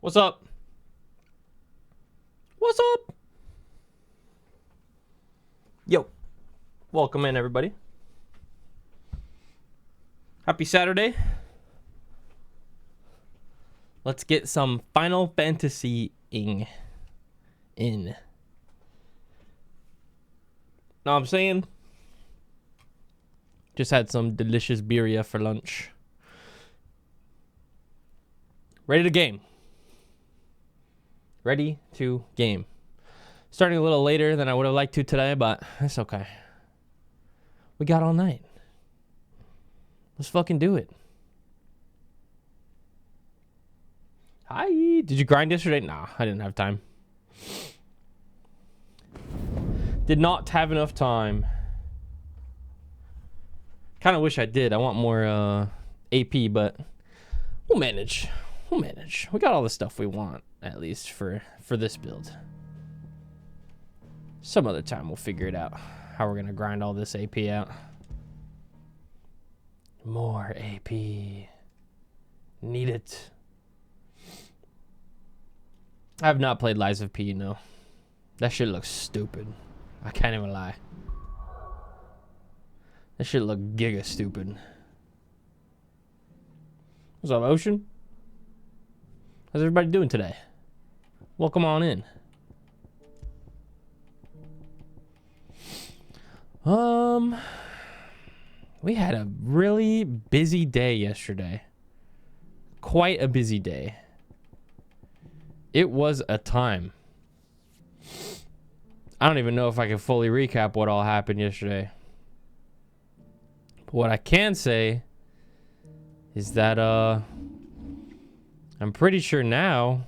What's up? What's up? Yo. Welcome in, everybody. Happy Saturday. Let's get some Final Fantasy-ing in. Know what I'm saying? Just had some delicious birria for lunch. Ready to game. Ready to game. Starting a little later than I would have liked to today, but it's okay. We got all night. Let's fucking do it. Hi. Did you grind yesterday? Nah, I didn't have time. Did not have enough time. Kind of wish I did. I want more AP, but we'll manage. We'll manage. We got all the stuff we want, at least for this build. Some other time we'll figure it out. How we're going to grind all this AP out. More AP. Need it. I have not played Lies of P, no. That shit looks stupid. I can't even lie. That shit look giga stupid. What's up, Ocean? How's everybody doing today? Welcome on in. We had a really busy day yesterday. Quite a busy day. It was a time. I don't even know if I can fully recap what all happened yesterday. But what I can say is that I'm pretty sure now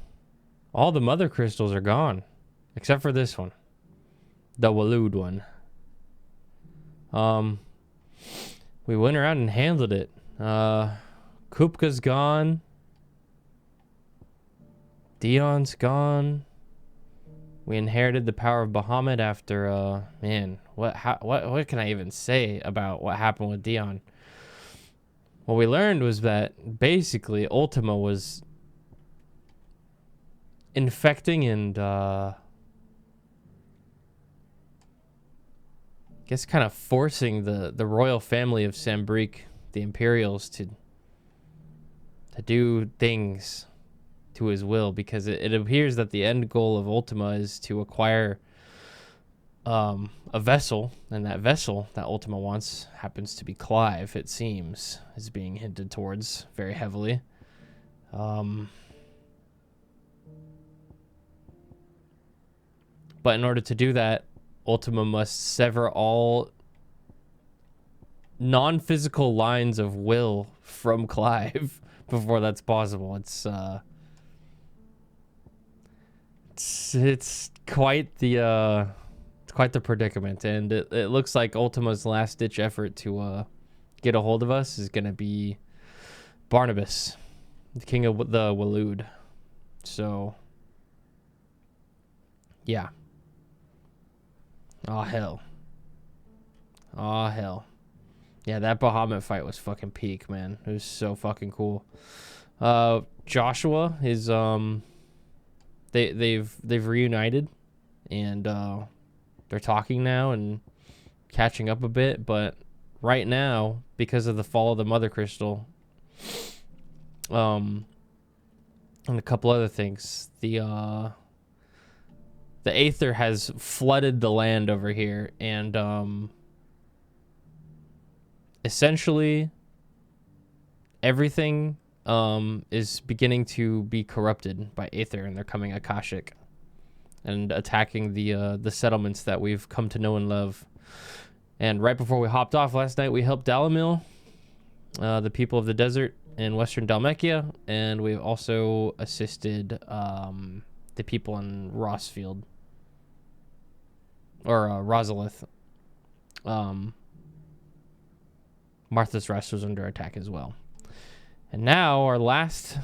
all the mother crystals are gone. Except for this one. The Waloed one. We went around and handled it. Kupka's gone. Dion's gone. We inherited the power of Bahamut after man, what can I even say about what happened with Dion? What we learned was that basically Ultima was infecting and I guess kind of forcing the royal family of Sambrique, the Imperials, to do things to his will, because it appears that the end goal of Ultima is to acquire a vessel, and that vessel that Ultima wants happens to be Clive, it seems, is being hinted towards very heavily. But in order to do that, Ultima must sever all non-physical lines of will from Clive before that's possible. It's quite the predicament, and it looks like Ultima's last-ditch effort to get a hold of us is gonna be Barnabas, the king of the Waloed. So, yeah. Oh hell. Oh hell. Yeah, that Bahamut fight was fucking peak, man. It was so fucking cool. Joshua is they've reunited, and they're talking now and catching up a bit, but right now, because of the fall of the Mother Crystal, and a couple other things, the Aether has flooded the land over here, and essentially everything is beginning to be corrupted by Aether, and they're coming Akashic and attacking the settlements that we've come to know and love. And right before we hopped off last night, we helped Dalamil, the people of the desert in western Dalmekia, and we've also assisted the people in Rossfield, or Rosalith. Martha's Rest was under attack as well. And now our last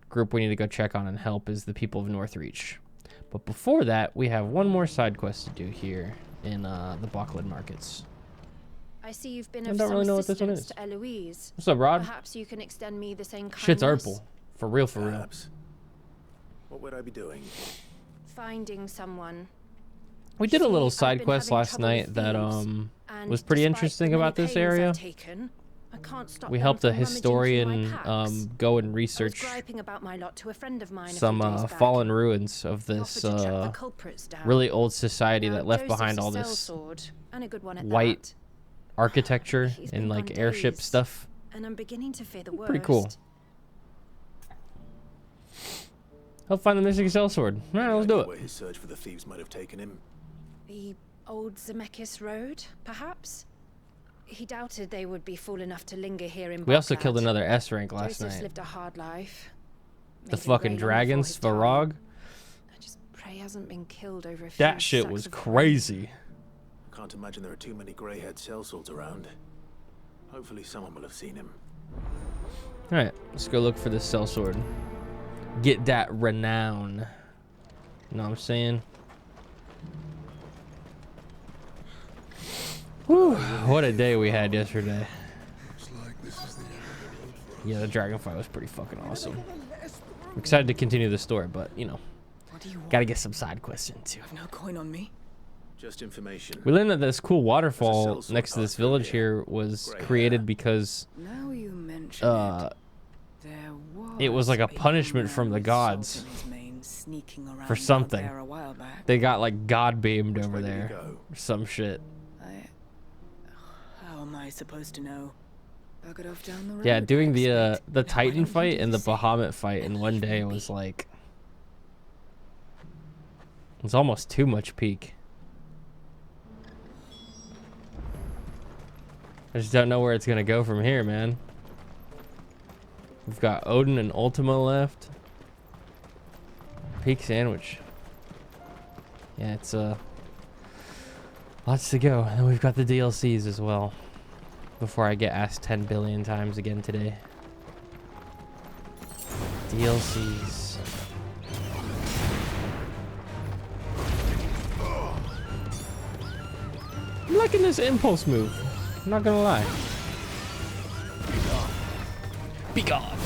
group we need to go check on and help is the people of Northreach. But before that, we have one more side quest to do here in the Bachland Markets. I see you've been of some assistance to Eloise. What's up, Rod? Perhaps you can extend me the same kindness. Shit's Urple. For real, for real. What would I be doing? Finding someone. We did a little side quest last night that was pretty interesting about this area. We helped a historian go and research some fallen ruins of this really old society that left behind all this white architecture and like airship stuff. And I'm beginning to fear the worst. Pretty cool. Help find the missing sellsword. Alright, let's do it. Where his search for the thieves might have taken him. The old Zemeckis Road, perhaps? He doubted they would be fool enough to linger here in We also Baghdad. killed another S rank last Joseph's night. lived a hard life. The Made it fucking rain dragon, before his time. Svarog. I just pray he hasn't been killed over a few That shit sacks was of crazy. Can't imagine there are too many grey-haired sellswords around. Hopefully someone will have seen him. Alright, let's go look for this sellsword. Get that renown. You know what I'm saying? Whew, what a day we had yesterday. Yeah, the dragon fight was pretty fucking awesome. I'm excited to continue the story, but you know, gotta get some side quests in too. I've no coin on me. Just information. We learned that this cool waterfall next to this village here was created because Now you mention it was like a punishment from the gods for something. They got like god beamed over there or some shit. How am I supposed to know? Bug it off down the road, Yeah, doing I the expect. Titan Now, fight and the say? Bahamut fight in one day was like, it's almost too much peak. I just don't know where it's gonna go from here, man. We've got Odin and Ultima left. Peak sandwich. Yeah, it's lots to go. And then we've got the DLCs as well. Before I get asked 10 billion times again today. DLCs. I'm liking this impulse move. I'm not gonna lie. Be gone.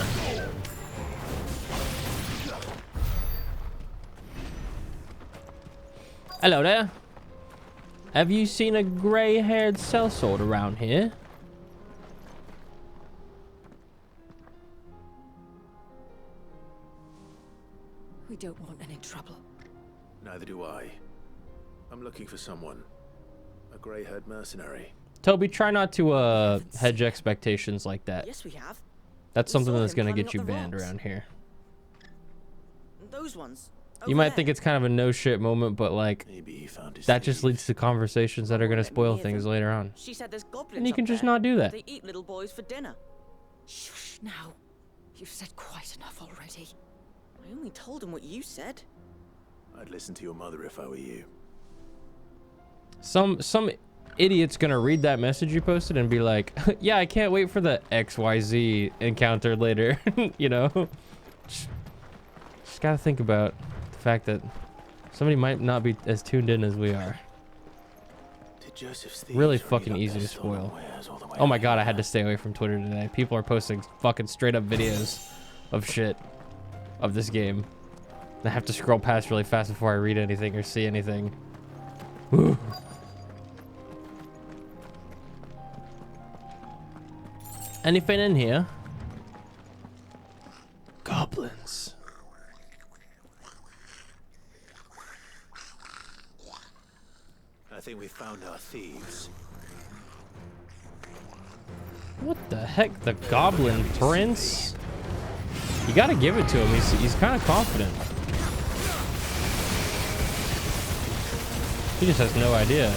Hello there. Have you seen a grey-haired sellsword around here? We don't want any trouble. Neither do I. I'm looking for someone. A grey-haired mercenary. Toby, try not to hedge expectations like that. Yes, we have. That's We something saw that's him gonna climbing get up you the banned rocks. around here. Those ones. You might think it's kind of a no shit moment, but like Maybe he found his that just thief. leads to conversations that are gonna spoil things later on. She said there's goblins And you can up just there. not do that. They eat little boys for dinner. Shush now. You've said quite enough already. I only told him what you said. I'd listen to your mother if I were you. Some idiot's gonna read that message you posted and be like, yeah, I can't wait for the XYZ encounter later. You know? Just gotta think about the fact that somebody might not be as tuned in as we are. Did Joseph's Really thieves fucking bring up easy their to stolen spoil. wares all the way Oh my out god, I here? had to stay away from Twitter today. People are posting fucking straight up videos of shit of this game. I have to scroll past really fast before I read anything or see anything. Whew. Anything in here? Goblins. I think we found our thieves. What the heck? The Goblin Prince? You gotta give it to him. He's kind of confident. He just has no idea.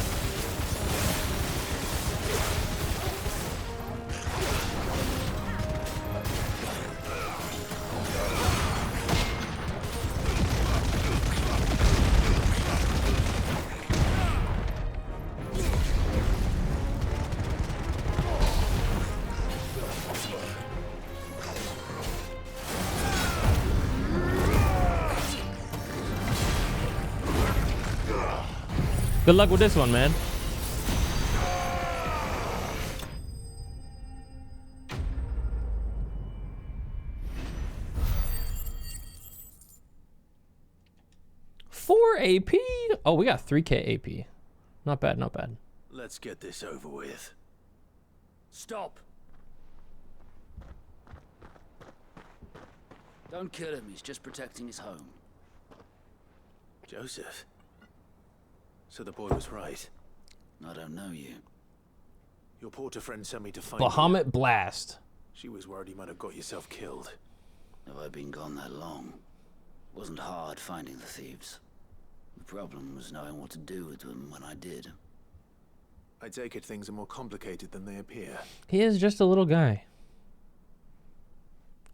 Good luck with this one, man. 4 AP. Oh, we got 3k AP. Not bad, not bad. Let's get this over with. Stop. Don't kill him, he's just protecting his home. Joseph. So the boy was right. I don't know you. Your porter friend sent me to find you. Bahamut Blast. She was worried you might have got yourself killed. Have I been gone that long? Wasn't hard finding the thieves. The problem was knowing what to do with them when I did. I take it things are more complicated than they appear. He is just a little guy.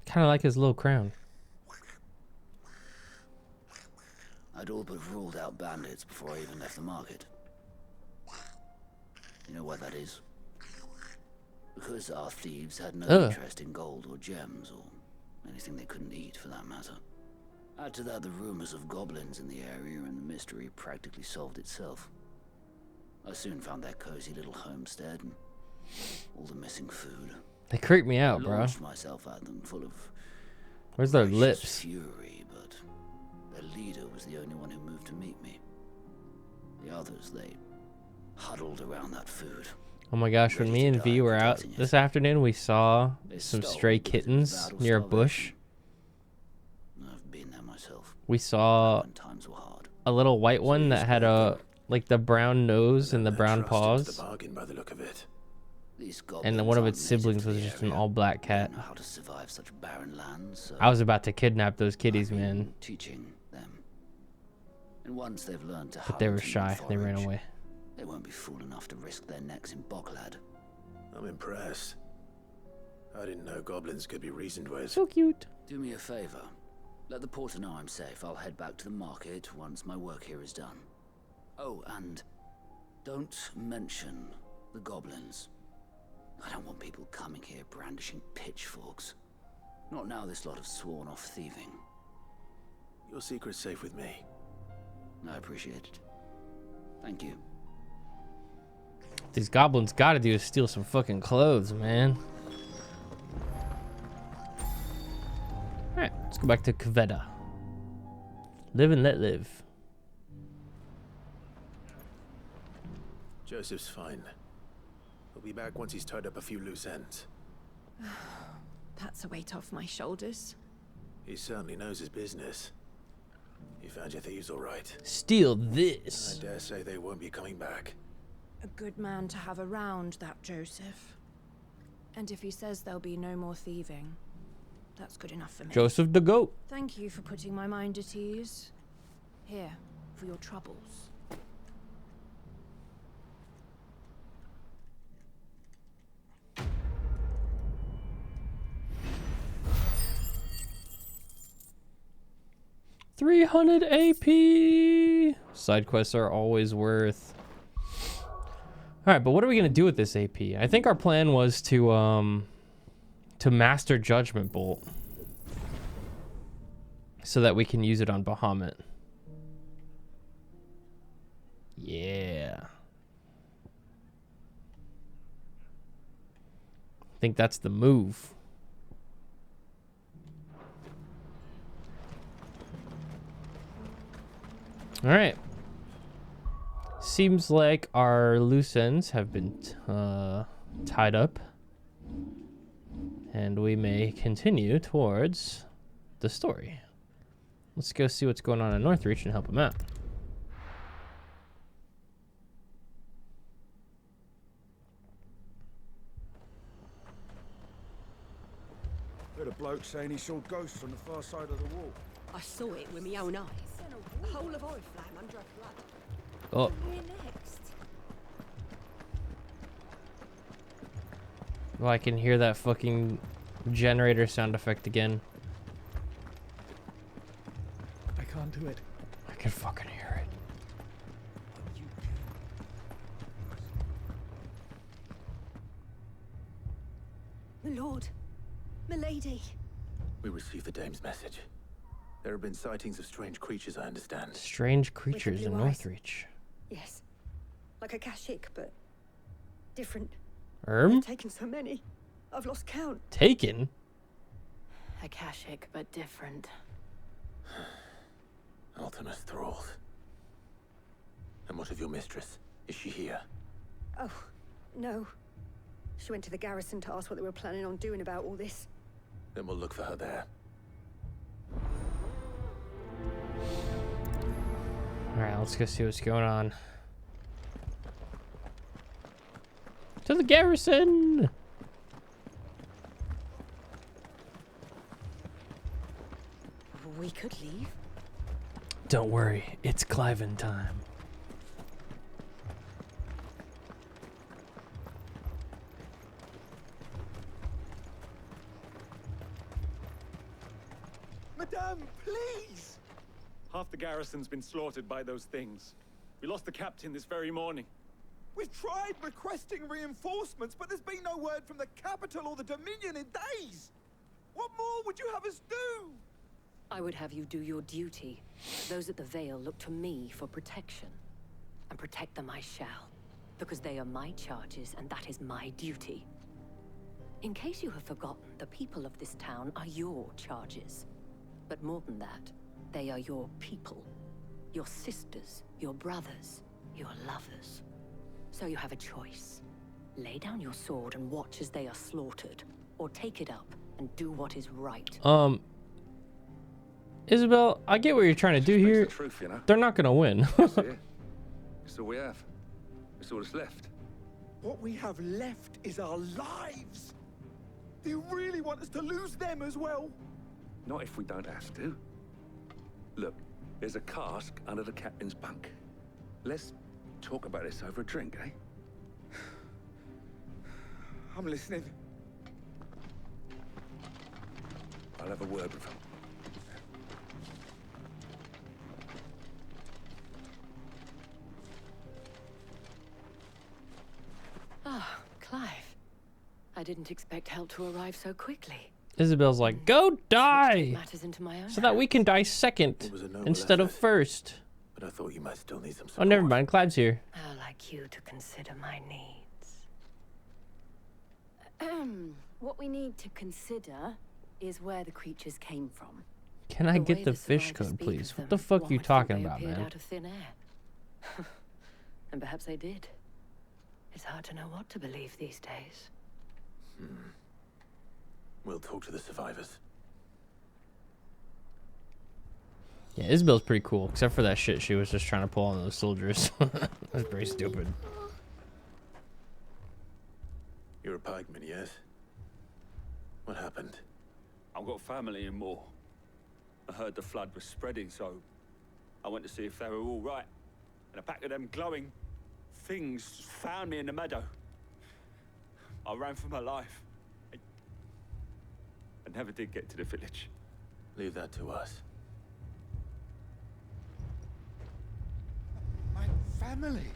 Kind of like his little crown. I'd all but ruled out bandits before I even left the market. You know what that is? Because our thieves had no interest in gold or gems or anything they couldn't eat for that matter. Add to that the rumors of goblins in the area and the mystery practically solved itself. I soon found their cozy little homestead and all the missing food. They creep me out, I bro. launched myself at them full of Where's their righteous lips? fury, but their leader was the only one who moved to meet me. The others, they huddled around that food. Oh my gosh, when me and V were out this afternoon, we saw some stray kittens near a bush. I've been there myself. We saw When times were hard. a little white one that had a like the brown nose and the brown paws, The bargain by the look of it. These and then goblins one of aren't its native siblings to was the just an area. all-black They cat. don't know how to survive such barren lands. So I was about to kidnap those kitties, I've been man, teaching them. And once they've learned to but they were hunt and shy. They ran forage, away. They won't be fool enough to risk their necks in Boglad. I'm impressed. I didn't know goblins could be reasoned with. So cute. Do me a favor. Let the porter know I'm safe. I'll head back to the market once my work here is done. Oh, and don't mention the goblins. I don't want people coming here brandishing pitchforks. Not now this lot have sworn off thieving. Your secret's safe with me. I appreciate it. Thank you. These goblins gotta do is steal some fucking clothes, man. Alright, let's go back to Kveda. Live and let live. Joseph's fine. He'll be back once he's tied up a few loose ends. That's a weight off my shoulders. He certainly knows his business. You found your thieves all right. Steal I this. dare say they won't be coming back. A good man to have around, that Joseph. And if he says there'll be no more thieving, that's good enough for me. Joseph the Goat. Thank you for putting my mind at ease. Here, for your troubles. $300 AP. Side quests are always worth. All right, but what are we gonna do with this AP? I think our plan was to master Judgment Bolt, so that we can use it on Bahamut. Yeah. I think that's the move. All right. Seems like our loose ends have been tied up, and we may continue towards the story. Let's go see what's going on in Northreach and help him out. Heard a bloke saying he saw ghosts on the far side of the wall. I saw it with my own eyes. A whole of oriflamme under a flood. Oh, We're next. well, I can hear that fucking generator sound effect again. I can't do it. I can fucking hear it. My lord. My lady. We received the dame's message. There have been sightings of strange creatures, I understand. Strange creatures in blue eyes. Northreach. Yes. Like a Kashik, but different. Erm? I've taken so many. I've lost count. Taken? Akashic, but different. Ultimus thralls. And what of your mistress? Is she here? Oh, no. She went to the garrison to ask what they were planning on doing about all this. Then we'll look for her there. Alright, let's go see what's going on. To the garrison! We could leave. Don't worry, it's Cliven time. Madame, please! Half the garrison's been slaughtered by those things. We lost the captain this very morning. We've tried requesting reinforcements, but there's been no word from the capital or the Dominion in days. What more would you have us do? I would have you do your duty. Those at the Vale look to me for protection. And protect them I shall. Because they are my charges, and that is my duty. In case you have forgotten, the people of this town are your charges. But more than that, they are your people. Your sisters, your brothers, your lovers. So you have a choice. Lay down your sword and watch as they are slaughtered. Or take it up and do what is right. Isabel, I get what you're trying to do here. The truth, you know? They're not gonna win. It's all we have. It's all that's left. What we have left is our lives. Do you really want us to lose them as well? Not if we don't have to. Look, there's a cask under the captain's bunk. Let's talk about this over a drink, eh? I'm listening. I'll have a word with him. Ah, Clive. I didn't expect help to arrive so quickly. Isabel's like, go die! Matters into my own So that we can die second instead of first. But I thought you might still need some Oh, support. never mind. Clive's here. I'd like you to consider my needs. What we need to consider is where the creatures came from. Can I The get way the the fish survivors code, speak please? of What the them, fuck one you would think talking they about, appeared man? out of thin air. And perhaps they did. It's hard to know what to believe these days. We'll talk to the survivors. Yeah, Isabel's pretty cool, except for that shit she was just trying to pull on those soldiers. That's pretty stupid. You're a pikeman, yes? What happened? I've got family in Moor. I heard the flood was spreading, so I went to see if they were all right. And a pack of them glowing things found me in the meadow. I ran for my life. I never did get to the village. Leave that to us. My family.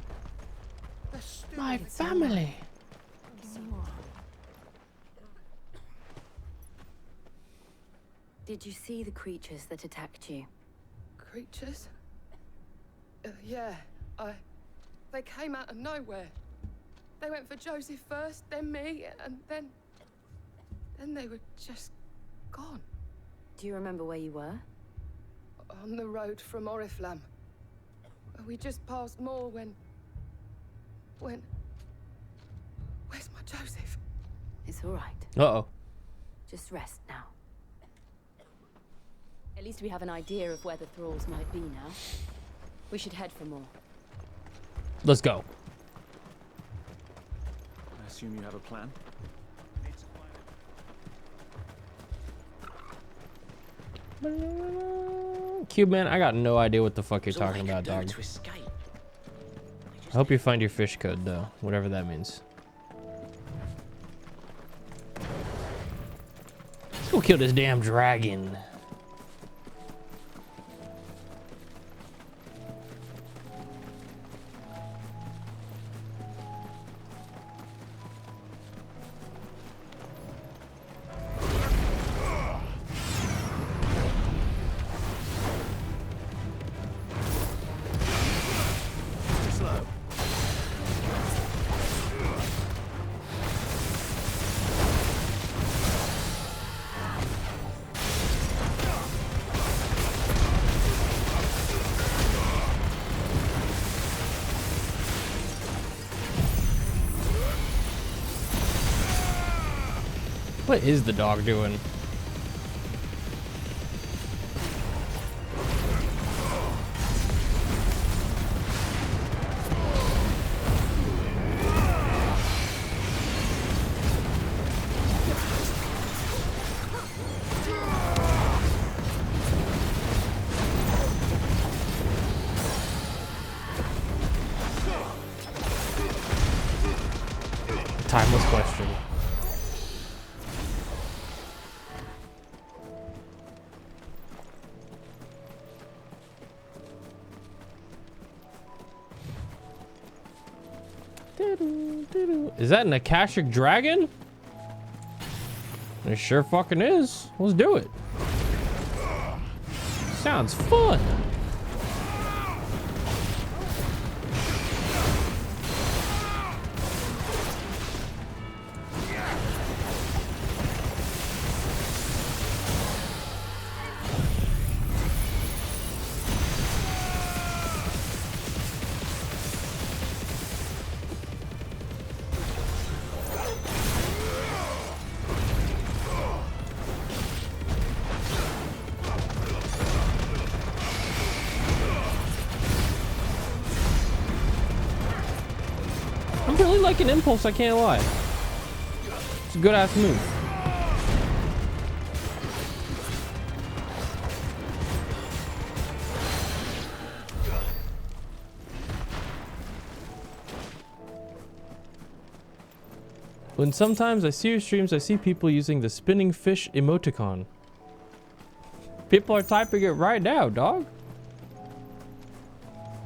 They're still My family. Did you see the creatures that attacked you? Creatures? Yeah, they came out of nowhere. They went for Joseph first, then me, and then they were just gone. Do you remember where you were? On the road from Oriflamme. We just passed Moor when... Where's my Joseph? It's all right. Uh-oh. Just rest now. At least we have an idea of where the thralls might be now. We should head for more. Let's go. I assume you have a plan? Cube man, I got no idea what the fuck you're talking about, dog. I hope you find your fish code, though, whatever that means. Let's go kill this damn dragon. What is the dog doing? Timeless question. Is that an Akashic dragon? It sure fucking is. Let's do it. Sounds fun. I'm really liking Impulse, I can't lie. It's a good ass move. When sometimes I see your streams, I see people using the spinning fish emoticon. People are typing it right now, dog.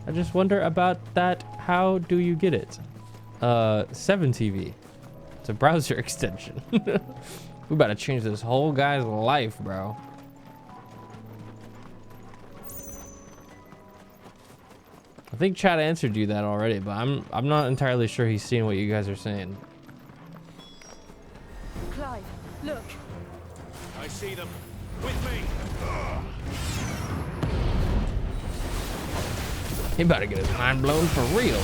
I just wonder about that. How do you get it? 7TV. It's a browser extension. We about to change this whole guy's life, bro. I think chat answered you that already, but I'm not entirely sure he's seeing what you guys are saying. Clive, look. I see them. With me. He about to get his mind blown for real.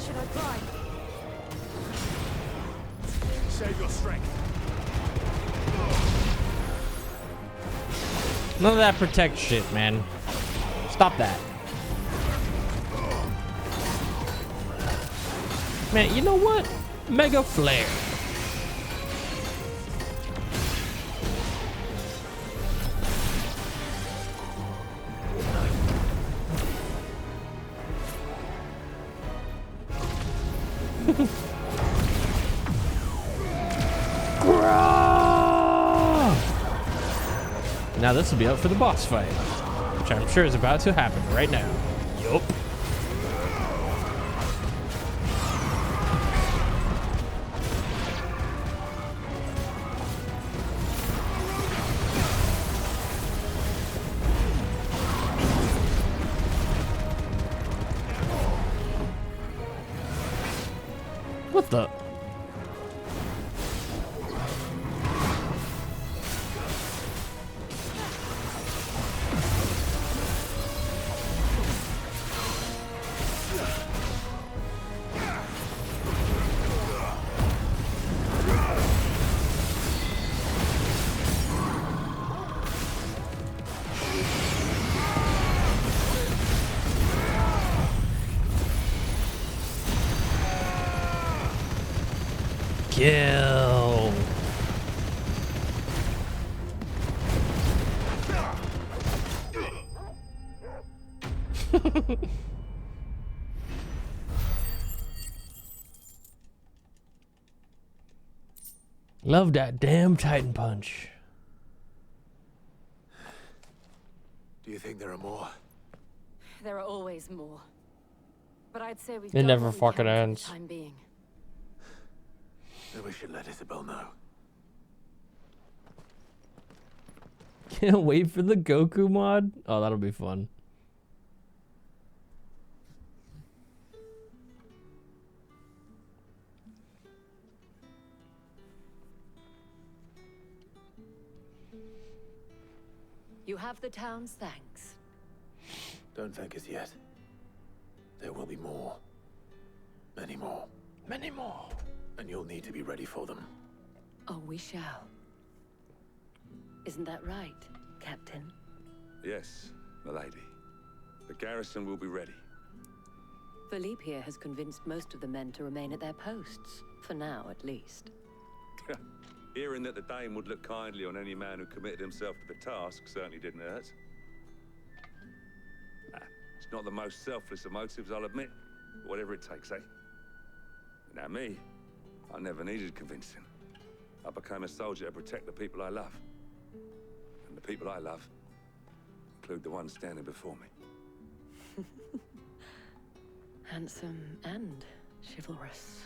Should I try? Save your strength. None of that protect shit, man. Stop that. Man, you know what? Mega Flare. Now this will be up for the boss fight, which I'm sure is about to happen right now. Yup. What the? Kill. Love that damn Titan punch. Do you think there are more? There are always more. But I'd say we've It done never what we fucking can for the ends. time being. Then we should let Isabel know. Can't wait for the Goku mod. Oh, that'll be fun. You have the town's thanks. Don't thank us yet. There will be more. Many more. Many more. And you'll need to be ready for them. Oh, we shall. Isn't that right, Captain? Yes, milady. The garrison will be ready. Philippe here has convinced most of the men to remain at their posts. For now, at least. Hearing that the Dame would look kindly on any man who committed himself to the task certainly didn't hurt. It's not the most selfless of motives, I'll admit. But whatever it takes, eh? Now me, I never needed convincing. I became a soldier to protect the people I love. And the people I love include the ones standing before me. Handsome and chivalrous.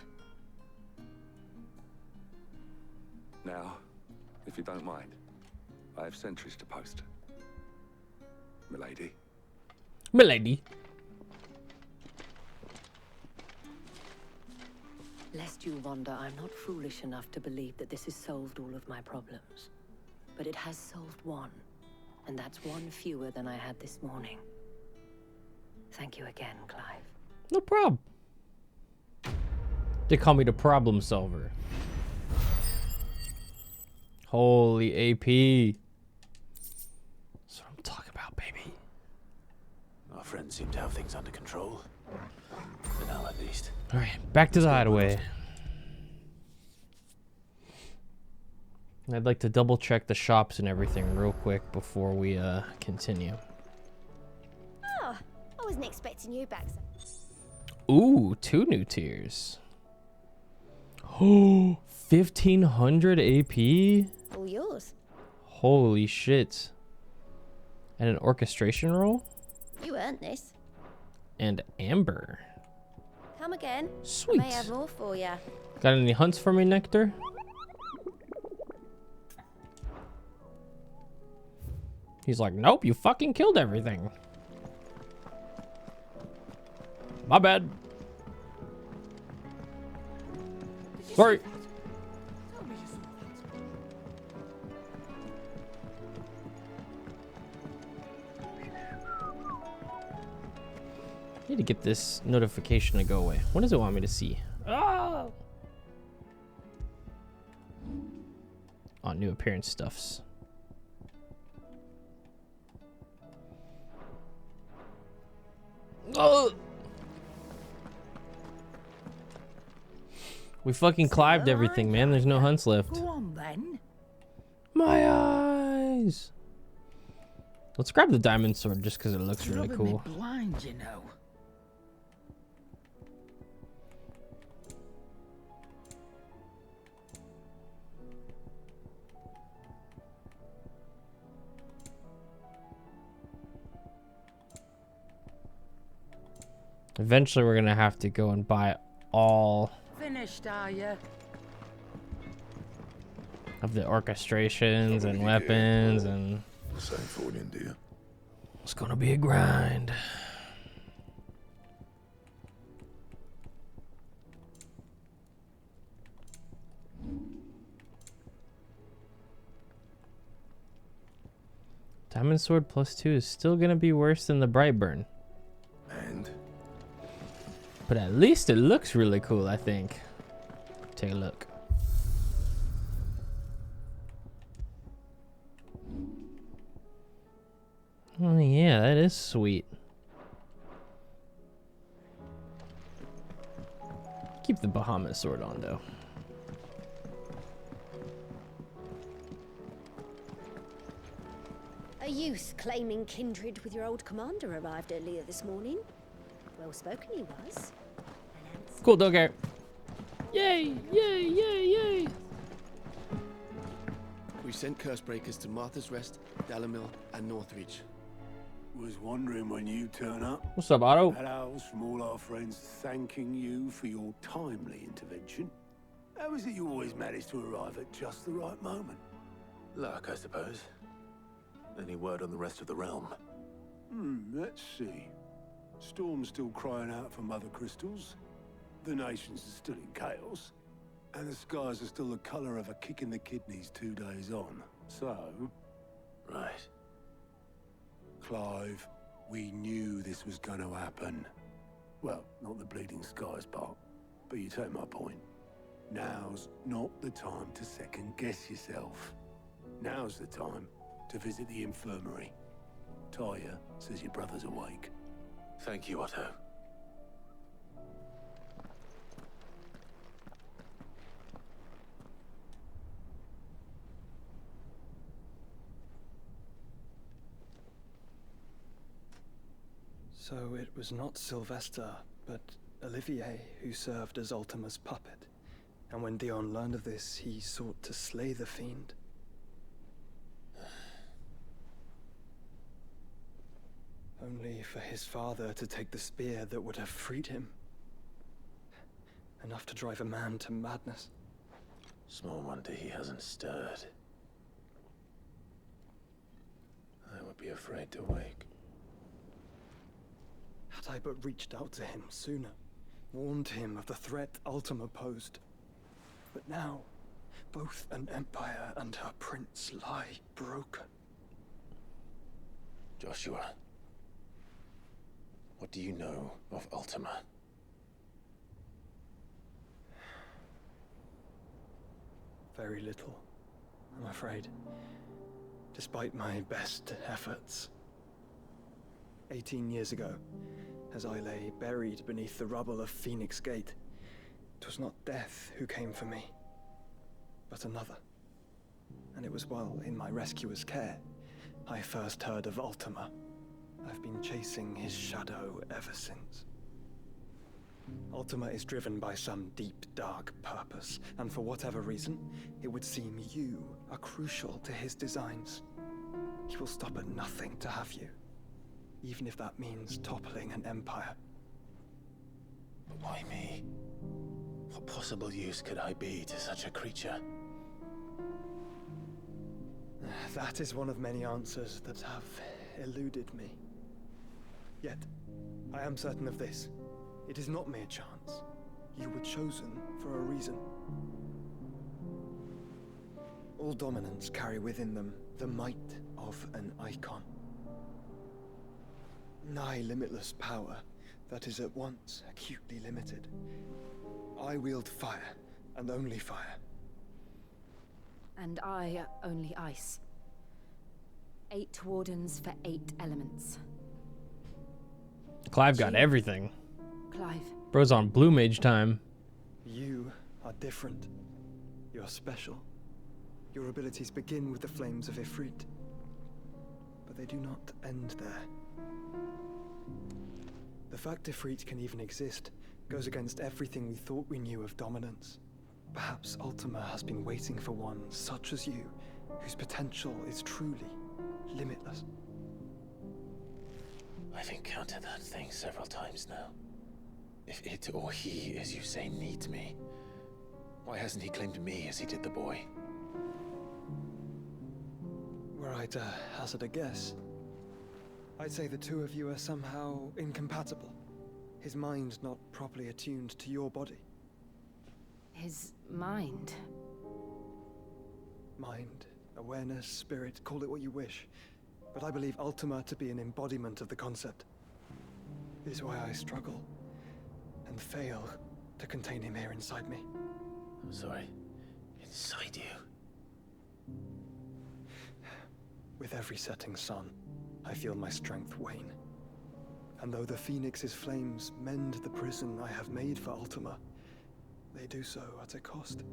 Now, if you don't mind, I have sentries to post. Milady. Milady. Lest you wonder, I'm not foolish enough to believe that this has solved all of my problems. But it has solved one. And that's one fewer than I had this morning. Thank you again, Clive. No problem. They call me the problem solver. Holy AP. That's what I'm talking about, baby. Our friends seem to have things under control. For now, at least. Alright, back to the hideaway. I'd like to double check the shops and everything real quick before we continue. Oh, I wasn't expecting you back. Ooh, 2 new tiers. Oh, 1500 AP? All yours. Holy shit. And an orchestration roll? You earned this. And amber. Come again. Sweet. I may have more for you. Got any hunts for me, Nectar? He's like, nope, you fucking killed everything. My bad. Sorry. Need to get this notification to go away. What does it want me to see? Oh, oh, new appearance stuffs. Oh. We fucking clived everything, man. There's no hunts left. Go on then. My eyes. Let's grab the diamond sword just because it looks really cool. Me blind, you know. Eventually, we're gonna have to go and buy all Finished, are you? of the orchestrations and weapons, and Same for you, dear. it's gonna be a grind. Diamond sword +2 is still gonna be worse than the Brightburn. And? But at least it looks really cool, I think. Take a look. Oh yeah, that is sweet. Keep the Bahamut sword on though. A youth claiming kindred with your old commander arrived earlier this morning. Well spoken he was. Cool dogger. Yay, yay, yay, yay. We sent curse breakers to Martha's Rest, Dalamil, and Northreach. Was wondering when you turn up. What's up, Otto? Hellos from all our friends thanking you for your timely intervention. How is it you always manage to arrive at just the right moment? Luck, I suppose. Any word on the rest of the realm? Let's see. Storm's still crying out for mother crystals. The nations are still in chaos. And the skies are still the colour of a kick in the kidneys 2 days on. So... Right. Clive, we knew this was going to happen. Well, not the bleeding skies part, but you take my point. Now's not the time to second-guess yourself. Now's the time to visit the infirmary. Taya says your brother's awake. Thank you, Otto. So it was not Sylvester, but Olivier who served as Ultima's puppet. And when Dion learned of this, he sought to slay the fiend. Only for his father to take the spear that would have freed him. Enough to drive a man to madness. Small wonder he hasn't stirred. I would be afraid to wake. Had I but reached out to him sooner, warned him of the threat Ultima posed. But now, both an empire and her prince lie broken. Joshua, what do you know of Ultima? Very little, I'm afraid. Despite my best efforts. 18 years ago, as I lay buried beneath the rubble of Phoenix Gate, it was not death who came for me, but another. And it was while in my rescuer's care, I first heard of Ultima. I've been chasing his shadow ever since. Ultima is driven by some deep, dark purpose, and for whatever reason, it would seem you are crucial to his designs. He will stop at nothing to have you, even if that means toppling an empire. But why me? What possible use could I be to such a creature? That is one of many answers that have eluded me. Yet, I am certain of this. It is not mere chance. You were chosen for a reason. All dominants carry within them the might of an icon. Nigh limitless power that is at once acutely limited. I wield fire, and only fire. And I only ice. 8 wardens for 8 elements. Clive got everything. Clive. Bro's on Blue Mage time. You are different. You're special. Your abilities begin with the flames of Ifrit. But they do not end there. The fact Ifrit can even exist goes against everything we thought we knew of dominance. Perhaps Ultima has been waiting for one such as you, whose potential is truly limitless. I've encountered that thing several times now. If it or he, as you say, needs me, why hasn't he claimed me as he did the boy? Were I to hazard a guess, I'd say the two of you are somehow incompatible. His mind not properly attuned to your body. His mind? Mind, awareness, spirit, call it what you wish. But I believe Ultima to be an embodiment of the concept. It is why I struggle and fail to contain him here inside me. I'm sorry. Inside you? With every setting sun, I feel my strength wane. And though the Phoenix's flames mend the prison I have made for Ultima, they do so at a cost.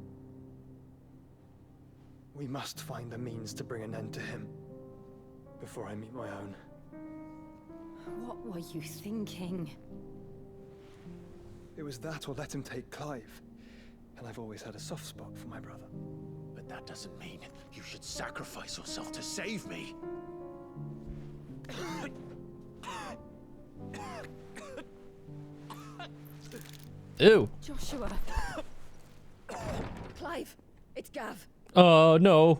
We must find a means to bring an end to him before I meet my own. What were you thinking? It was that or let him take Clive. And I've always had a soft spot for my brother. But that doesn't mean you should sacrifice yourself to save me. Ew. Joshua. Clive, it's Gav. Oh, no.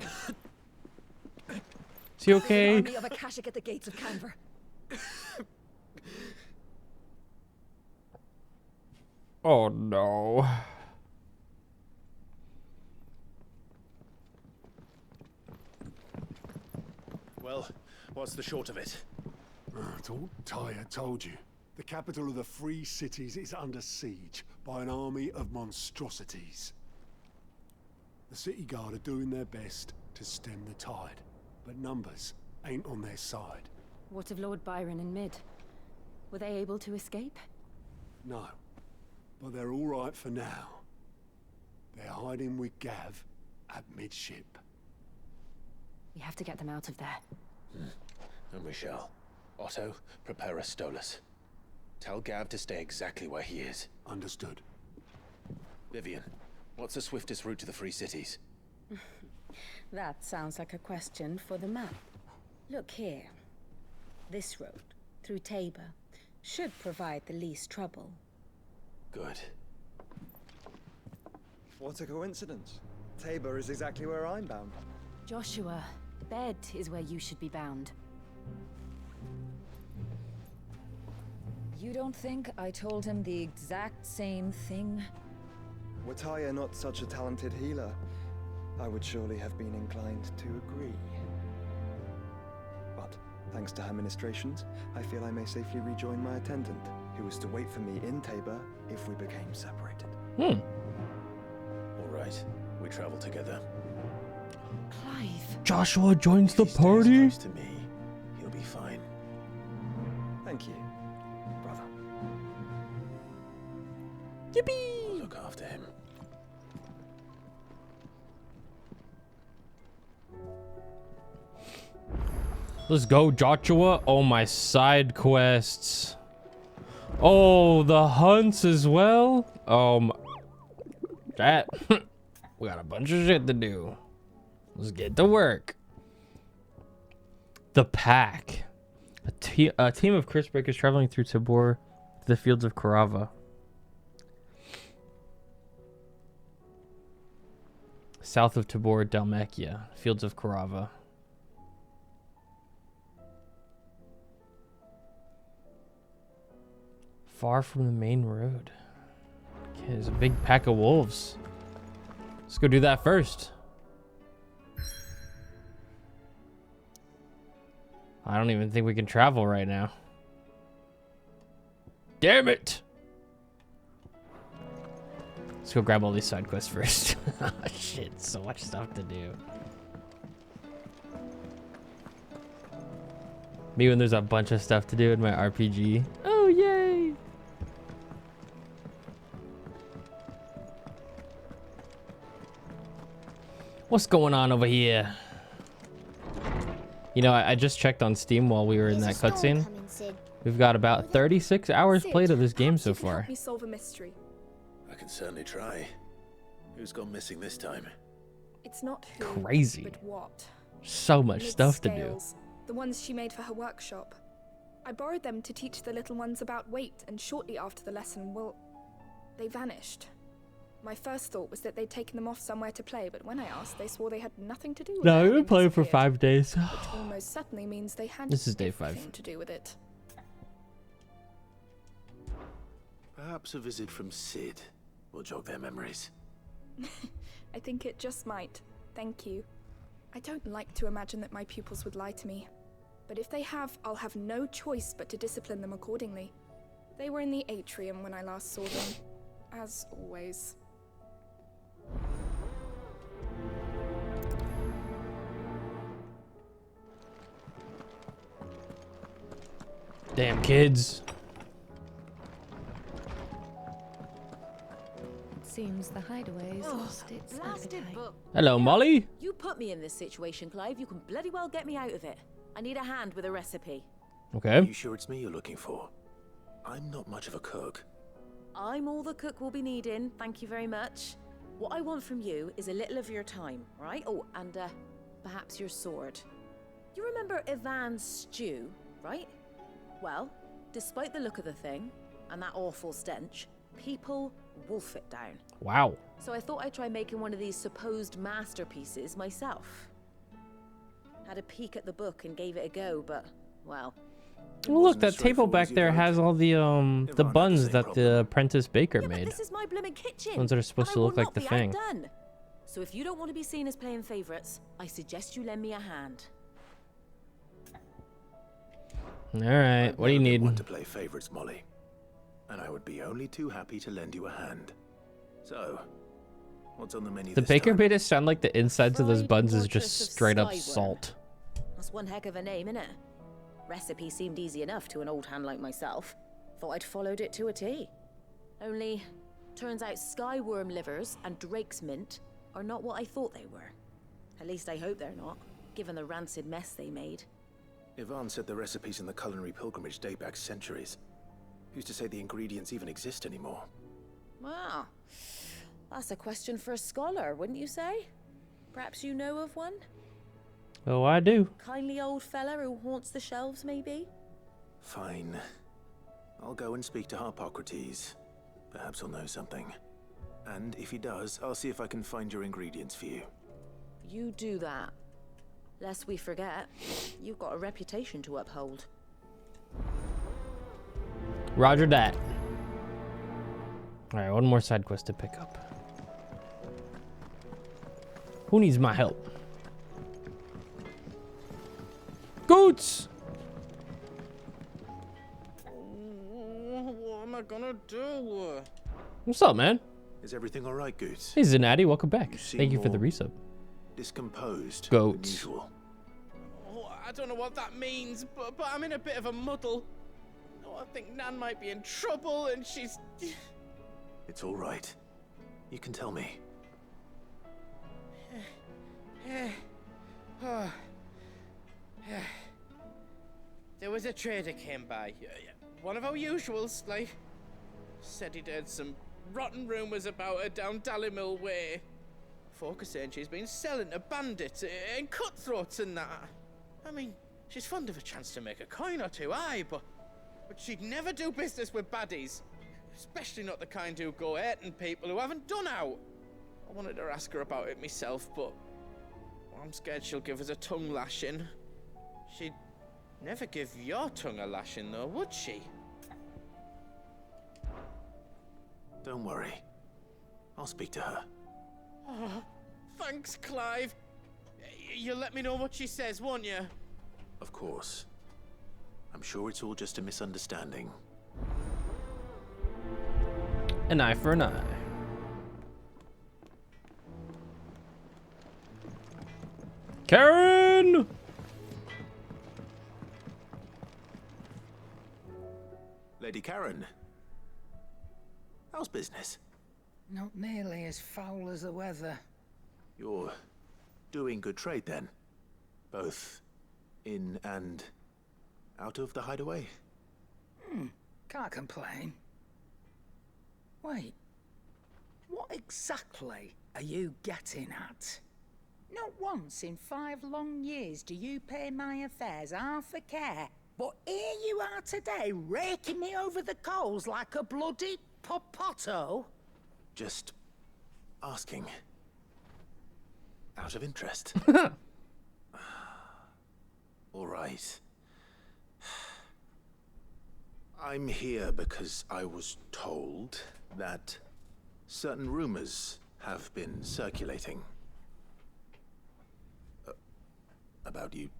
Is he okay? Army of Akashic at the gates of Canver. Oh, no. Well, what's the short of it? Thought Tyre told you. The capital of the Free Cities is under siege by an army of monstrosities. The city guard are doing their best to stem the tide, but numbers ain't on their side. What of Lord Byron and Mid? Were they able to escape? No, but they're all right for now. They're hiding with Gav at midship. We have to get them out of there. And we shall. Otto, prepare a Stolas. Tell Gav to stay exactly where he is. Understood. Vivian, what's the swiftest route to the Free Cities? That sounds like a question for the map. Look here. This road, through Tabor, should provide the least trouble. Good. What a coincidence. Tabor is exactly where I'm bound. Joshua, bed is where you should be bound. You don't think I told him the exact same thing? Were Tyre not such a talented healer, I would surely have been inclined to agree. But thanks to her ministrations, I feel I may safely rejoin my attendant, who was to wait for me in Tabor if we became separated. All right, we travel together. Clive. Joshua joins the party. Close to me, he'll be fine. Thank you, brother. Yippee! I'll look after him. Let's go, Joshua. Oh, my side quests. Oh, the hunts as well. That we got a bunch of shit to do. Let's get to work. The pack. A team of curse breakers traveling through Tabor to the fields of Karava. South of Tabor, Dalmacia. Fields of Karava. Far from the main road. Okay, there's a big pack of wolves. Let's go do that first. I don't even think we can travel right now. Damn it! Let's go grab all these side quests first. Oh, shit, so much stuff to do. Me when there's a bunch of stuff to do in my RPG. Oh, yay! What's going on over here? You know, I just checked on Steam while we were in that cutscene. We've got about 36 hours played of this game so far. Help me solve a mystery. I can certainly try. Who's gone missing this time? It's not who, Crazy. but what. So much Mid's stuff to do. scales, the ones she made for her workshop. I borrowed them to teach the little ones about weight, and shortly after the lesson, well, they vanished. My first thought was that they'd taken them off somewhere to play, but when I asked, they swore they had nothing to do with it. No, we've and been playing for disappeared, 5 days. which almost certainly means they had This is day 5. everything to do with it. Perhaps a visit from Sid will jog their memories. I think it just might. Thank you. I don't like to imagine that my pupils would lie to me. But if they have, I'll have no choice but to discipline them accordingly. They were in the atrium when I last saw them, as always. Damn kids. It seems the hideaway's lost its Blasted appetite. book. Hello, Molly. You put me in this situation, Clive. You can bloody well get me out of it. I need a hand with a recipe. Okay. Are you sure it's me you're looking for? I'm not much of a cook. I'm all the cook will be needing, thank you very much. What I want from you is a little of your time, right? Oh, and perhaps your sword. You remember Ivan's stew, right? Well, despite the look of the thing, and that awful stench, people wolf it down. Wow. So I thought I'd try making one of these supposed masterpieces myself. Had a peek at the book and gave it a go, but, well... Well, look, that table back there has all the buns that the apprentice baker But made. this is my blooming kitchen. Ones that are supposed to look like the thing. Outdone. So if you don't want to be seen as playing favorites, I suggest you lend me a hand. All right, what do you need? Want to play favorites, Molly, and I would be only too happy to lend you a hand. So, what's on the menu? The this baker time? made it sound like the insides of those Fried buns is portress just of straight up Skyworm. salt. That's one heck of a name, innit? Recipe seemed easy enough to an old hand like myself. Thought I'd followed it to a T. Only, turns out Skyworm livers and Drake's mint are not what I thought they were. At least I hope they're not, given the rancid mess they made. Yvonne said the recipes in the culinary pilgrimage date back centuries. Who's to say the ingredients even exist anymore? Wow. That's a question for a scholar, wouldn't you say? Perhaps you know of one? Oh, I do. Kindly old fella who haunts the shelves, maybe? Fine. I'll go and speak to Harpocrates. Perhaps he'll know something. And if he does, I'll see if I can find your ingredients for you. You do that. Lest we forget, you've got a reputation to uphold. Roger that. All right, one more side quest to pick up. Who needs my help? Goats! What am I gonna do? What's up, man? Is everything all right, Goose? Hey, Zenati, welcome back. seem Thank you for the more resub. Discomposed. Goats. Than usual. Oh, I don't know what that means, but I'm in a bit of a muddle. Oh, I think Nan might be in trouble, and she's... It's all right. You can tell me. There was a trader came by. One of our usuals, like. Said he'd heard some rotten rumours about her down Dalimil Way. Folk are saying she's been selling to bandits and cutthroats and that. I mean, she's fond of a chance to make a coin or two, aye, but she'd never do business with baddies. Especially not the kind who go hurting people who haven't done out. I wanted to ask her about it myself, but I'm scared she'll give us a tongue lashing. She'd never give your tongue a lashing, though, would she? Don't worry. I'll speak to her. Oh, thanks, Clive. You'll let me know what she says, won't you? Of course. I'm sure it's all just a misunderstanding. An eye for an eye. Karen! Lady Karen. How's business? Not nearly as foul as the weather. You're doing good trade then? Both in and out of the hideaway? Can't complain. Wait, what exactly are you getting at? Not once in 5 long years do you pay my affairs half a care, but here you are today, raking me over the coals like a bloody popoto? Just asking. Out of interest. All right. I'm here because I was told that certain rumors have been circulating about you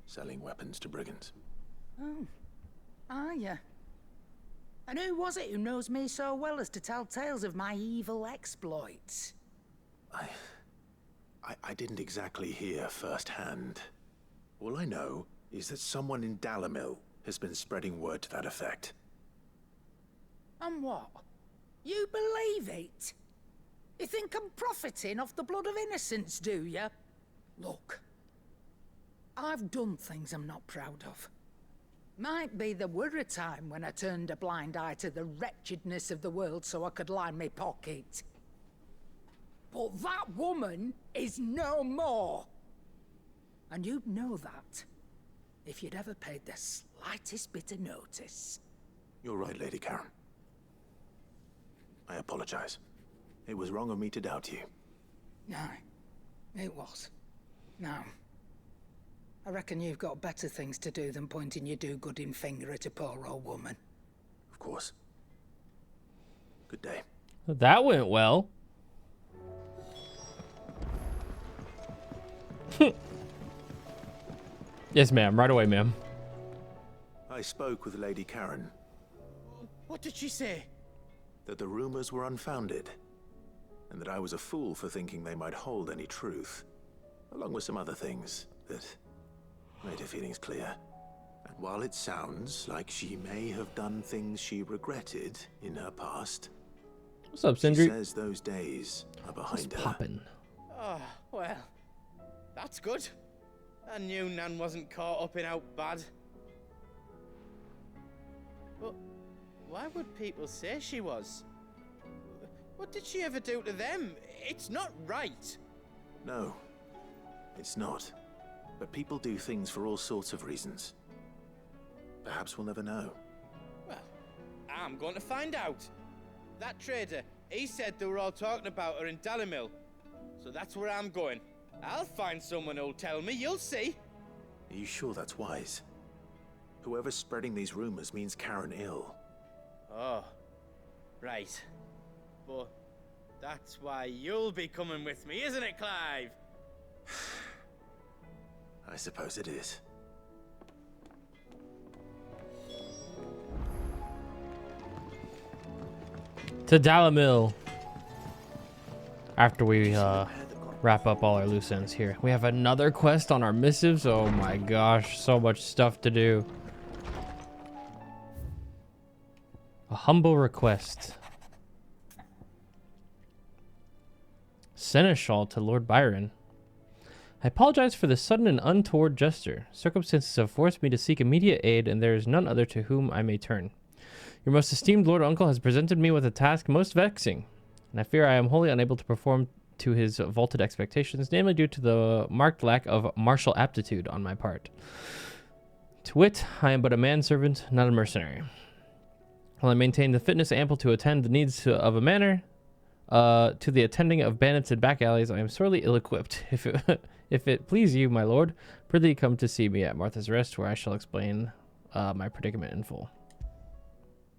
selling weapons to brigands. Oh, are ya? And who was it who knows me so well as to tell tales of my evil exploits? I didn't exactly hear firsthand. All I know is that someone in Dalimil has been spreading word to that effect. And what? You believe it? You think I'm profiting off the blood of innocents, do you? Look, I've done things I'm not proud of. Might be there were a time when I turned a blind eye to the wretchedness of the world so I could line my pocket. But that woman is no more. And you'd know that if you'd ever paid the slightest bit of notice. You're right, Lady Karen. I apologize. It was wrong of me to doubt you. No, it was. Now, I reckon you've got better things to do than pointing your do-gooding finger at a poor old woman. Of course. Good day. That went well. Yes, ma'am. Right away, ma'am. Hi, I spoke with Lady Karen. What did she say? That the rumors were unfounded, and that I was a fool for thinking they might hold any truth, along with some other things that made her feelings clear. And while it sounds like she may have done things she regretted in her past, what's up, Sindri? She says those days are behind her. Poppin'. Oh, well, that's good. I knew Nan wasn't caught up in out bad. But why would people say she was? What did she ever do to them? It's not right. No, it's not. But people do things for all sorts of reasons. Perhaps we'll never know. Well, I'm going to find out. That trader, he said they were all talking about her in Dalimil. So that's where I'm going. I'll find someone who'll tell me, you'll see. Are you sure that's wise? Whoever's spreading these rumors means Karen ill. Oh, right. But that's why you'll be coming with me, isn't it, Clive? I suppose it is. To Dalimil. After we wrap up all our loose ends here, we have another quest on our missives. Oh my gosh, so much stuff to do. A humble request. Seneschal to Lord Byron. I apologize for the sudden and untoward gesture. Circumstances have forced me to seek immediate aid, and there is none other to whom I may turn. Your most esteemed Lord Uncle has presented me with a task most vexing, and I fear I am wholly unable to perform to his vaulted expectations, namely due to the marked lack of martial aptitude on my part. To wit, I am but a manservant, not a mercenary. While I maintain the fitness ample to attend the needs of a manor, to the attending of bandits and back alleys, I am sorely ill-equipped. If it please you, my lord, prithee come to see me at Martha's Rest, where I shall explain my predicament in full.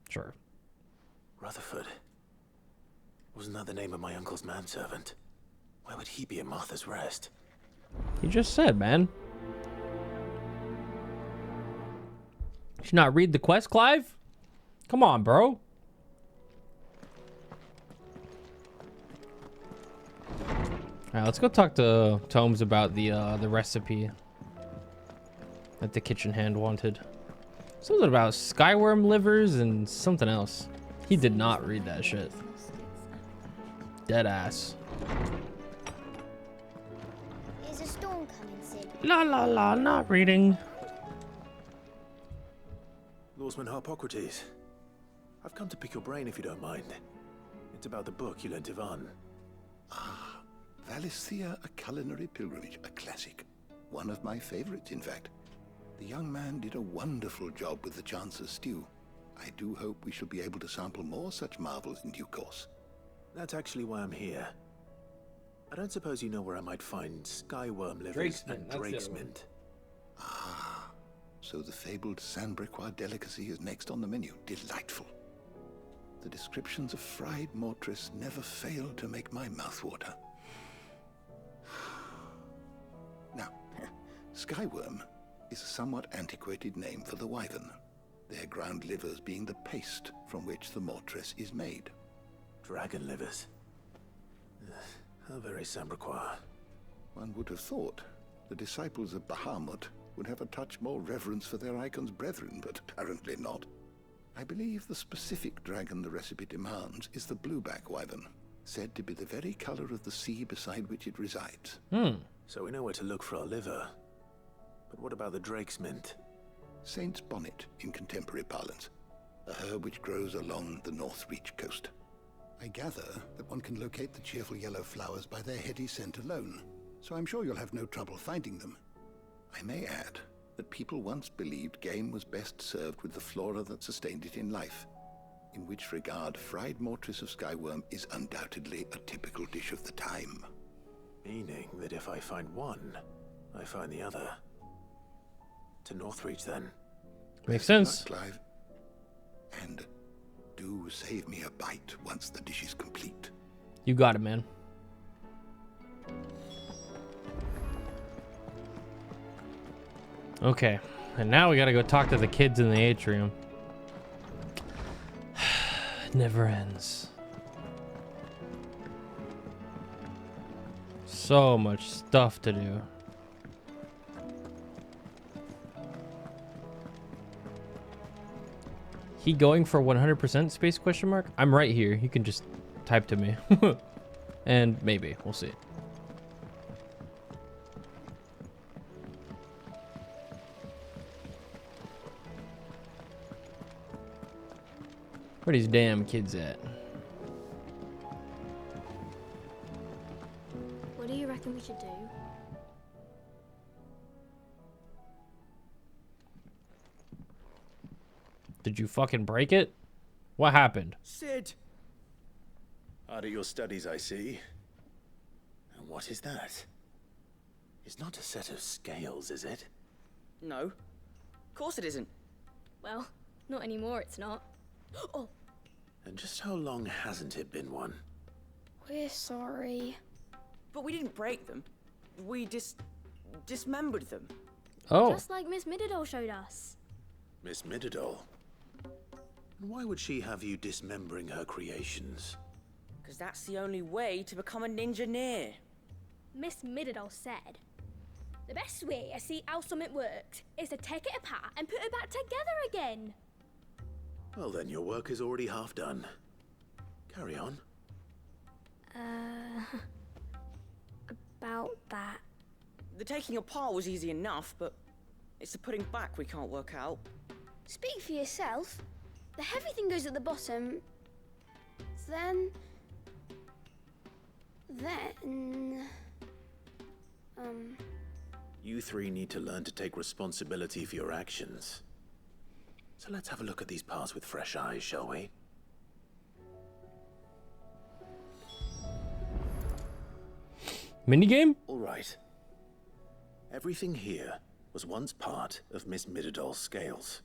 Sure. Rutherford. Wasn't that the name of my uncle's manservant? Why would he be at Martha's Rest? You just said, man. Should not read the quest, Clive? Come on, bro. Alright, let's go talk to Tomes about the recipe that the kitchen hand wanted. Something about skyworm livers and something else. He did not read that shit. Dead ass. Is a storm coming, Sid? La la la, not reading. Lawsman Harpocrates. I've come to pick your brain if you don't mind. It's about the book you lent Ivan. Ah, Valisthea, A Culinary Pilgrimage, a classic. One of my favorites, in fact. The young man did a wonderful job with the Chance's stew. I do hope we shall be able to sample more such marvels in due course. That's actually why I'm here. I don't suppose you know where I might find skyworm livers and drake's mint. Ah, so the fabled Sanbriquois delicacy is next on the menu. Delightful. The descriptions of fried mortress never fail to make my mouth water. Now, skyworm is a somewhat antiquated name for the wyvern, their ground livers being the paste from which the mortress is made. Dragon livers. How very Sambriquois. One would have thought the disciples of Bahamut would have a touch more reverence for their icon's brethren, but apparently not. I believe the specific dragon the recipe demands is the blueback wyvern, said to be the very color of the sea beside which it resides. So we know where to look for our liver. But what about the drake's mint? Saint's bonnet in contemporary parlance, a herb which grows along the North Reach coast. I gather that one can locate the cheerful yellow flowers by their heady scent alone, so I'm sure you'll have no trouble finding them. I may add that people once believed game was best served with the flora that sustained it in life, in which regard fried mortress of skyworm is undoubtedly a typical dish of the time. Meaning that if I find one, I find the other. To Northreach, then. Makes sense. Clive. And do save me a bite once the dish is complete. You got it, man. Okay. And now we gotta go talk to the kids in the atrium. It never ends. So much stuff to do. He going for 100% space question mark? I'm right here. You can just type to me. And maybe. We'll see. Where these damn kids at? What do you reckon we should do? Did you fucking break it? What happened? Sid! Hard at your studies, I see. And what is that? It's not a set of scales, is it? No. Of course it isn't. Well, not anymore, it's not. Oh! And just how long hasn't it been one? We're sorry. But we didn't break them. We dismembered them. Oh. Just like Miss Mididol showed us. Miss Mididol? Why would she have you dismembering her creations? Because that's the only way to become a ninja-neer. Miss Mididol said, the best way I see how something works is to take it apart and put it back together again. Well then, your work is already half done. Carry on. About that. The taking apart was easy enough, but it's the putting back we can't work out. Speak for yourself. The heavy thing goes at the bottom. Then... You three need to learn to take responsibility for your actions. So let's have a look at these parts with fresh eyes, shall we? Minigame? All right. Everything here was once part of Miss Mididol's scales.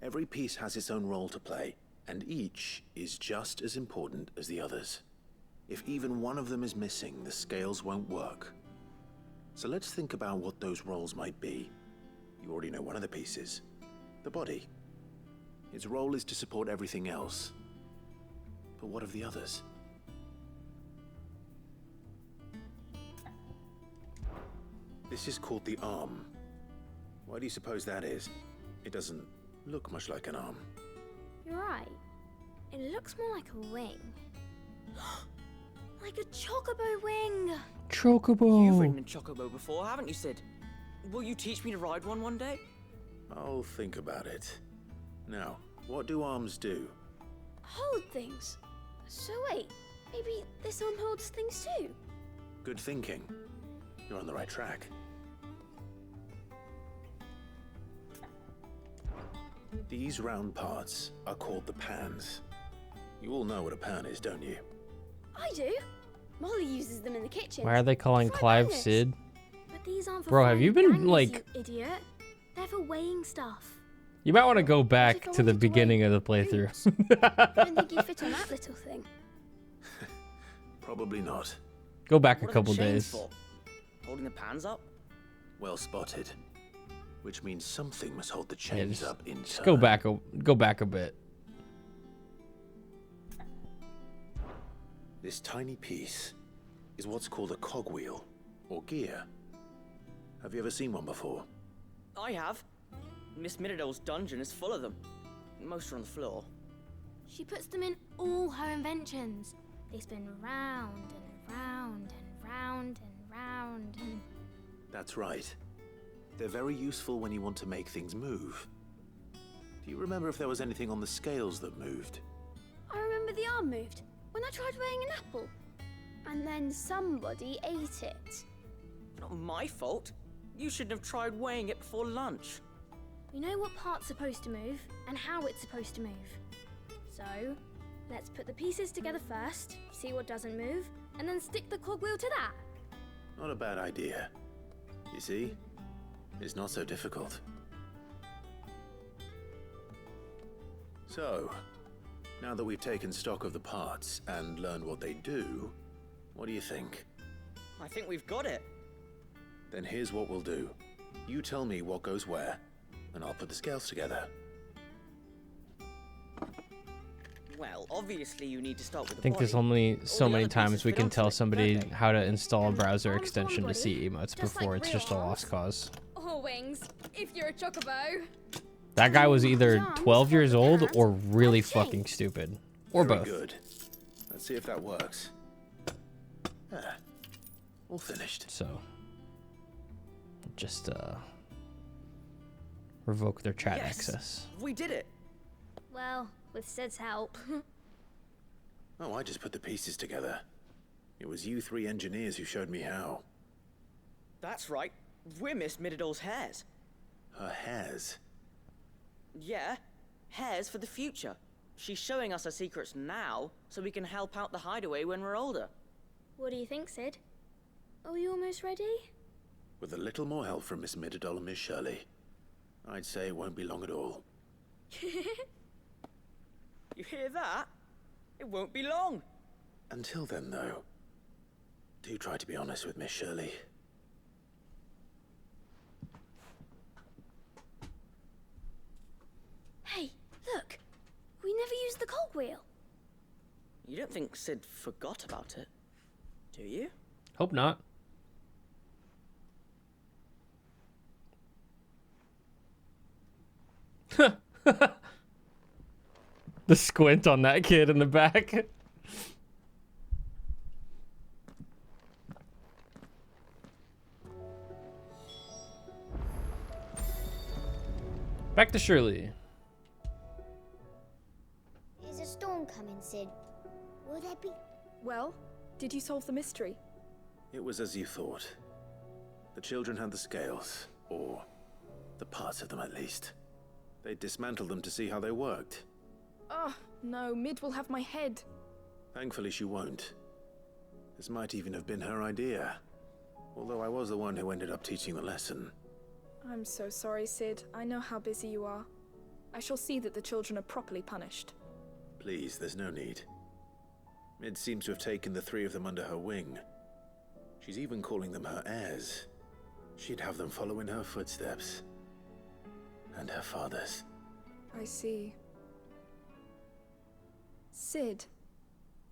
Every piece has its own role to play, and each is just as important as the others. If even one of them is missing, the scales won't work. So let's think about what those roles might be. You already know one of the pieces. The body. Its role is to support everything else. But what of the others? This is called the arm. Why do you suppose that is? It doesn't look much like an arm. You're right. It looks more like a wing. Like a chocobo wing. Chocobo. You've ridden a chocobo before, haven't you, Sid? Will you teach me to ride one day? I'll think about it. Now, what do arms do? Hold things. So wait, maybe this arm holds things too? Good thinking. You're on the right track. These round parts are called the pans. You all know what a pan is, don't you? I do. Molly uses them in the kitchen. Why are they calling Clive bangers. Sid? But these aren't for Bro, have you been bangers, like... you idiot. They're for weighing stuff. You might want to go back to the beginning of the playthrough. I don't think you fit on that little thing. Probably not. Go back a What are the couple chains days. for? Holding the pans up? Well spotted. Which means something must hold the Yeah, chains up in turn. just go back a bit. This tiny piece is what's called a cogwheel, or gear. Have you ever seen one before? I have. Miss Mididol's dungeon is full of them. Most are on the floor. She puts them in all her inventions. They spin round and round and round and round and... That's right. They're very useful when you want to make things move. Do you remember if there was anything on the scales that moved? I remember the arm moved when I tried weighing an apple. And then somebody ate it. Not my fault. You shouldn't have tried weighing it before lunch. We know what part's supposed to move and how it's supposed to move. So, let's put the pieces together first, see what doesn't move, and then stick the cogwheel to that. Not a bad idea. You see? It's not so difficult. So, now that we've taken stock of the parts and learned what they do, what do you think? I think we've got it. Then here's what we'll do. You tell me what goes where, and I'll put the scales together. Well, obviously you need to start with I think there's only so many times we can tell somebody how to install a browser extension to see emotes before it's just a lost cause. Or wings, if you're a chocobo. That guy was either 12 years old or really fucking stupid. Or Very both. good. Let's see if that works. Ah, all finished. So, just revoke their chat access. We did it. Well, with Sid's help. Oh, I just put the pieces together. It was you three engineers who showed me how. That's right. We're Miss Mididol's hairs. Her hairs? Yeah, hairs for the future. She's showing us her secrets now, so we can help out the hideaway when we're older. What do you think, Sid? Are you almost ready? With a little more help from Miss Mididol and Miss Shirley, I'd say it won't be long at all. You hear that? It won't be long. Until then, though, do try to be honest with Miss Shirley. Hey, look. We never used the cogwheel. You don't think Sid forgot about it, do you? Hope not. The squint on that kid in the back. Back to Shirley. Is a storm coming, Sid? Will there be... Well, did you solve the mystery? It was as you thought. The children had the scales, or the parts of them at least. They dismantled them to see how they worked. Oh, no, Mid will have my head. Thankfully she won't. This might even have been her idea. Although I was the one who ended up teaching the lesson. I'm so sorry, Sid. I know how busy you are. I shall see that the children are properly punished. Please, there's no need. Mid seems to have taken the three of them under her wing. She's even calling them her heirs. She'd have them follow in her footsteps. And her father's. I see. Sid,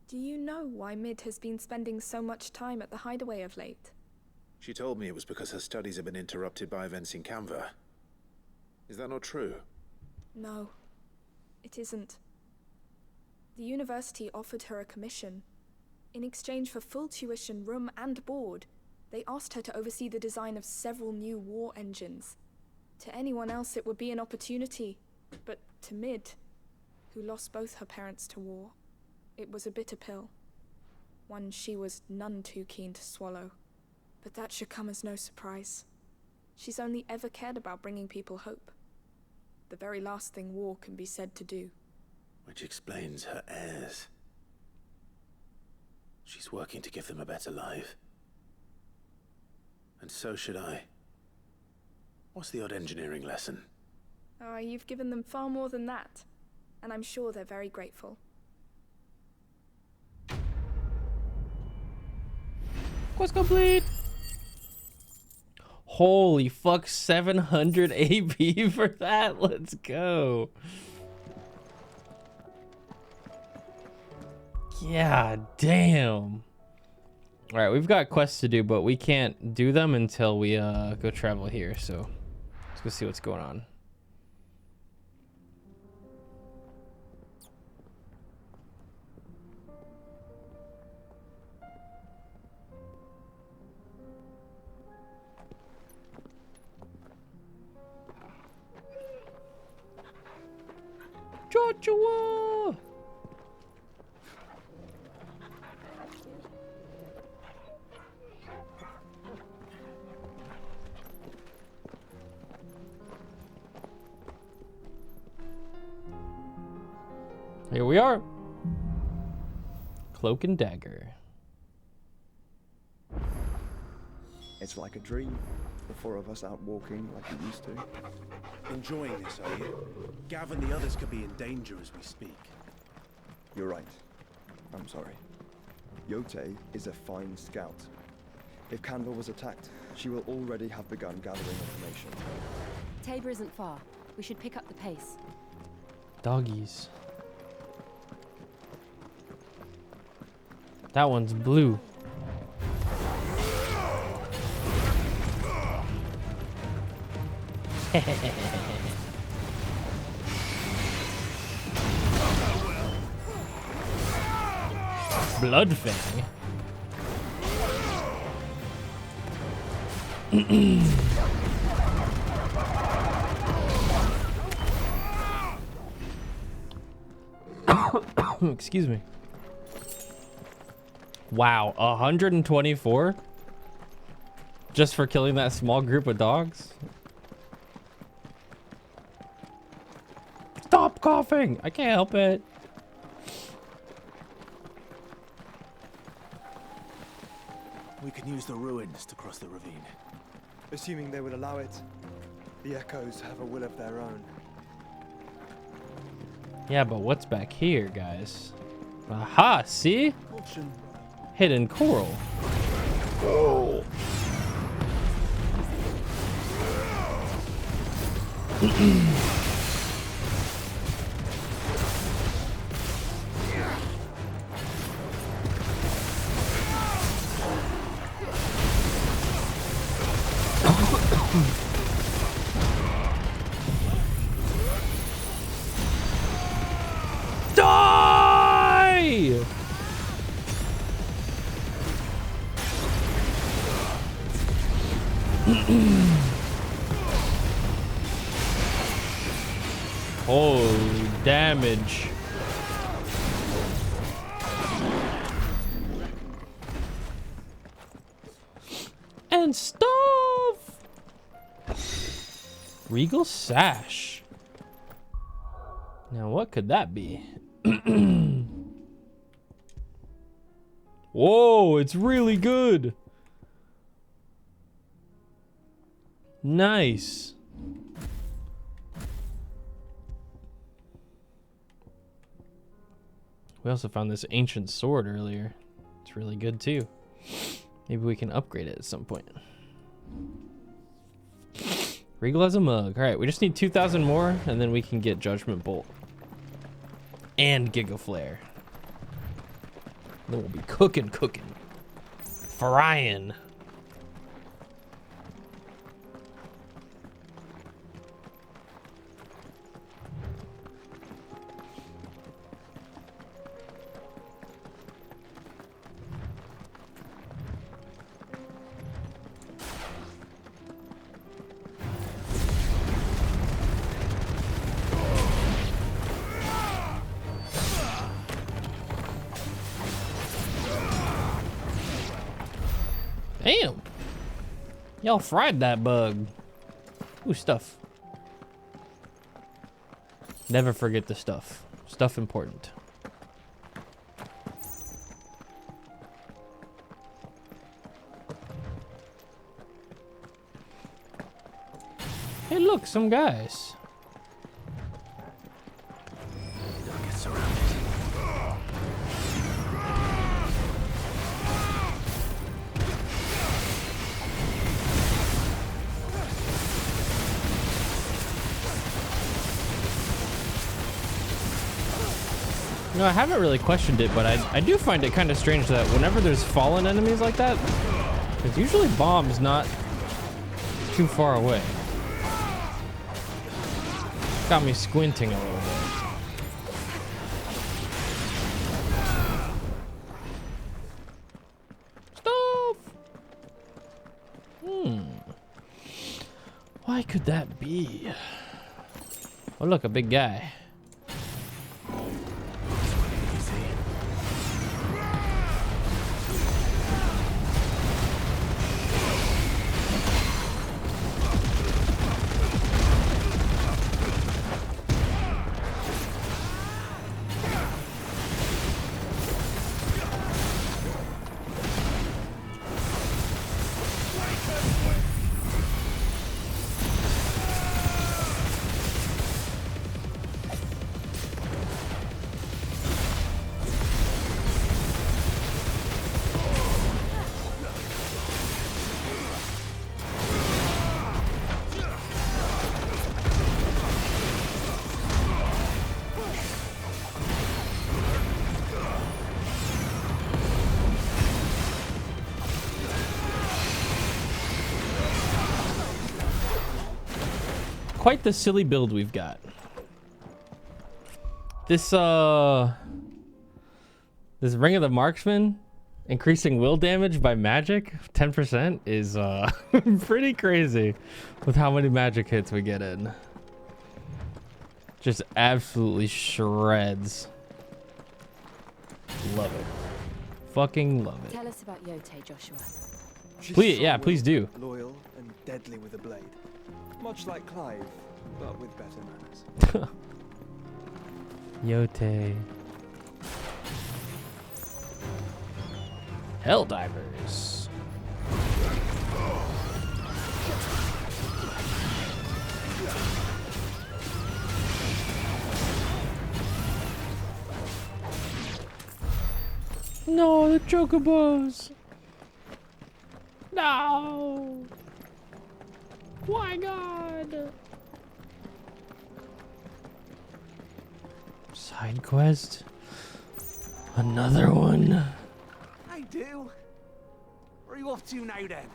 do you know why Mid has been spending so much time at the hideaway of late? She told me it was because her studies have been interrupted by events in Canva. Is that not true? No, it isn't. The university offered her a commission. In exchange for full tuition, room and board, they asked her to oversee the design of several new war engines. To anyone else it would be an opportunity, but to Mid, who lost both her parents to war, it was a bitter pill. One she was none too keen to swallow. But that should come as no surprise. She's only ever cared about bringing people hope. The very last thing war can be said to do. Which explains her heirs. She's working to give them a better life. And so should I. What's the odd engineering lesson? Ah, you've given them far more than that. And I'm sure they're very grateful. Quest complete! Holy fuck, 700 AP for that. Let's go. Yeah, damn. All right, we've got quests to do, but we can't do them until we go travel here. So let's go see what's going on. Joshua! Here we are. Cloak and dagger. It's like a dream. The four of us out walking like we used to. Enjoying this, are you? Gav and the others could be in danger as we speak. You're right. I'm sorry. Yote is a fine scout. If Canva was attacked, she will already have begun gathering information. Tabor isn't far. We should pick up the pace. Doggies. That one's blue. Bloodfang. Excuse me. Wow, 124? Just for killing that small group of dogs? Stop coughing! I can't help it. We can use the ruins to cross the ravine. Assuming they will allow it. The echoes have a will of their own. Yeah, but what's back here, guys? Aha, see? Hidden coral. Oh. Die! Holy damage. And stuff. Regal sash. Now what could that be? Whoa, it's really good. Nice. We also found this ancient sword earlier. It's really good too. Maybe we can upgrade it at some point. Regal has a mug. All right, we just need 2,000 more and then we can get Judgment Bolt. And Giga Flare. Then we'll be cooking. Frying. Damn. Y'all fried that bug. Ooh, stuff. Never forget the stuff. Stuff important. Hey, look, some guys. Don't get surrounded. No, I haven't really questioned it, but I do find it kind of strange that whenever there's fallen enemies like that, there's usually bombs not too far away. Got me squinting a little bit. Stuff! Why could that be? Oh, look, a big guy. quite the silly build we've got. This this Ring of the Marksman increasing will damage by magic 10% is pretty crazy with how many magic hits we get in. Just absolutely shreds. Love it. Fucking love it. Tell us about Yote, Joshua. Please, yeah, please do. Loyal and deadly with a blade. Much like Clive, but with better manners. Yote. Helldivers. No, the chocobos. No. Why God? Side quest. Another one. I do. Where are you off to now then?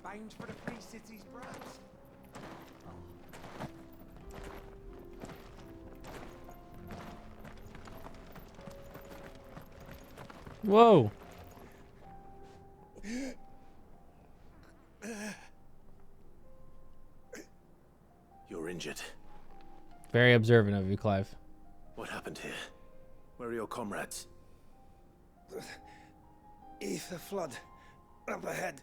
Bound for the Free Cities, perhaps? Whoa. You're injured. Very observant of you, Clive. What happened here? Where are your comrades? Ether flood up ahead.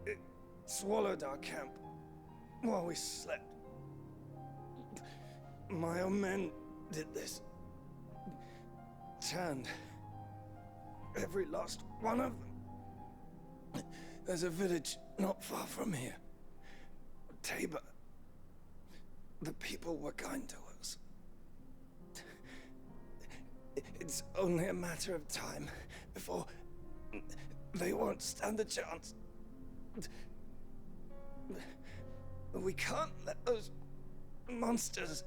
It swallowed our camp while we slept. My own men did this. Turned every last one of them. There's a village not far from here. Tabor. The people were kind to us. It's only a matter of time before they won't stand a chance. We can't let those monsters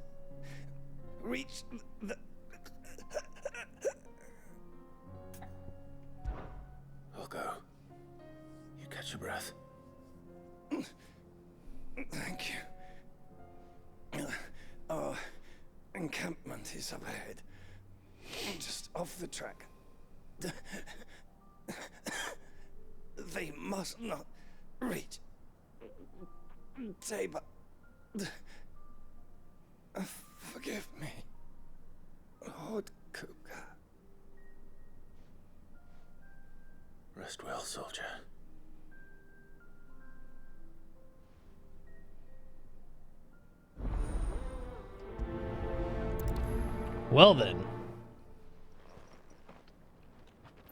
reach the... I'll go. You catch your breath. Thank you. Our encampment is up ahead. Just off the track. They must not reach Tabor. Forgive me, Lord Kuka. Rest well, soldier. Well then.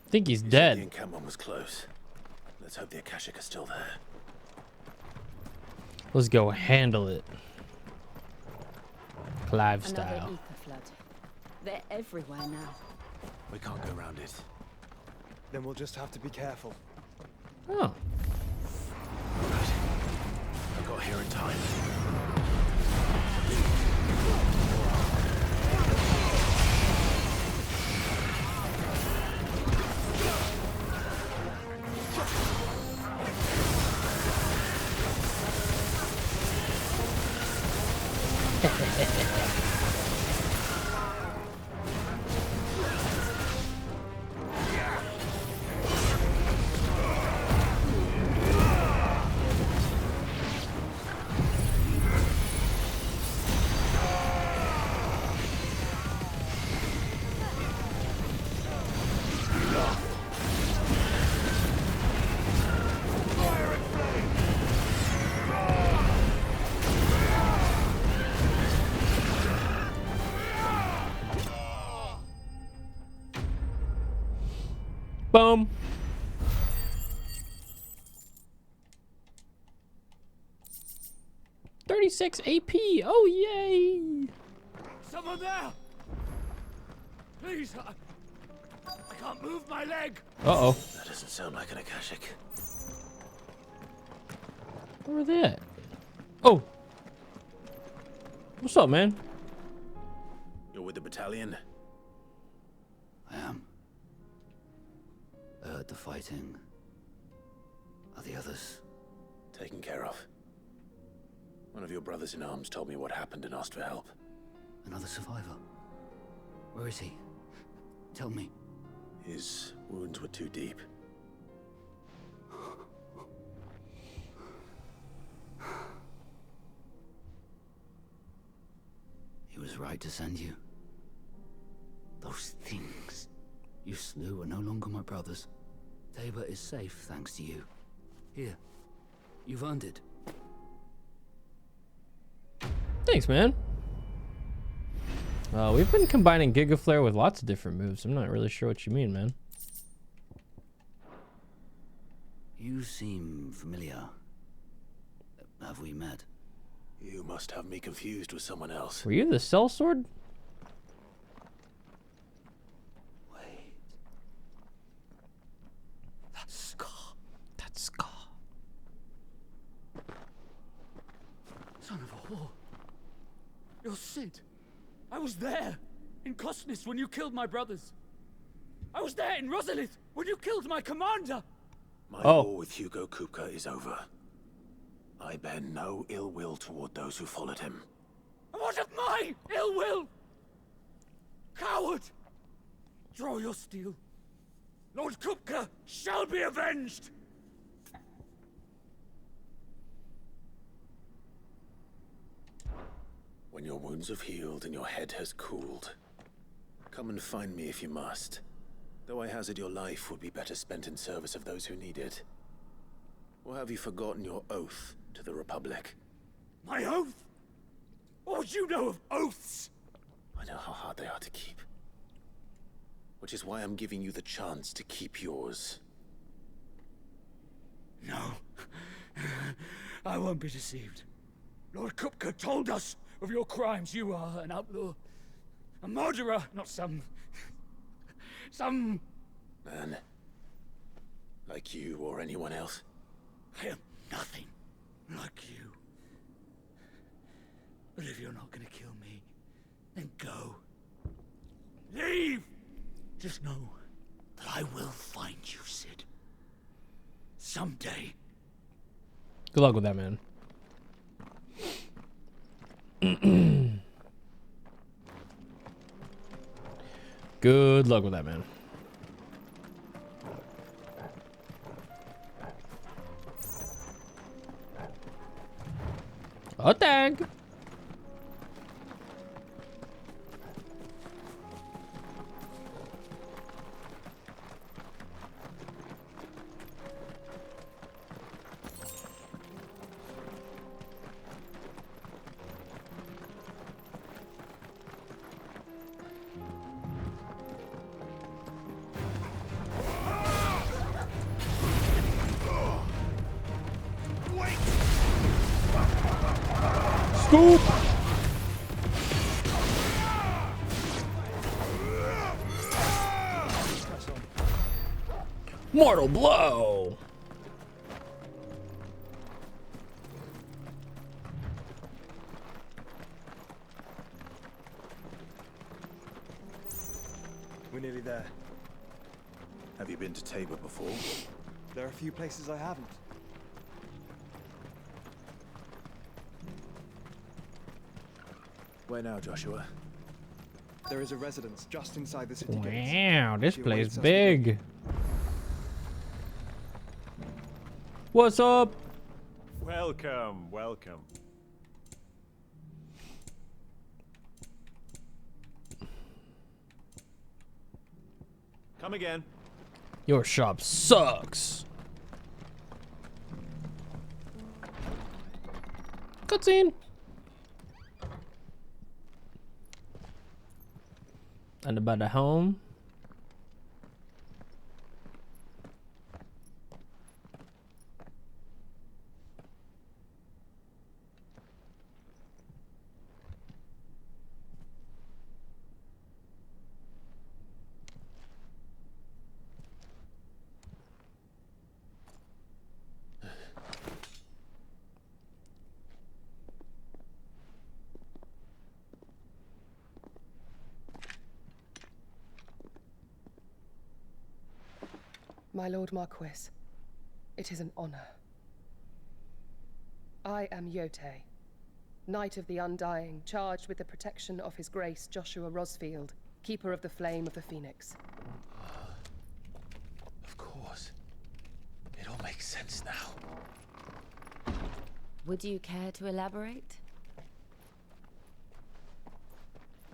I think he's dead. The encampment was close. Let's hope the Akashic are still there. Let's go handle it. Clive Another style. ether flood. They're everywhere now. We can't go around it. Then we'll just have to be careful. Oh. I got here in time. Boom. $36 AP. Oh, yay. Someone there! Please, I can't move my leg. Uh-oh. That doesn't sound like an Akashic. Where are they at? Oh. What's up, man? You're with the battalion? I am. I heard the fighting. Are the others? Taken care of. One of your brothers in arms told me what happened and asked for help. Another survivor? Where is he? Tell me. His wounds were too deep. He was right to send you. Those things you slew are no longer my brothers. Tabor is safe thanks to you. Here, you've earned it. Thanks, man. We've been combining Giga Flare with lots of different moves. I'm not really sure what you mean, man. You seem familiar. Have we met? You must have me confused with someone else. Were you the sellsword? Wait. That's Scar. That's Scar. Son of a whore. You're Sid. I was there in Cosnus when you killed my brothers. I was there in Rosalith when you killed my commander. My war with Hugo Kupka is over. I bear no ill will toward those who followed him. What of my ill will? Coward! Draw your steel. Lord Kupka shall be avenged! When your wounds have healed and your head has cooled, come and find me if you must. Though I hazard your life would be better spent in service of those who need it. Or have you forgotten your oath to the Republic? My oath? What would you know of oaths? I know how hard they are to keep. Which is why I'm giving you the chance to keep yours. No. I won't be deceived. Lord Kupka told us of your crimes. You are an outlaw. A murderer, not some man. Like you or anyone else. I am nothing like you. But if you're not gonna kill me, then go. Leave! Just know that I will find you, Sid. Someday. Good luck with that, man. Good luck with that, man. A tag. Scoop! Mortal blow! We're nearly there. Have you been to Tabor before? There are a few places I haven't. Where now, Joshua? There is a residence just inside the city gates. Wow, this She place awaits us big. What's up? Welcome, welcome. Come again. Your shop sucks. Cutscene. And about the home. My Lord Marquis, it is an honor. I am Yote, Knight of the Undying, charged with the protection of His Grace Joshua Rosfield, Keeper of the Flame of the Phoenix. Of course. It all makes sense now. Would you care to elaborate?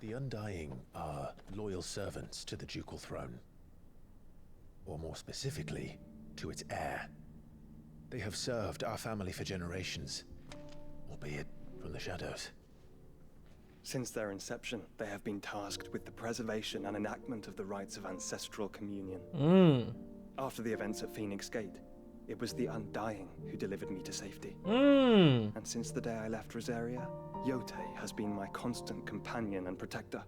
The Undying are loyal servants to the ducal throne. Or more specifically, to its heir. They have served our family for generations, albeit from the shadows. Since their inception, they have been tasked with the preservation and enactment of the rites of ancestral communion. After the events at Phoenix Gate, it was the Undying who delivered me to safety. And since the day I left Rosaria, Yotei has been my constant companion and protector.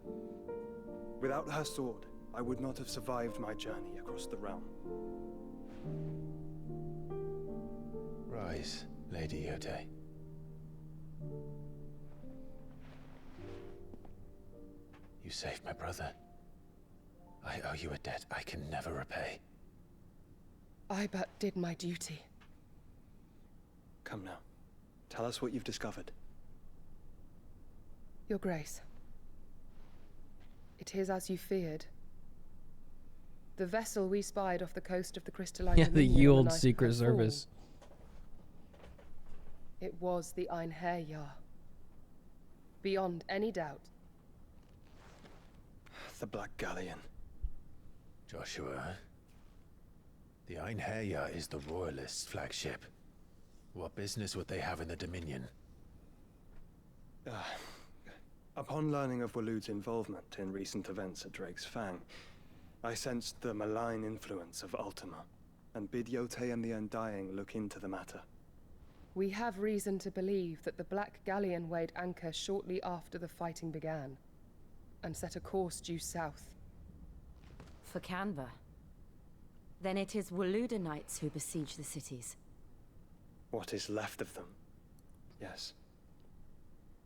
Without her sword, I would not have survived my journey across the realm. Rise, Lady Yotei. You saved my brother. I owe you a debt I can never repay. I but did my duty. Come now. Tell us what you've discovered. Your Grace. It is as you feared. The vessel we spied off the coast of the Crystalline Yeah, the Dominion ye on old night of Secret her fall. Service. It was the Einherjar. Beyond any doubt. The Black Galleon. Joshua. The Einherjar is the Royalists' flagship. What business would they have in the Dominion? Upon learning of Waloed's involvement in recent events at Drake's Fang, I sensed the malign influence of Ultima, and bid Yotei and the Undying look into the matter. We have reason to believe that the Black Galleon weighed anchor shortly after the fighting began, and set a course due south. For Canva. Then it is Waloed Knights who besiege the cities. What is left of them? Yes.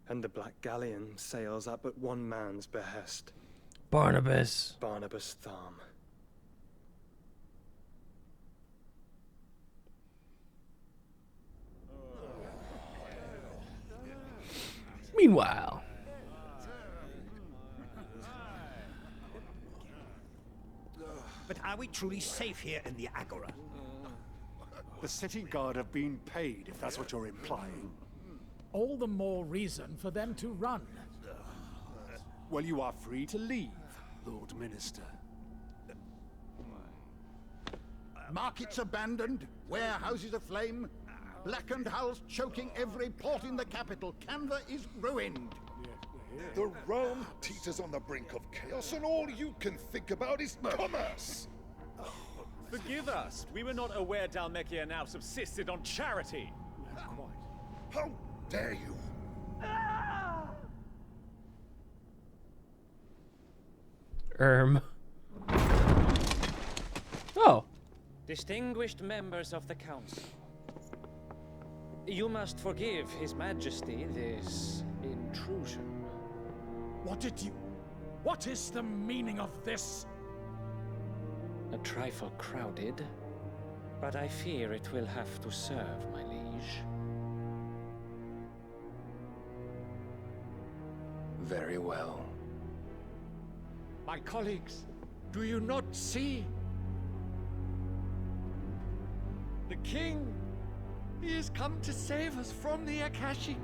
And the Black Galleon sails at but one man's behest. Barnabas. Barnabas Tharm. Meanwhile. But are we truly safe here in the Agora? The city guard have been paid, if that's what you're implying. All the more reason for them to run. Well, you are free to leave, Lord Minister. Markets abandoned, warehouses aflame, blackened hulls choking every port in the capital. Canva is ruined. The realm teeters on the brink of chaos, and all you can think about is commerce. Forgive us. We were not aware Dhalmekia now subsisted on charity. How dare you? Oh. Distinguished members of the Council. You must forgive His Majesty this intrusion. What is the meaning of this? A trifle crowded, but I fear it will have to serve, my liege. Very well. My colleagues, do you not see? The king, he has come to save us from the Akashic.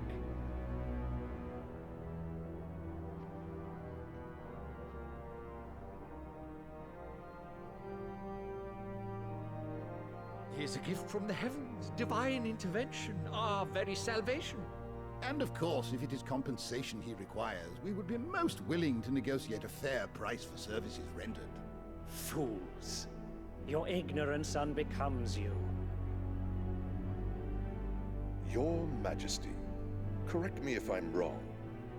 He is a gift from the heavens, divine intervention, our very salvation. And of course, if it is compensation he requires, we would be most willing to negotiate a fair price for services rendered. Fools. Your ignorance unbecomes you. Your Majesty, correct me if I'm wrong,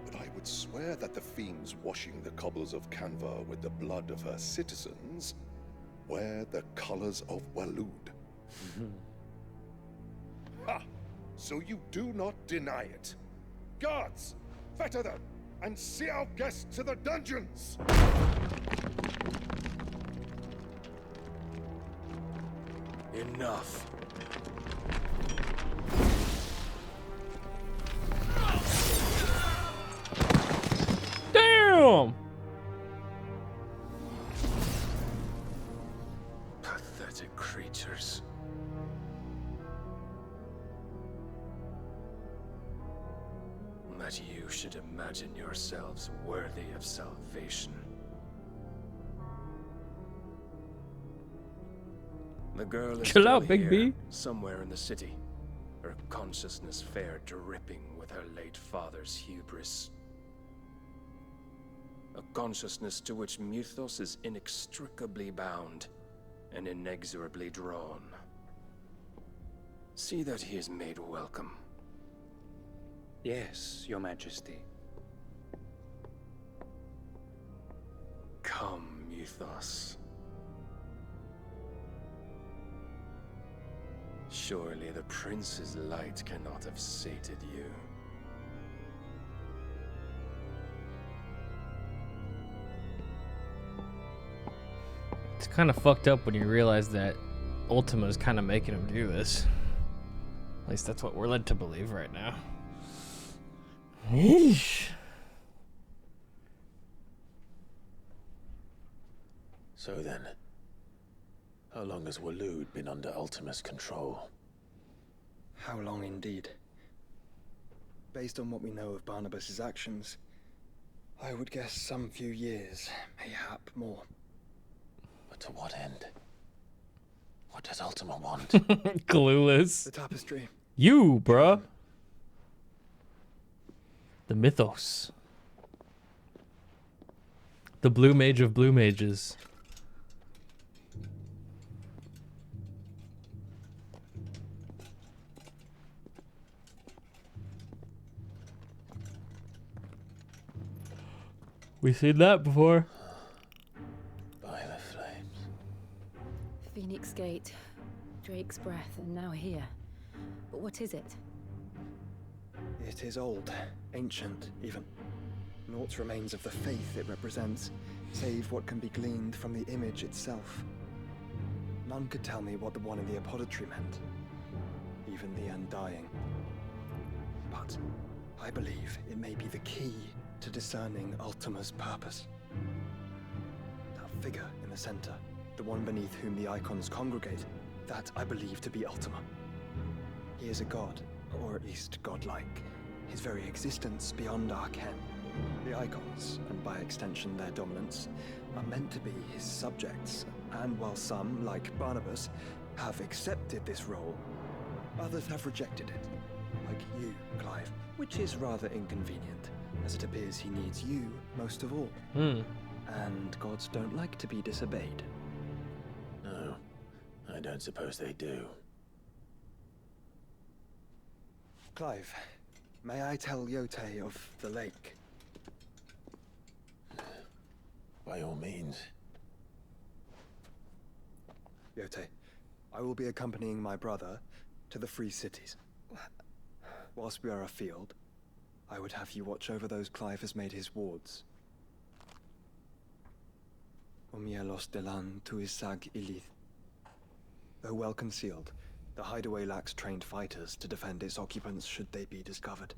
but I would swear that the fiends washing the cobbles of Canva with the blood of her citizens wear the colors of Waloed. Ha! So you do not deny it. Guards, fetter them, and see our guests to the dungeons! Enough. that you should imagine yourselves worthy of salvation. The girl is Chill still out, Big here, B. somewhere in the city, her consciousness fair dripping with her late father's hubris. A consciousness to which Mythos is inextricably bound and inexorably drawn. See that he is made welcome. Yes, Your Majesty. Come, Mythos. Surely the prince's light cannot have sated you. It's kind of fucked up when you realize that Ultima's kind of making him do this. At least that's what we're led to believe right now. Yeesh. So then, how long has Waloed been under Ultima's control? How long indeed? Based on what we know of Barnabas's actions, I would guess some few years, mayhap more. But to what end? What does Ultima want? Clueless. The tapestry. You, bruh. The Mythos. The blue mage of blue mages. We seen that before. By the flames. Phoenix Gate, Drake's Breath, and now here. But what is it? It is old, ancient even. Naught remains of the faith it represents, save what can be gleaned from the image itself. None could tell me what the one in the apothecary meant, even the Undying. But I believe it may be the key to discerning Ultima's purpose. That figure in the center, the one beneath whom the icons congregate, that I believe to be Ultima. He is a god, or at least godlike, his very existence beyond our ken. The icons, and by extension their dominance, are meant to be his subjects, and while some, like Barnabas, have accepted this role, others have rejected it, like you, Clive, which is rather inconvenient, as it appears he needs you most of all. And gods don't like to be disobeyed. No, I don't suppose they do. Clive, may I tell Yote of the lake? By all means. Yote, I will be accompanying my brother to the Free Cities. Whilst we are afield, I would have you watch over those Clive has made his wards. Omielos delan tuisag ilith. Though well concealed, the hideaway lacks trained fighters to defend its occupants should they be discovered.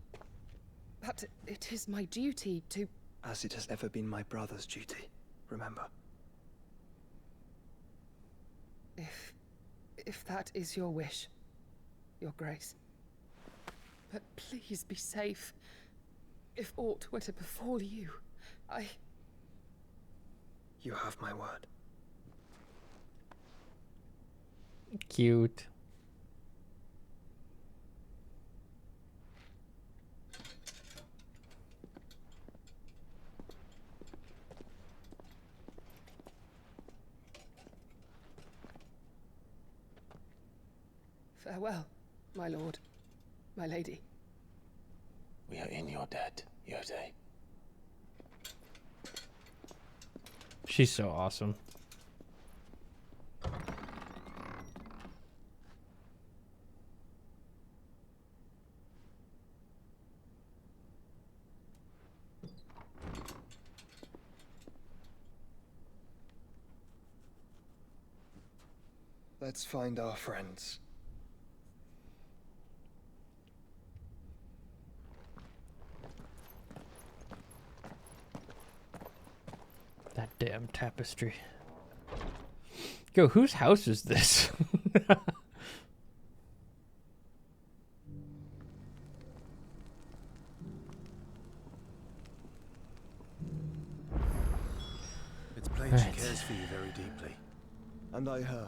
But it is my duty to... As it has ever been my brother's duty, remember. If that is your wish, Your Grace. But please be safe. If aught were to befall you, You have my word. Cute. Farewell, my lord, my lady. We are in your debt, Yote. She's so awesome. Let's find our friends. That damn tapestry. Yo, whose house is this? cares for you very deeply. And I her,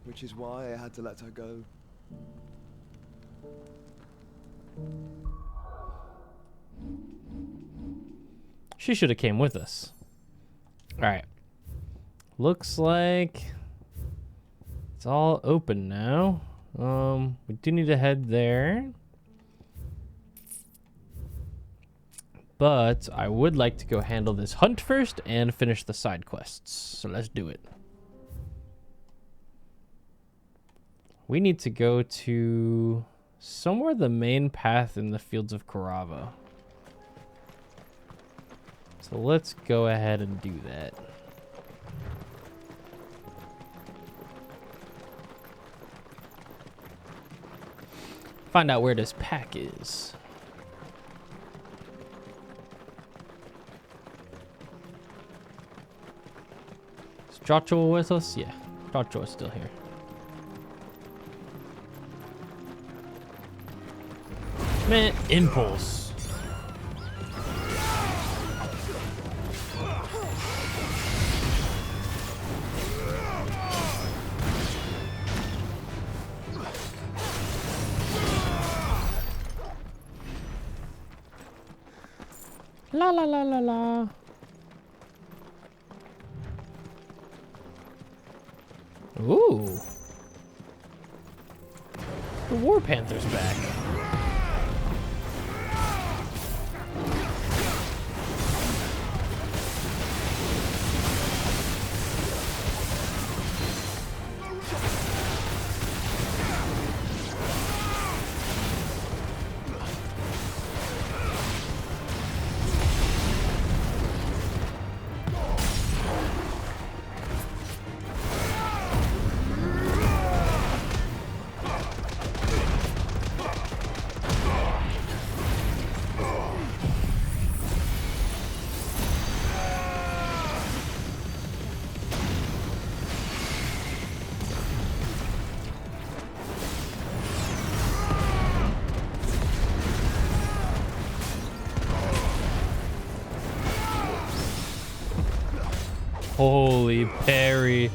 which is why I had to let her go. She should have came with us. All right. Looks like it's all open now. We do need to head there. But I would like to go handle this hunt first and finish the side quests. So let's do it. We need to go to somewhere the main path in the fields of Carava. So let's go ahead and do that. Find out where this pack is. Is Joshua with us? Yeah, Joshua's still here. Man, impulse. La la la la la. Ooh. The War Panther's back. Holy parry.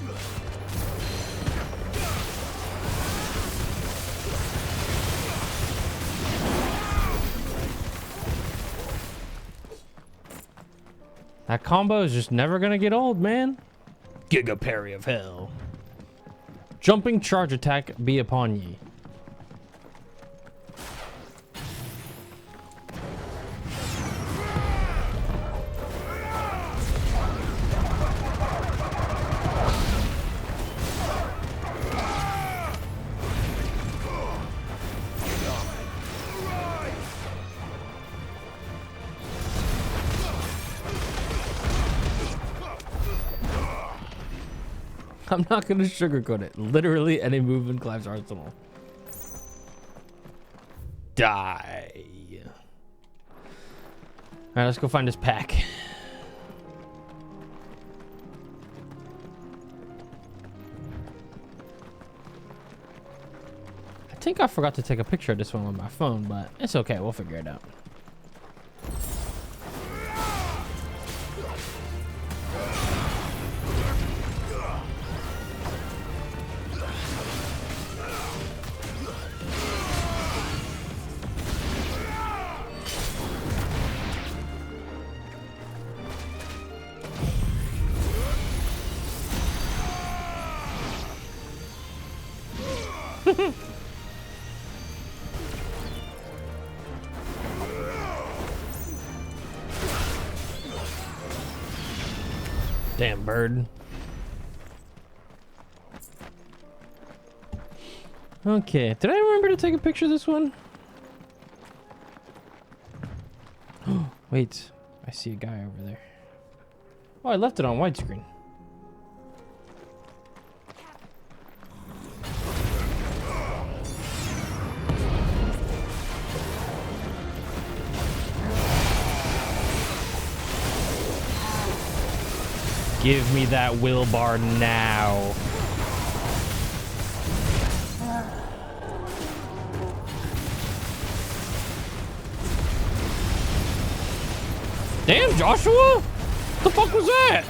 That combo is just never gonna get old, man. Giga parry of hell. Jumping charge attack be upon ye. I'm not gonna sugarcoat it. Literally any move in Clive's arsenal. Die. Alright, let's go find his pack. I think I forgot to take a picture of this one with my phone, but it's okay. We'll figure it out. Damn bird. Okay, did I remember to take a picture of this one? Wait, I see a guy over there. Oh, I left it on widescreen. Give me that will bar now. Damn, Joshua! What the fuck was that?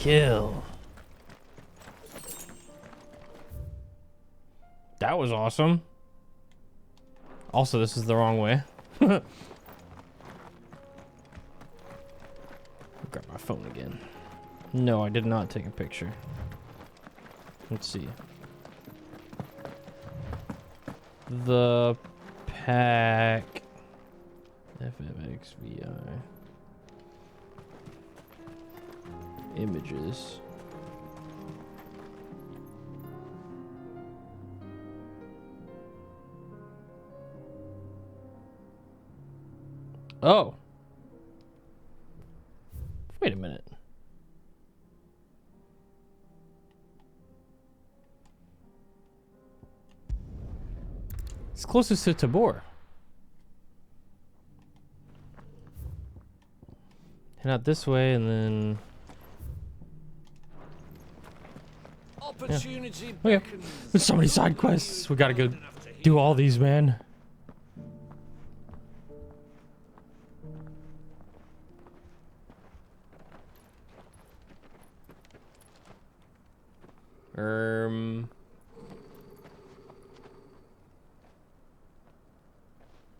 kill. That was awesome. Also, this is the wrong way. Grab my phone again. No, I did not take a picture. Let's see. The pack. FF16 images. Oh. Wait a minute. It's closest to Tabor. Head out this way and then... Opportunity yeah. Okay. There's so many side quests. We gotta go do all these, man.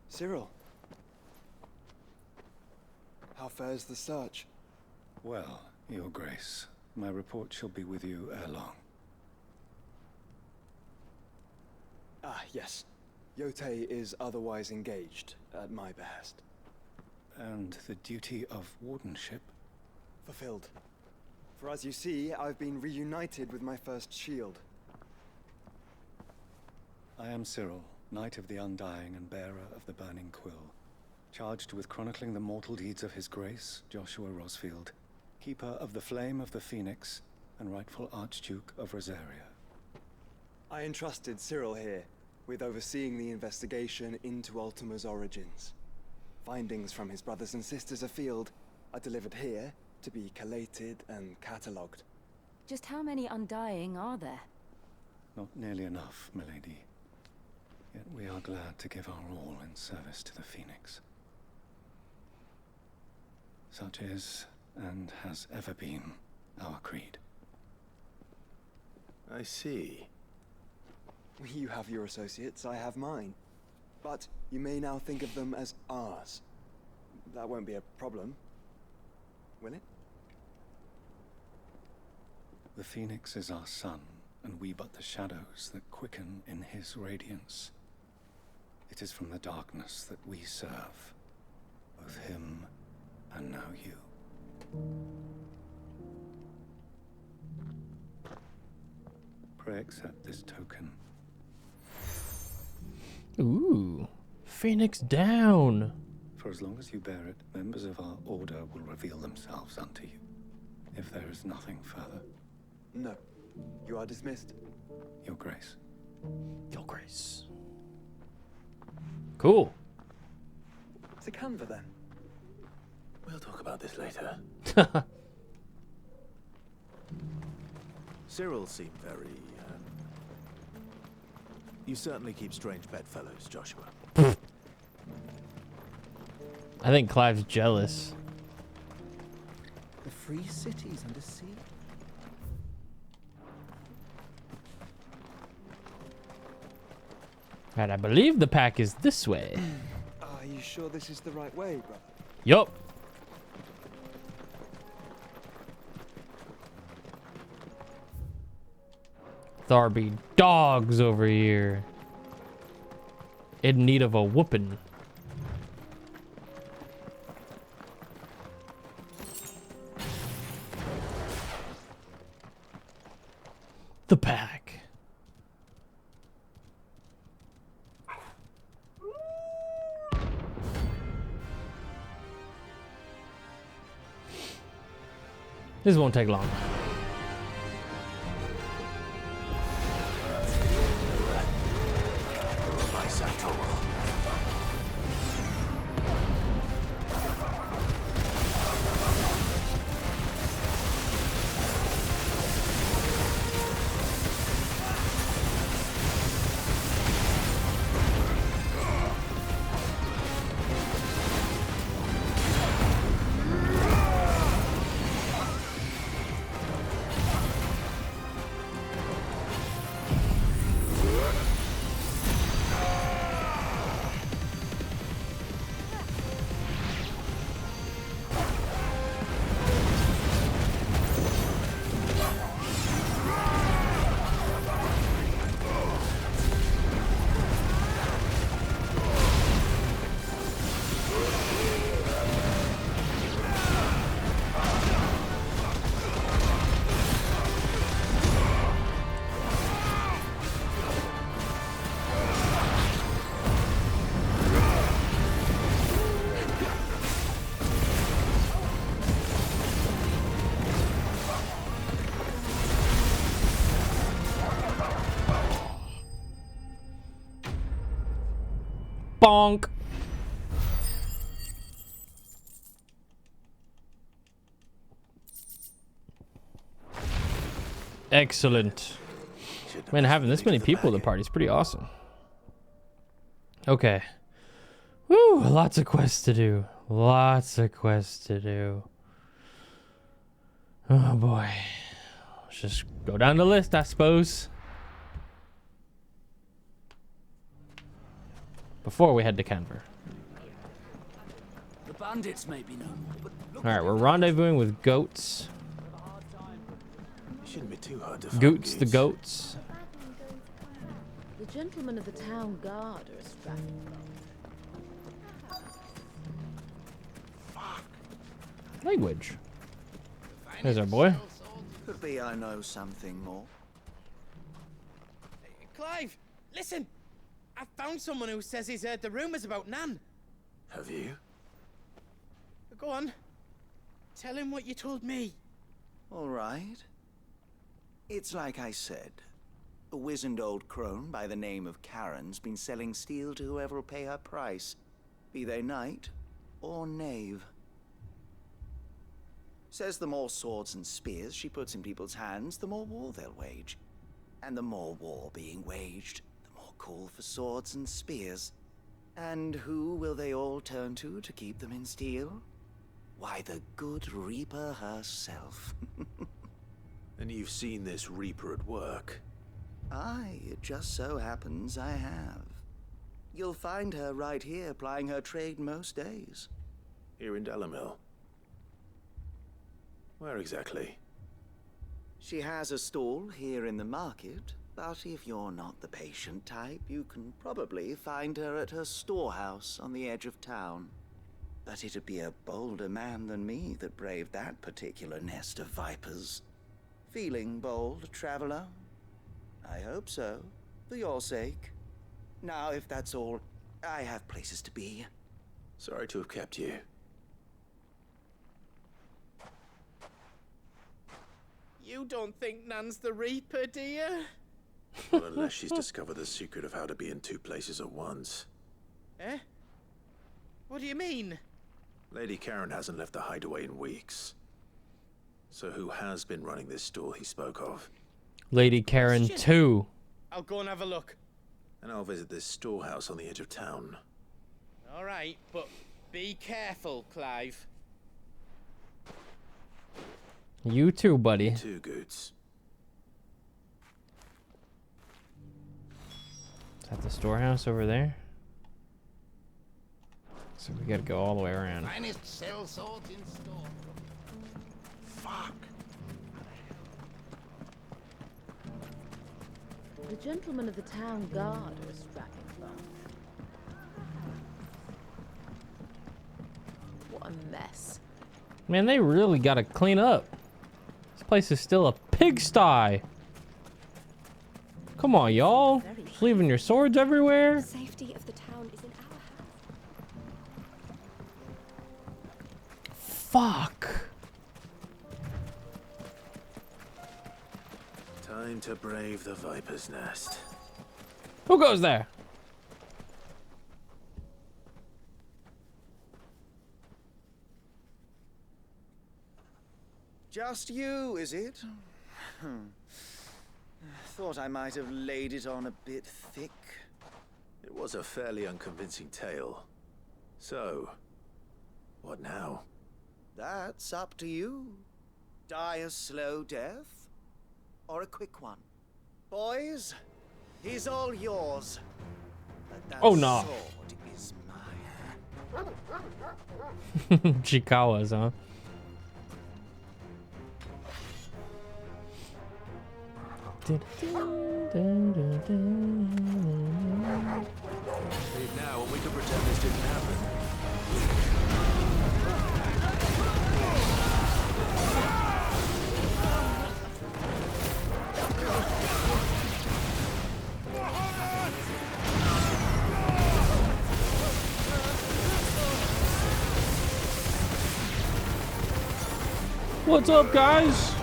Cyril. How fares the search? Well, Your Grace, my report shall be with you ere long. Ah, yes. Yotei is otherwise engaged, at my behest. And the duty of wardenship? Fulfilled. For as you see, I've been reunited with my first shield. I am Cyril, Knight of the Undying and bearer of the Burning Quill, charged with chronicling the mortal deeds of His Grace, Joshua Rosfield, Keeper of the Flame of the Phoenix, and rightful Archduke of Rosaria. I entrusted Cyril here with overseeing the investigation into Ultima's origins. Findings from his brothers and sisters afield are delivered here to be collated and catalogued. Just how many Undying are there? Not nearly enough, milady. Yet we are glad to give our all in service to the Phoenix. Such is, and has ever been, our creed. I see. You have your associates, I have mine. But you may now think of them as ours. That won't be a problem, will it? The Phoenix is our sun, and we but the shadows that quicken in his radiance. It is from the darkness that we serve, both him and now you. Pray accept this token. Ooh, Phoenix down. For as long as you bear it, members of our order will reveal themselves unto you. If there is nothing further. No, you are dismissed. Your Grace. Your Grace. Cool. It's a Canva then. We'll talk about this later. Cyril seemed very... You certainly keep strange bedfellows, Joshua. I think Clive's jealous. The free cities under sea. Right, I believe the pack is this way. Are you sure this is the right way, brother? Yup. There be dogs over here. In need of a whooping. The pack. This won't take long. Bonk. Excellent. Man, having this many people at the party is pretty awesome. Okay. Woo, lots of quests to do. Lots of quests to do. Oh boy. Let's just go down the list, I suppose. Before we head to Canver. The bandits may be no more, but look. Alright, we're rendezvousing with goats. It shouldn't be too hard to find Goots the goats. The gentlemen of the town guard are a strapping Language. There's our boy. Could be I know something more. Clive, listen! I found someone who says he's heard the rumors about Nan. Have you? Go on. Tell him what you told me. All right. It's like I said. A wizened old crone by the name of Karen's been selling steel to whoever will pay her price, be they knight or knave. Says the more swords and spears she puts in people's hands, the more war they'll wage. And the more war being waged, the more call for swords and spears. And who will they all turn to keep them in steel? Why, the good Reaper herself. And you've seen this Reaper at work? Aye, it just so happens I have. You'll find her right here plying her trade most days. Here in Delamil? Where exactly? She has a stall here in the market, but if you're not the patient type, you can probably find her at her storehouse on the edge of town. But it'd be a bolder man than me that braved that particular nest of vipers. Feeling bold, traveler? I hope so, for your sake. Now, if that's all, I have places to be. Sorry to have kept you. You don't think Nan's the Reaper, do you? Not unless she's discovered the secret of how to be in two places at once. Eh? What do you mean? Lady Karen hasn't left the hideaway in weeks. So who has been running this stall he spoke of? Lady Karen 2. I'll go and have a look. And I'll visit this storehouse on the edge of town. All right, but be careful, Clive. You too, buddy. You too, Goots. Is that the storehouse over there? So we gotta go all the way around. Finest cell swords in store. Fuck. The gentlemen of the town guard are a strapping bunch. What a mess. Man, they really gotta clean up. This place is still a pigsty. Come on, y'all. Just leaving your swords everywhere. The safety of the town is in our hands. Fuck. Time to brave the Viper's Nest. Who goes there? Just you, is it? Thought I might have laid it on a bit thick. It was a fairly unconvincing tale. So, what now? That's up to you. Die a slow death, or a quick one. Boys, he's all yours. But that Oh, no. sword is mine. Chikawas, huh? Leave now, and we can pretend this didn't happen. What's up, guys?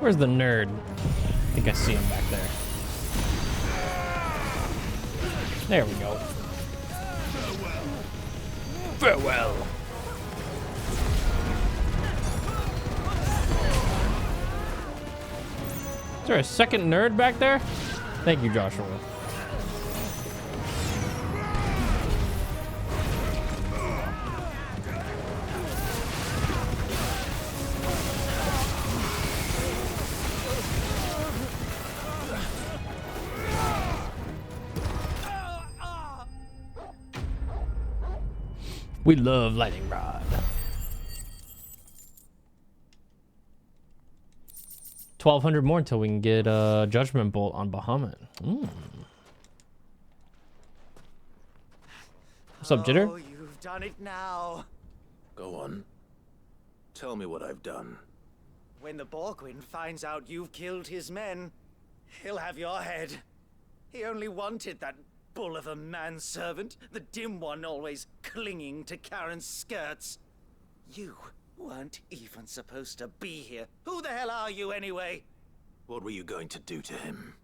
Where's the nerd? I think I see him back there. There we go. Farewell. Is there a second nerd back there? Thank you, Joshua. We love lightning rod. 1,200 more until we can get a judgment bolt on Bahamut. What's up, Jitter? Oh, you've done it now. Go on. Tell me what I've done. When the Borgwyn finds out you've killed his men, he'll have your head. He only wanted that bull of a manservant, the dim one always clinging to Karen's skirts. You weren't even supposed to be here. Who the hell are you anyway? What were you going to do to him?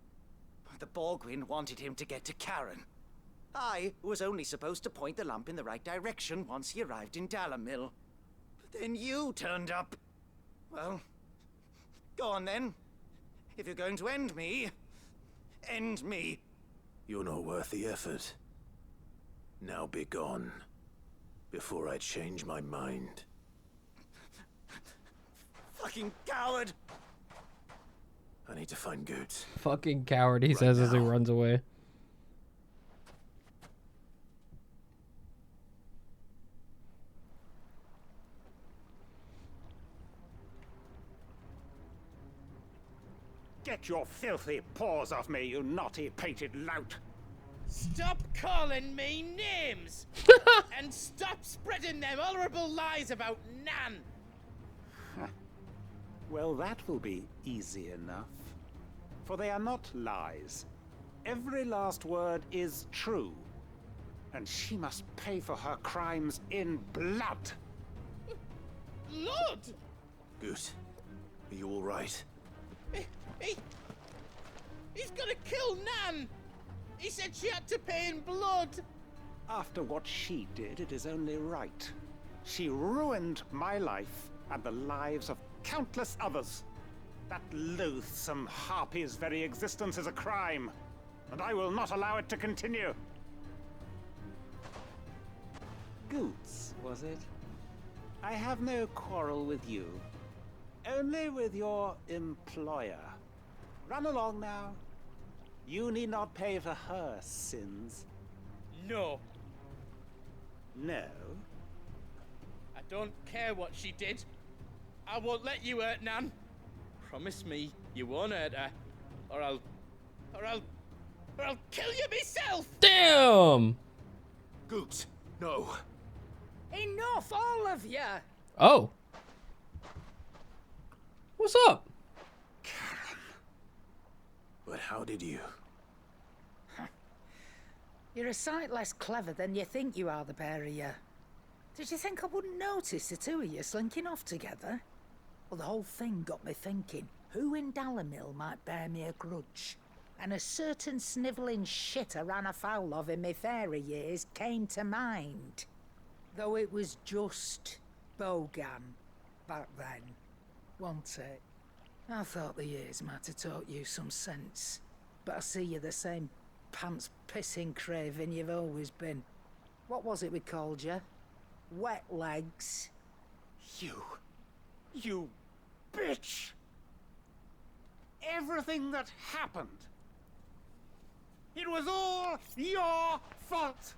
The Borgwyn wanted him to get to Karen. I was only supposed to point the lamp in the right direction once he arrived in Dalamil. But then you turned up. Well, go on then. If you're going to end me, end me. You're not worth the effort. Now be gone, before I change my mind. Fucking coward! I need to find Goots. Fucking coward, he says as he runs away. Get your filthy paws off me, you naughty-pated lout! Stop calling me names! And stop spreading them horrible lies about Nan! Well, that will be easy enough. For they are not lies. Every last word is true. And she must pay for her crimes in blood. Lord! Goot, are you all right? He's gonna kill Nan! He said she had to pay in blood! After what she did, it is only right. She ruined my life and the lives of countless others. That loathsome harpy's very existence is a crime, and I will not allow it to continue. Goots, was it? I have no quarrel with you. Only with your employer. Run along now. You need not pay for her sins. No. No? I don't care what she did. I won't let you hurt Nan. Promise me you won't hurt her, or I'll kill you myself. Damn. Goots, no. Enough, all of you. Oh. What's up? But how did you? You're a sight less clever than you think you are, the pair of you. Did you think I wouldn't notice the two of you slinking off together? Well, the whole thing got me thinking, who in Dalamil might bear me a grudge? And a certain snivelling shit I ran afoul of in my fairy years came to mind. Though it was just Bogan back then, wasn't it? I thought the years might have taught you some sense, but I see you're the same pants-pissing craven you've always been. What was it we called you? Wet legs? You bitch! Everything that happened, it was all your fault!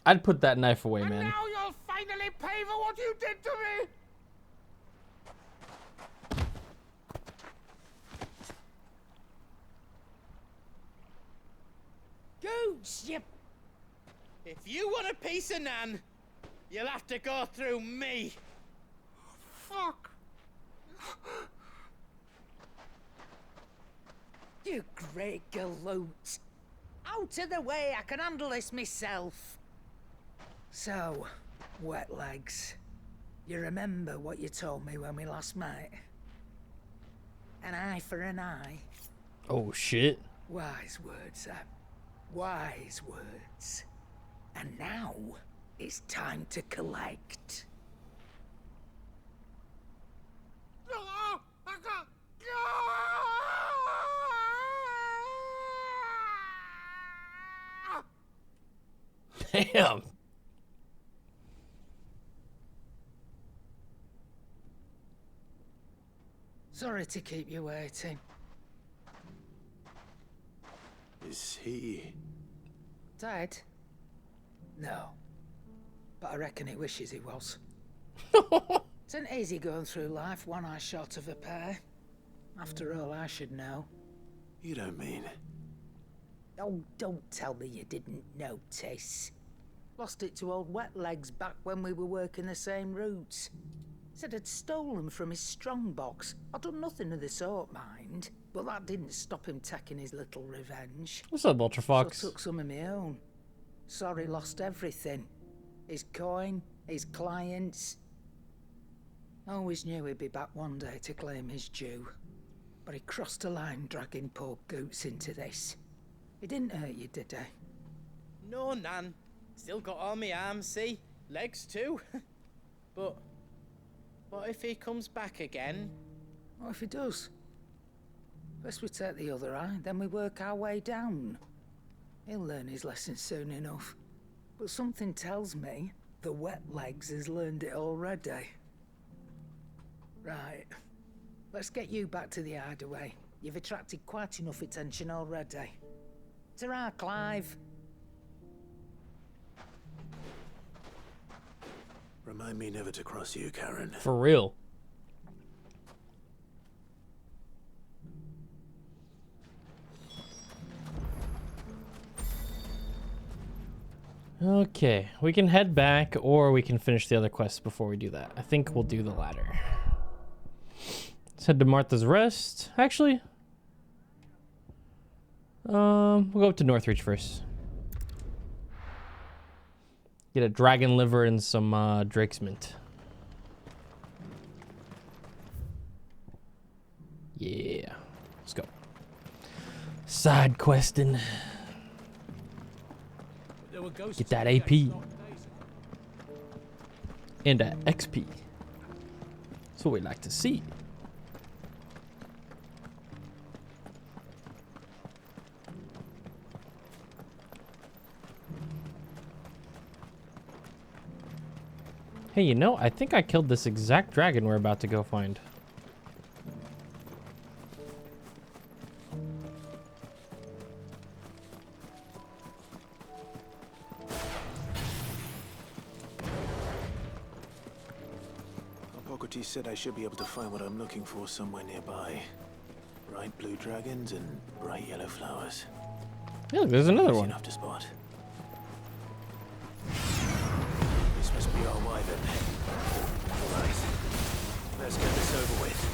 I'd put that knife away, And man. now you'll finally pay for what you did to me! Goots, you... If you want a piece of Nan, you'll have to go through me. Fuck. You great galoot. Out of the way, I can handle this myself. So, wet legs. You remember what you told me when we last met? An eye for an eye. Oh shit. Wise words, Sam. Wise words. And now it's time to collect. Damn. Sorry to keep you waiting. Is he... Dead? No. But I reckon he wishes he was. Isn't easy going through life one eye short of a pair. After all, I should know. You don't mean... Oh, don't tell me you didn't notice. Lost it to old Wet Legs back when we were working the same routes. Said I'd stolen from his strongbox. I'd done nothing of the sort, mind. But that didn't stop him taking his little revenge. What's up, Ultra Fox? So I took some of my own. Sorry, lost everything. His coin, his clients. Always knew he'd be back one day to claim his due. But he crossed a line dragging poor Goots into this. He didn't hurt you, did he? No, Nan. Still got all my arms, see? Legs too. But what if he comes back again? What if he does? First we take the other eye, then we work our way down. He'll learn his lesson soon enough. But something tells me the Wet Legs has learned it already. Right. Let's get you back to the hideaway. You've attracted quite enough attention already. Ta-ra, Clive. Remind me never to cross you, Karen. For real. Okay, we can head back or we can finish the other quests before we do that. I think we'll do the latter. Let's head to Martha's Rest. Actually, we'll go up to Northreach first. Get a dragon liver and some Drake's mint. Yeah, let's go. Side questing. Get that AP and that XP. That's what we like to see. Hey, you know, I think I killed this exact dragon we're about to go find. Hippocrates said I should be able to find what I'm looking for somewhere nearby. Bright blue dragons and bright yellow flowers. Yeah, there's another one. Enough to spot. This must be our wyvern. Right. Let's get this over with.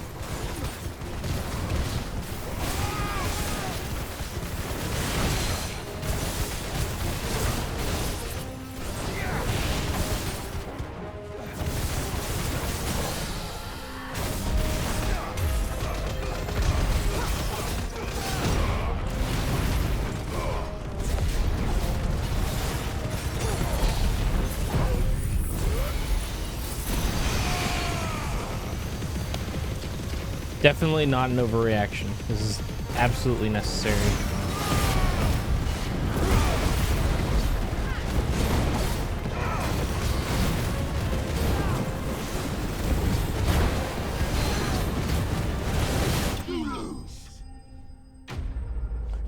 Definitely not an overreaction. This is absolutely necessary.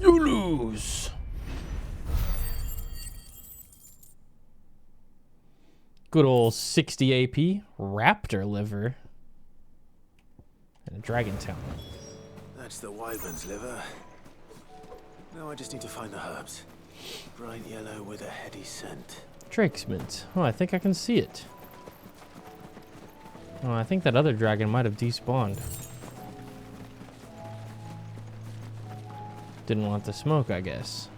You lose. Good old 60 AP raptor liver. And a dragon talon. That's the wyvern's liver. Now I just need to find the herbs. Bright yellow with a heady scent. Drake's mint. Oh, I think I can see it. Oh, I think that other dragon might have despawned. Didn't want the smoke, I guess.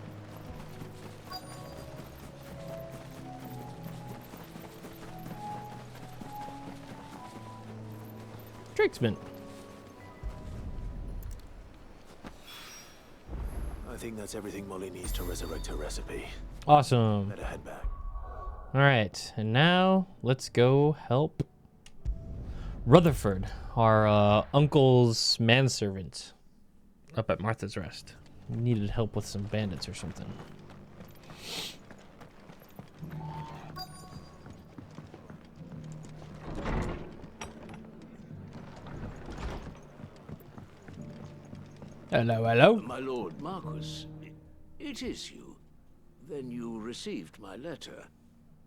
Drake's mint. think that's everything Molly needs to resurrect her recipe. Awesome. Better head back. All right, and now let's go help Rutherford, our uncle's manservant, up at Martha's Rest. We needed help with some bandits or something. Hello, hello. My lord Marquis, it is you. Then you received my letter.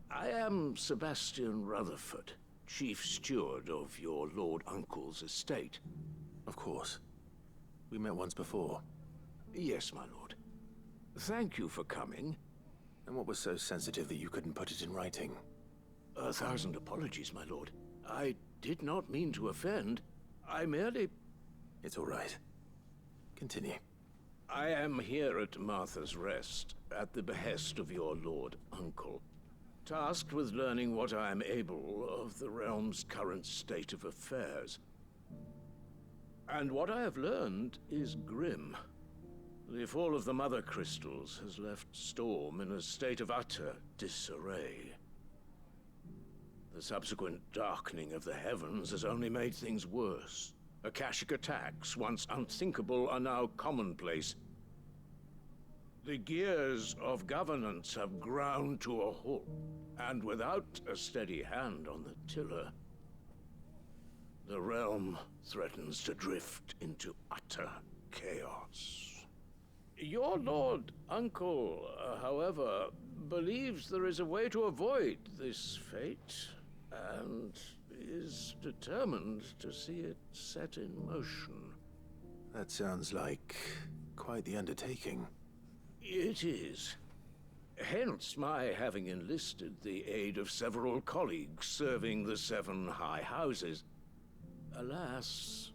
I am Sebastian Rutherford, chief steward of your lord uncle's estate. Of course. We met once before. Yes, my lord. Thank you for coming. And what was so sensitive that you couldn't put it in writing? 1,000 apologies, my lord. I did not mean to offend. I merely... It's all right. Continue. I am here at Martha's Rest, at the behest of your lord uncle, tasked with learning what I am able of the realm's current state of affairs. And what I have learned is grim. The fall of the Mother Crystals has left Storm in a state of utter disarray. The subsequent darkening of the heavens has only made things worse. Akashic attacks, once unthinkable, are now commonplace. The gears of governance have ground to a halt, and without a steady hand on the tiller, the realm threatens to drift into utter chaos. Your lord uncle, however, believes there is a way to avoid this fate, and is determined to see it set in motion. That sounds like quite the undertaking. It is. Hence my having enlisted the aid of several colleagues serving the 7 high houses. Alas...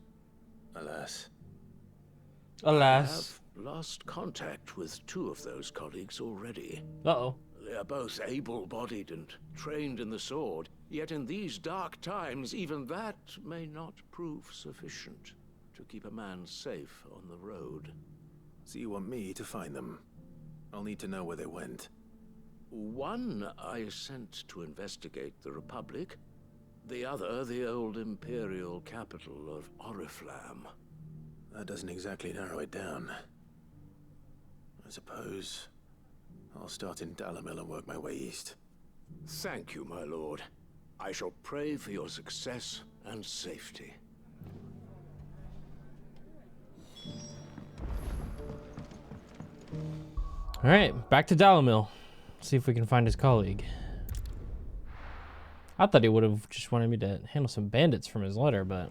Alas? Alas. I have lost contact with 2 of those colleagues already. Uh-oh. They are both able-bodied and trained in the sword, yet in these dark times, even that may not prove sufficient to keep a man safe on the road. So you want me to find them? I'll need to know where they went. One I sent to investigate the Republic, the other the old Imperial capital of Oriflamme. That doesn't exactly narrow it down. I suppose I'll start in Dalamil and work my way east. Thank you, my lord. I shall pray for your success and safety. All right, back to Dalamil. See if we can find his colleague. I thought he would have just wanted me to handle some bandits from his letter, but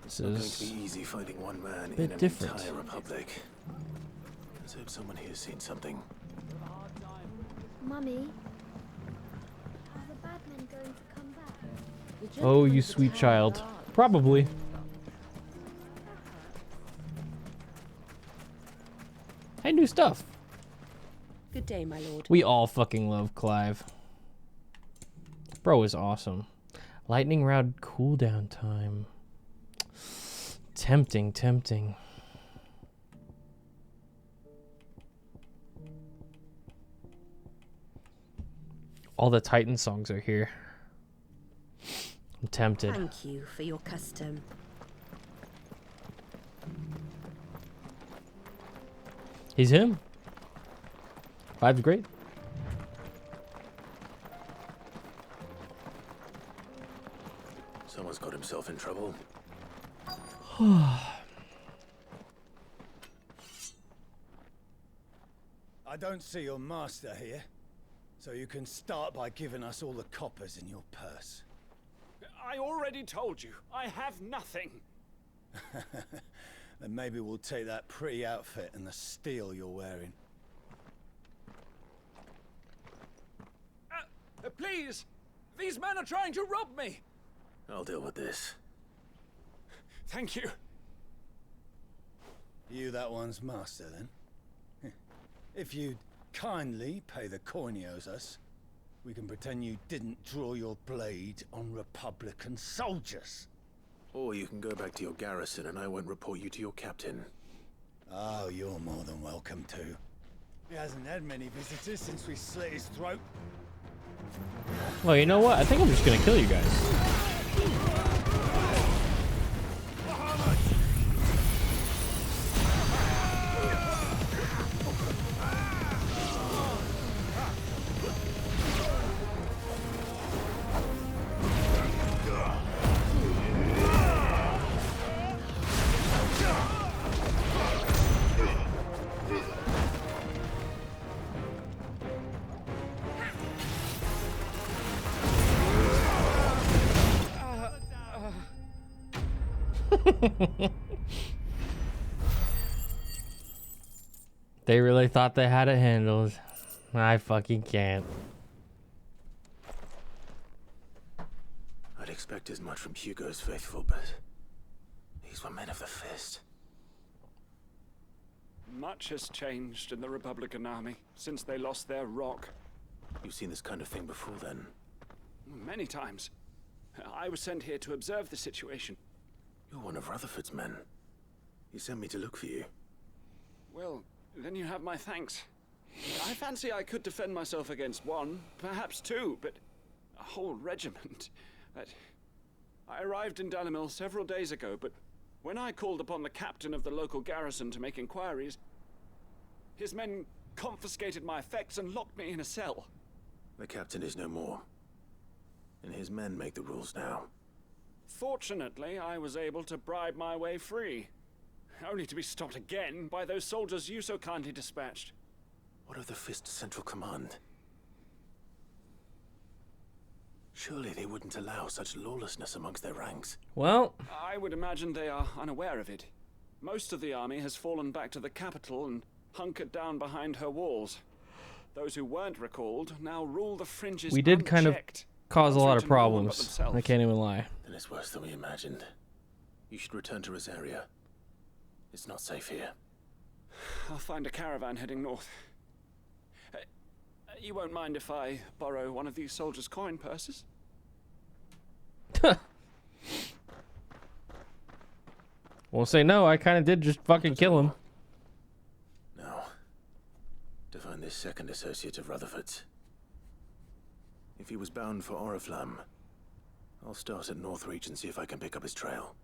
it's not going to be easy finding one man in an different. entire republic. Let's hope someone here has seen something. Mummy, are the bad men going to come back? Oh, you sweet child. Probably. Hey, new stuff. Good day, my lord. We all fucking love Clive. Bro is awesome. Lightning round cooldown time. Tempting, tempting. All the Titan songs are here. I'm tempted. Thank you for your custom. He's him. 5's great. Someone's got himself in trouble. I don't see your master here, so you can start by giving us all the coppers in your purse. I already told you, I have nothing. Then maybe we'll take that pretty outfit and the steel you're wearing. Please! These men are trying to rob me! I'll deal with this. Thank you. You that one's master, then? If you'd kindly pay the coin he owes us, we can pretend you didn't draw your blade on Republican soldiers. Or you can go back to your garrison and I won't report you to your captain. Oh, you're more than welcome to. He hasn't had many visitors since we slit his throat. Well, you know what? I think I'm just gonna kill you guys. They really thought they had it handled. I fucking can't. I'd expect as much from Hugo's faithful, but these were men of the fist. Much has changed in the Republican army since they lost their rock. You've seen this kind of thing before, then? Many times. I was sent here to observe the situation. You're one of Rutherford's men. He sent me to look for you. Well, then you have my thanks. I fancy I could defend myself against one, perhaps two, but a whole regiment. I arrived in Dalimil several days ago, but when I called upon the captain of the local garrison to make inquiries, his men confiscated my effects and locked me in a cell. The captain is no more, and his men make the rules now. Fortunately, I was able to bribe my way free, only to be stopped again by those soldiers you so kindly dispatched. What of the Fist's Central Command? Surely they wouldn't allow such lawlessness amongst their ranks. Well, I would imagine they are unaware of it. Most of the army has fallen back to the capital and hunkered down behind her walls. Those who weren't recalled now rule the fringes. we did kind of unchecked, cause a lot of answering to no one but problems. themselves. I can't even lie. Then it's worse than we imagined. You should return to Rosaria. It's not safe here. I'll find a caravan heading north. You won't mind if I borrow one of these soldiers' coin purses? Won't say no. I kind of did just fucking kill him. No. To find this second associate of Rutherford's. If he was bound for Oriflamme, I'll start at Northreach and see if I can pick up his trail.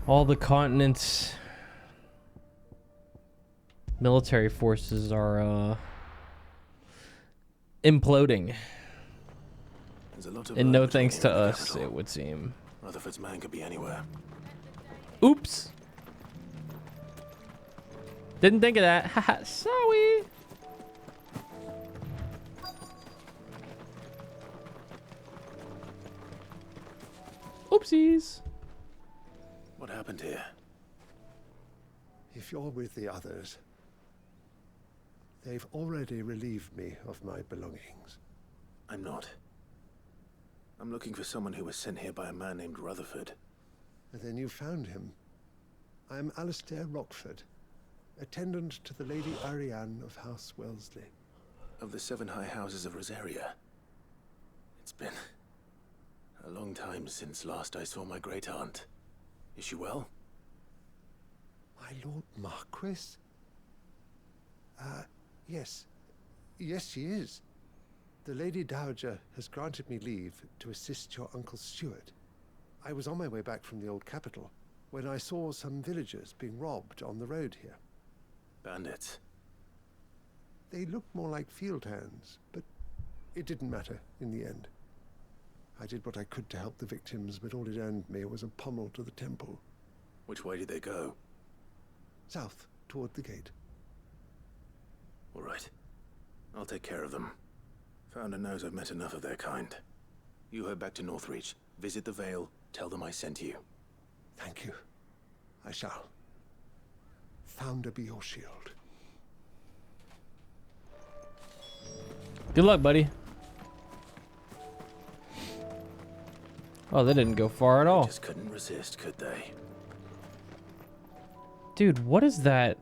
All the continent's military forces are imploding. There's a lot of And no learning thanks here to in the us, capital. it would seem. Rutherford's man could be anywhere. Oops. Didn't think of that. Haha, sorry. Oopsies. What happened here? If you're with the others, they've already relieved me of my belongings. I'm not. I'm looking for someone who was sent here by a man named Rutherford. And then you found him. I'm Alistair Rockford, attendant to the Lady Ariane of House Wellesley. Of the 7 high houses of Rosaria. It's been a long time since last I saw my great-aunt. Is she well? My Lord Marquis? Yes. Yes, she is. The Lady Dowager has granted me leave to assist your Uncle Stuart. I was on my way back from the old capital when I saw some villagers being robbed on the road here. Bandits? They looked more like field hands, but it didn't matter in the end. I did what I could to help the victims, but all it earned me was a pommel to the temple. Which way did they go? South, toward the gate. All right. I'll take care of them. Founder knows I've met enough of their kind. You head back to Northreach, visit the Vale, tell them I sent you. Thank you. I shall. Founder be your shield. Good luck, buddy. Oh, they didn't go far at all. Just couldn't resist, could they? Dude, what is that?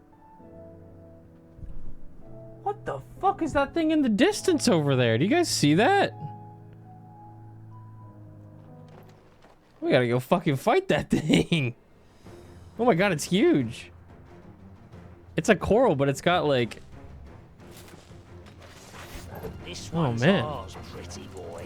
What the fuck is that thing in the distance over there? Do you guys see that? We gotta go fucking fight that thing. Oh my god, it's huge. It's a coral, but it's got like... This oh one's man. ours, pretty boy.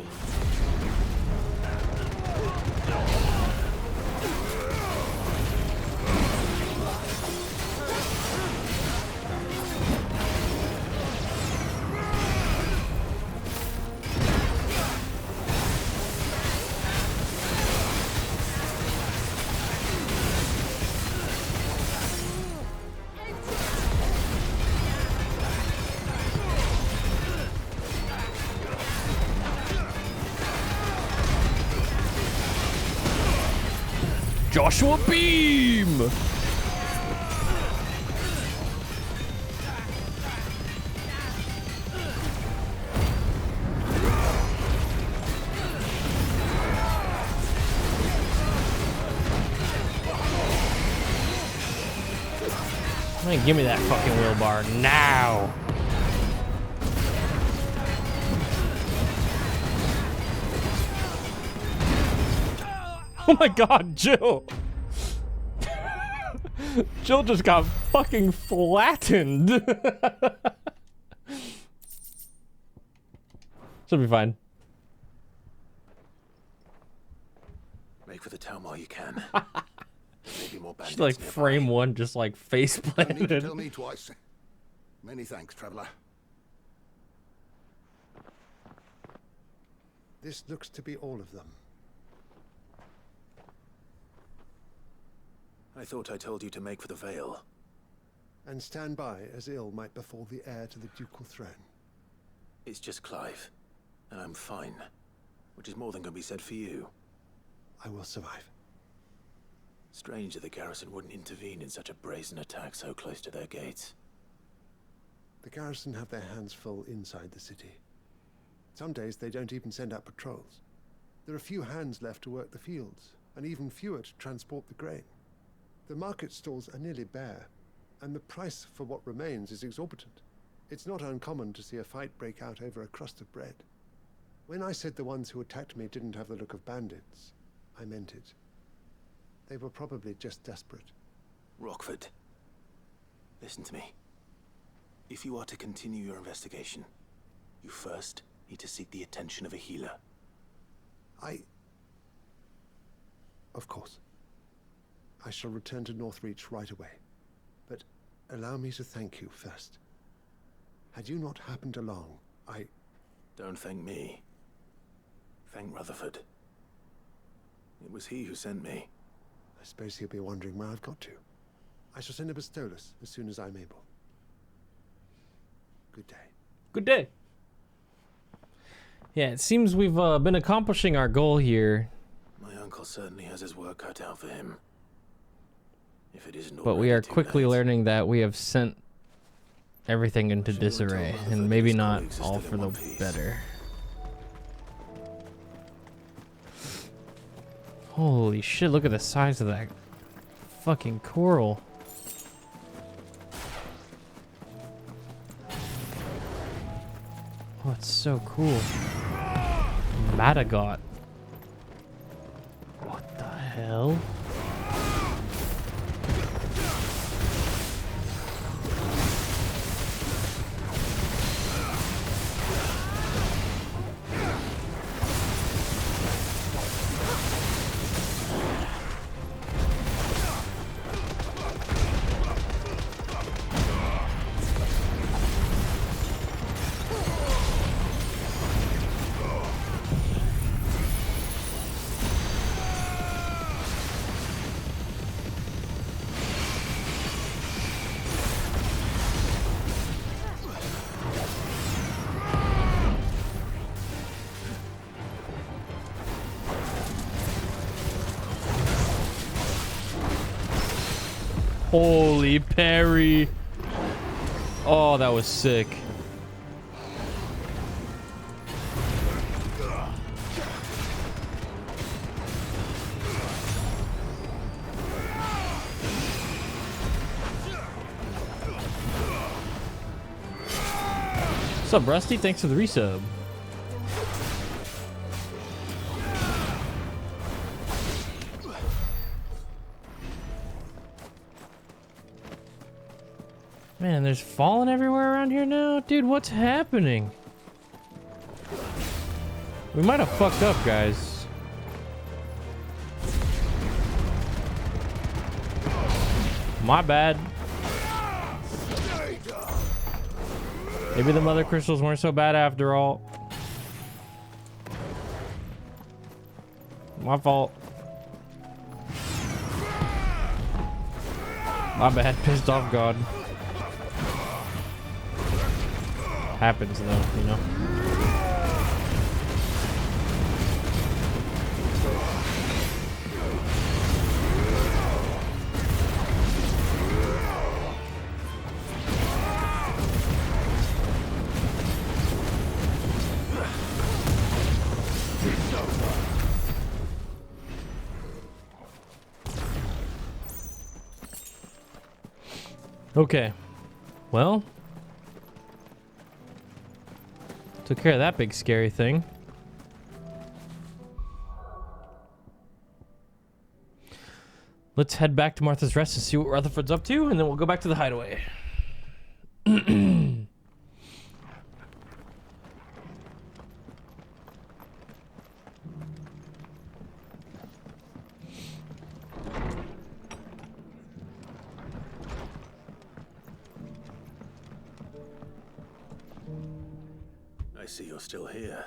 Joshua Beam! Man, give me that fucking wheelbar now! Oh my god, Jill! Jill just got fucking flattened. She'll be fine. Make for the town while you can. Maybe more bandits She's like nearby. frame one, just like face No need to planted. tell me twice. Many thanks, traveler. This looks to be all of them. I thought I told you to make for the Vale. And stand by as ill might befall the heir to the ducal throne. It's just Clive, and I'm fine. Which is more than can be said for you. I will survive. Strange that the garrison wouldn't intervene in such a brazen attack so close to their gates. The garrison have their hands full inside the city. Some days they don't even send out patrols. There are few hands left to work the fields, and even fewer to transport the grain. The market stalls are nearly bare, and the price for what remains is exorbitant. It's not uncommon to see a fight break out over a crust of bread. When I said the ones who attacked me didn't have the look of bandits, I meant it. They were probably just desperate. Rockford, listen to me. If you are to continue your investigation, you first need to seek the attention of a healer. Of course. I shall return to Northreach right away. But allow me to thank you first. Had you not happened along, Don't thank me. Thank Rutherford. It was he who sent me. I suppose he'll be wondering where I've got to. I shall send a Bastolus as soon as I'm able. Good day. Good day. Yeah, it seems we've been accomplishing our goal here. My uncle certainly has his work cut out for him. If it isn't But we are quickly learning that we have sent everything into disarray, and maybe not all for the better. Holy shit, look at the size of that fucking coral. Oh, it's so cool. Madagot. What the hell? Holy parry. Oh, that was sick. What's up, Rusty? Thanks for the resub. Man, there's falling everywhere around here now? Dude, what's happening? We might have fucked up, guys. My bad. Maybe the mother crystals weren't so bad after all. My fault. My bad. Pissed off God. Happens though, you know. Okay, well, took care of that big scary thing. Let's head back to Martha's Rest and see what Rutherford's up to, and then we'll go back to the hideaway. I see you're still here.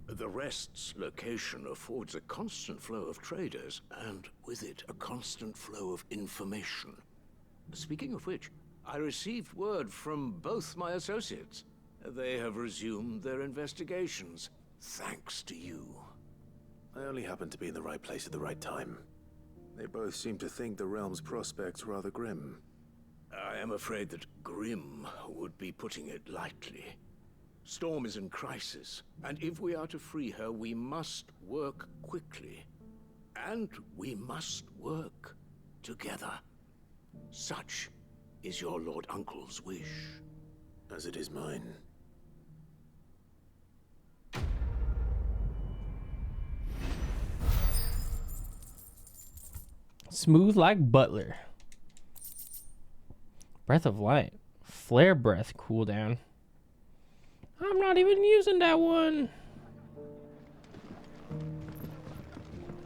The Rest's location affords a constant flow of traders, and with it, a constant flow of information. Speaking of which, I received word from both my associates. They have resumed their investigations, thanks to you. I only happened to be in the right place at the right time. They both seem to think the realm's prospects rather grim. I am afraid that grim would be putting it lightly. Storm is in crisis, and if we are to free her, we must work quickly. And we must work together. Such is your Lord Uncle's wish. As it is mine. Smooth like Butler. Breath of Light. Flare Breath cooldown. I'm not even using that one.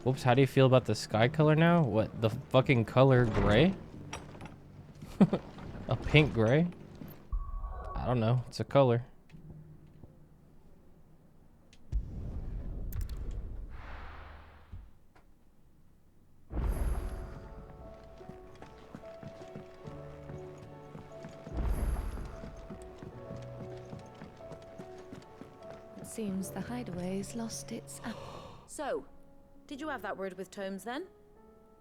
Whoops, how do you feel about the sky color now? What, the fucking color gray? A pink gray? I don't know, it's a color. Seems the hideaway's lost its... So, did you have that word with Tomes then?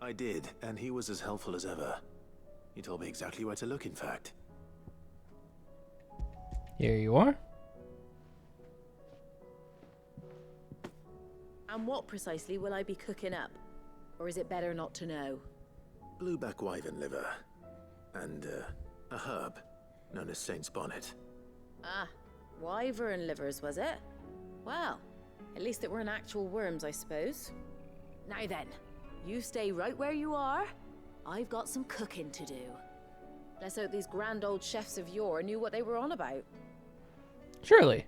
I did, and he was as helpful as ever. He told me exactly where to look, in fact. Here you are. And what precisely will I be cooking up? Or is it better not to know? Blueback wyvern liver. And, a herb known as Saint's Bonnet. Ah, wyvern livers, was it? Well, at least it weren't actual worms, I suppose. Now then, you stay right where you are. I've got some cooking to do. Let's hope these grand old chefs of yore knew what they were on about. Surely.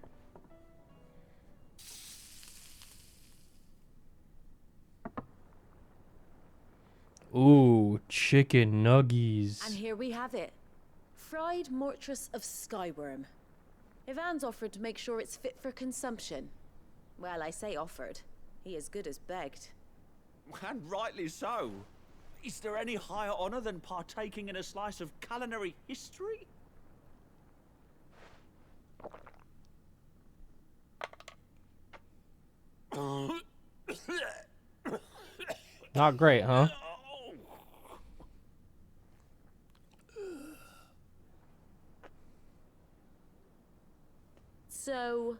Ooh, chicken nuggies. And here we have it. Fried mortress of skyworm. Ivan's offered to make sure it's fit for consumption. Well, I say offered. He as good as begged. And rightly so. Is there any higher honor than partaking in a slice of culinary history? Not great, huh? So,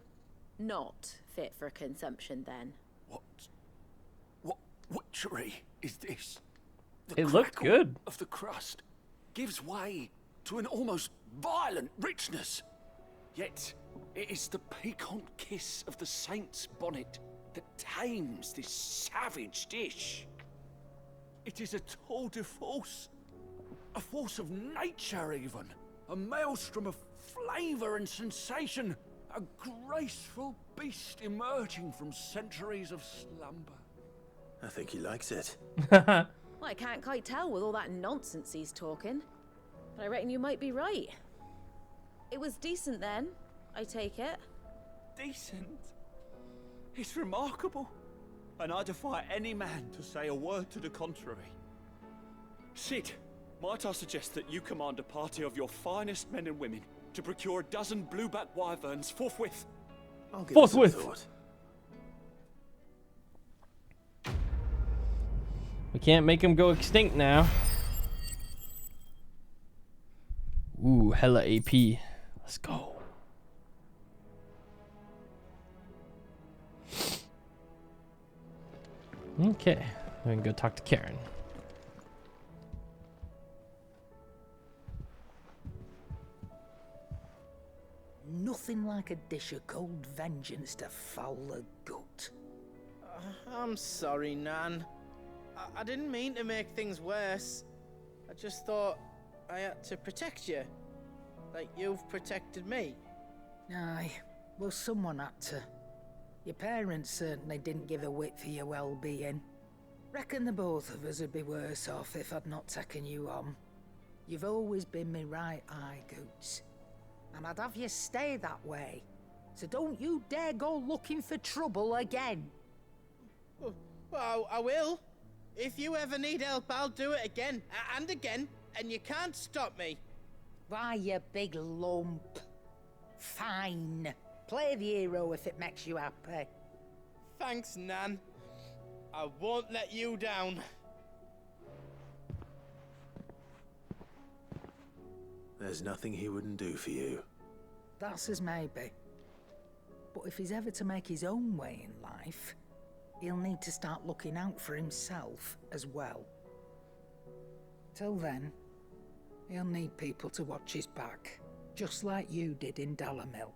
not fit for consumption then? What witchery is this? It looked crackle good. Of the crust gives way to an almost violent richness. Yet, it is the piquant kiss of the saint's bonnet that tames this savage dish. It is a tour de force. A force of nature, even. A maelstrom of flavour and sensation. A graceful beast emerging from centuries of slumber. I think he likes it. Well, I can't quite tell with all that nonsense he's talking. But I reckon you might be right. It was decent then, I take it. Decent? It's remarkable. And I defy any man to say a word to the contrary. Sid, might I suggest that you command a party of your finest men and women to procure a dozen blueback wyverns forthwith? I'll give it some Forthwith. thought. We can't make him go extinct now. Ooh, hella AP. Let's go. Okay, we can go talk to Karen. Nothing like a dish of cold vengeance to foul the gut. I'm sorry, Nan. I didn't mean to make things worse. I just thought I had to protect you. Like you've protected me. Aye, well, someone had to. Your parents certainly didn't give a whit for your well-being. Reckon the both of us would be worse off if I'd not taken you on. You've always been me right eye, Goots. And I'd have you stay that way. So don't you dare go looking for trouble again. Well, I will. If you ever need help, I'll do it again and again, and you can't stop me. Why, you big lump. Fine. Play the hero if it makes you happy. Thanks, Nan. I won't let you down. There's nothing he wouldn't do for you. That's as maybe. But if he's ever to make his own way in life, he'll need to start looking out for himself as well. Till then, he'll need people to watch his back, just like you did in Dalamil.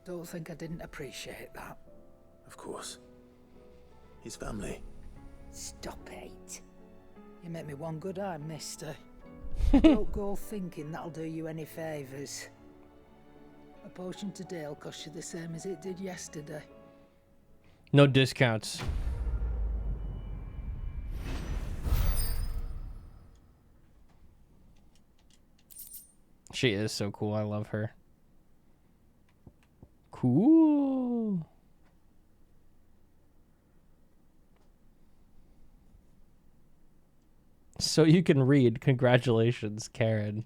Don't think I didn't appreciate that. Of course. His family. Stop it. You make me one good eye, mister. Don't go thinking that'll do you any favours. A potion today will cost you the same as it did yesterday. No discounts. She is so cool. I love her. Cool. So you can read. Congratulations, Karen.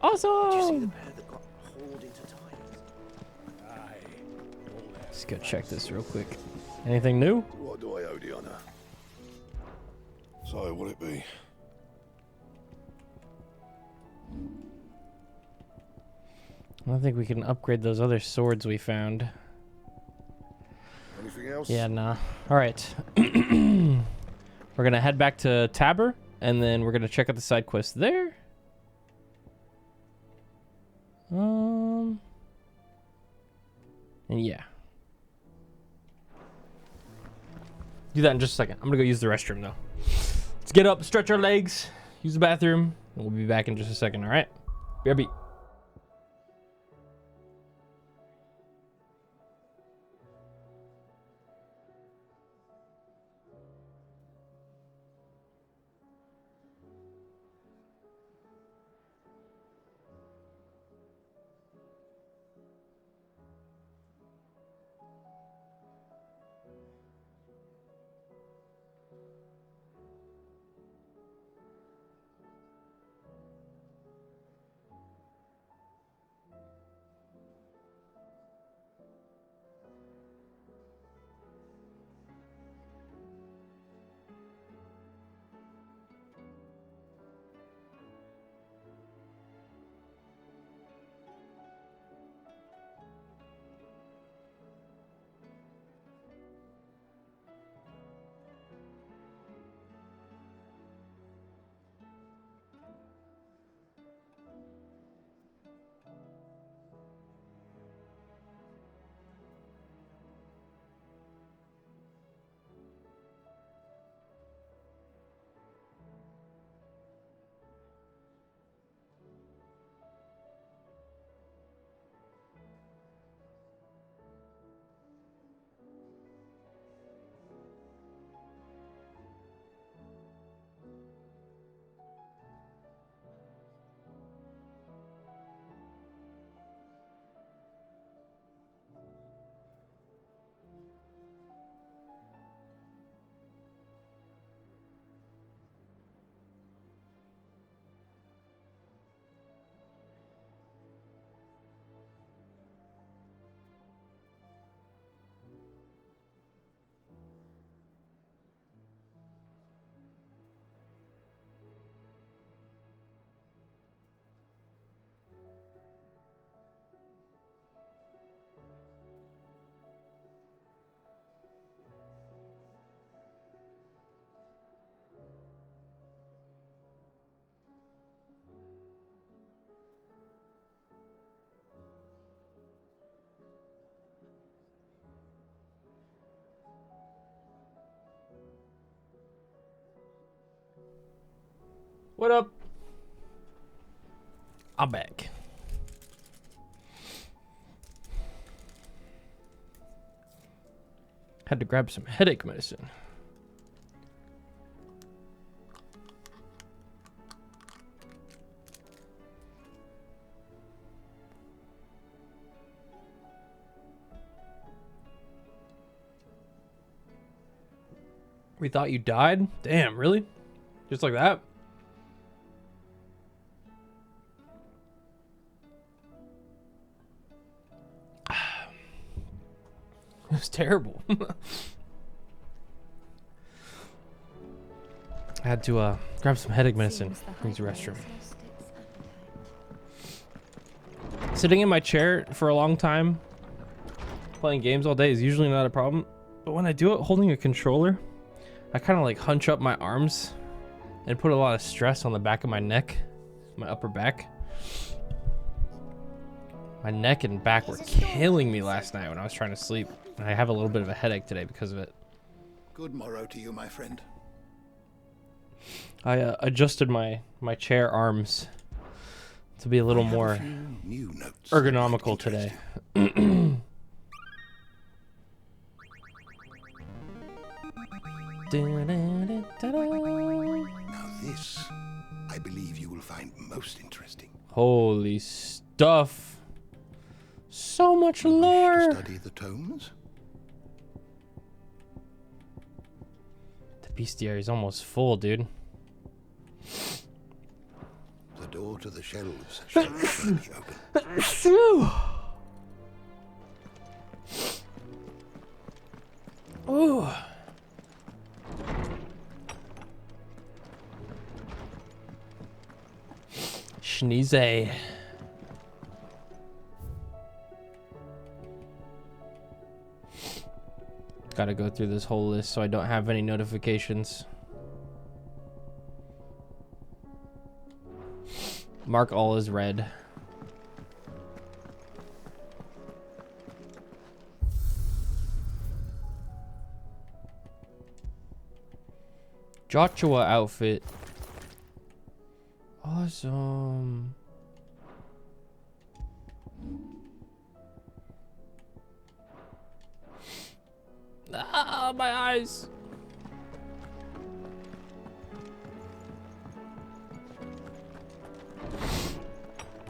Awesome. Did you see the pair that got hauled into tires? Let's go check this real quick. Anything new? What do I owe the honor? So, will it be? I don't think we can upgrade those other swords we found. Anything else? Yeah, nah. All right. We're going to head back to Tabor, and then we're going to check out the side quest there. And yeah. Do that in just a second. I'm going to go use the restroom, though. Let's get up, stretch our legs, use the bathroom, and we'll be back in just a second, all right? BRB. What up? I'm back. Had to grab some headache medicine. We thought you died? Damn, really? Just like that? It was terrible. I had to grab some headache medicine. Use the restroom. Sitting in my chair for a long time, playing games all day is usually not a problem. But when I do it holding a controller, I kind of like hunch up my arms and put a lot of stress on the back of my neck, my upper back. My neck and back were killing me last night when I was trying to sleep. And I have a little bit of a headache today because of it. Good morrow to you, my friend. I adjusted my chair arms to be a little more ergonomical today. Now this, I believe you will find most interesting. Holy stuff. So much lore. To study the tomes? The bestiary is almost full, dude. The door to the shelves shall be open. Ooh. Sneeze. Gotta go through this whole list so I don't have any notifications. Mark all as red. Joshua outfit. Awesome. Ah, my eyes.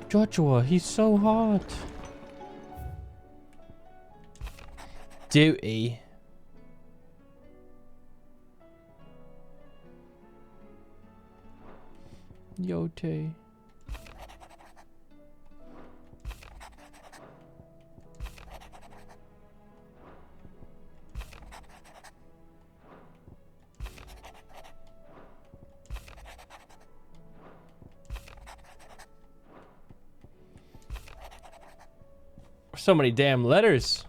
Joshua, he's so hot. Duty. Yote. So many damn letters.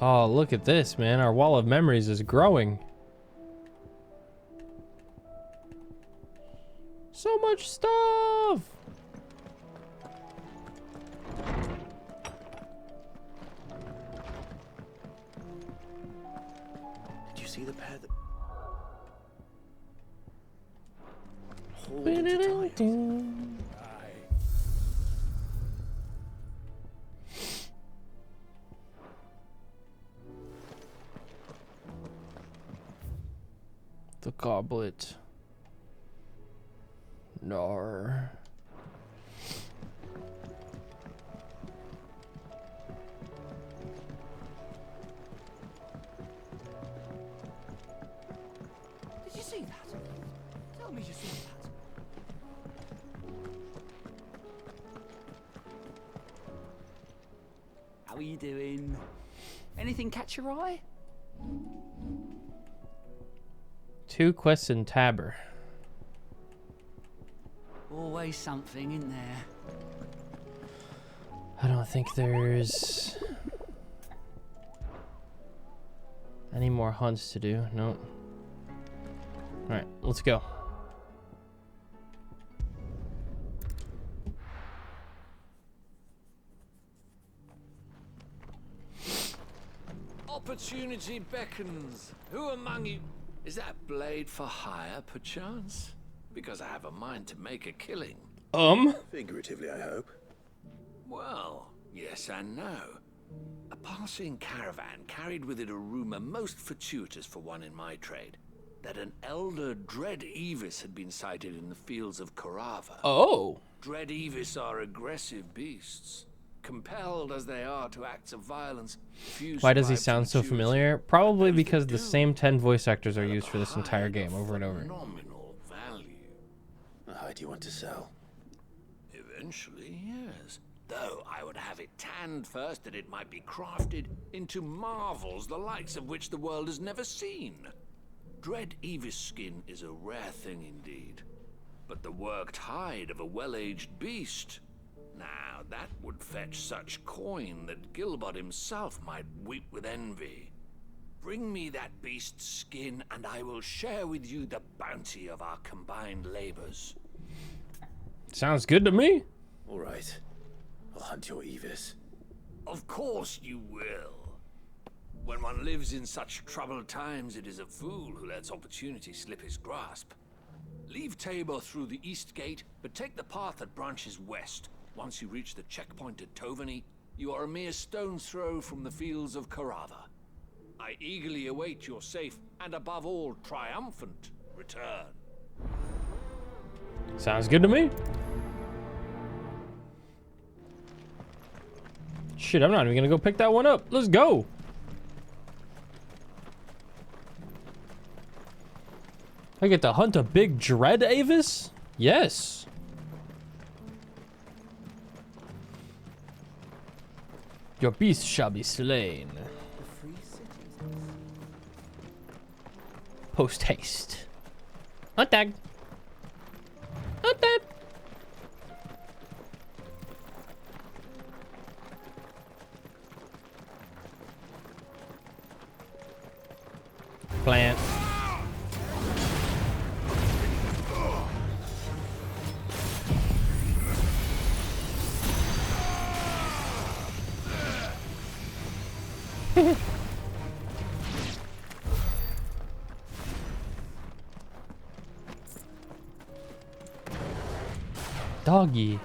Oh, look at this, man. Our wall of memories is growing. So much stuff. Did you see the pair that hold into tires? The goblet. Nar. Did you see that? Tell me you saw that. How are you doing? Anything catch your eye? 2 quests in Tabber. Always something in there. I don't think there's any more hunts to do. Nope. Alright, let's go. Opportunity beckons. Who among you... Is that blade for hire, perchance? Because I have a mind to make a killing. Figuratively, I hope. Well, yes and no. A passing caravan carried with it a rumor most fortuitous for one in my trade, that an elder Dread Evis had been sighted in the fields of Korava. Oh. Dread Evis are aggressive beasts, compelled as they are to acts of violence. Why does he sound so familiar? Probably because the same 10 voice actors are used for this entire game over and over. Phenomenal value. How do you want to sell? Eventually, yes. Though I would have it tanned first that it might be crafted into marvels the likes of which the world has never seen. Dread Evis skin is a rare thing indeed. But the worked hide of a well-aged beast, now that would fetch such coin that Gilbert himself might weep with envy. Bring me that beast's skin and I will share with you the bounty of our combined labors. Sounds good to me. All right. I'll hunt your Evis. Of course you will. When one lives in such troubled times, it is a fool who lets opportunity slip his grasp. Leave Tabor through the east gate, but take the path that branches west. Once you reach the checkpoint at Tovany, you are a mere stone's throw from the fields of Korava. I eagerly await your safe, and above all, triumphant return. Sounds good to me. Shit, I'm not even gonna go pick that one up. Let's go. I get to hunt a big Dread Avis? Yes. Your beast shall be slain. Post haste. Hunt tag. Hunt tag. Plant. Doggy.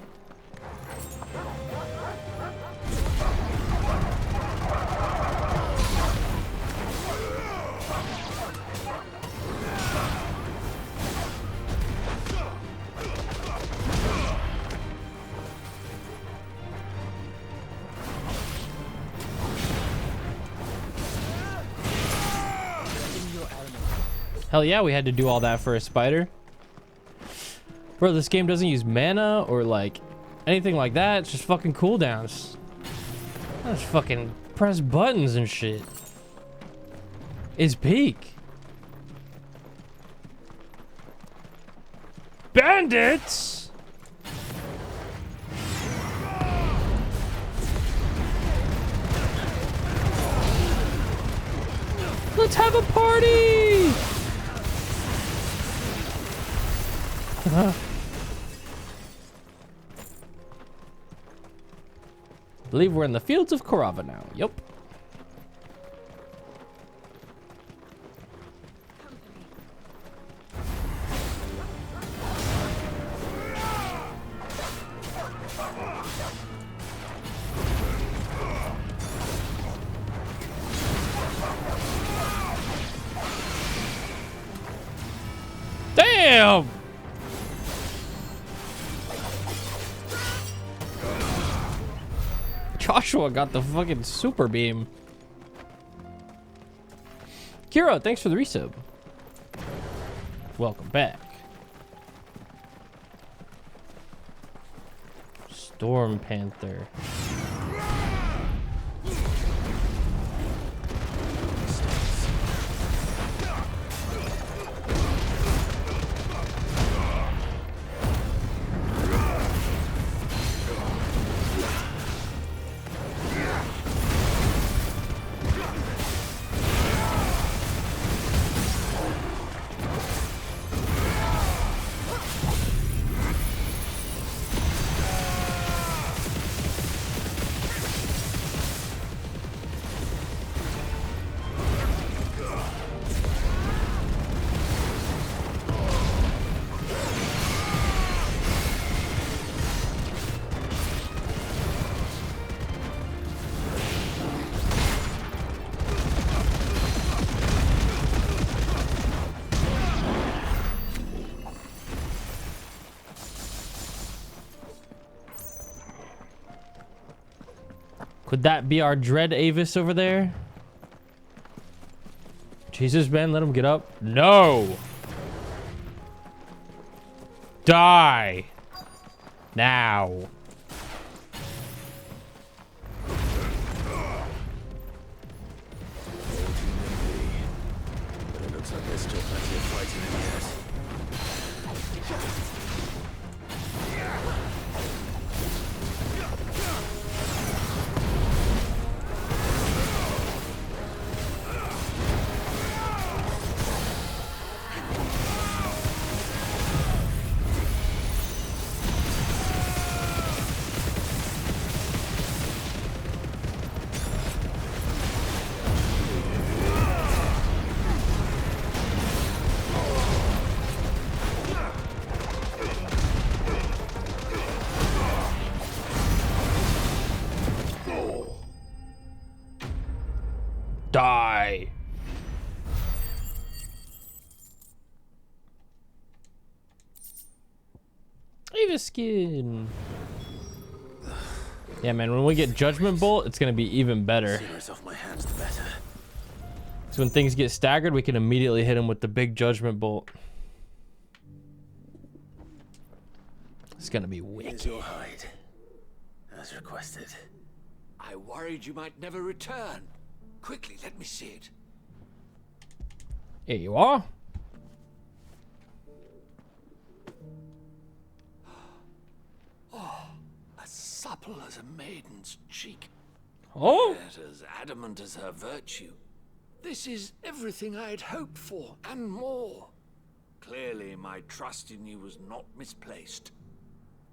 Hell yeah, we had to do all that for a spider. Bro, this game doesn't use mana or like anything like that. It's just fucking cooldowns. Just fucking press buttons and shit. It's peak. Bandits! Let's have a party! Believe we're in the fields of Korava now. Yep. Damn! Joshua got the fucking super beam. Kira, thanks for the resub. Welcome back. Storm Panther. Could that be our dread Avis over there? Jesus, man, let him get up. No! Die! Now. But it looks like there's still plenty of fighting in yet. Die. Avis skin. Yeah, man, when we get Judgment Bolt, it's gonna be even better. The sooner it's off my hands, the better. So when things get staggered, we can immediately hit him with the big Judgment Bolt. It's gonna be wicked. Here's your hide, as requested. I worried you might never return. Quickly, let me see it. Here you are. Oh, as supple as a maiden's cheek. Oh! Yet as adamant as her virtue. This is everything I had hoped for, and more. Clearly, my trust in you was not misplaced.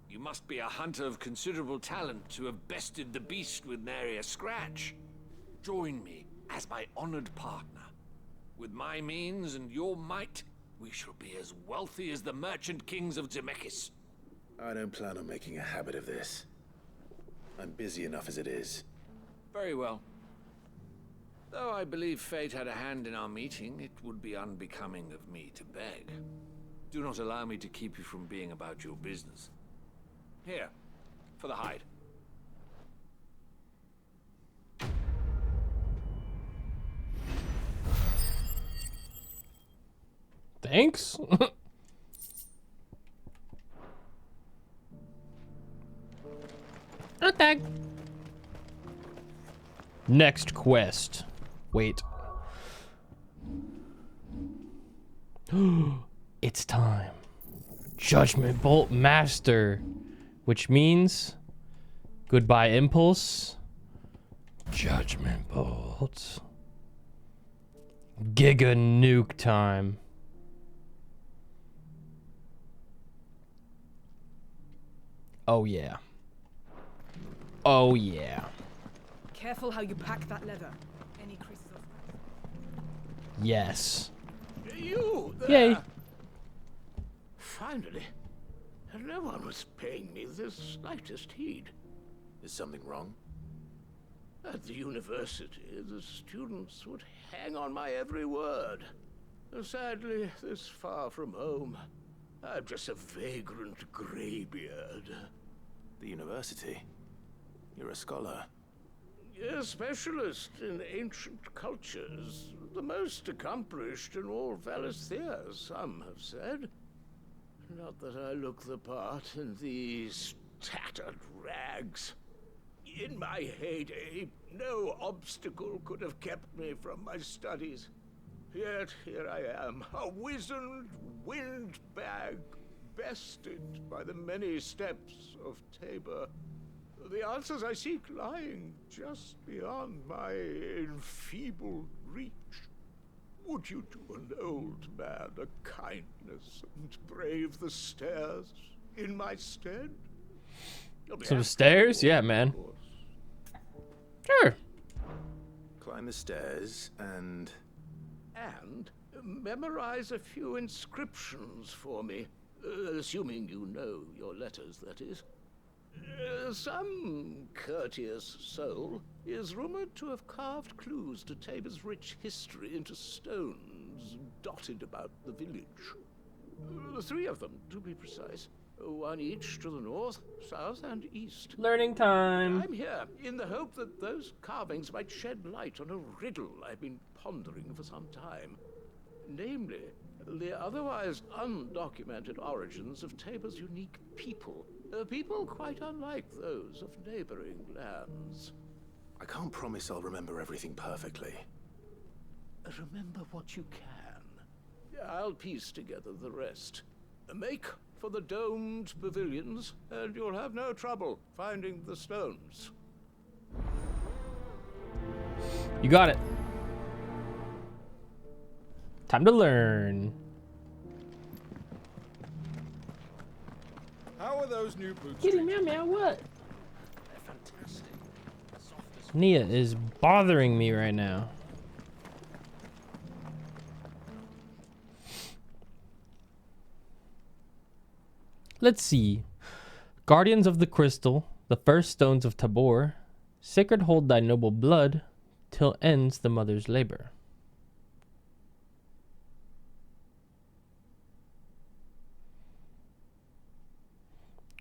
You must be a hunter of considerable talent to have bested the beast with nary a scratch. Join me as my honored partner. With my means and your might, we shall be as wealthy as the merchant kings of Zemeckis. I don't plan on making a habit of this. I'm busy enough as it is. Very well. Though I believe fate had a hand in our meeting, it would be unbecoming of me to beg. Do not allow me to keep you from being about your business. Here, for the hide. Thanks. Okay. Next quest. Wait. It's time. Judgment Bolt Master. Which means goodbye Impulse. Judgment Bolt. Giga Nuke time. Oh yeah. Oh yeah. Careful how you pack that leather. Any creases of... Yes. You there? Yay. Finally. No one was paying me the slightest heed. Is something wrong? At the university, the students would hang on my every word. Sadly, this far from home, I'm just a vagrant graybeard. The university? You're a scholar. A specialist in ancient cultures. The most accomplished in all Valisthea, some have said. Not that I look the part in these tattered rags. In my heyday, no obstacle could have kept me from my studies. Yet here I am, a wizened windbag, bested by the many steps of Tabor. The answers I seek lying just beyond my enfeebled reach. Would you do an old man a kindness and brave the stairs in my stead? Some stairs? Yeah, man. Sure. Climb the stairs and memorize a few inscriptions for me, assuming you know your letters, that is. Some courteous soul is rumored to have carved clues to Tabor's rich history into stones dotted about the village. 3 of them, to be precise. one each to the north, south, and east. Learning time. I'm here in the hope that those carvings might shed light on a riddle I've been pondering for some time. Namely, the otherwise undocumented origins of Tabor's unique people. People quite unlike those of neighboring lands. I can't promise I'll remember everything perfectly. Remember what you can. I'll piece together the rest. Make for the domed pavilions, and you'll have no trouble finding the stones. You got it. Time to learn. How are those new boots? Kitty meow meow, what? They're fantastic. Nia is bothering me right now. Let's see. Guardians of the Crystal, the first stones of Tabor, sacred hold thy noble blood, till ends the mother's labor.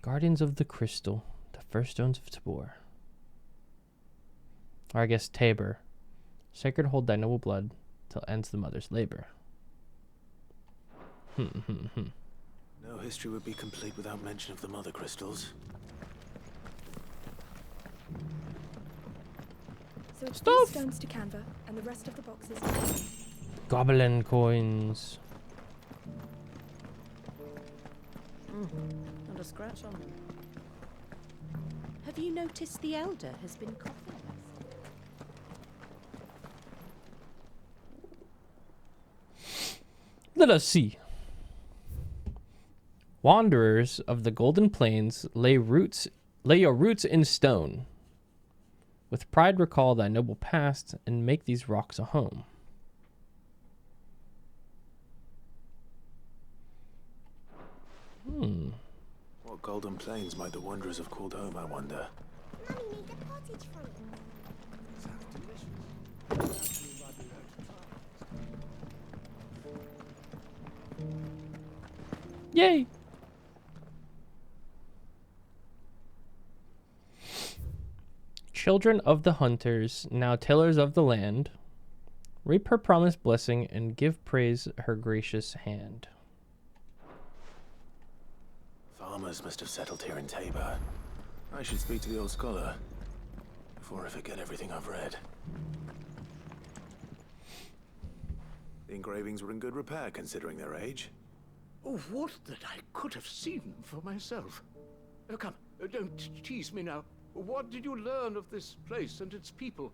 Guardians of the Crystal, the first stones of Tabor. Or I guess Tabor. Sacred hold thy noble blood, till ends the mother's labor. No history would be complete without mention of the mother crystals. So it's these stones to Canva, and the rest of the boxes. Goblin coins. Not a scratch on them. Have you noticed the elder has been coughing? Let us see. Wanderers of the Golden Plains, lay your roots in stone. With pride recall thy noble past, and make these rocks a home. What golden plains might the wanderers have called home, I wonder? Mummy made a pottage from it. Yay! Children of the hunters, now tillers of the land, reap her promised blessing and give praise her gracious hand. Farmers must have settled here in Tabor. I should speak to the old scholar before I forget everything I've read. The engravings were in good repair considering their age. Oh, what that I could have seen for myself. Oh, come, don't tease me now. What did you learn of this place and its people?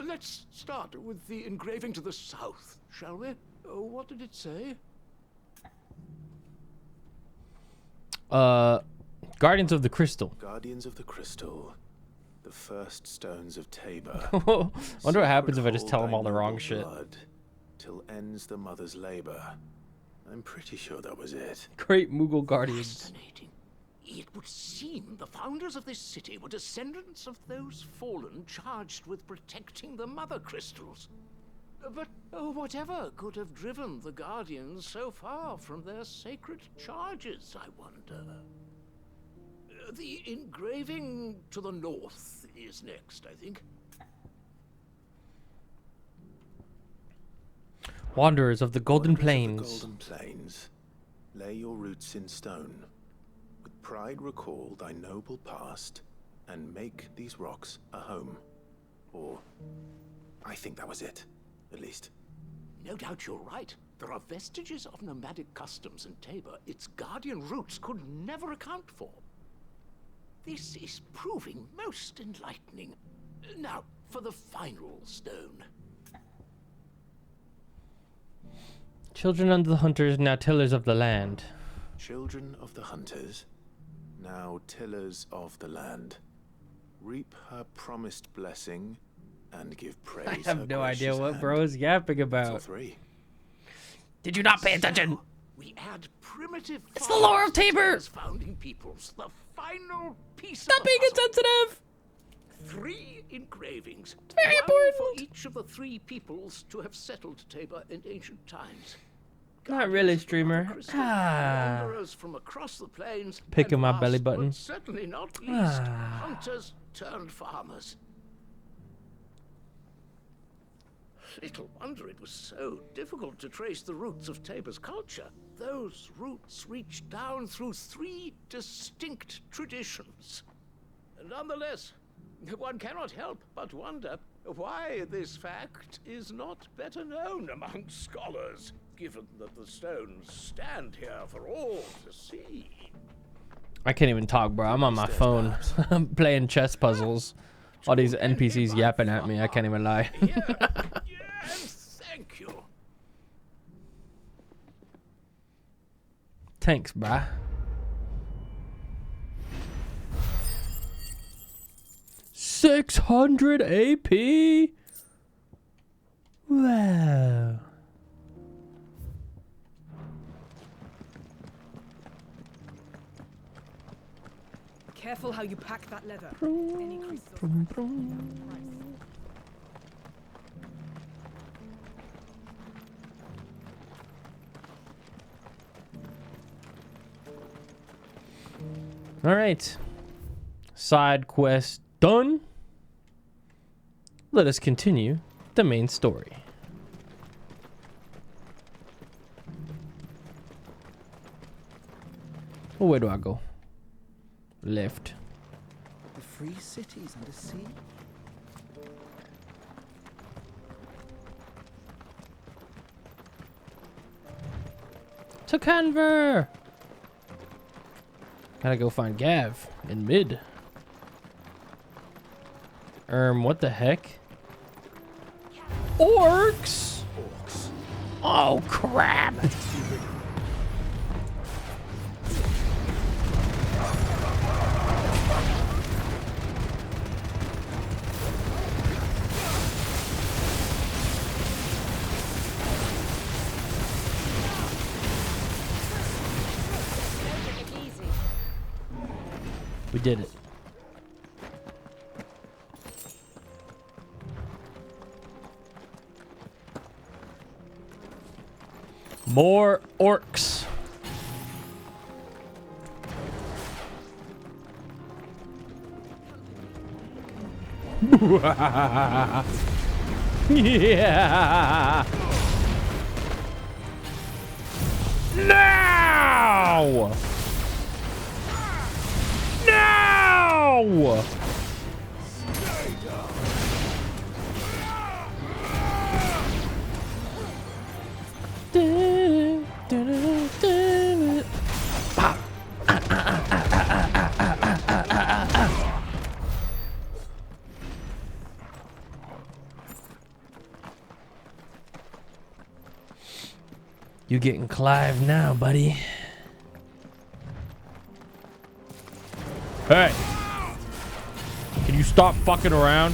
Let's start with the engraving to the south, shall we? What did it say? Guardians of the Crystal. Guardians of the Crystal. The first stones of Tabor. Wonder what happens if I just tell them all the wrong shit. Blood, till ends the mother's labor. I'm pretty sure that was it. Great Moogle Guardians. Fascinating. It would seem the founders of this city were descendants of those fallen charged with protecting the mother crystals. But whatever could have driven the Guardians so far from their sacred charges, I wonder? The engraving to the north is next, I think. Wanderers of the Golden Wanderers Plains. of the Golden Plains, lay your roots in stone. With pride recall thy noble past, and make these rocks a home. Or, I think that was it, at least. No doubt you're right. There are vestiges of nomadic customs in Tabor its guardian roots could never account for. This is proving most enlightening. Now, for the final stone. Children of the hunters, now tillers of the land. Children of the hunters, now tillers of the land. Reap her promised blessing, and give praise. I have no idea what bro is yapping about. Did you not pay attention? We add primitive. It's the lore of Tabor. Founding peoples, the final piece. Stop being insensitive. 3 engravings. It's very important. For each of the 3 peoples to have settled Tabor in ancient times. Not really, streamer. Wanderers from across the plains, Picking and my last belly but button. certainly not least, hunters turned farmers. Little wonder it was so difficult to trace the roots of Tabor's culture. Those roots reach down through 3 distinct traditions. Nonetheless, one cannot help but wonder why this fact is not better known among scholars, given that the stones stand here for all to see. I can't even talk, bro. I'm on my phone. I'm playing chess puzzles. All these NPCs yapping at me. I can't even lie. Yes, thank you. Thanks, bruh. $600 AP. Wow. Careful how you pack that leather. Any crystals. All right. Side quest done. Let us continue the main story. Well, where do I go? Left. The free cities under sea? To Canver. Gotta go find Gav in mid. What the heck? Orcs? Oh, crap. We did it. More orcs. Yeah. Now. Now. You getting Clive now, buddy. Hey! Can you stop fucking around?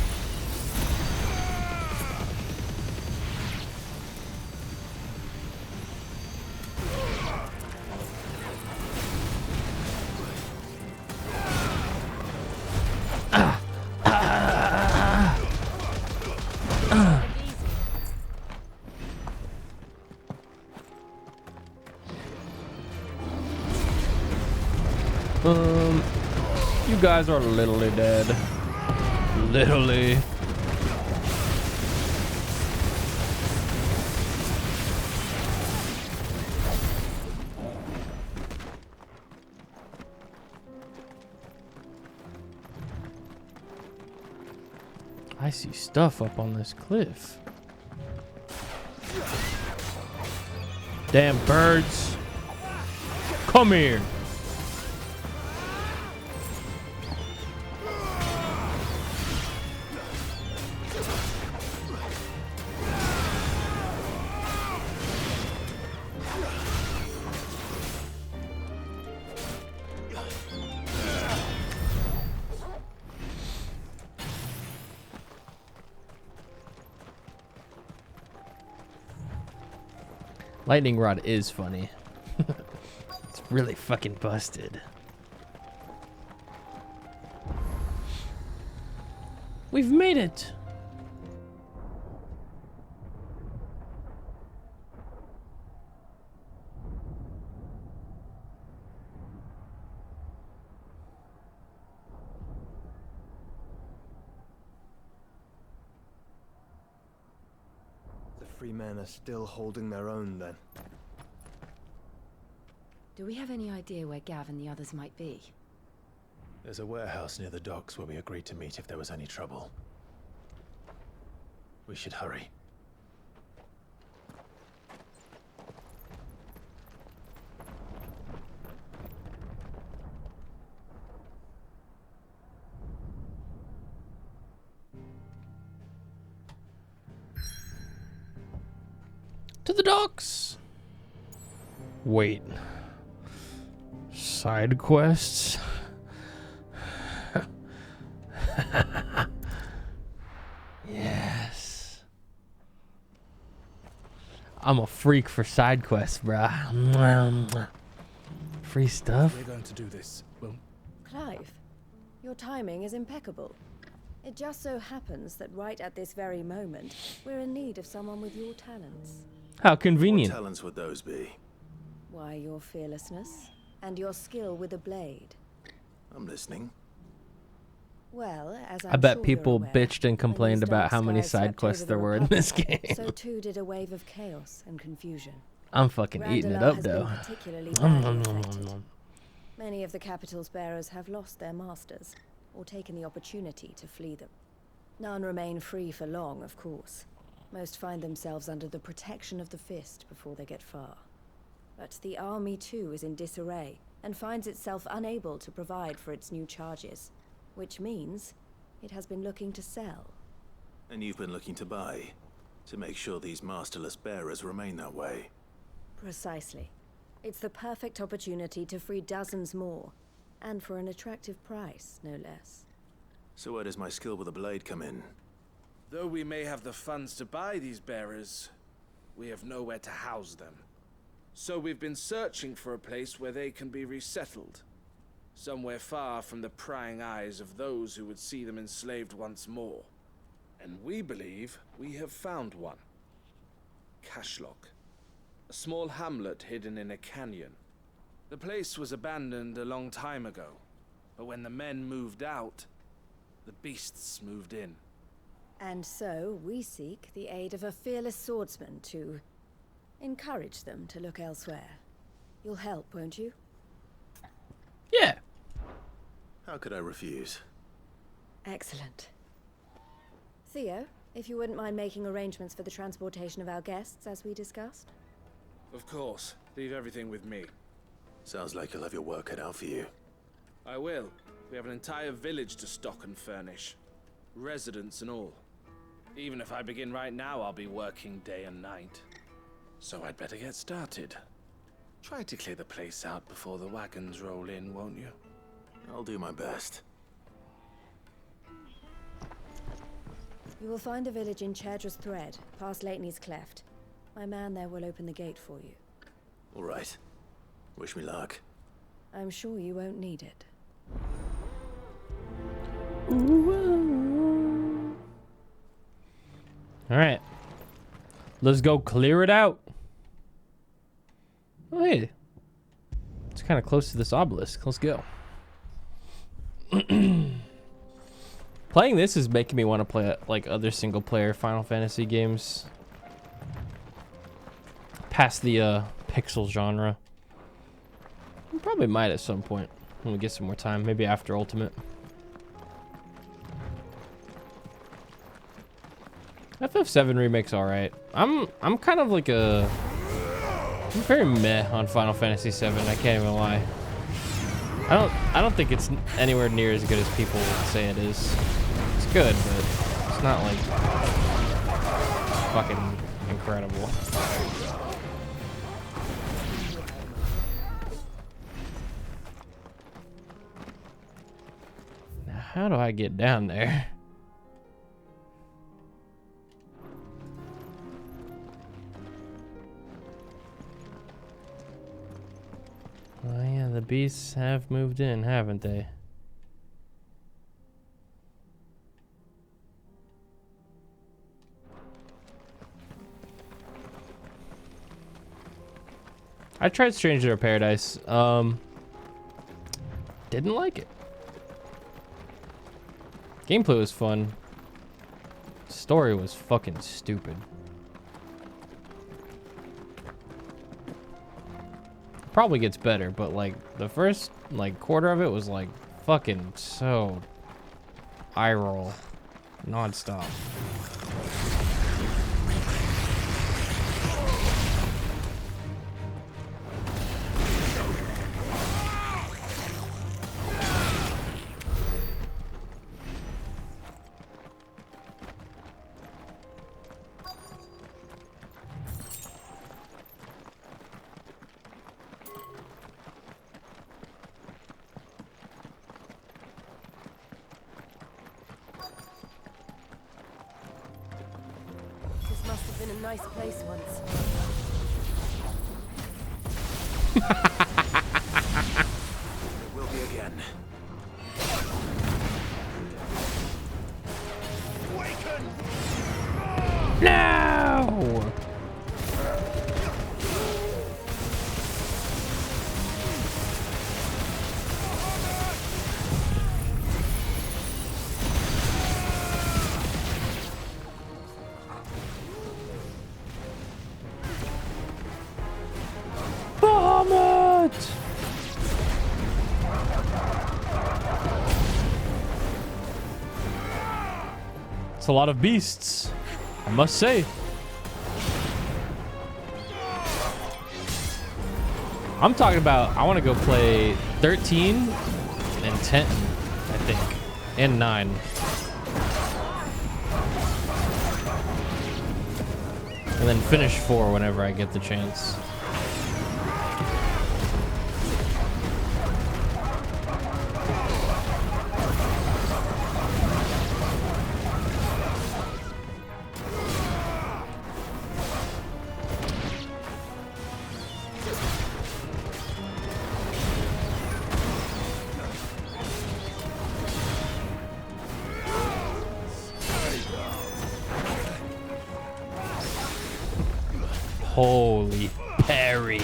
You guys are literally dead. Literally. I see stuff up on this cliff. Damn birds. Come here. Lightning rod is funny. It's really fucking busted. We've made it. Free men are still holding their own, then. Do we have any idea where Gav and the others might be? There's a warehouse near the docks where we agreed to meet if there was any trouble. We should hurry. To the docks. Wait. Side quests? Yes. I'm a freak for side quests, bruh. Free stuff. We're going to do this. Well, Clive, your timing is impeccable. It just so happens that right at this very moment, we're in need of someone with your talents. How convenient. What talents would those be? Why, your fearlessness and your skill with a blade. I'm listening. Well, as I I'm bet sure people you're aware, bitched and when complained these about dark how many skies side swept quests over there the were in this Republic, game. So too did a wave of chaos and confusion. I'm fucking eating it Randalar up, has been though. particularly Nom, badly nom, nom, affected. nom, nom. Many of the capital's bearers have lost their masters, or taken the opportunity to flee them. None remain free for long, of course. Most find themselves under the protection of the Fist before they get far. But the army too is in disarray, and finds itself unable to provide for its new charges, which means it has been looking to sell. And you've been looking to buy, to make sure these masterless bearers remain that way. Precisely. It's the perfect opportunity to free dozens more, and for an attractive price, no less. So where does my skill with a blade come in? though we may have the funds to buy these bearers, we have nowhere to house them. So we've been searching for a place where they can be resettled. Somewhere far from the prying eyes of those who would see them enslaved once more. And we believe we have found one. Cashlock. A small hamlet hidden in a canyon. The place was abandoned a long time ago, but when the men moved out, the beasts moved in. And so we seek the aid of a fearless swordsman to encourage them to look elsewhere. You'll help, won't you? Yeah. How could I refuse? Excellent. Theo, if you wouldn't mind making arrangements for the transportation of our guests, as we discussed. Of course. Leave everything with me. Sounds like you'll have your work cut out for you. I will. We have an entire village to stock and furnish. Residents and all. Even if I begin right now, I'll be working day and night. So I'd better get started. Try to clear the place out before the wagons roll in, won't you? I'll do my best. You will find a village in Chedra's Thread, past Lateney's Cleft. My man there will open the gate for you. All right. Wish me luck. I'm sure you won't need it. All right. Let's go clear it out. Oh, hey. It's kind of close to this obelisk. Let's go. Playing this is making me want to play like other single player Final Fantasy games. Past the pixel genre. We probably might at some point when we get some more time. Maybe after Ultimate. FF7 remake's alright. I'm kind of like I'm very meh on Final Fantasy 7. I can't even lie. I don't think it's anywhere near as good as people say it is. It's good, but it's not like fucking incredible. Now, how do I get down there? Oh yeah, the beasts have moved in, haven't they? I tried Stranger of Paradise. Didn't like it. Gameplay was fun. Story was fucking stupid. probably gets better, but like the first like quarter of it was like fucking so eye roll non-stop. This must have been a nice place once. It will be again. No! Bahamut! It's a lot of beasts, I must say. I'm talking about, I want to go play 13 and 10, I think, and 9. And then finish 4 whenever I get the chance. Holy Perry.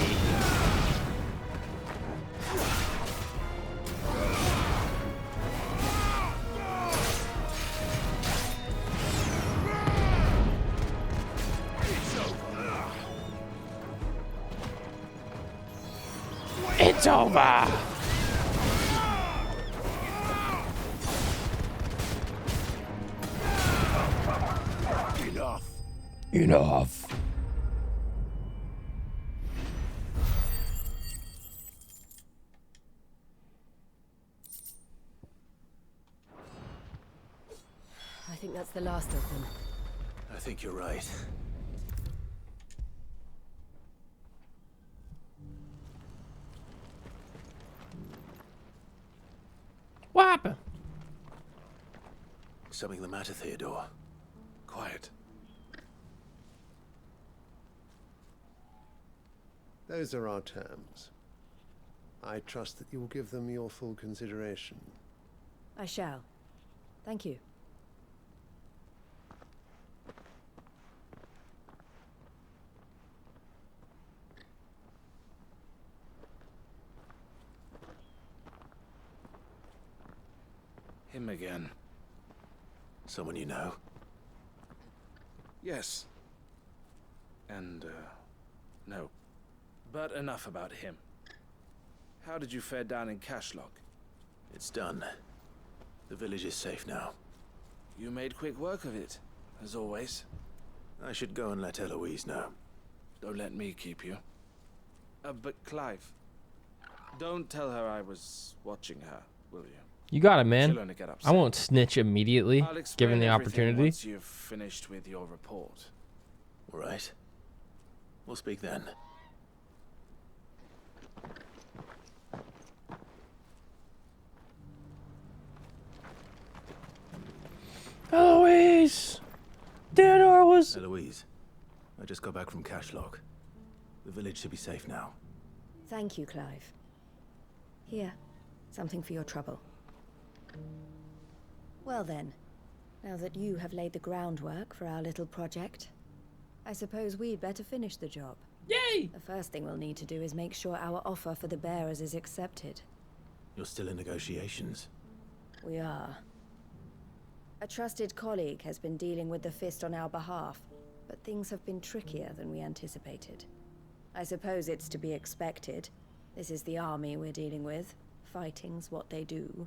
It's over. Enough. I think that's the last of them. I think you're right. What happened? Something the matter, Theodore? Quiet. Those are our terms. I trust that you will give them your full consideration. I shall. Thank you. Him again. Someone you know? Yes. And, no. But enough about him. How did you fare down in Cashlock? It's done. The village is safe now. You made quick work of it, as always. I should go and let Eloise know. Don't let me keep you. But Clive, don't tell her I was watching her, will you? You got it, man. She'll only get I upset. won't snitch immediately, I'll explain given the everything opportunity. Once you've finished with your report. All right. We'll speak then. Eloise! Theodore was... Eloise, I just got back from Cashlock. The village should be safe now. Thank you, Clive. Here, something for your trouble. Well then, now that you have laid the groundwork for our little project, I suppose we'd better finish the job. Yay! The first thing we'll need to do is make sure our offer for the bearers is accepted. You're still in negotiations? We are. A trusted colleague has been dealing with the Fist on our behalf, but things have been trickier than we anticipated. I suppose it's to be expected. This is the army we're dealing with. Fighting's what they do.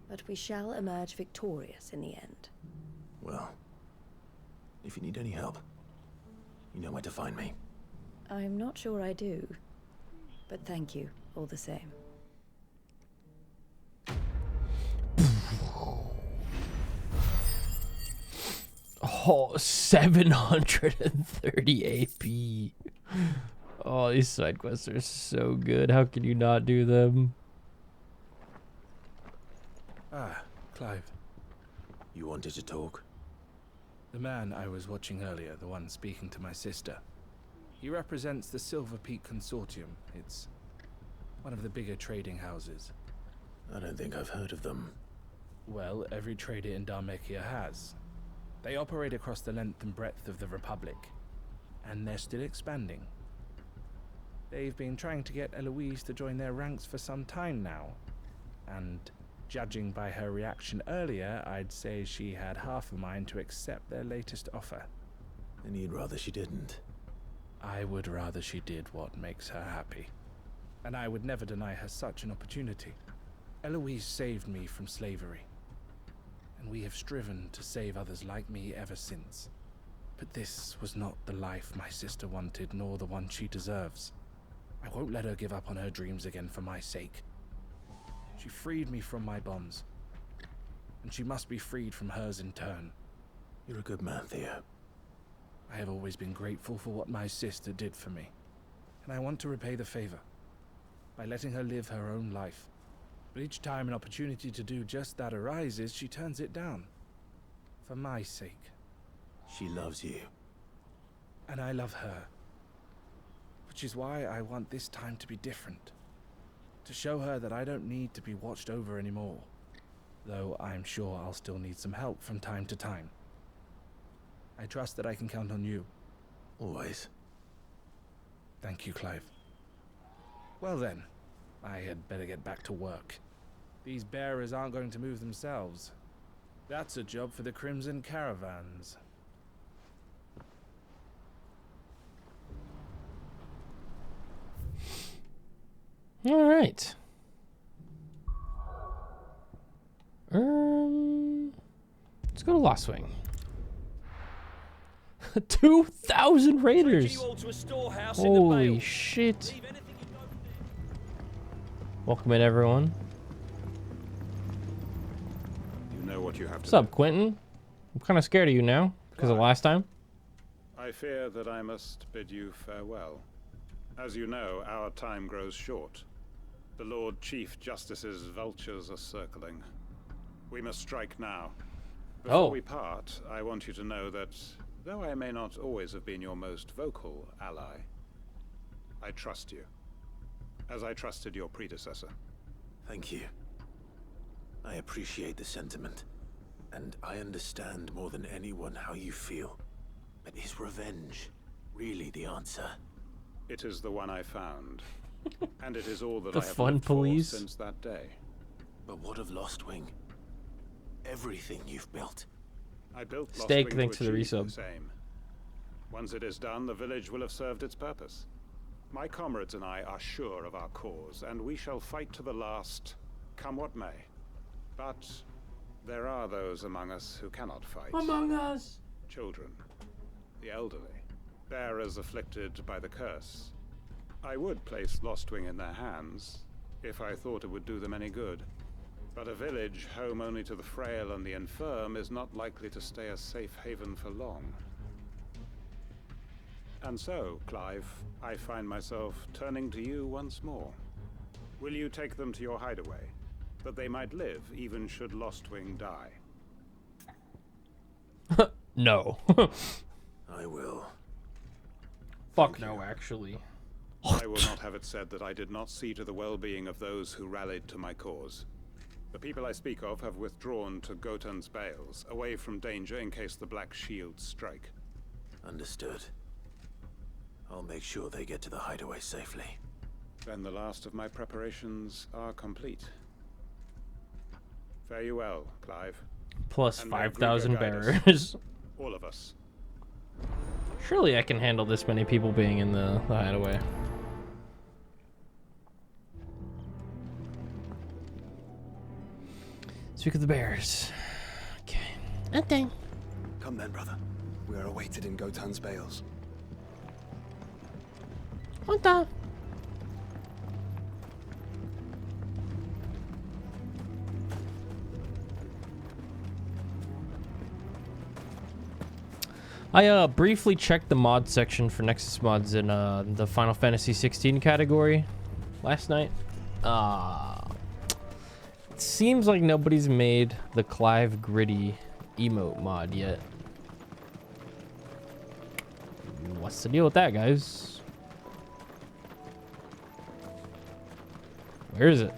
But we shall emerge victorious in the end. Well, if you need any help, you know where to find me. I'm not sure I do. But thank you, all the same. Oh, 730 AP. Oh, these side quests are so good. How can you not do them? Ah, Clive. You wanted to talk? The man I was watching earlier, the one speaking to my sister. He represents the Silver Peak Consortium. It's one of the bigger trading houses. I don't think I've heard of them. Well, every trader in Dharmekia has. They operate across the length and breadth of the Republic, and they're still expanding. They've been trying to get Eloise to join their ranks for some time now, and judging by her reaction earlier, I'd say she had half a mind to accept their latest offer. And you'd rather she didn't? I would rather she did what makes her happy, and I would never deny her such an opportunity. Eloise saved me from slavery, and we have striven to save others like me ever since. But this was not the life my sister wanted, nor the one she deserves. I won't let her give up on her dreams again for my sake. She freed me from my bonds, and she must be freed from hers in turn. You're a good man, Theo. I have always been grateful for what my sister did for me, and I want to repay the favor by letting her live her own life. But each time an opportunity to do just that arises, she turns it down. For my sake. She loves you. And I love her. Which is why I want this time to be different. To show her that I don't need to be watched over anymore. Though I'm sure I'll still need some help from time to time. I trust that I can count on you. Always. Thank you, Clive. Well then, I had better get back to work. These bearers aren't going to move themselves. That's a job for the Crimson Caravans. All right. Let's go to Lost Wing. 2,000 raiders. Holy shit. Welcome in, everyone. You know what you have to What's up, Quentin? I'm kind of scared of you now because of last time. I fear that I must bid you farewell. As you know, our time grows short. The Lord Chief Justice's vultures are circling. We must strike now. Before we part, I want you to know that, though I may not always have been your most vocal ally, I trust you, as I trusted your predecessor. Thank you. I appreciate the sentiment, and I understand more than anyone how you feel. But is revenge really the answer? It is the one I found, and it is all that The I have fun lived police. for since that day. But what of Lost Wing? Everything you've built. I built Lost Steak, Wing thanks to for the achieve resub. this aim. Once it is done, the village will have served its purpose. My comrades and I are sure of our cause, and we shall fight to the last, come what may. But there are those among us who cannot fight. Among us. Children, the elderly, bearers afflicted by the curse. I would place Lost Wing in their hands, if I thought it would do them any good. But a village home only to the frail and the infirm is not likely to stay a safe haven for long. And so, Clive, I find myself turning to you once more. Will you take them to your hideaway, that they might live even should Lost Wing die? No. I will. Fuck no, actually. I will not have it said that I did not see to the well-being of those who rallied to my cause. The people I speak of have withdrawn to Gotan's Bales, away from danger in case the Black Shields strike. Understood. I'll make sure they get to the hideaway safely. Then the last of my preparations are complete. Fare you well, Clive. Plus And may 5,000 Gruga guide us. bearers. All of us. Surely I can handle this many people being in the hideaway. Speak of the bears. Okay. Nothing. Come then, brother. We are awaited in Gotan's bales. Hunter. I briefly checked the mod section for Nexus mods in the Final Fantasy 16 category last night. It seems like nobody's made the Clive Gritty emote mod yet. What's the deal with that, guys? Where is it?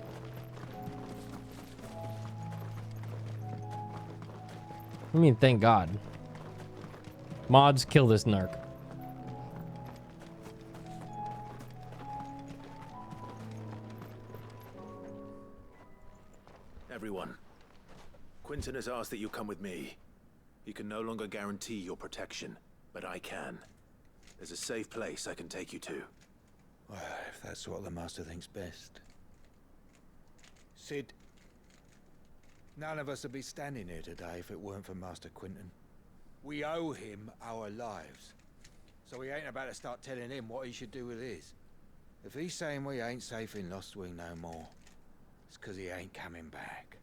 I mean, thank God. Mods, kill this narc. Everyone, Quentin has asked that you come with me. He can no longer guarantee your protection, but I can. There's a safe place I can take you to. Well, if that's what the Master thinks best. Sid, none of us would be standing here today if it weren't for Master Quentin. We owe him our lives. So we ain't about to start telling him what he should do with his. If he's saying we ain't safe in Lostwing no more, it's because he ain't coming back.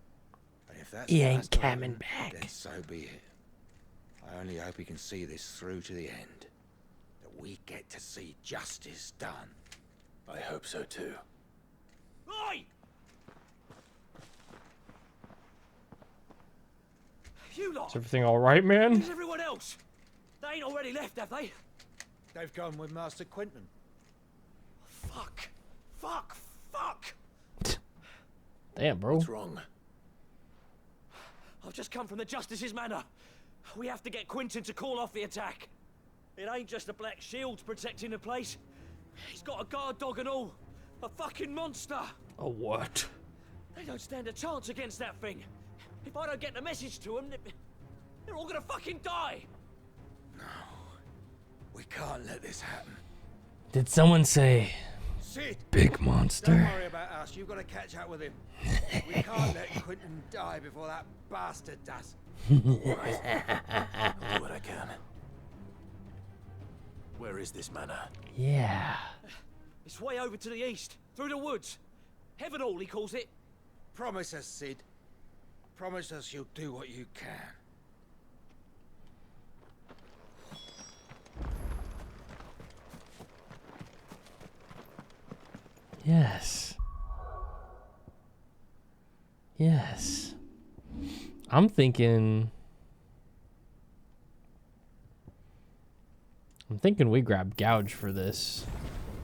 And if that's He what ain't has to coming happen, back. then so be it. I only hope he can see this through to the end. That we get to see justice done. I hope so too. Oi! You lot! Is everything all right, man? Where's everyone else? They ain't already left, have they? They've gone with Master Quentin. Fuck! Fuck! Fuck! Damn, bro. What's wrong? I've just come from the Justice's manor. We have to get Quentin to call off the attack. It ain't just the Black Shields protecting the place. He's got a guard dog and all. A fucking monster. A what? They don't stand a chance against that thing. If I don't get the message to them, they're all gonna fucking die. No. We can't let this happen. Did someone say Sid! big monster? Don't worry about us. You've got to catch up with him. We can't let Quentin die before that bastard does. I'll do what I can. Where is this manor? Yeah. It's way over to the east, through the woods. Heaven Hall, he calls it. Promise us, Sid. Promise us you'll do what you can. Yes. Yes. I'm thinking we grab Gouge for this.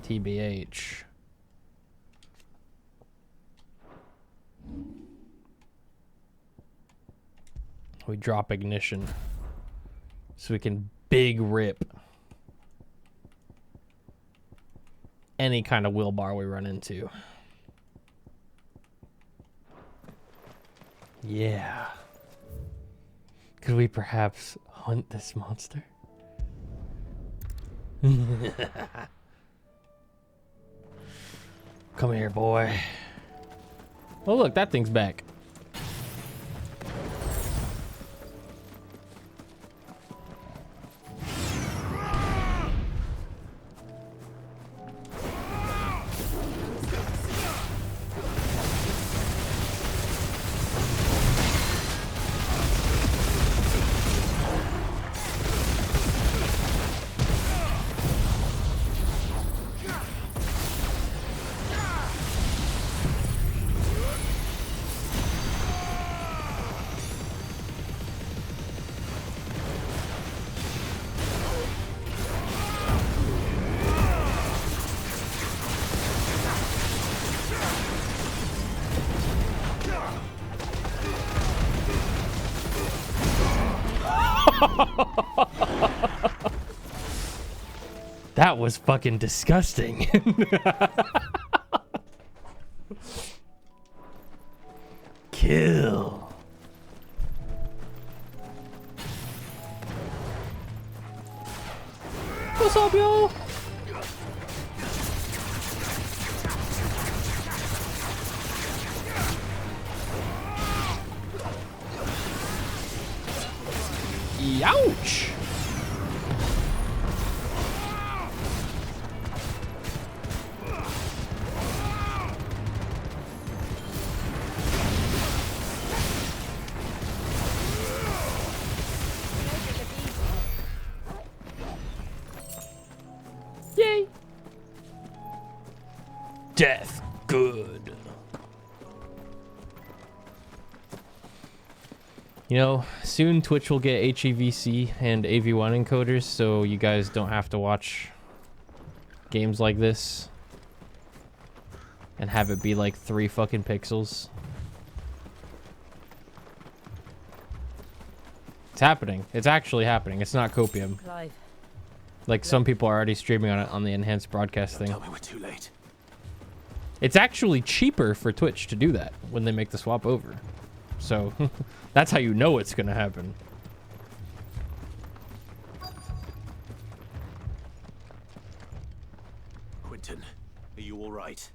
TBH. We drop ignition so we can big rip any kind of wheelbar we run into. Yeah. Could we perhaps hunt this monster? Come here, boy. Oh, look, that thing's back. That was fucking disgusting. Kill. What's up, y'all? Youch! Yay! Death, good. You know, soon Twitch will get HEVC and AV1 encoders, so you guys don't have to watch games like this and have it be like 3 fucking pixels. It's happening. It's actually happening. It's not copium. Clive. Like some people are already streaming on it on the enhanced broadcast thing. Tell me we're too late. It's actually cheaper for Twitch to do that when they make the swap over. So that's how you know it's gonna happen. Quentin, are you all right?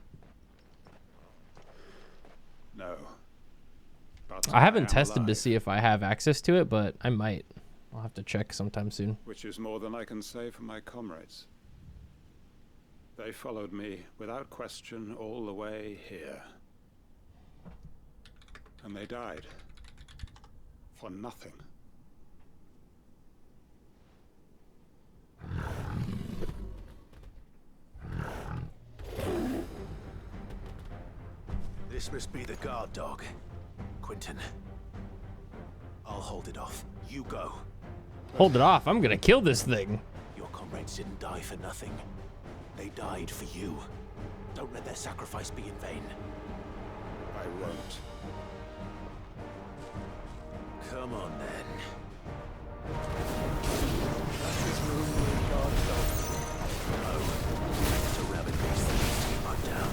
No. But I haven't am tested to alive, see if I have access to it, but I might. I'll have to check sometime soon. which is more than I can say for my comrades. They followed me without question all the way here. And they died. For nothing. This must be the guard dog. Quentin. I'll hold it off. You go. Hold it off. I'm gonna kill this thing. Your comrades didn't die for nothing. They died for you. Don't let their sacrifice be in vain. I won't. Come on, then. No. It's a rabid beast that needs to be put down.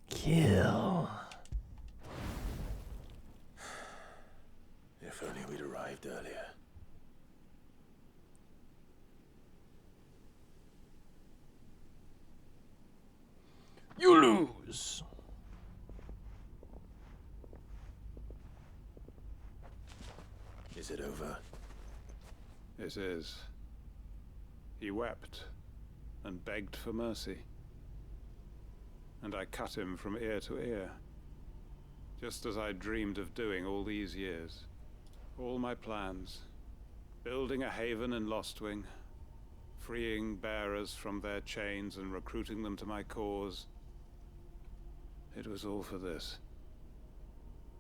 Kill. If only we'd arrived earlier. You lose. Is it over? It is. He wept and begged for mercy. And I cut him from ear to ear, just as I dreamed of doing all these years. All my plans, building a haven in Lostwing, freeing bearers from their chains and recruiting them to my cause. It was all for this.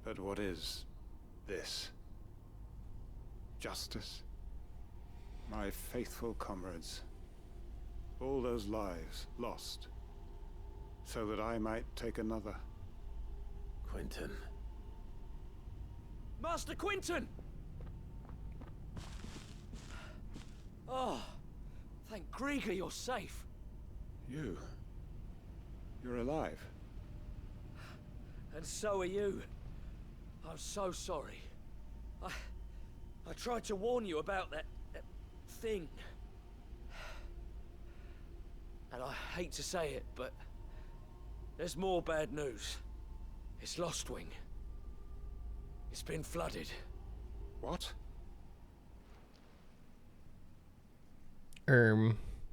But what is this? Justice? My faithful comrades. All those lives lost, so that I might take another. Quentin. Master Quinton! Oh, thank Grieger you're safe. You're alive. And so are you. I'm so sorry. I tried to warn you about that thing. And I hate to say it, but there's more bad news. It's Lostwing. It's been flooded. What?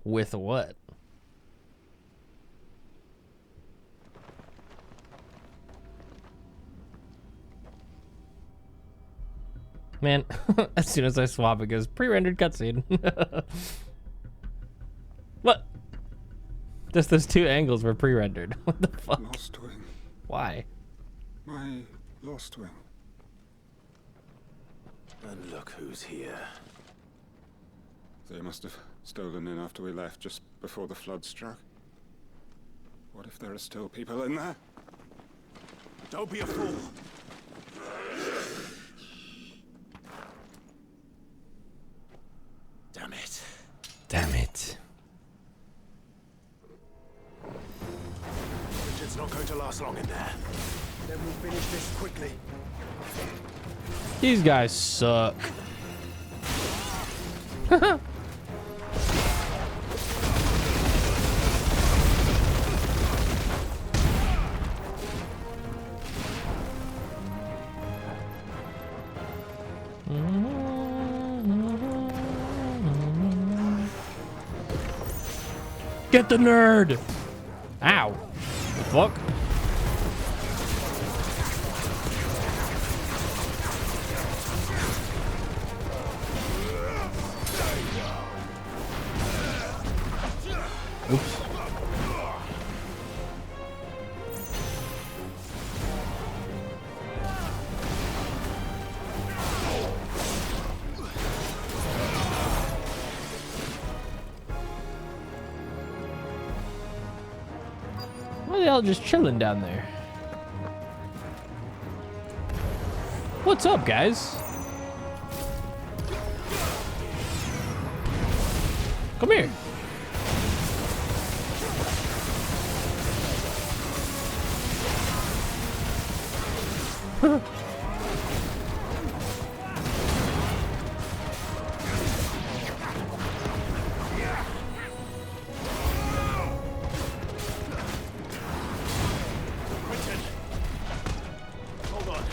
With what? Man, as soon as I swap, it goes pre-rendered cutscene. What? Just those two angles were pre-rendered. What the fuck? Lost wing. Why? My lost wing. And look who's here. They must have stolen in after we left, just before the flood struck. What if there are still people in there? Don't be a fool. Damn it. Damn it. Richard's not going to last long in there. Then we'll finish this quickly. These guys suck. Get the nerd! Ow. The fuck? Oops. Why are they all just chilling down there? What's up, guys? Come here. Hold on. I'm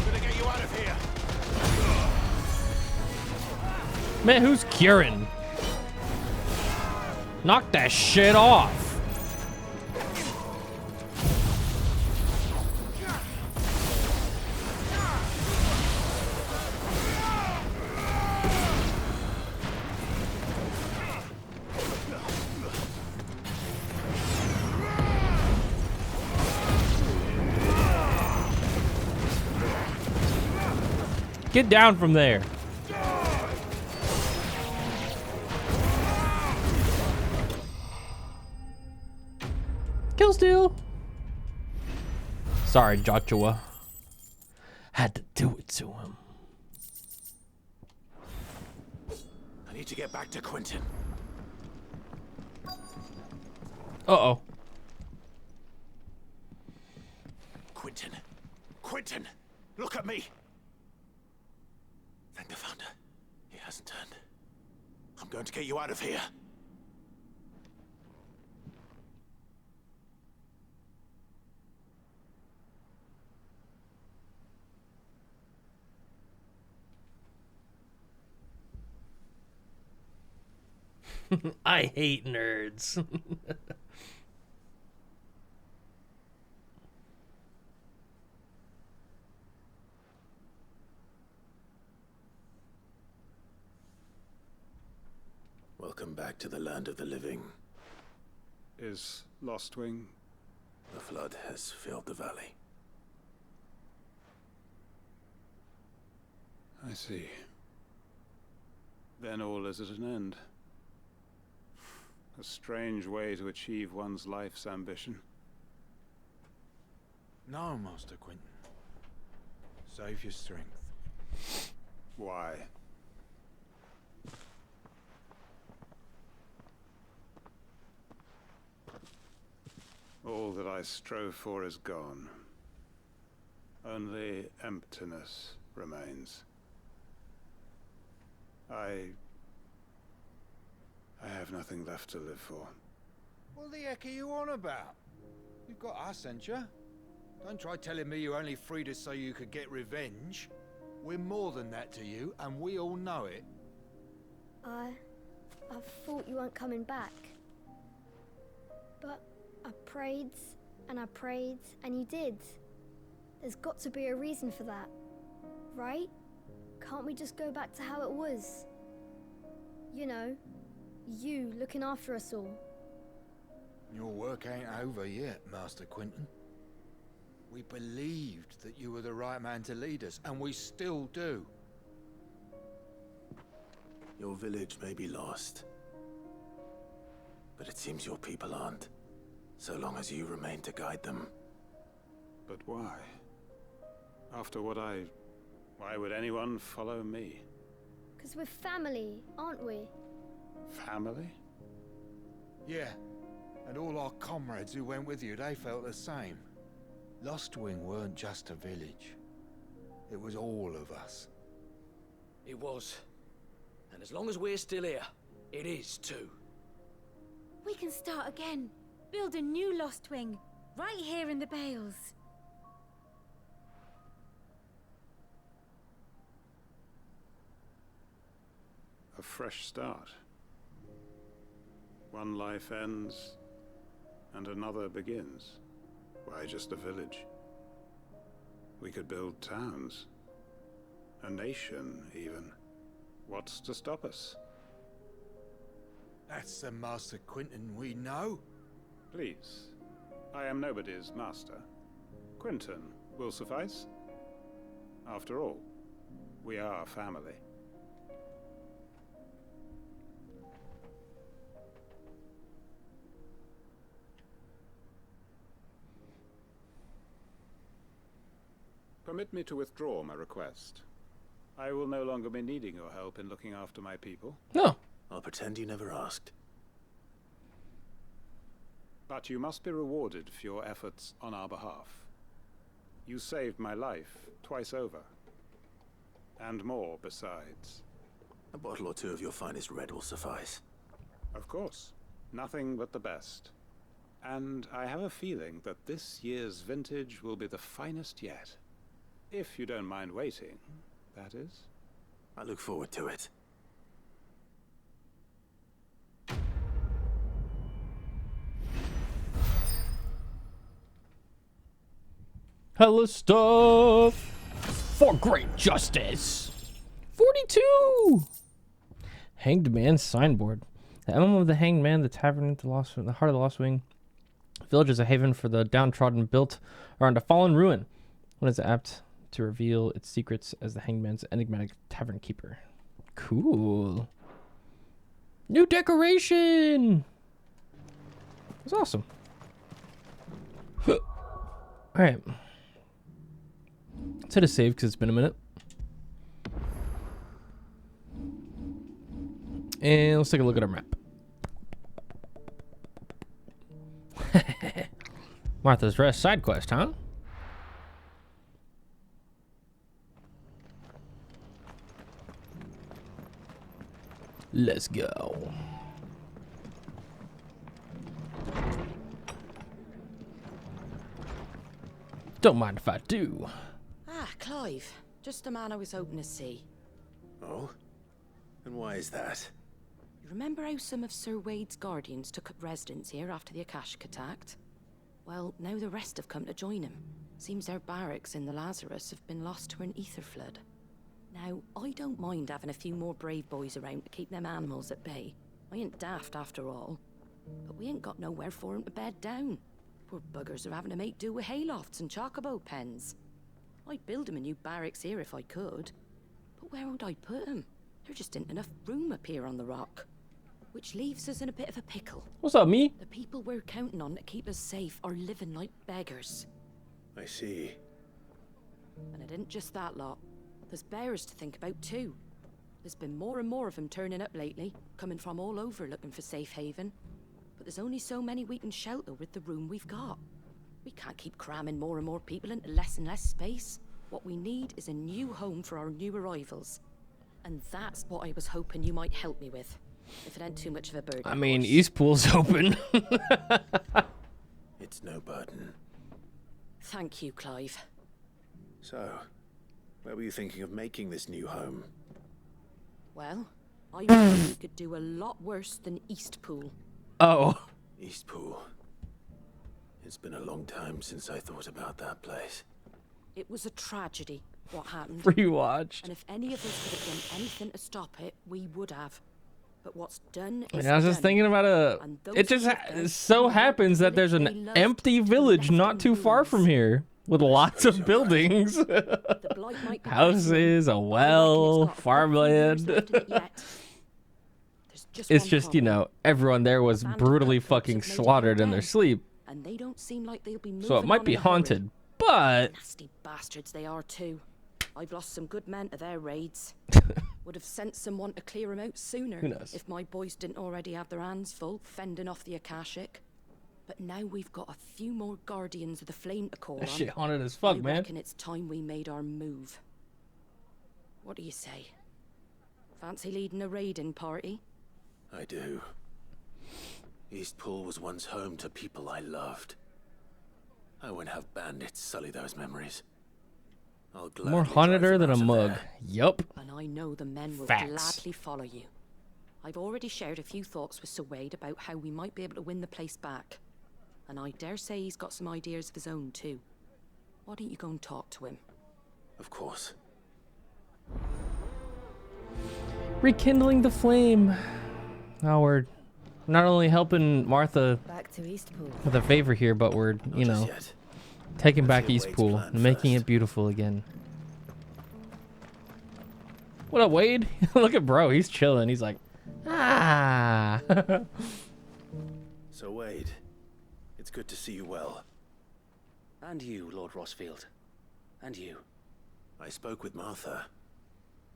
gonna get you out of here. Man, who's Kieran? Knock that shit off. Get down from there. Kill steal. Sorry, Joshua. Had to do it to him. I need to get back to Quentin. Uh-oh. Quentin. Quentin! Look at me! Thank the Founder. He hasn't turned. I'm going to get you out of here. I hate nerds. Welcome back to the land of the living. Is Lost Wing? The flood has filled the valley. I see. Then all is at an end. A strange way to achieve one's life's ambition. No, Master Quentin. Save your strength. Why? All that I strove for is gone. Only emptiness remains. I have nothing left to live for. What the heck are you on about? You've got us, ain't you? Don't try telling me you only freed us so you could get revenge. We're more than that to you, and we all know it. I thought you weren't coming back. But I prayed, and you did. There's got to be a reason for that, right? Can't we just go back to how it was? You know, you looking after us all. Your work ain't over yet, Master Quinton. We believed that you were the right man to lead us, and we still do. Your village may be lost, but it seems your people aren't, so long as you remain to guide them. But why? After what why would anyone follow me? Because we're family, aren't we? Family? Yeah, and all our comrades who went with you, they felt the same. Lostwing weren't just a village. It was all of us. It was. And as long as we're still here, it is too. We can start again. Build a new Lost Wing. Right here in the Bales. A fresh start. One life ends, and another begins. Why just a village? We could build towns. A nation, even. What's to stop us? That's the Master Quinton we know. Please. I am nobody's master. Quinton will suffice. After all, we are family. Permit me to withdraw my request. I will no longer be needing your help in looking after my people. No. I'll pretend you never asked. But you must be rewarded for your efforts on our behalf. You saved my life twice over. And more besides. A bottle or two of your finest red will suffice. Of course. Nothing but the best. And I have a feeling that this year's vintage will be the finest yet. If you don't mind waiting, that is. I look forward to it. Hella stuff for great justice. 42. Hanged Man signboard. The emblem of the Hanged Man, the tavern at the heart of the Lost Wing. Village is a haven for the downtrodden, built around a fallen ruin. One is apt to reveal its secrets as the Hanged Man's enigmatic tavern keeper. Cool. New decoration. That's awesome. All right. Let's hit a save because it's been a minute. And let's take a look at our map. Martha's Rest side quest, huh? Let's go. Don't mind if I do. Ah, Clive. Just the man I was hoping to see. Oh? And why is that? You remember how some of Sir Wade's guardians took up residence here after the Akashic attacked? Well, now the rest have come to join him. Seems their barracks in the Lazarus have been lost to an ether flood. Now, I don't mind having a few more brave boys around to keep them animals at bay. I ain't daft after all. But we ain't got nowhere for 'em to bed down. Poor buggers are having to make do with haylofts and chocobo pens. I'd build 'em a new barracks here if I could. But where would I put 'em? There just ain't enough room up here on the rock. Which leaves us in a bit of a pickle. What's up, me? The people we're counting on to keep us safe are living like beggars. I see. And it isn't just that lot. There's bears to think about too. There's been more and more of them turning up lately, coming from all over looking for safe haven. But there's only so many we can shelter with the room we've got. We can't keep cramming more and more people into less and less space. What we need is a new home for our new arrivals. And that's what I was hoping you might help me with. If it ain't too much of a burden. I mean, Eastpool's open. It's no burden. Thank you, Clive. So, where were you thinking of making this new home? Well, I reckon we could do a lot worse than Eastpool. Oh. Eastpool. It's been a long time since I thought about that place. It was a tragedy. what happened. Rewatched. And if any of us could have done anything to stop it, we would have. But what's done is I was just thinking about it just so happens that there's an empty village not too far from here with lots of buildings. Houses, a well, farmland. It's just, you know, everyone there was brutally fucking slaughtered in their sleep. And they don't seem like they'll be moving So it might on be in a hurry. haunted, but Nasty bastards they are too. I've lost some good men to their raids. Would have sent someone to clear them out sooner. Who knows? If my boys didn't already have their hands full fending off the Akashic. But now we've got a few more guardians of the flame to call that on. shit haunted as fuck, I man. reckon it's time we made our move. What do you say? Fancy leading a raiding party? I do. Eastpool was once home to people I loved. I wouldn't have bandits sully those memories. I'll gladly More haunted drive her them than a out of mug. there. Yup. And I know the men will Facts. gladly follow you. I've already shared a few thoughts with Sir Wade about how we might be able to win the place back. And I dare say he's got some ideas of his own too. Why don't you go and talk to him? Of course. Rekindling the flame. Now we're not only helping Martha Back to Eastpool. with a favor here, but we're, you know, taking back Eastpool and making it beautiful again. What up, Wade? Look at bro, he's chilling. He's like, ah. So Wade, it's good to see you well. And you, Lord Rossfield. And you. I spoke with Martha.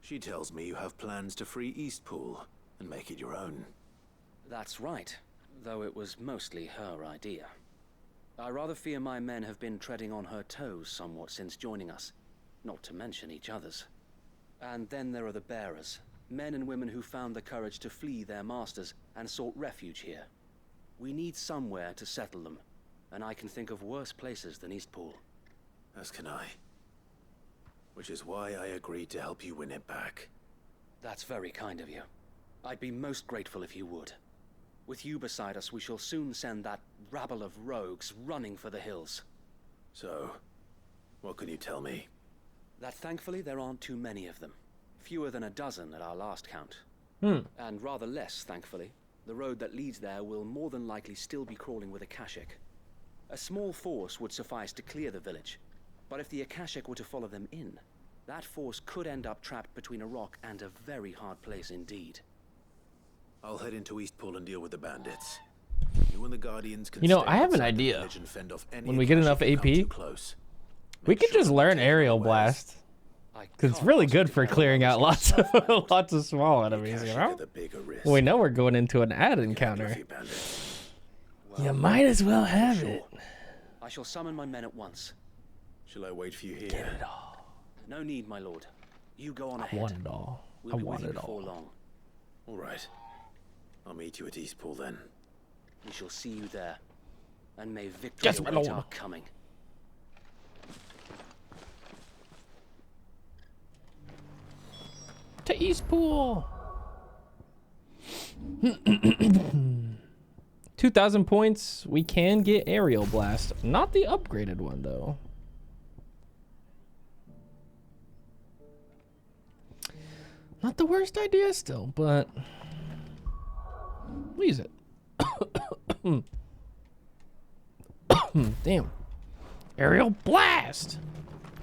She tells me you have plans to free Eastpool and make it your own. That's right, though it was mostly her idea. I rather fear my men have been treading on her toes somewhat since joining us, not to mention each other's. And then there are the bearers, men and women who found the courage to flee their masters and sought refuge here. We need somewhere to settle them, and I can think of worse places than Eastpool. As can I. Which is why I agreed to help you win it back. That's very kind of you. I'd be most grateful if you would. With you beside us, we shall soon send that rabble of rogues running for the hills. So, what can you tell me? That thankfully there aren't too many of them. Fewer than a dozen at our last count. And rather less, thankfully. The road that leads there will more than likely still be crawling with Akashic. A small force would suffice to clear the village. But if the Akashic were to follow them in, that force could end up trapped between a rock and a very hard place indeed. I'll head into Eastpool and deal with the bandits. You and the Guardians can You know, stay I have an outside the idea. village and fend off any When we get enough Akashic who come AP, too close. we could just learn aerial blast. Because it's really good for clearing out lots of small enemies, you know? We know we're going into an ad encounter. You might as well have it. I shall summon my men at once. Shall I wait for you here? Get it all. No need, my lord. You go on I ahead. want it all. We'll I be want with you it before all. long. All right. I'll meet you at Eastpool then. We shall see you there. And may victory Yes, my await lord. our coming. To Eastpool. 2,000 points. We can get aerial blast. Not the upgraded one though. Not the worst idea still, but we'll use it. Damn. Aerial blast.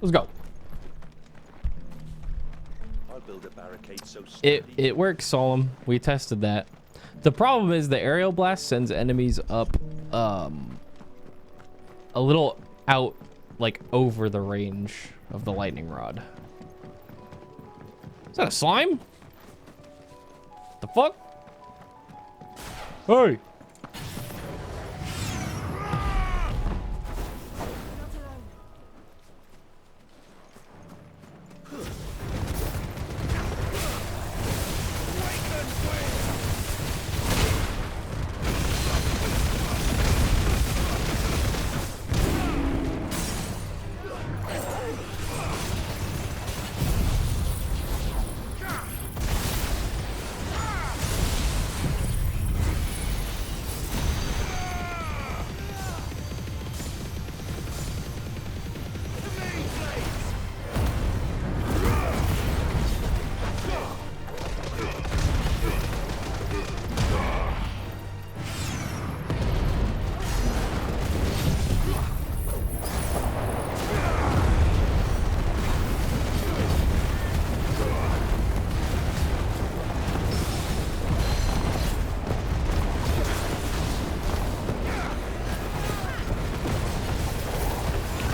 Let's go. I'll build a barricade so steady. It works, Solemn. We tested that. The problem is the aerial blast sends enemies up a little out, like over the range of the lightning rod. Is that a slime? The fuck? Hey!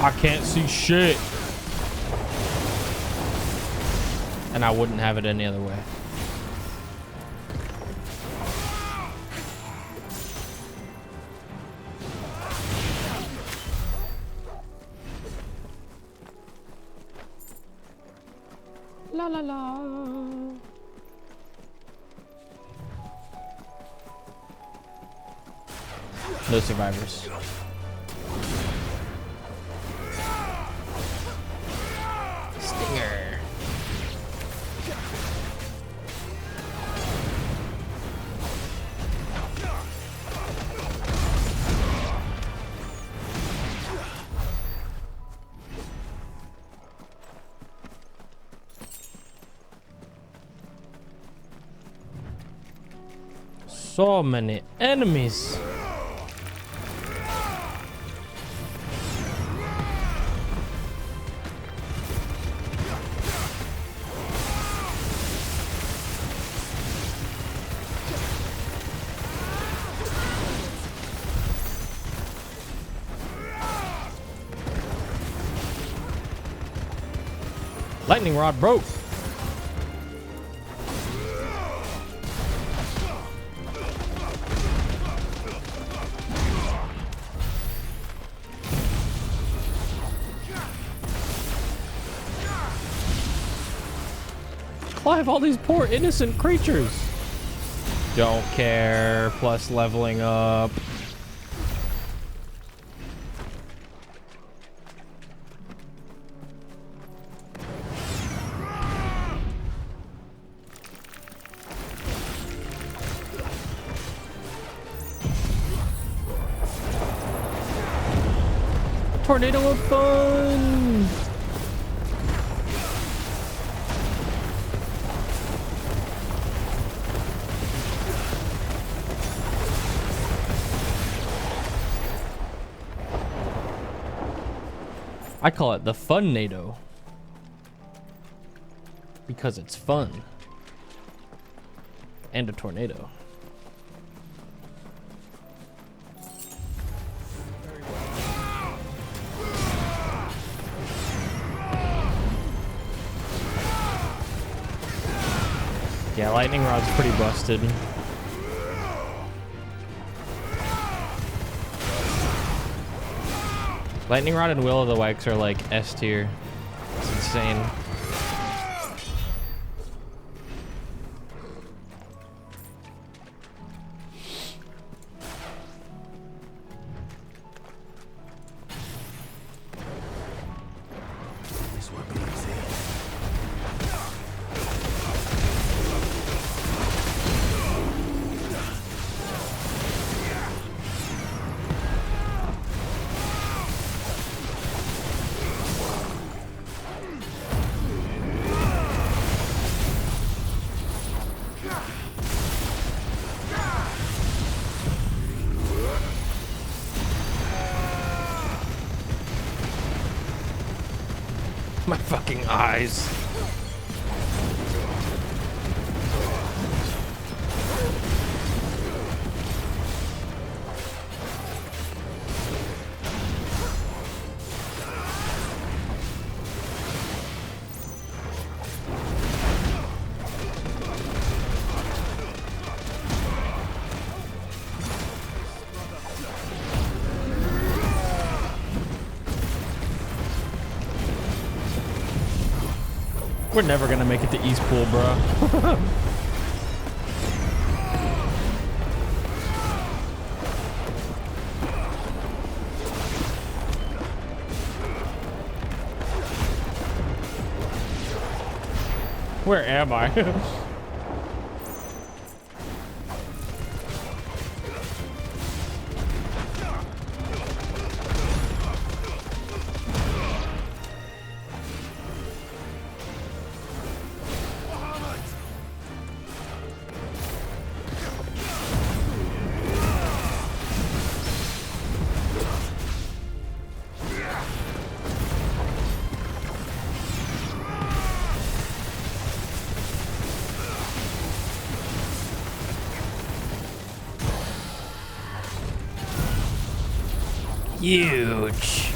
I can't see shit. And I wouldn't have it any other way. La la la. No survivors. Stinger. So many enemies. Lightning rod broke. Clive, all these poor innocent creatures. Don't care. Plus leveling up. Tornado of fun. I call it the fun-nado because it's fun and a tornado. Yeah, lightning rod's pretty busted. Lightning rod and will of the wisps are like S tier. It's insane. My fucking eyes. We're never gonna make it to East Pool, bro. Where am I? Huge.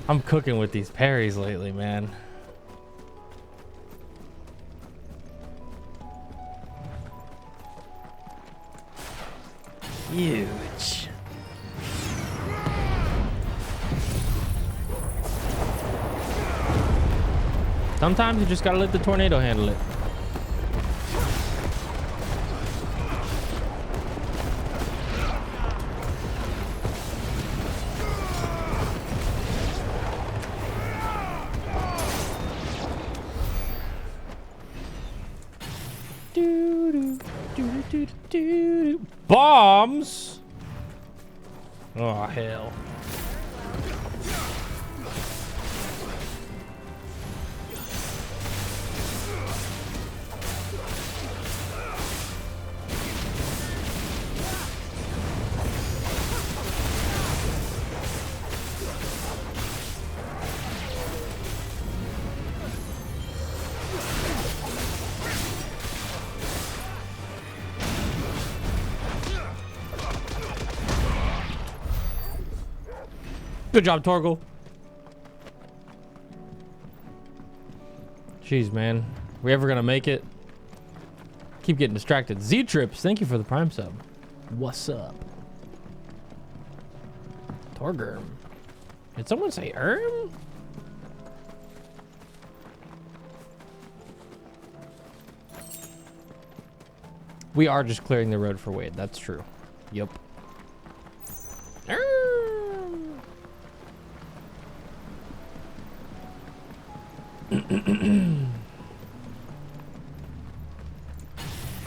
I'm cooking with these parries lately, man. Huge. Sometimes you just gotta let the tornado handle it. Bombs? Oh, hell. Good job, Torgal. Jeez, man. We ever gonna make it? Keep getting distracted. Z-Trips, thank you for the Prime sub. What's up? Torgerm. Did someone say Erm? We are just clearing the road for Wade. That's true. Yup.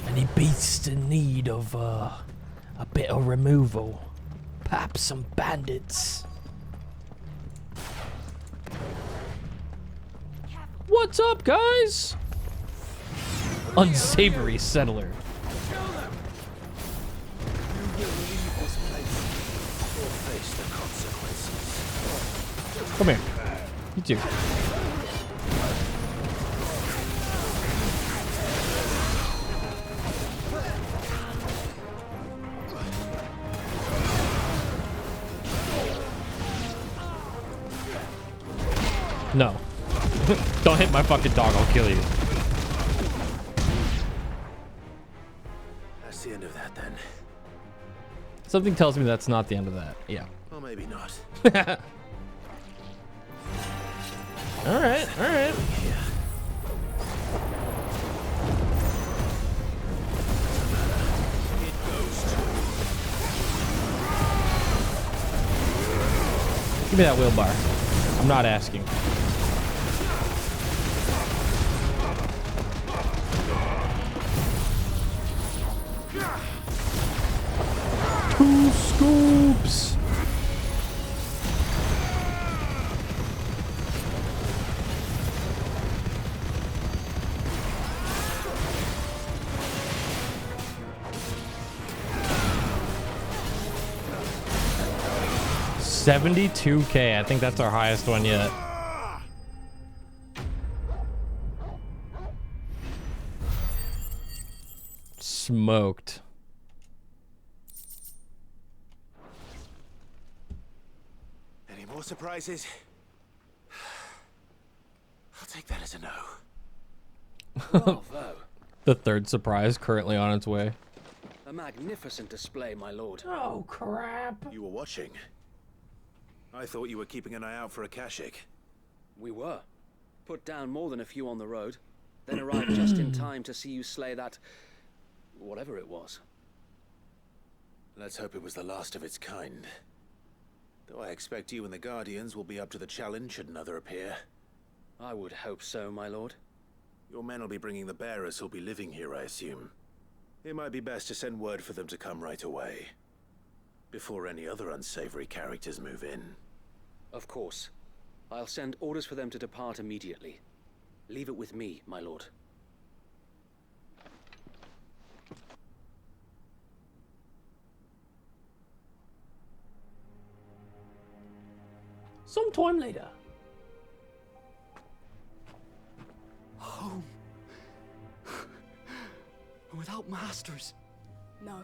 Any beasts in need of a bit of removal? Perhaps some bandits. What's up, guys? Unsavory settler. Come here. You too. No. Don't hit my fucking dog, I'll kill you. That's the end of that then. Something tells me that's not the end of that. Yeah. Well, maybe not. Alright, alright. Give me that wheelbar. I'm not asking. Two scoops. $72K. I think that's our highest one yet. Smoked. Any more surprises? I'll take that as a no. Bravo. The third surprise currently on its way. A magnificent display, my lord. Oh, crap. You were watching. I thought you were keeping an eye out for a Kashik. We were. Put down more than a few on the road, then arrived just in time to see you slay that... whatever it was. Let's hope it was the last of its kind. Though I expect you and the Guardians will be up to the challenge should another appear. I would hope so, my lord. Your men will be bringing the bearers who'll be living here, I assume. It might be best to send word for them to come right away, before any other unsavory characters move in. Of course. I'll send orders for them to depart immediately. Leave it with me, my lord. Sometime later. Home. Without masters. No.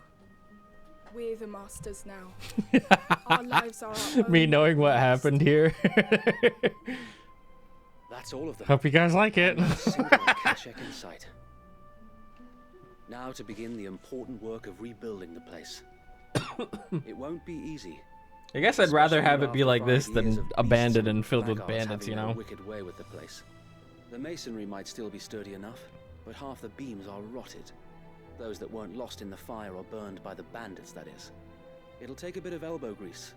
We're the masters now. Our lives are our Me own. knowing what happened here. That's all of them. Hope you guys like it. Not a single Akashic in sight. Now to begin the important work of rebuilding the place. It won't be easy. I guess I'd rather have it be like this Especially than after 5 years of abandoned beasts and filled with blackguards bandits, you having know? a wicked way with the place. The masonry might still be sturdy enough, but half the beams are rotted. Those that weren't lost in the fire or burned by the bandits, that is. It'll take a bit of elbow grease,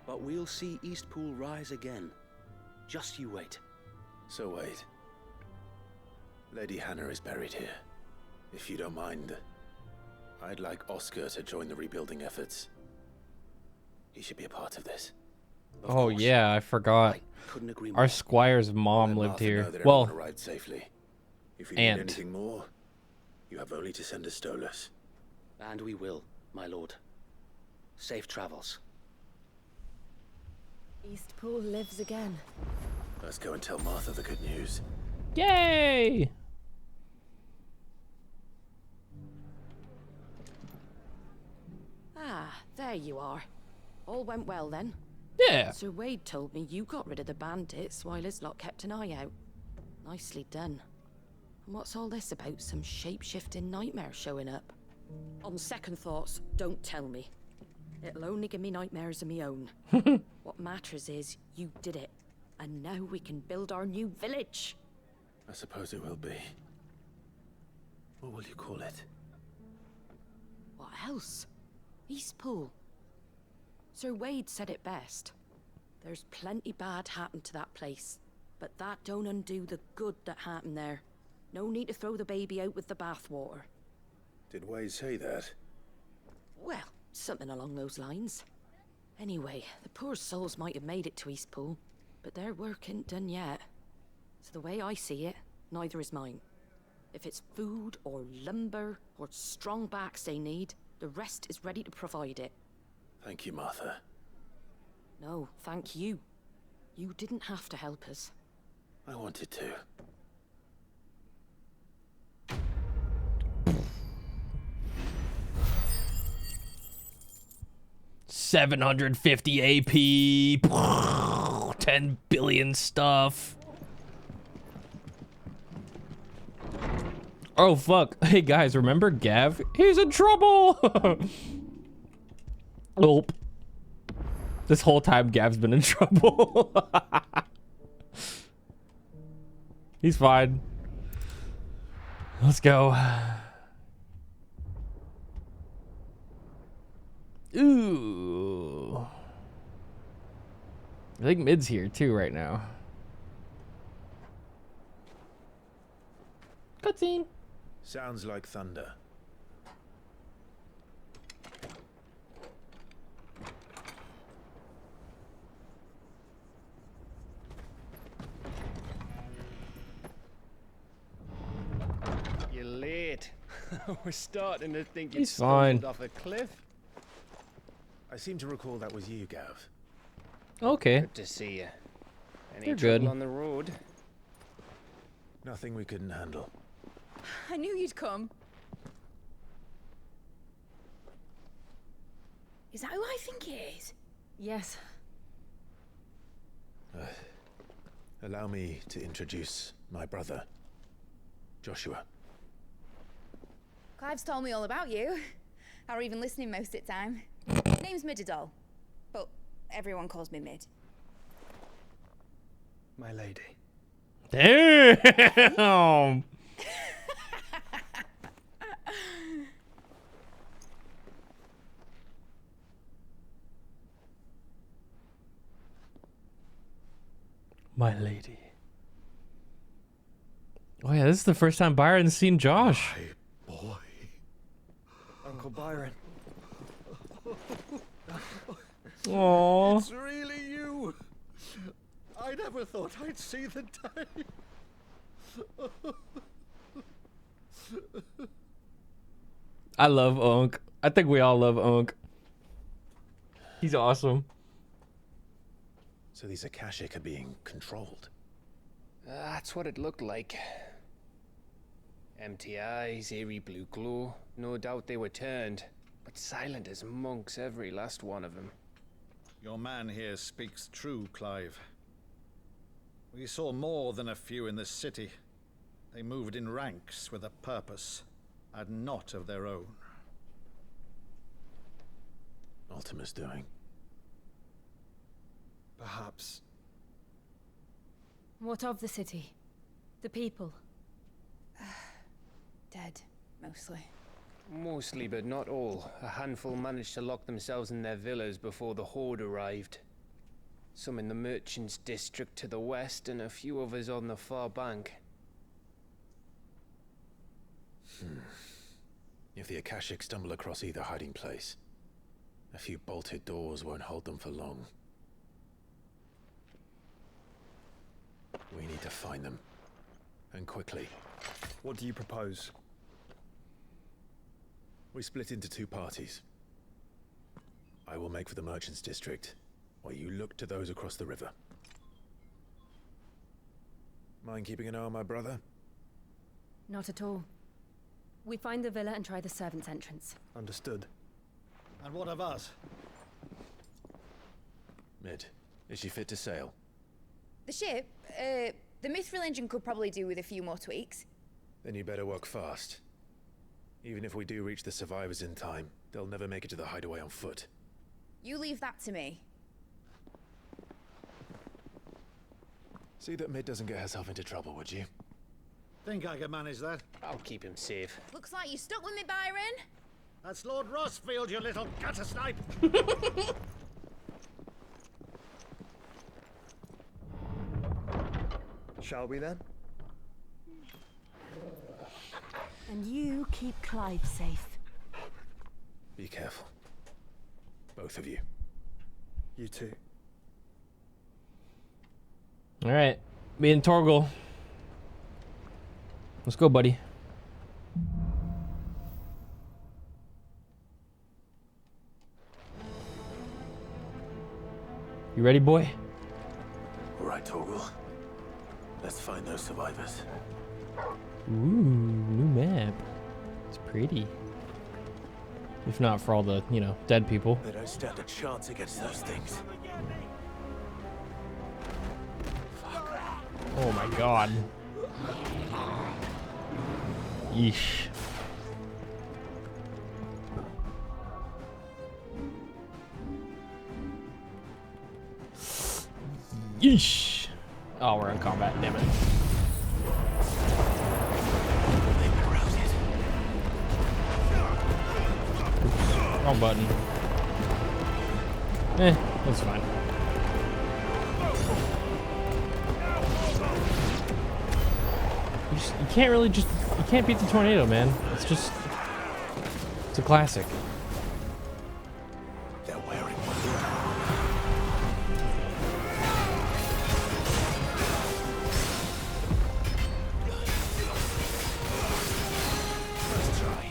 but we'll see Eastpool rise again. Just you wait. So wait. Lady Hannah is buried here. If you don't mind, I'd like Oscar to join the rebuilding efforts. He should be a part of this. Oh yeah, I forgot. Couldn't agree Our more. squire's mom Let lived Martha here. know that Well, everyone arrived safely. If you need aunt. anything more, you have only to send a Stolas. And we will, my lord. Safe travels. Eastpool lives again. Let's go and tell Martha the good news. Yay! Ah, there you are. All went well then. Yeah. Sir Wade told me you got rid of the bandits while his lot kept an eye out. Nicely done. And what's all this about some shape-shifting nightmare showing up? On second thoughts, don't tell me. It'll only give me nightmares of my own. What matters is you did it. And now we can build our new village. I suppose it will be. What will you call it? What else? Eastpool. Sir Wade said it best. There's plenty bad happened to that place, but that don't undo the good that happened there. No need to throw the baby out with the bathwater. Did Wade say that? Well, something along those lines. Anyway, the poor souls might have made it to Eastpool, but their work ain't done yet. So the way I see it, neither is mine. If it's food or lumber or strong backs they need, the rest is ready to provide it. Thank you, Martha. No, thank you. You didn't have to help us. I wanted to. $750 AP. 10 billion stuff. Oh fuck. Hey guys, remember Gav? He's in trouble. Nope. This whole time Gav's been in trouble. He's fine. Let's go. Ooh. I think mid's here too right now. Cutscene. Sounds like thunder. You're late. We're starting to think you He's fine. stumbled off a cliff. I seem to recall that was you, Gav. Okay. Good to see you. Any You're trouble good. on the road? Nothing we couldn't handle. I knew you'd come. Is that who I think it is? Yes. Allow me to introduce my brother, Joshua. Clive's told me all about you. Or even listening most of the time. Name's Midadol, but everyone calls me Mid. My lady. Damn. My lady. Oh yeah, this is the first time Byron's seen Josh. Boy. Uncle Byron. Aww. It's really you. I never thought I'd see the day. I love Unc. I think we all love Unc. He's awesome. So these Akashic are being controlled. That's what it looked like. Empty eyes, eerie blue glow. No doubt they were turned, but But silent as monks, every last one of them. Your man here speaks true, Clive. We saw more than a few in this city. They moved in ranks with a purpose, and not of their own. Ultima's doing. Perhaps. What of the city? The people? Dead, mostly. Mostly, but not all. A handful managed to lock themselves in their villas before the Horde arrived. Some in the merchants' district to the west, and a few others on the far bank. If the Akashic stumble across either hiding place, a few bolted doors won't hold them for long. We need to find them. And quickly. What do you propose? We split into two parties. I will make for the merchants' district, while you look to those across the river. Mind keeping an eye on my brother? Not at all. We find the villa and try the servants' entrance. Understood. And what of us? Mid, is she fit to sail? The ship, the mithril engine could probably do with a few more tweaks. Then you better work fast. Even if we do reach the survivors in time, they'll never make it to the hideaway on foot. You leave that to me. See that Mid doesn't get herself into trouble, would you? Think I can manage that? I'll keep him safe. Looks like you stuck with me, Byron. That's Lord Rossfield, you little gutter snipe! Shall we then? And you keep Clive safe. Be careful. Both of you. You too. All right, me and Torgal. Let's go, buddy. You ready, boy? All right, Torgal. Let's find those survivors. Ooh, new map. It's pretty. If not for all the, you know, dead people. They don't stand a chance against those things. Oh my god. Yeesh. Yeesh. Oh, we're in combat, damn it. Wrong button. That's fine. You can't really just, you can't beat the tornado, man. It's just, it's a classic. They're wearing First try.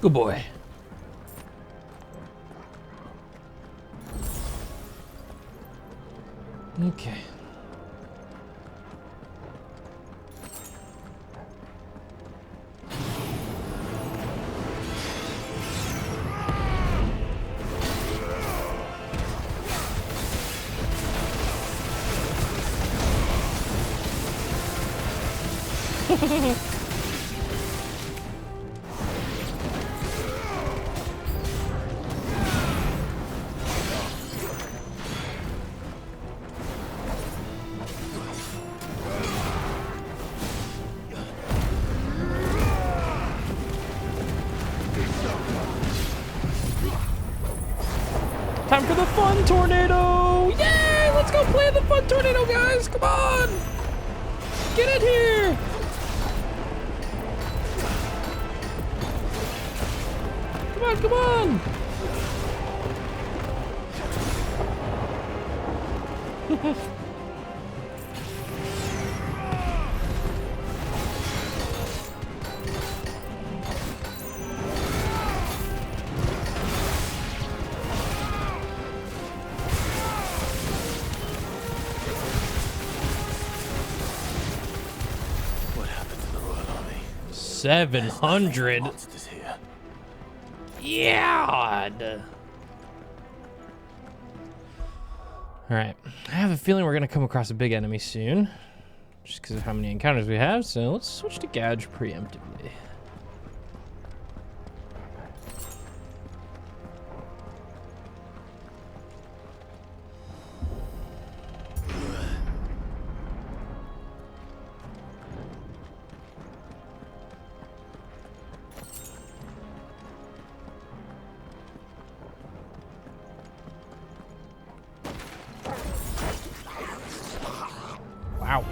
Good boy. Okay. Time for the fun tornado! Yay! Let's go play the fun tornado, guys! Come on! Get in here! Come on, come on! What happened to the Royal Army? 700. Monsters here. Yeah. All right. I have a feeling we're gonna come across a big enemy soon, just because of how many encounters we have. So let's switch to Gouge preemptively. Wow.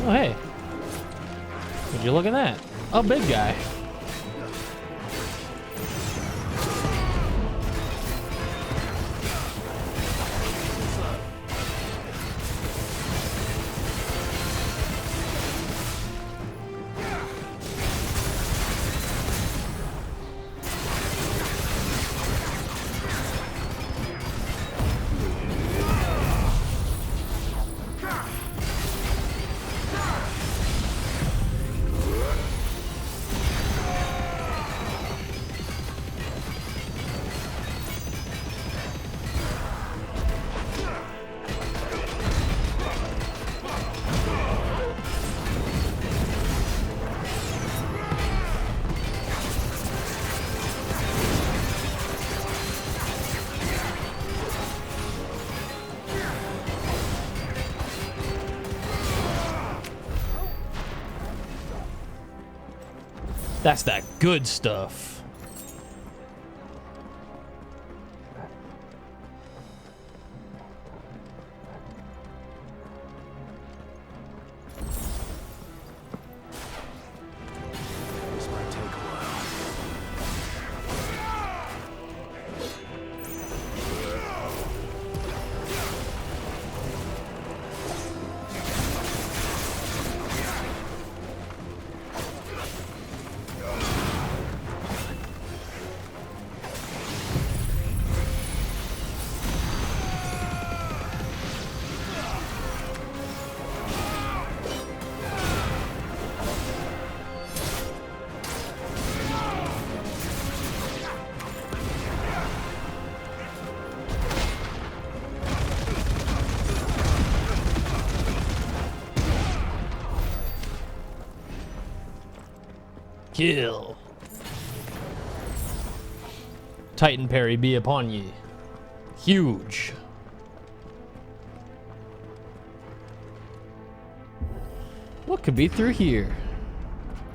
Oh, hey. Would you look at that? A big guy. That's that good stuff. This might take a while. Kill. Titan parry be upon ye. Huge. What could be through here?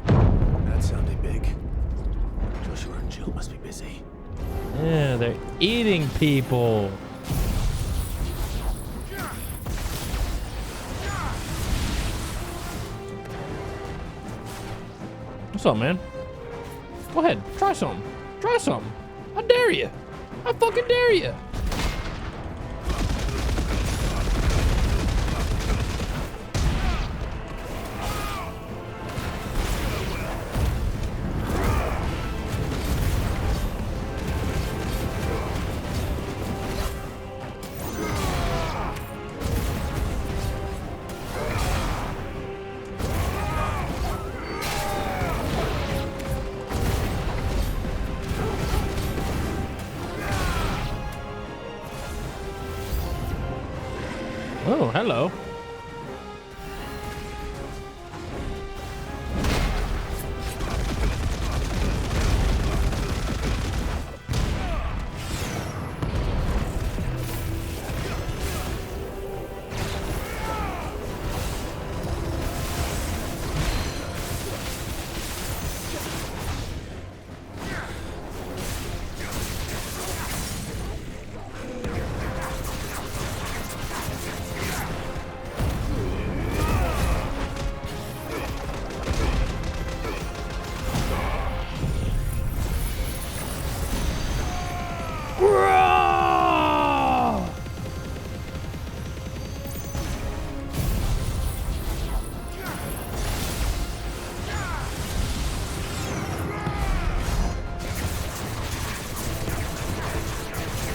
That sounded big. Joshua and Jill must be busy. Yeah, they're eating people. What's up, man? Go ahead, try some. Try some. I dare you. I fucking dare you. Oh, hello.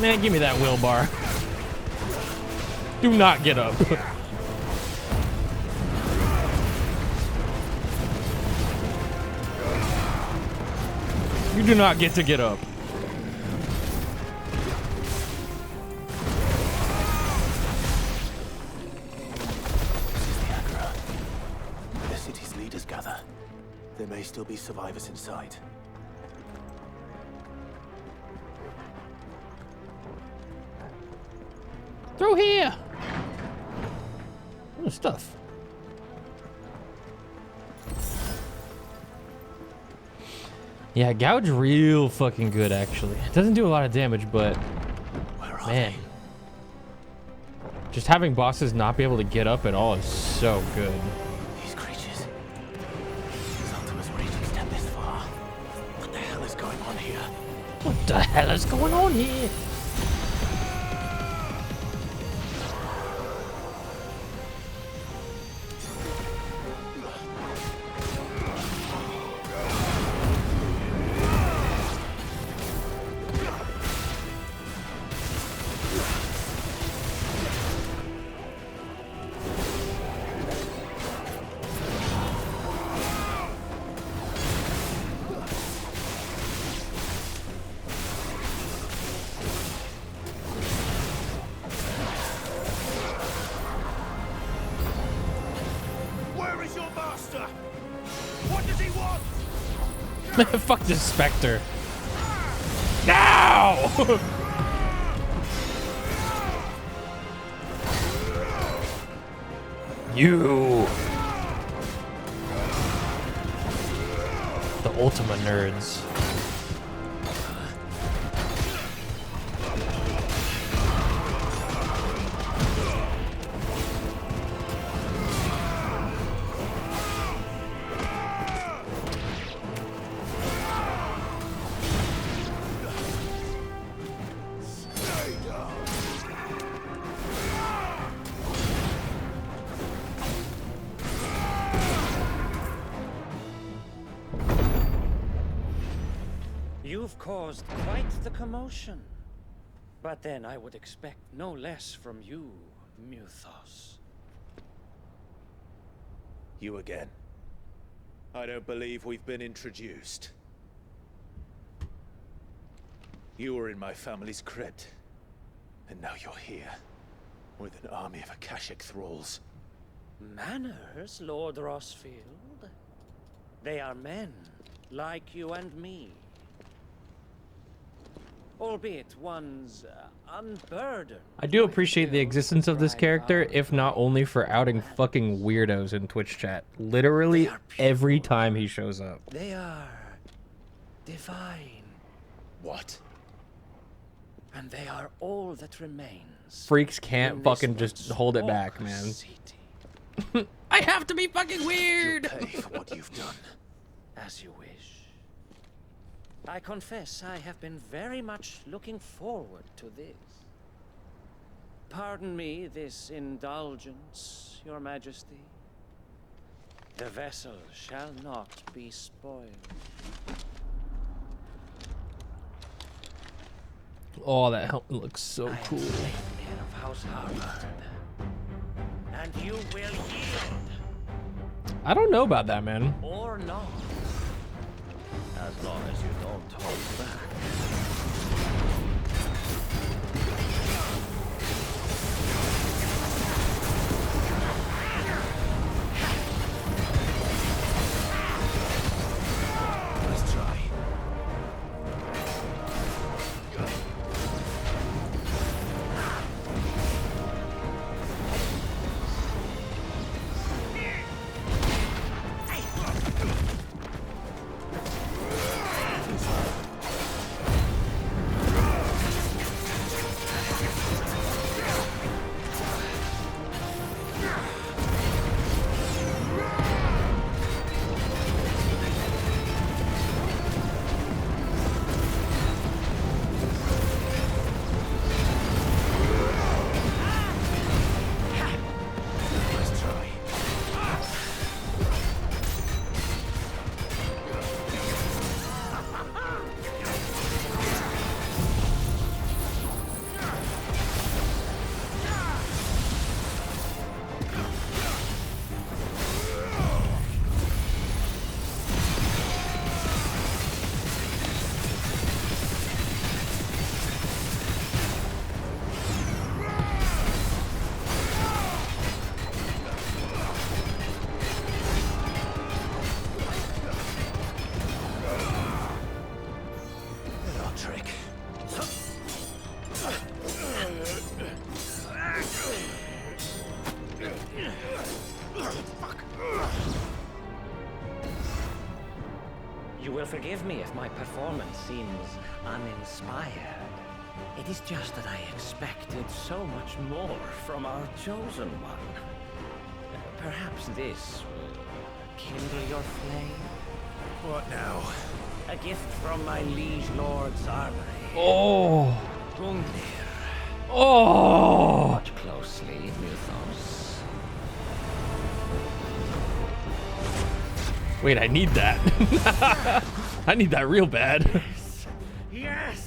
Man, give me that wheel bar. Do not get up. You do not get to get up. The city's leaders gather. There may still be survivors inside. Through here. Oh, stuff. Yeah, gouge real fucking good actually. It doesn't do a lot of damage, but man, just having bosses not be able to get up at all is so good. These creatures. Ultima's reaching step this far. What the hell is going on here? What the hell is going on here? Fuck this Spectre. Now! You. The Ultima nerds. You've caused quite the commotion. But then I would expect no less from you, Muthos. You again. I don't believe we've been introduced. You were in my family's crypt. And now you're here. With an army of Akashic thralls. Manners, Lord Rossfield? They are men, like you and me. Albeit one's unburdened. I do appreciate the existence of this character, if not only for outing fucking weirdos in Twitch chat. Literally every time he shows up. They are divine. What? And they are all that remains. Freaks can't fucking just hold it back, man. I have to be fucking weird! You'll pay for what you've done. As you wish. I confess I have been very much looking forward to this. Pardon me this indulgence, Your Majesty. The vessel shall not be spoiled. Oh, that helmet looks so cool. Of House Harvard. And you will yield. I don't know about that, man. Or not. As long as you don't hold back. Let's try. You will forgive me if my performance seems uninspired. It is just that I expected so much more from our chosen one. Perhaps this will kindle your flame? What now? A gift from my liege lord's armory. Oh. Gungnir. Oh. Watch closely, Mythos. Wait, I need that. I need that real bad. Yes!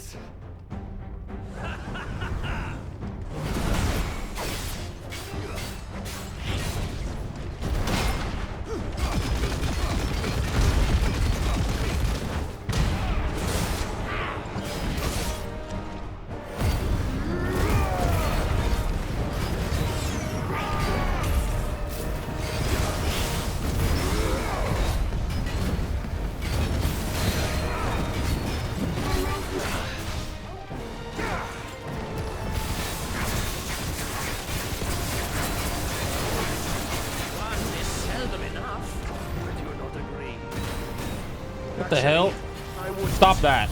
What the hell? Stop that.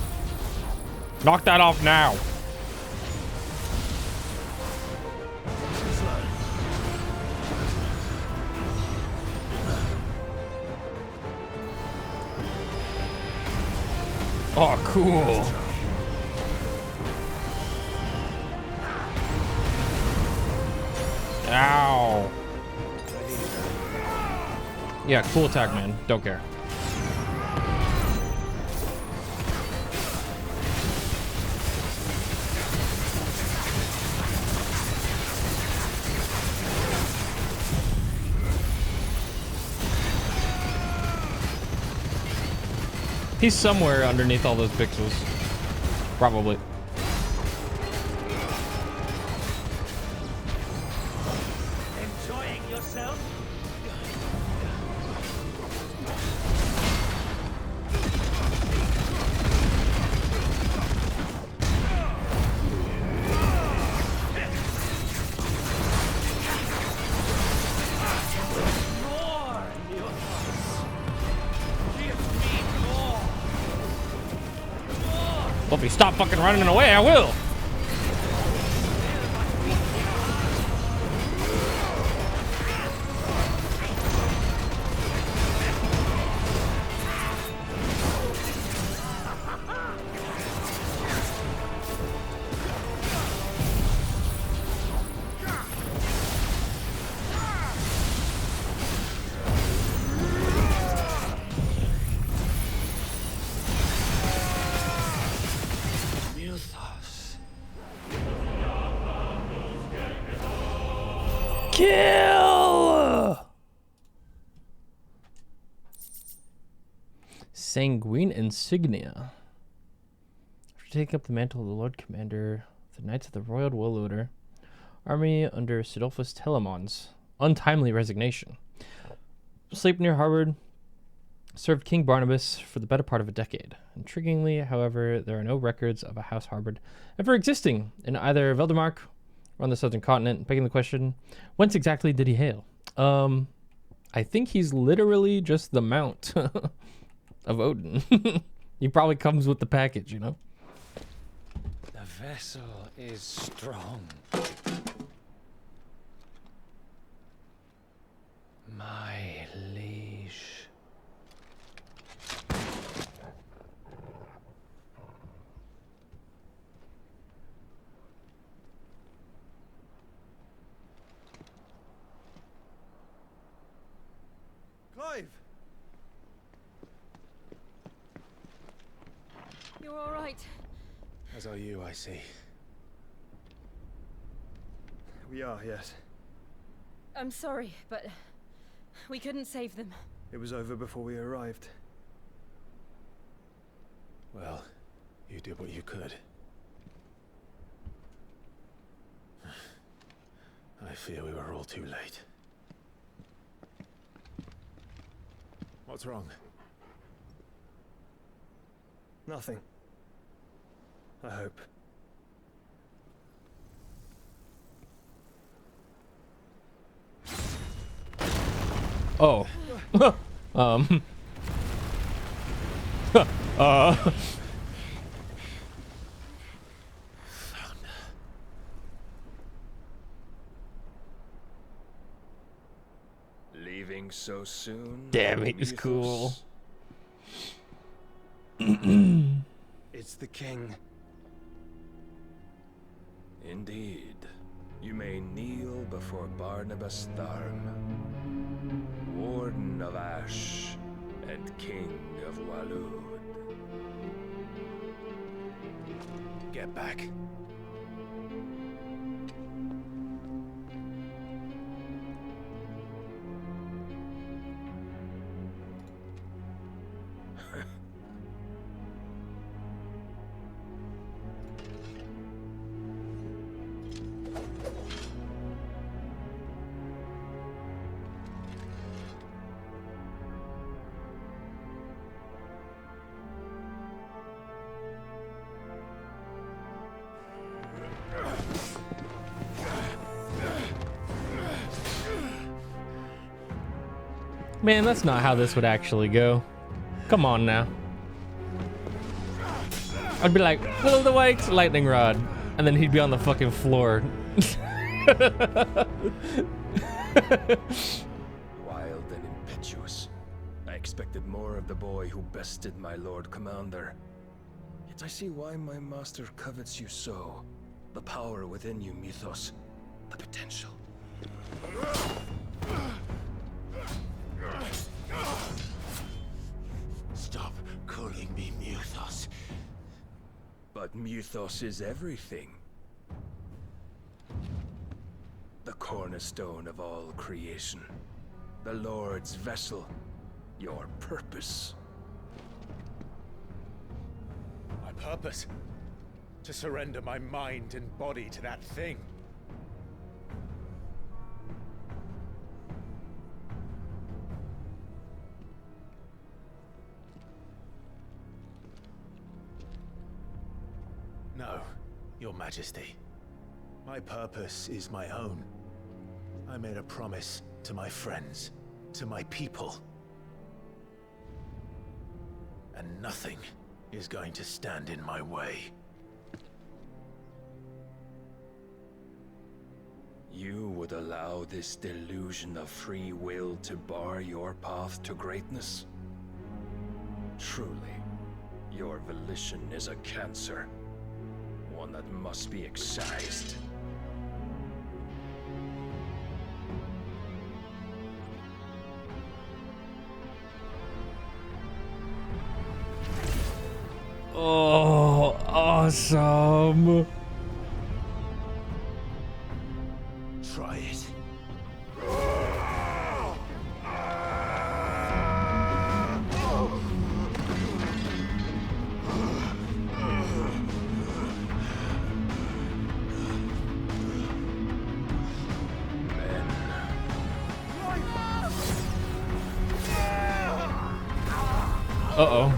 Knock that off now. Oh, cool. Ow. Yeah, cool attack, man. Don't care. He's somewhere underneath all those pixels. Probably. Enjoying yourself? Well, if you stop fucking running away, I will. Kill! Sanguine Insignia. After taking up the mantle of the Lord Commander, the Knights of the Royal Warlord Army under Sidolphus Telemon's untimely resignation. Sleipnir Harbour served King Barnabas for the better part of a decade. Intriguingly, however, there are no records of a house harbored ever existing in either Veldemark or on the southern continent, begging the question, whence exactly did he hail? I think he's literally just the mount of Odin. He probably comes with the package, you know? The vessel is strong. My liege. Clive! You're all right. As are you, I see. We are, yes. I'm sorry, but we couldn't save them. It was over before we arrived. Well, you did what you could. I fear we were all too late. What's wrong? Nothing. I hope. Oh. Leaving so soon? Damn, he's cool. It's the king. Indeed. You may kneel before Barnabas Tharm, Warden of Ash and King of Walud. Get back. Man, that's not how this would actually go. Come on now. I'd be like, Will of the Wisps, lightning rod. And then he'd be on the fucking floor. Wild and impetuous. I expected more of the boy who bested my Lord Commander. Yet I see why my master covets you so. The power within you, Mythos. The potential. Stop calling me Mythos. But Mythos is everything. The cornerstone of all creation. The Lord's vessel. Your purpose. My purpose? To surrender my mind and body to that thing. No, Your Majesty. My purpose is my own. I made a promise to my friends, to my people. And nothing is going to stand in my way. You would allow this delusion of free will to bar your path to greatness? Truly, your volition is a cancer. One that must be excised. Oh, awesome. Try it. Uh-oh.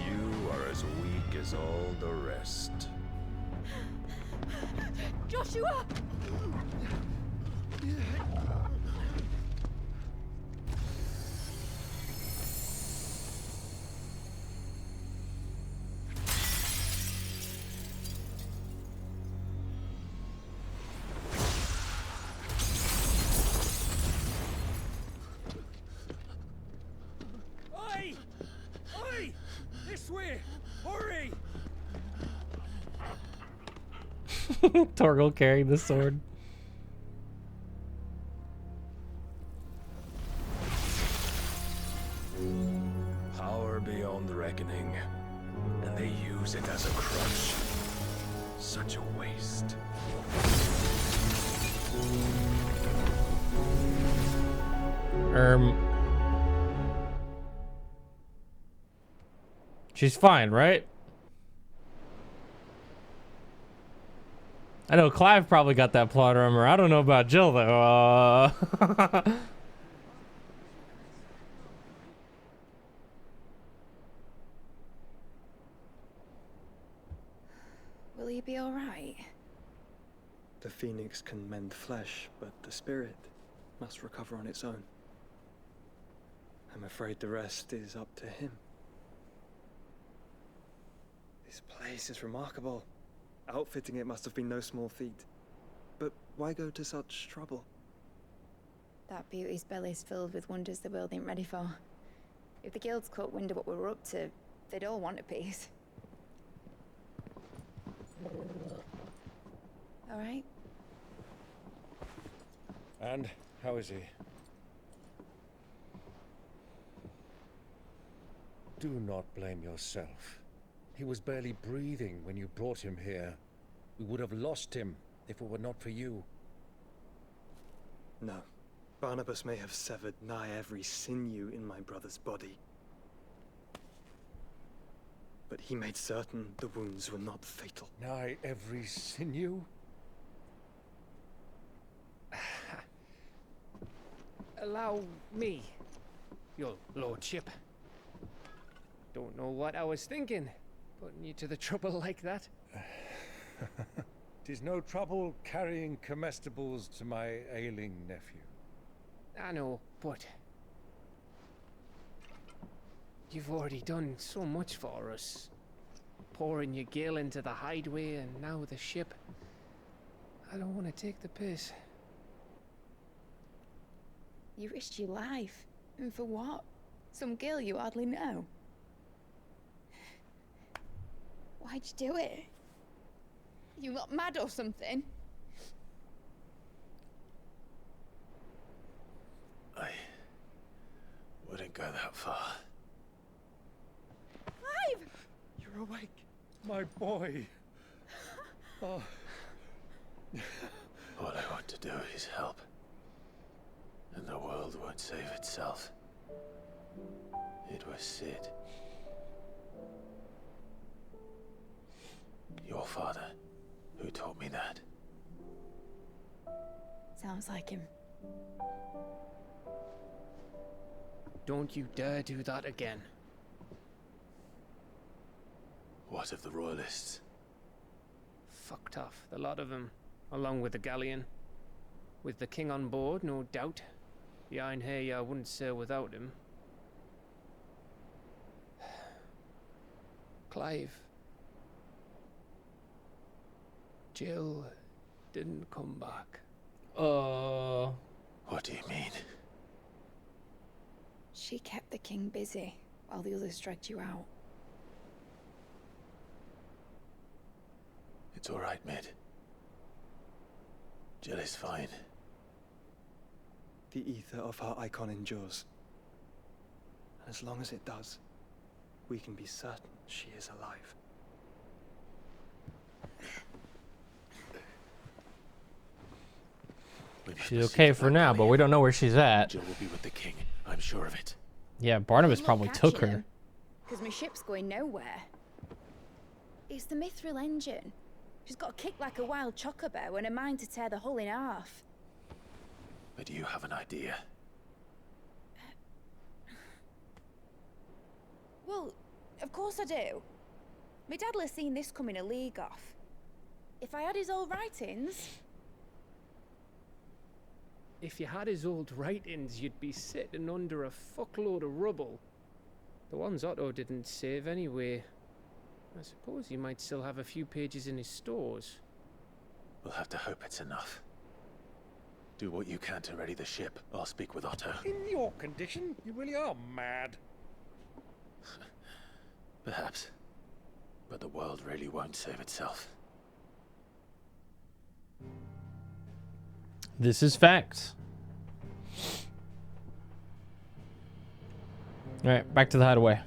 You are as weak as all the rest. Joshua! Oi! Oi! This way! Hurry! Torgal carrying the sword. Power beyond reckoning, and they use it as a crutch. Such a waste. She's fine, right? I know Clive probably got that plot armor. I don't know about Jill though. Will he be all right? The phoenix can mend flesh, but the spirit must recover on its own. I'm afraid the rest is up to him. This place is remarkable. Outfitting it must have been no small feat. But why go to such trouble? That beauty's belly's filled with wonders the world ain't ready for. If the guilds caught wind of what we were up to, they'd all want a piece. All right? And how is he? Do not blame yourself. He was barely breathing when you brought him here. We would have lost him if it were not for you. No. Barnabas may have severed nigh every sinew in my brother's body. But he made certain the wounds were not fatal. Nigh every sinew? Allow me, your lordship. Don't know what I was thinking, putting you to the trouble like that. 'Tis no trouble carrying comestibles to my ailing nephew. I know, but you've already done so much for us. Pouring your gil into the hideaway and now the ship. I don't want to take the piss. You risked your life. And for what? Some girl you hardly know. Why'd you do it? You not mad or something? I wouldn't go that far. Clive! You're awake, my boy. Oh. All I want to do is help. And the world won't save itself. It was Sid. Your father, who taught me that. Sounds like him. Don't you dare do that again. What of the royalists? Fucked off, the lot of them, along with the galleon. With the king on board, no doubt. The Iron Hair I wouldn't sail without him. Clive. Jill didn't come back. What do you mean? She kept the king busy while the others dragged you out. It's all right, Mid. Jill is fine. The ether of her icon endures. And as long as it does, we can be certain she is alive. She's okay for now, but we don't know where she's at. Jill will be with the king. I'm sure of it. Yeah, Barnabas probably took her. Because my ship's going nowhere. It's the mithril engine. She's got a kick like a wild chocobo and a mind to tear the hull in half. But do you have an idea? Well, of course I do. My dad'll have seen this coming a league off. If I had his old writings... If you had his old writings, you'd be sitting under a fuckload of rubble. The ones Otto didn't save anyway. I suppose he might still have a few pages in his stores. We'll have to hope it's enough. Do what you can to ready the ship. I'll speak with Otto. In your condition, you really are mad. Perhaps. But the world really won't save itself. This is facts. Alright, back to the hideaway.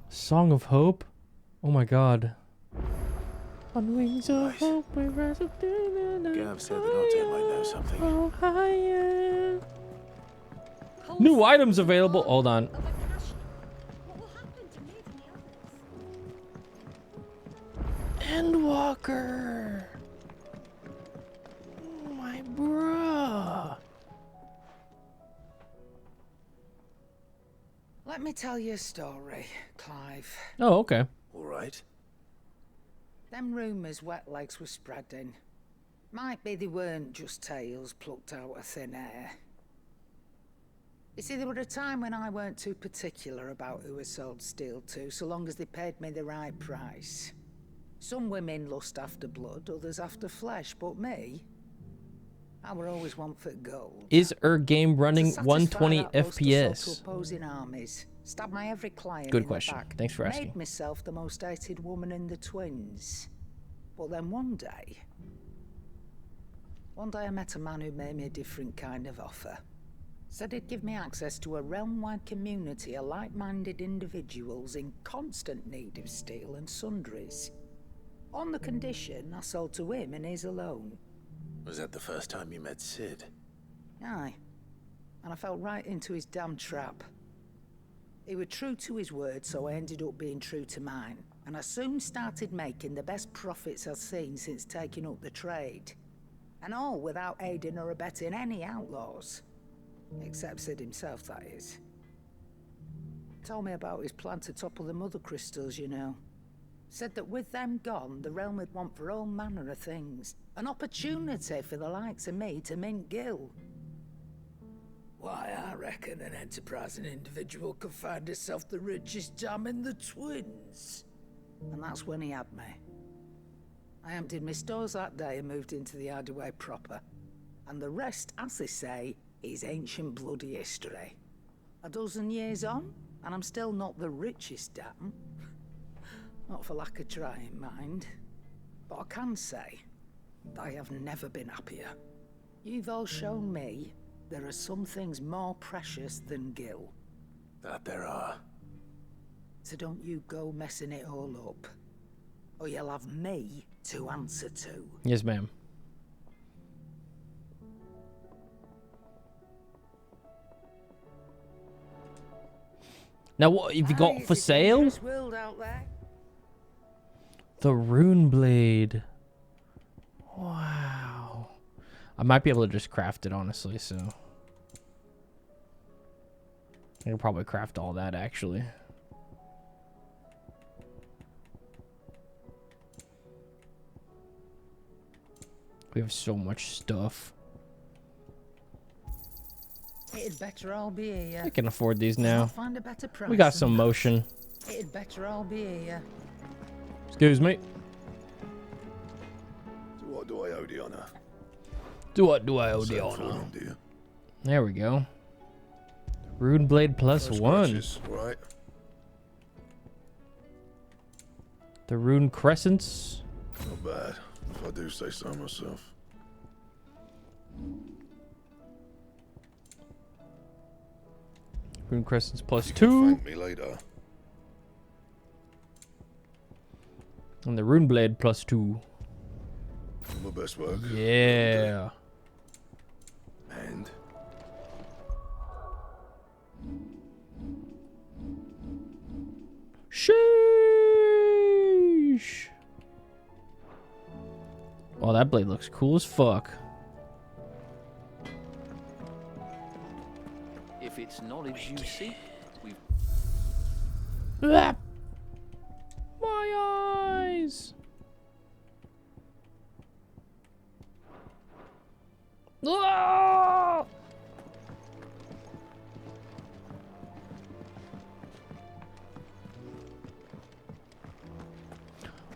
Song of Hope? Oh my god. On wings of hope we rise up. Gav said that Otto might know something. Oh, higher. New items available. Hold on. Endwalker. Oh, my bruh. Let me tell you a story, Clive. Oh, okay. All right. Them rumours Wetlegs were spreading. Might be they weren't just tales plucked out of thin air. You see, there were a time when I weren't too particular about who I sold steel to, so long as they paid me the right price. Some women lust after blood, others after flesh, but me, I were always one for gold. Is game running To 120 satisfy that lust, I sold FPS? to opposing armies, stabbed my every client Good in question. the back, Thanks for asking. made myself the most hated woman in the twins. But then one day I met a man who made me a different kind of offer. Said he'd give me access to a realm-wide community of like-minded individuals in constant need of steel and sundries. On the condition I sold to him and his alone. Was that the first time you met Sid? Aye. And I fell right into his damn trap. He was true to his word, so I ended up being true to mine. And I soon started making the best profits I've seen since taking up the trade. And all without aiding or abetting any outlaws. Except Sid himself, that is. Told me about his plan to topple the mother crystals, you know. Said that with them gone, the realm would want for all manner of things. An opportunity for the likes of me to mint gil. Why, I reckon an enterprising individual could find himself the richest dam in the twins. And that's when he had me. I emptied my stores that day and moved into the hideaway proper. And the rest, as they say, is ancient bloody history. A dozen years on, and I'm still not the richest dam. Not for lack of trying, mind. But I can say, I have never been happier. You've all shown me there are some things more precious than gil. That there are. So don't you go messing it all up. Or you'll have me to answer to. Yes, ma'am. Now, what have you got for sale? World out there. The Rune Blade. Wow. I might be able to just craft it, honestly, so. I can probably craft all that, actually. We have so much stuff. It'd better all be here. I can afford these now. I'll find a better price We got than some that. motion. It'd better all be here. Excuse me. To what do I owe the honor? To what do I owe the Send for honor? them, do you? There we go. Rune Blade plus No one. scratches, right? The Rune Crescents. Not bad, if I do say so myself. Rune Crescents plus You can 2. thank me later. And the Rune Blade plus 2. My best work. Yeah. And Sheesh. Oh, that blade looks cool as fuck. If it's knowledge you seek, we've... Ah! My eyes. Ah!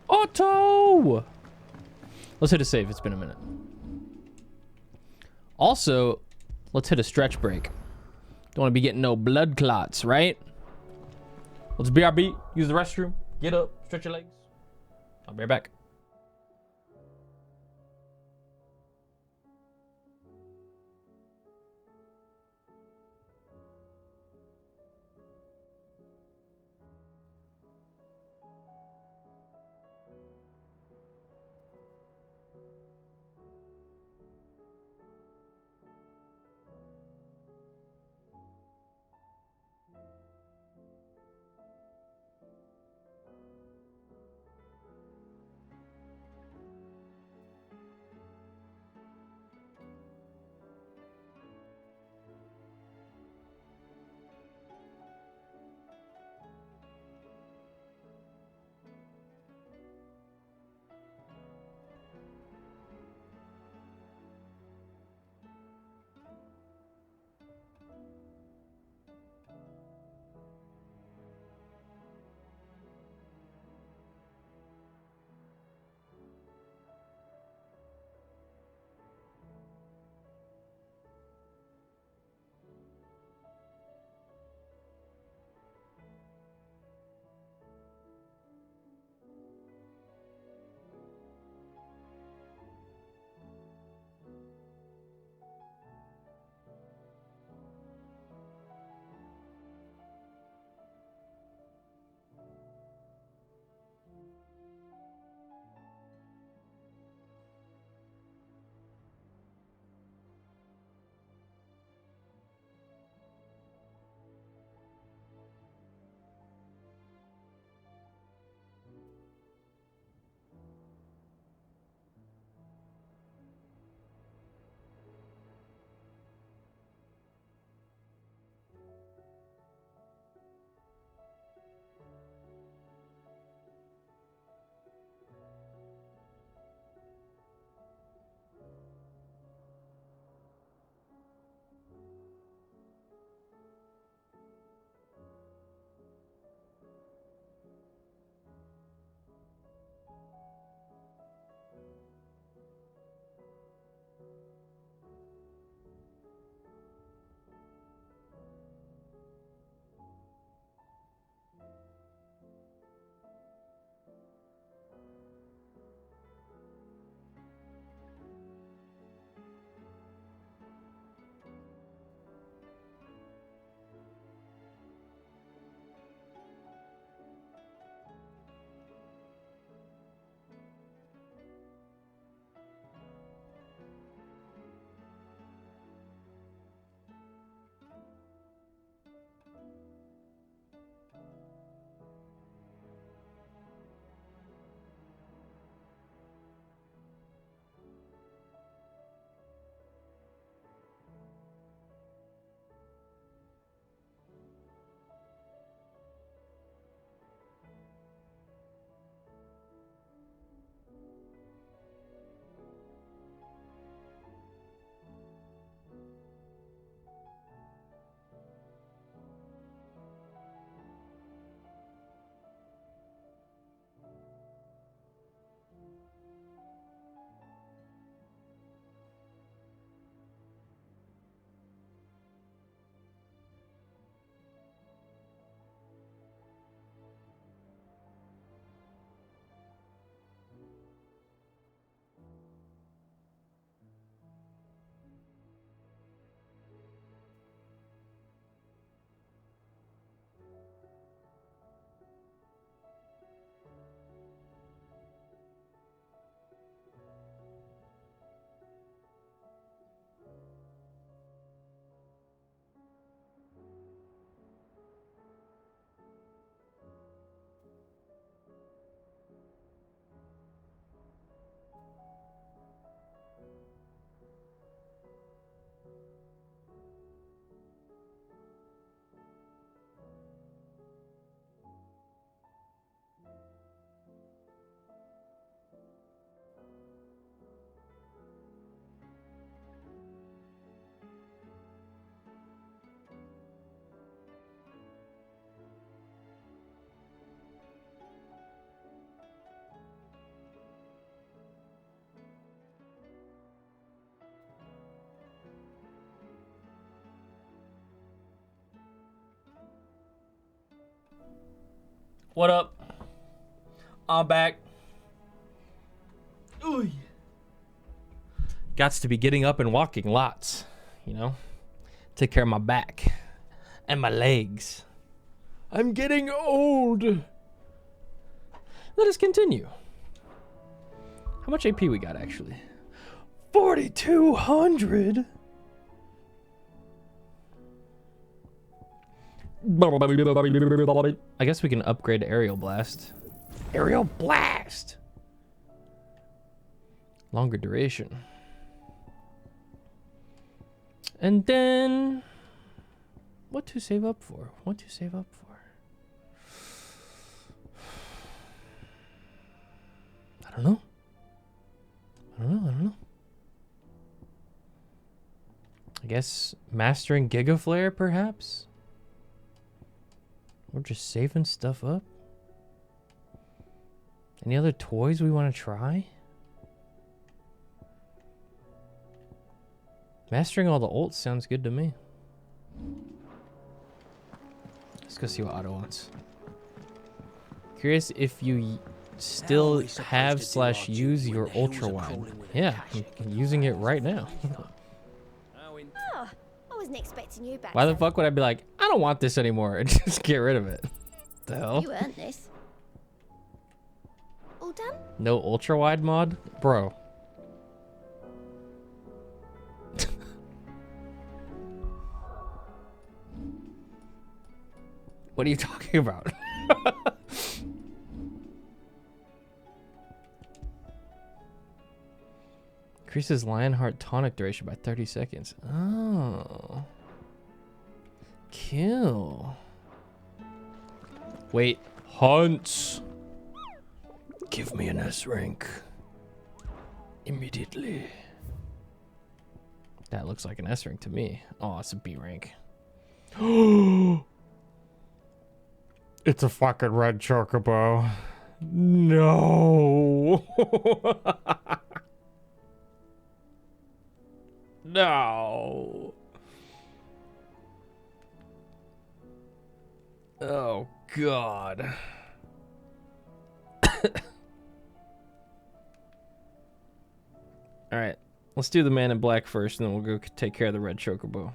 Otto! Let's hit a save. It's been a minute. Also, let's hit a stretch break. Don't want to be getting no blood clots, right? Let's BRB. Use the restroom. Get up. Stretch your legs. I'll be right back. What up? I'm back. Ooh. Gots to be getting up and walking lots, you know? Take care of my back and my legs. I'm getting old. Let us continue. How much AP we got, actually? 4,200. I guess we can upgrade Aerial Blast. Aerial Blast! Longer duration. And then... what to save up for? What to save up for? I don't know. I don't know. I guess mastering Giga Flare, perhaps? We're just saving stuff up. Any other toys we want to try? Mastering all the ults sounds good to me. Let's go see what Otto wants. Curious if you still have / use your ultra wide. Yeah, I'm using it right now. Oh, I wasn't expecting you back. Why the fuck would I be like, I don't want this anymore and just get rid of it? The hell? You earned this. All done? No ultra wide mod? Bro. What are you talking about? Increases Lionheart tonic duration by 30 seconds. Oh. Kill. Wait. Hunts. Give me an S rank. Immediately. That looks like an S rank to me. Oh, it's a B rank. It's a fucking red chocobo. No. No. Oh, God. All right. Let's do the man in black first, and then we'll go take care of the red chocobo.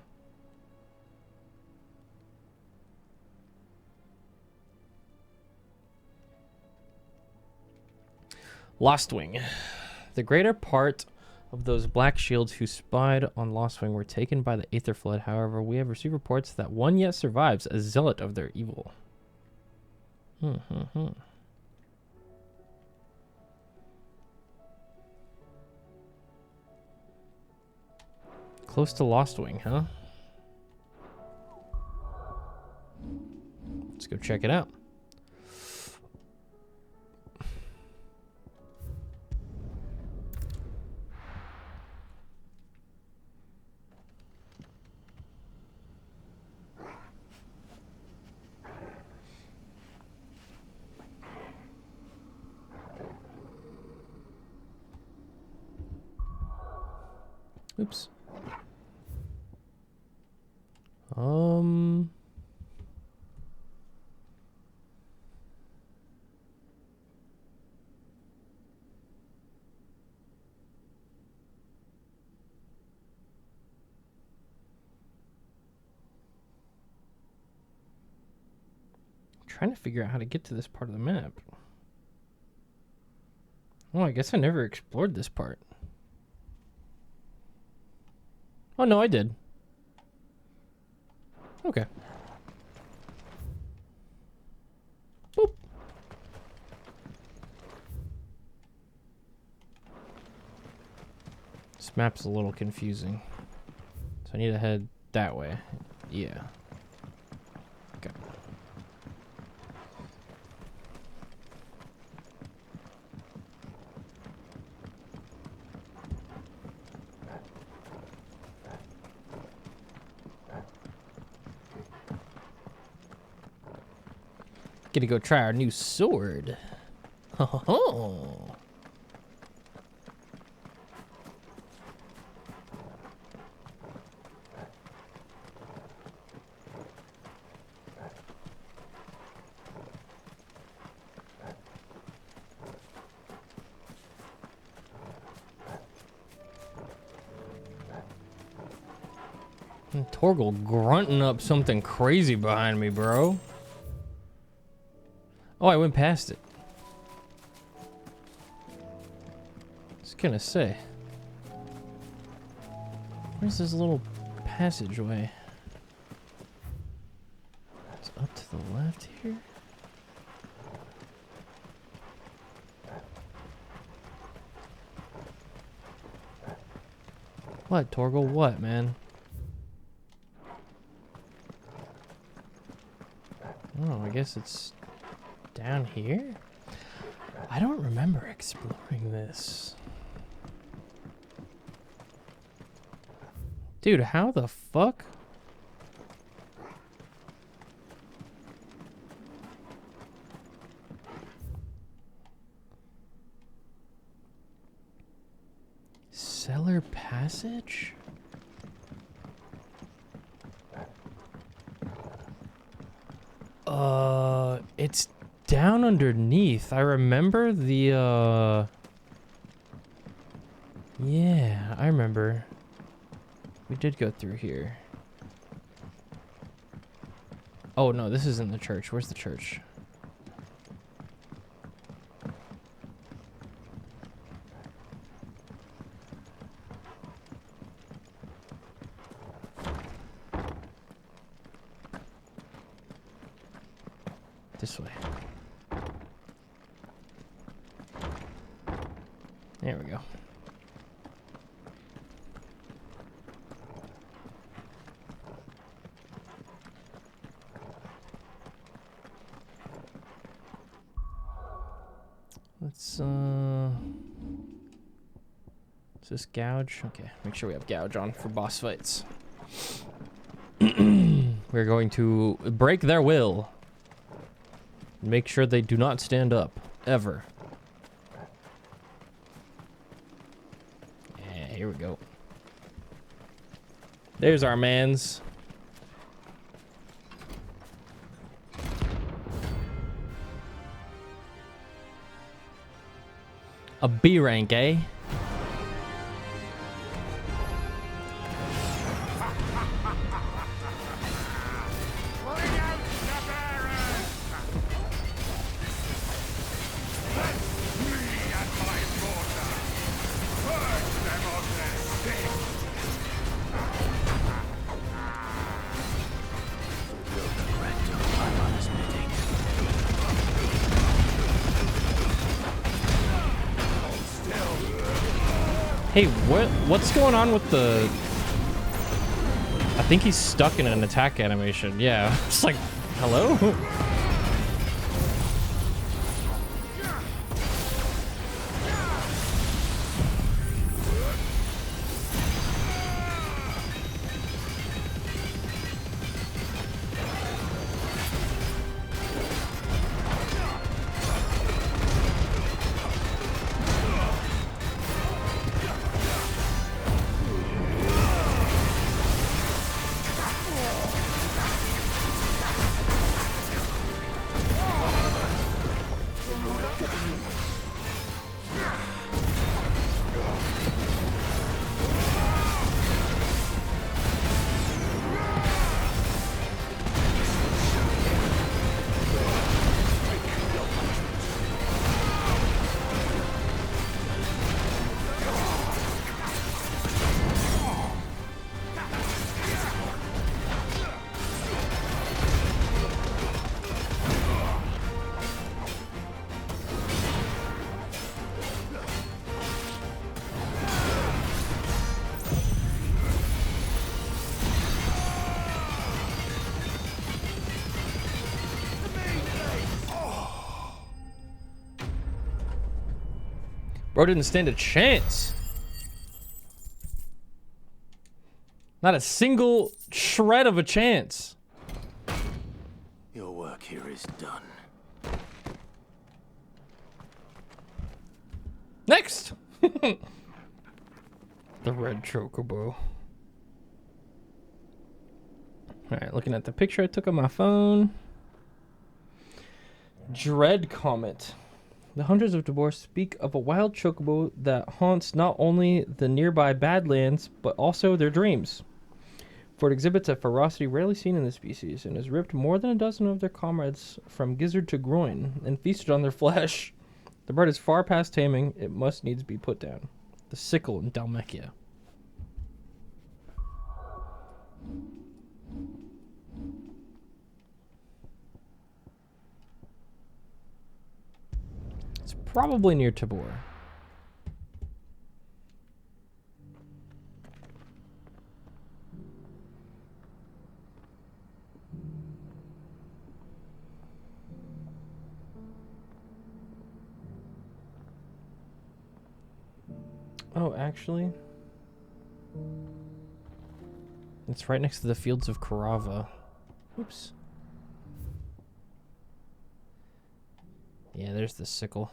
Lostwing. The greater part of those black shields who spied on Lostwing were taken by the Aether Flood. However, we have received reports that one yet survives, a zealot of their evil. Close to Lostwing, huh? Let's go check it out. Oops. Trying to figure out how to get to this part of the map. Oh, I guess I never explored this part. Oh, no, I did. Okay. Boop. This map's a little confusing. So I need to head that way. Yeah. Okay. Gonna go try our new sword. Ho ho ho. Torgal grunting up something crazy behind me, bro. Oh, I went past it. I was gonna say. Where's this little passageway? It's up to the left here. What, Torgal? What, man? Oh, I guess it's down here? I don't remember exploring this. Dude, how the fuck? Cellar passage? It's down underneath. I remember the, yeah, I remember. We did go through here. Oh, no, this isn't the church. Where's the church? This way. There we go. Let's, is this gouge? Okay, make sure we have gouge on for boss fights. We're going to break their will. Make sure they do not stand up, ever. Yeah, here we go. There's our mans. A B rank, eh? Hey, what's going on with the... I think he's stuck in an attack animation. Yeah, it's like, hello? Bro didn't stand a chance. Not a single shred of a chance. Your work here is done. Next! The red chocobo. Alright, looking at the picture I took on my phone. Dread Comet. The Hunters of Tabor speak of a wild chocobo that haunts not only the nearby Badlands, but also their dreams. for it exhibits a ferocity rarely seen in the species and has ripped more than a dozen of their comrades from gizzard to groin and feasted on their flesh. The bird is far past taming. It must needs be put down. The sickle in Dalmacia. It's probably near Tabor. Oh, actually, it's right next to the fields of Carava. Oops. Yeah, there's the sickle.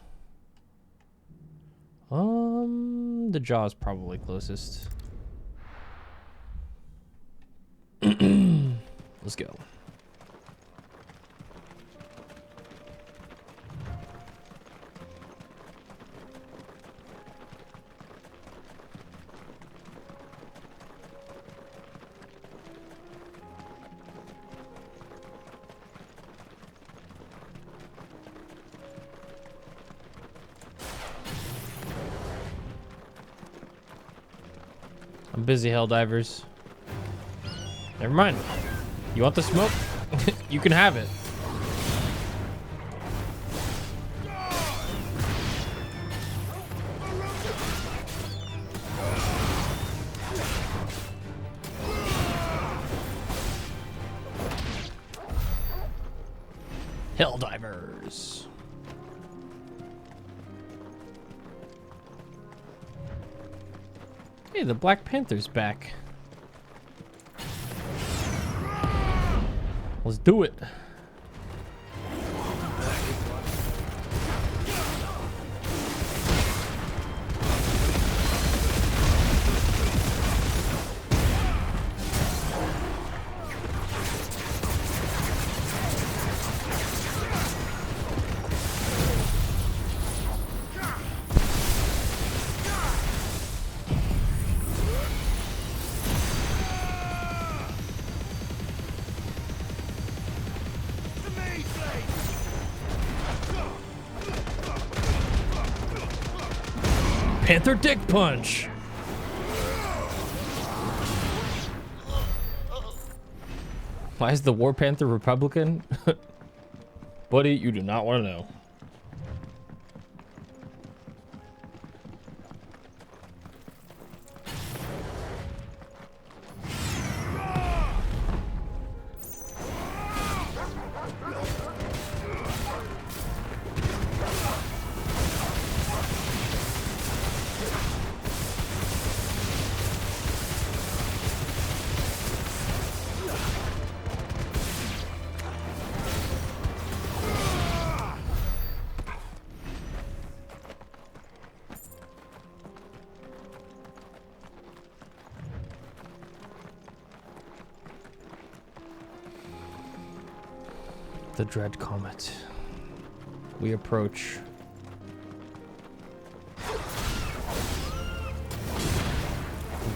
The jaw's probably closest. Let's go. I'm busy, Helldivers. Never mind. You want the smoke? You can have it. Helldivers. Hey, the Black Panther's back. Let's do it. Panther Dick Punch. Why is the War Panther Republican? Buddy, you do not want to know. The Dread Comet. We approach. I'm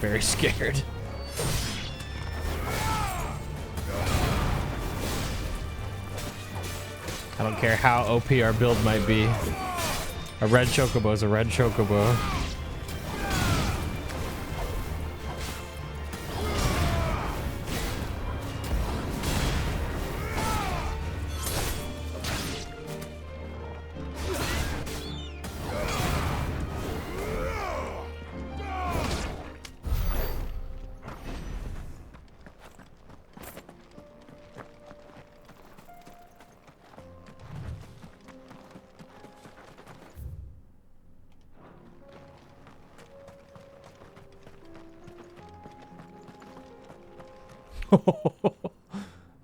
very scared. I don't care how OP our build might be. A red chocobo is a red chocobo.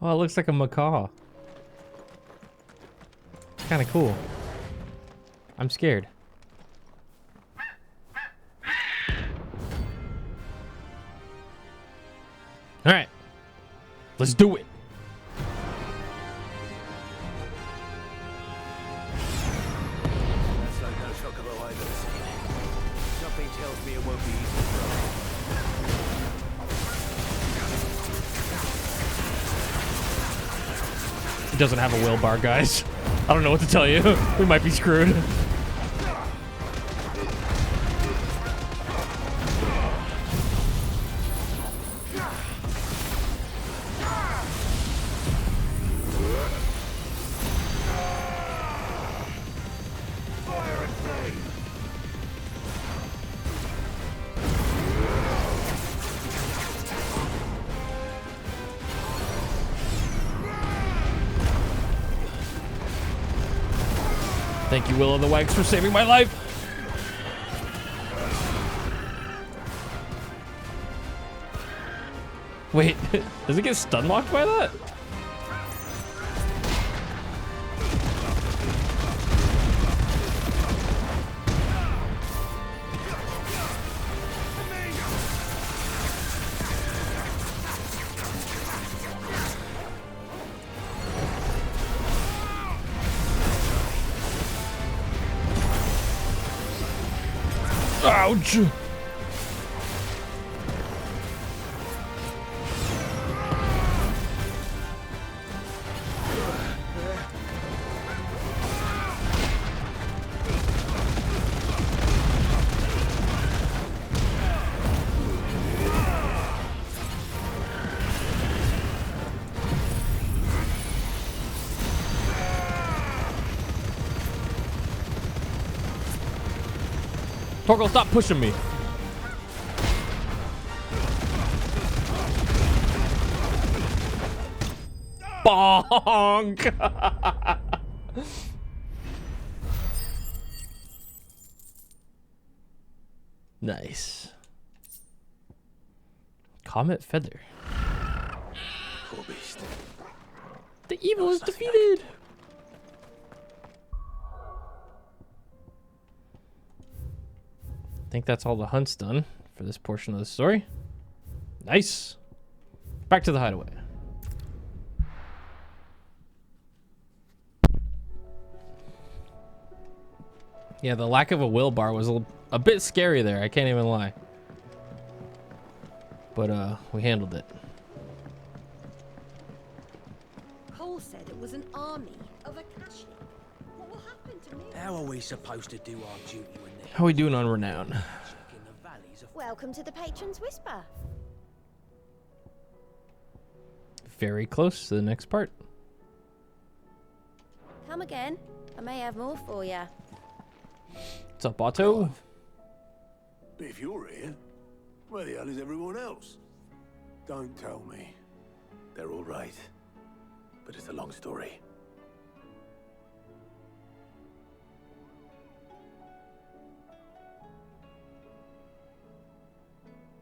Oh, it looks like a macaw. Kind of cool. I'm scared. All right, let's do it. That's like no chocobo I've ever seen. Something tells me it won't be easy for us. doesn't have a wheel bar, guys. I don't know what to tell you. We might be screwed. Thank you, Will of the Wags, for saving my life. Wait, does it get stun locked by that? Ouch! Torgal, stop pushing me. Bonk! Nice. Comet Feather. Poor beast. The evil is defeated. I think that's all the hunts done for this portion of the story. Nice. Back to the hideaway. Yeah, the lack of a will bar was a bit scary there. I can't even lie. But we handled it. Cole said it was an army of Akashi. What will happen to me? How are we supposed to do our duty when they... How are we doing on renown? Welcome to the Patron's Whisper. Very close to the next part. Come again. I may have more for you. What's up, Otto? But if you're here, where the hell is everyone else? Don't tell me. They're all right. But it's a long story.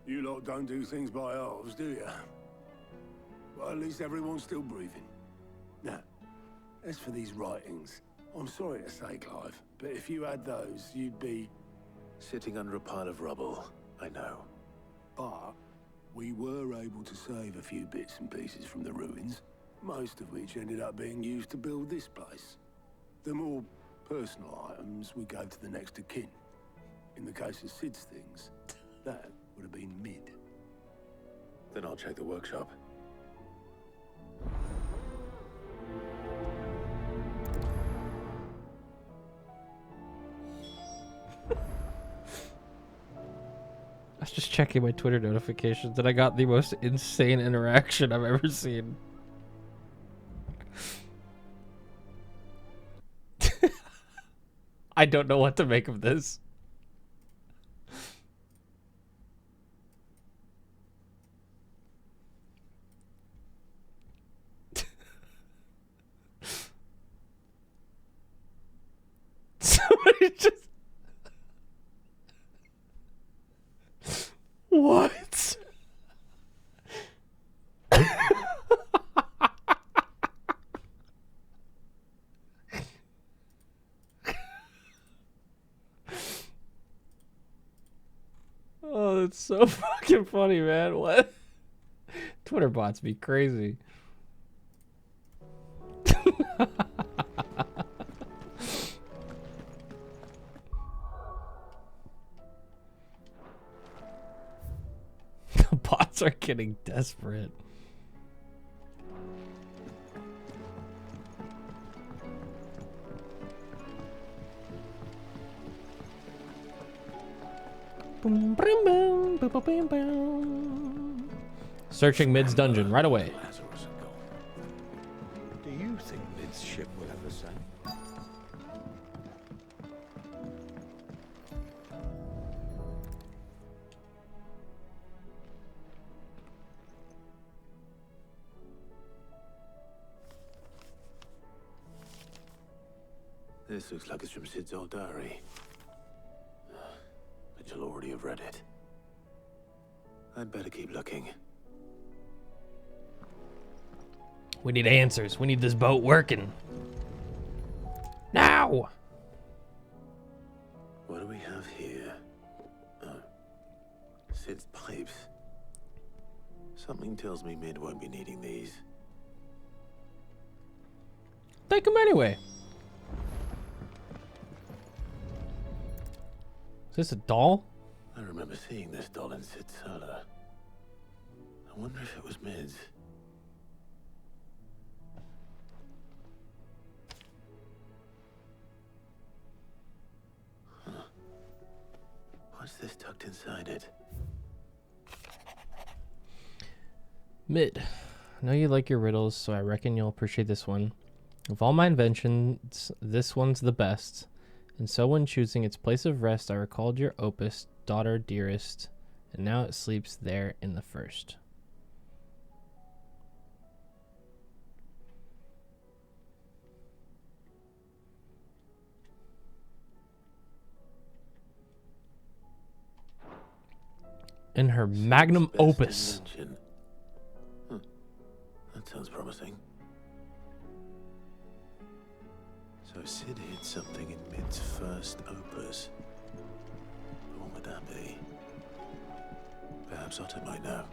You lot don't do things by halves, do you? Well, at least everyone's still breathing. Now, as for these writings, I'm sorry to say, Clive, but if you had those, you'd be... Sitting under a pile of rubble, I know. But we were able to save a few bits and pieces from the ruins, most of which ended up being used to build this place. The more personal items we gave to the next of kin. In the case of Sid's things, that would have been mid. Then I'll check the workshop. I was just checking my Twitter notifications and I got the most insane interaction I've ever seen. I don't know what to make of this. Somebody just... What? Oh, that's so fucking funny, man. What? Twitter bots be crazy. The bots are getting desperate. Boom, boom, boom, boom, boom, boom, boom. Searching Mid's dungeon right away. Lazarus are gone. Do you think Mid's ship will have the same? This looks like it's from Sid's old diary. But you'll already have read it. I'd better keep looking. We need answers. We need this boat working. Now! What do we have here? Oh. Sid's pipes. Something tells me Mid won't be needing these. Take them anyway. Is this a doll? I remember seeing this doll in Sid's cellar. I wonder if it was Mid's. Huh. What's this tucked inside it? Mid, I know you like your riddles, so I reckon you'll appreciate this one. Of all my inventions, this one's the best. And so when choosing its place of rest, I recalled your opus, daughter dearest, and now it sleeps there in the first. In her magnum opus. Huh. That sounds promising. So Sid hid something in Mid's first opus. But what would that be? Perhaps Otter might know.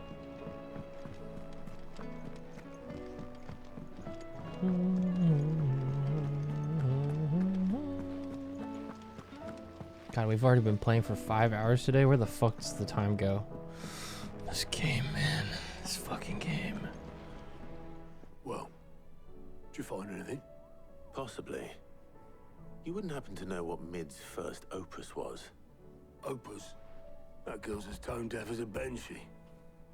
God, we've already been playing for 5 hours today. Where the fuck does the time go? This game, man. This fucking game. Well, did you find anything? Possibly. You wouldn't happen to know what Mid's first opus was? Opus? That girl's as tone deaf as a banshee.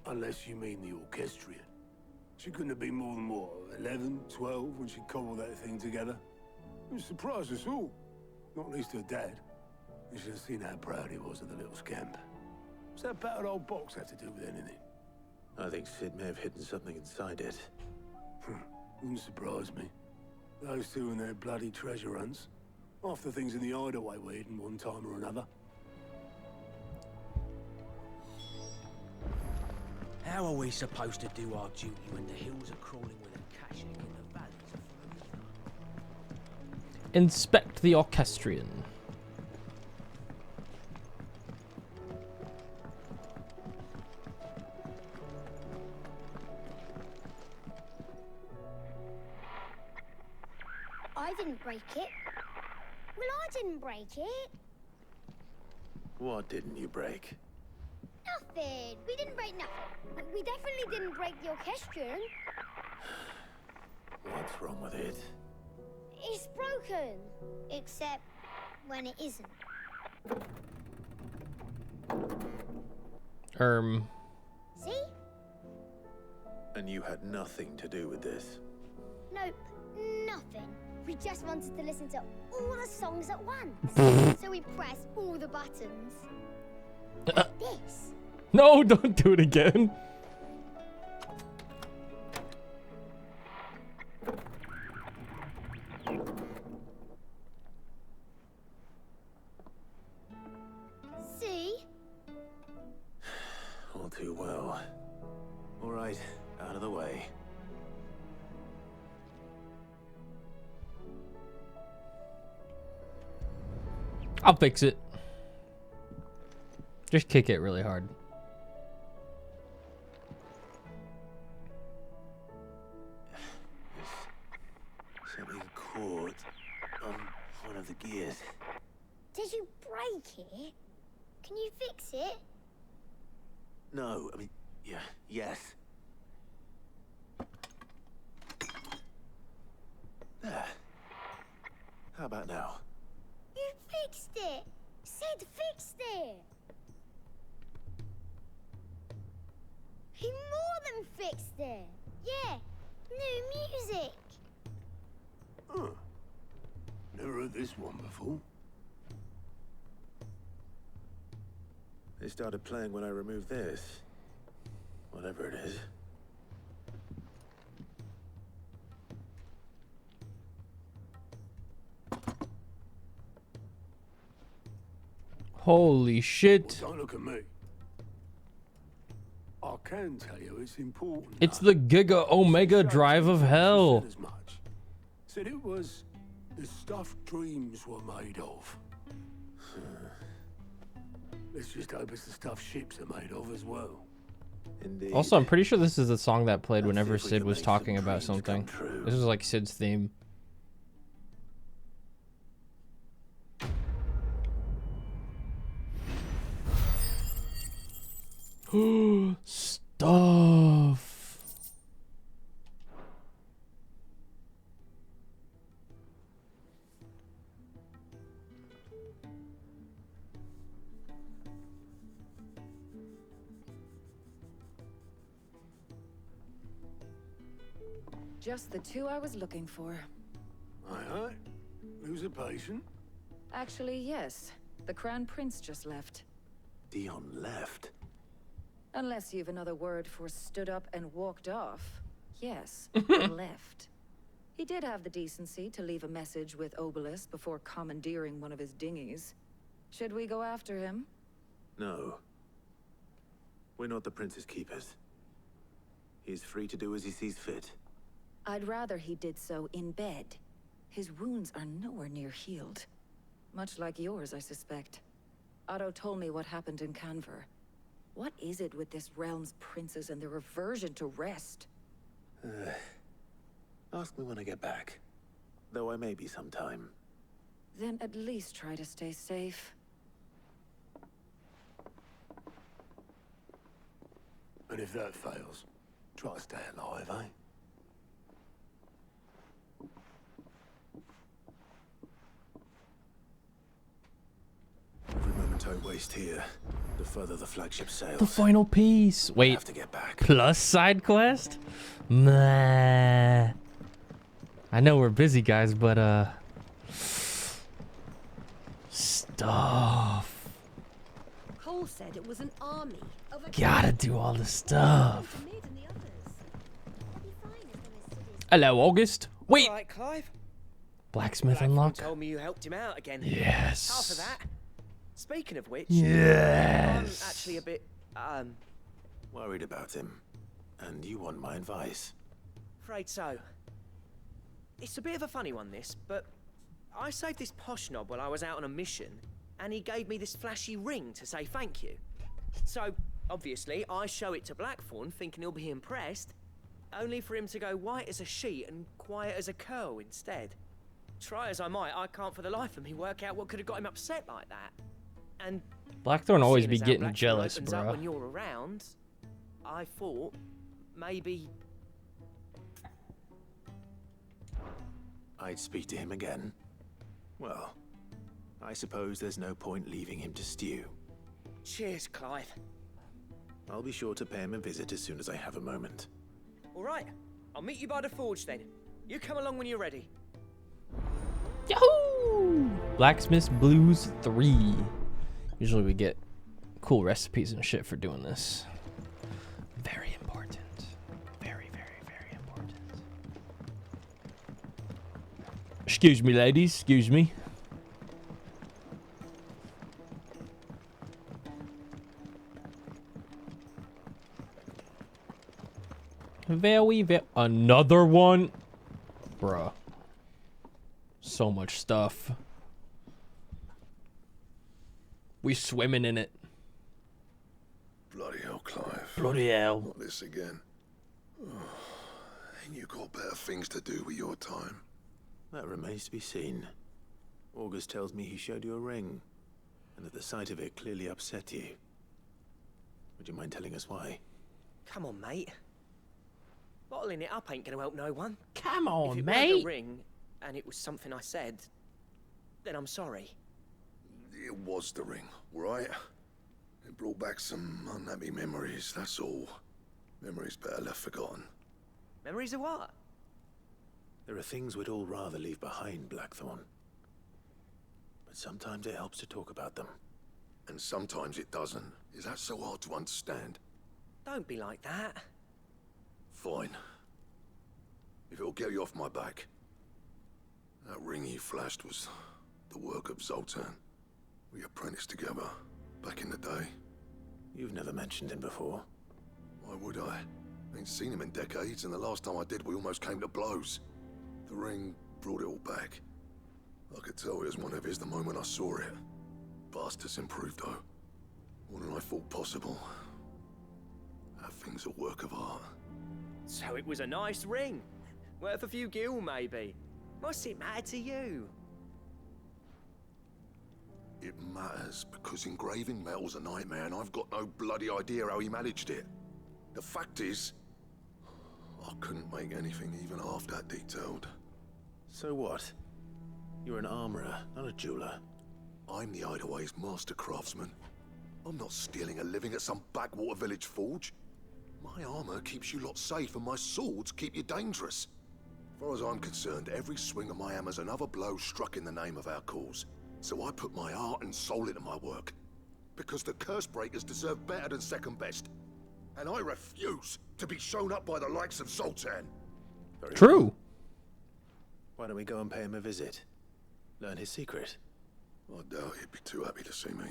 Unless you mean the orchestrion. She couldn't have been more than, what, 11, 12 when she cobbled that thing together? It surprised us all. Not least her dad. You should have seen how proud he was of the little scamp. What's that battered old box have to do with anything? I think Sid may have hidden something inside it. Wouldn't surprise me. Those two and their bloody treasure hunts. Half the things in the hideaway were hidden one time or another. How are we supposed to do our duty when the hills are crawling with a cache in the valleys of Inspect the orchestrion. I didn't break it. Well, I didn't break it. What didn't you break? Nothing. We didn't break nothing. We definitely didn't break the orchestrion. What's wrong with it? It's broken. Except when it isn't. See? And you had nothing to do with this? Nope. Nothing. We just wanted to listen to all the songs at once. So we pressed all the buttons. Like this. No, don't do it again. See? All too well. All right, out of the way. I'll fix it. Just kick it really hard. Something caught on one of the gears. Did you break it? Can you fix it? No, I mean, yeah, yes. There. How about now? You fixed it. Sid fixed it. He more than fixed it. Yeah, new music. Huh. Never heard this one before. They started playing when I removed this. Whatever it is. Holy shit. Well, don't look at me. I can tell you it's important. It's the Giga Omega Drive of Hell. Said as much. Said it was the stuff dreams were made of. Let's just hope it's the stuff ships are made of as well. Indeed. Also, I'm pretty sure this is the song that played whenever Sid was talking about something. This was like Sid's theme. Stuff. Just the two I was looking for. Aye. Who's a patient? Actually, yes. The Crown Prince just left. Dion left. Unless you've another word for stood up and walked off. Yes, left. He did have the decency to leave a message with Obelisk before commandeering one of his dinghies. Should we go after him? No. We're not the prince's keepers. He's free to do as he sees fit. I'd rather he did so in bed. His wounds are nowhere near healed. Much like yours, I suspect. Otto told me what happened in Canver. What is it with this realm's princes and their aversion to rest? Ask me when I get back. Though I may be sometime. Then at least try to stay safe. And if that fails, try to stay alive, eh? Every moment I waste here, the further the flagship sails. The final piece. Wait. Have to get back. Plus side quest? Meh. I know we're busy, guys, but stuff. Cole said it was an army of a Gotta do all the stuff. Hello, August. Wait. All right, Clive. Blacksmith unlock. Told me you helped him out again. Yes. Half of that. Speaking of which, yes. I'm actually a bit worried about him, and you want my advice. Afraid so. It's a bit of a funny one, this, but I saved this posh knob while I was out on a mission, and he gave me this flashy ring to say thank you. So, obviously, I show it to Blackthorn, thinking he'll be impressed, only for him to go white as a sheet and quiet as a curl instead. Try as I might, I can't for the life of me work out what could have got him upset like that. And Blackthorn always seeing be as how getting Blackthorn jealous, opens up bro. when you're around, I thought maybe I'd speak to him again. Well, I suppose there's no point leaving him to stew. Cheers, Clive. I'll be sure to pay him a visit as soon as I have a moment. All right, I'll meet you by the forge then. You come along when you're ready. Yahoo! Blacksmith's Blues 3. Usually we get cool recipes and shit for doing this. Very important. Very, very, very important. Excuse me, ladies. Excuse me. Another one? Bruh. So much stuff. We swimming in it. Bloody hell, Clive. Bloody hell. Not this again. Ain't you got better things to do with your time? That remains to be seen. August tells me he showed you a ring, and that the sight of it clearly upset you. Would you mind telling us why? Come on, mate. Bottling it up ain't gonna help no one. Come on, if it mate. weren't a ring, and it was something I said, then I'm sorry. It was the ring, right? It brought back some unhappy memories, that's all. Memories better left forgotten. Memories of what? There are things we'd all rather leave behind, Blackthorn. But sometimes it helps to talk about them. And sometimes it doesn't. Is that so hard to understand? Don't be like that. Fine. If it'll get you off my back. That ring you flashed was the work of Zoltan. We apprenticed together back in the day. You've never mentioned him before. Why would I? Ain't seen him in decades, and the last time I did, we almost came to blows. The ring brought it all back. I could tell it was one of his the moment I saw it. Bastard's improved, though. More than I thought possible. That thing's a work of art. So it was a nice ring. Worth a few gil, maybe. What's it matter to you? It matters because engraving metal's a nightmare, and I've got no bloody idea how he managed it. The fact is, I couldn't make anything even half that detailed. So what? You're an armorer, not a jeweler. I'm the Hideaway's master craftsman. I'm not stealing a living at some backwater village forge. My armor keeps you lot safe, and my swords keep you dangerous. As far as I'm concerned, every swing of my hammer's another blow struck in the name of our cause. So I put my heart and soul into my work. Because the curse breakers deserve better than second best. And I refuse to be shown up by the likes of Zoltan. True. Why don't we go and pay him a visit? Learn his secret. I doubt he'd be too happy to see me.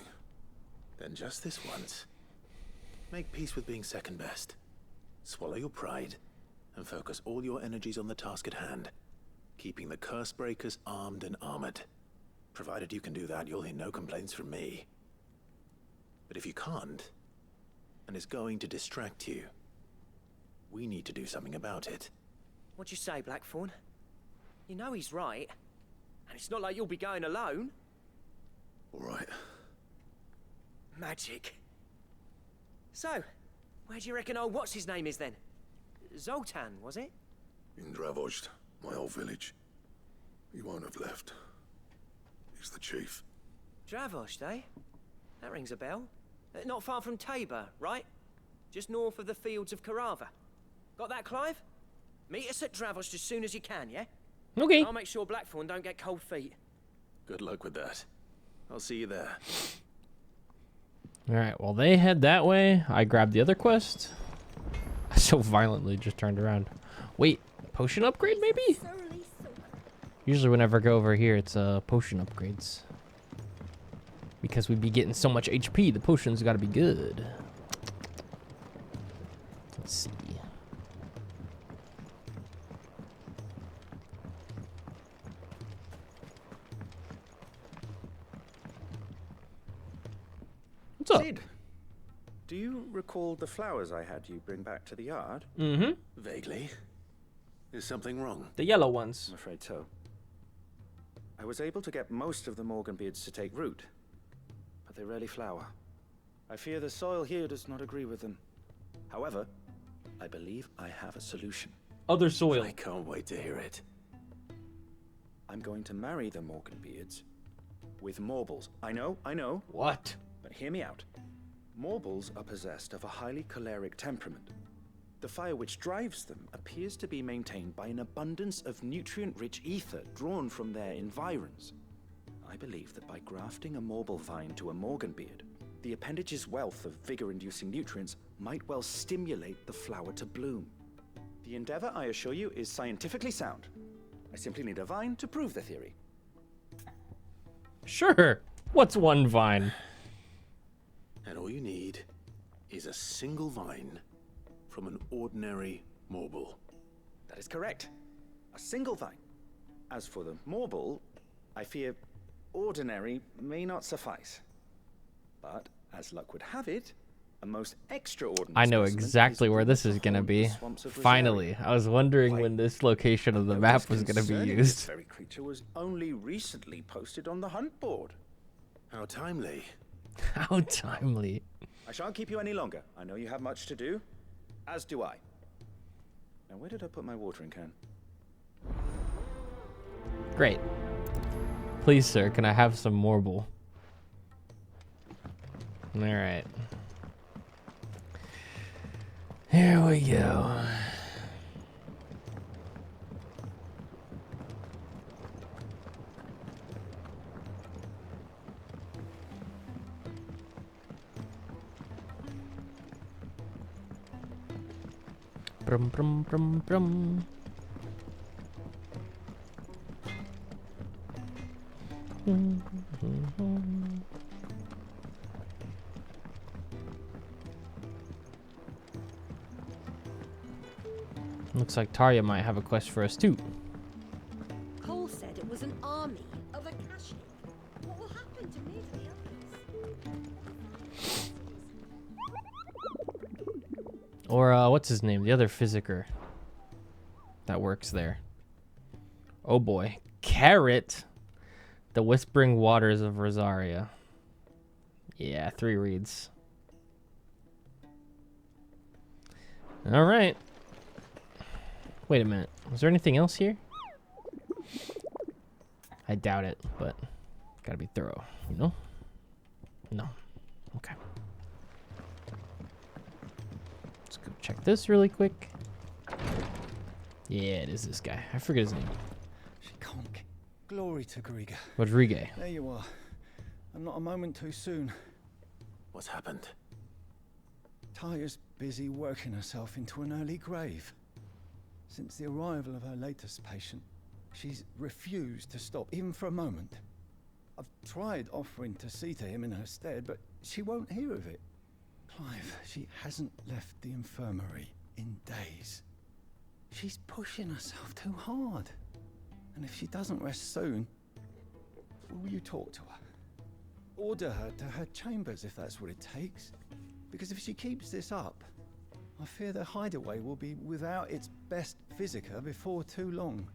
Then just this once. Make peace with being second best. Swallow your pride and focus all your energies on the task at hand. Keeping the curse breakers armed and armored. Provided you can do that, you'll hear no complaints from me. But if you can't, and it's going to distract you, we need to do something about it. What'd you say, Blackthorn? You know he's right. And it's not like you'll be going alone. All right. Magic. So, where do you reckon old what's-his-name is then? Zoltan, was it? In Dravozd, my old village. He won't have left. He's the chief. Dravozd, eh? That rings a bell. Not far from Tabor, right? Just north of the fields of Carava. Got that, Clive? Meet us at Dravozd as soon as you can, yeah? Okay. I'll make sure Blackthorn don't get cold feet. Good luck with that. I'll see you there. All right. Well, they head that way. I grabbed the other quest. I so violently just turned around. Wait, potion upgrade maybe? Usually whenever I go over here, it's potion upgrades. Because we'd be getting so much HP, the potions got to be good. Let's see. What's up? Sid, do you recall the flowers I had you bring back to the yard? Mm-hmm. Vaguely. Is something wrong? The yellow ones. I'm afraid so. I was able to get most of the Morganbeards to take root, but they rarely flower. I fear the soil here does not agree with them. However, I believe I have a solution. Other soil. I can't wait to hear it. I'm going to marry the Morganbeards with Morbles. I know. What? But hear me out. Morbles are possessed of a highly choleric temperament. The fire which drives them appears to be maintained by an abundance of nutrient-rich ether drawn from their environs. I believe that by grafting a Morble vine to a Morganbeard, the appendage's wealth of vigor-inducing nutrients might well stimulate the flower to bloom. The endeavor, I assure you, is scientifically sound. I simply need a vine to prove the theory. Sure. What's one vine? And all you need is a single vine from an ordinary Morble. That is correct. A single vine. As for the Morble, I fear ordinary may not suffice. But, as luck would have it, a most extraordinary I know specimen exactly is where this is going to be. Finally. I was wondering when this location of the map was going to be concerning used. This very creature was only recently posted on the hunt board. How timely. How timely. I shan't keep you any longer. I know you have much to do, as do I. Now, where did I put my watering can? Great. Please, sir, can I have some Morble? All right. Here we go. Brum brum brum brum. Looks like Tarja might have a quest for us too. Cole said it was an army of Akashic. What will happen to me and the others? Or what's his name? The other physiker that works there. Oh boy. Carrot. The Whispering Waters of Rosaria. Yeah, 3 reads. All right. Wait a minute. Was there anything else here? I doubt it, but gotta be thorough, you know? No. Okay. Let's go check this really quick. Yeah, it is this guy. I forget his name. Conk. Glory to Griga. Rodrigue. There you are. I'm not a moment too soon. What's happened? Tarja's busy working herself into an early grave. Since the arrival of her latest patient, she's refused to stop, even for a moment. I've tried offering to see to him in her stead, but she won't hear of it. Clive, she hasn't left the infirmary in days. She's pushing herself too hard. And if she doesn't rest soon, will you talk to her? Order her to her chambers if that's what it takes. Because if she keeps this up, I fear the hideaway will be without its best physiker before too long.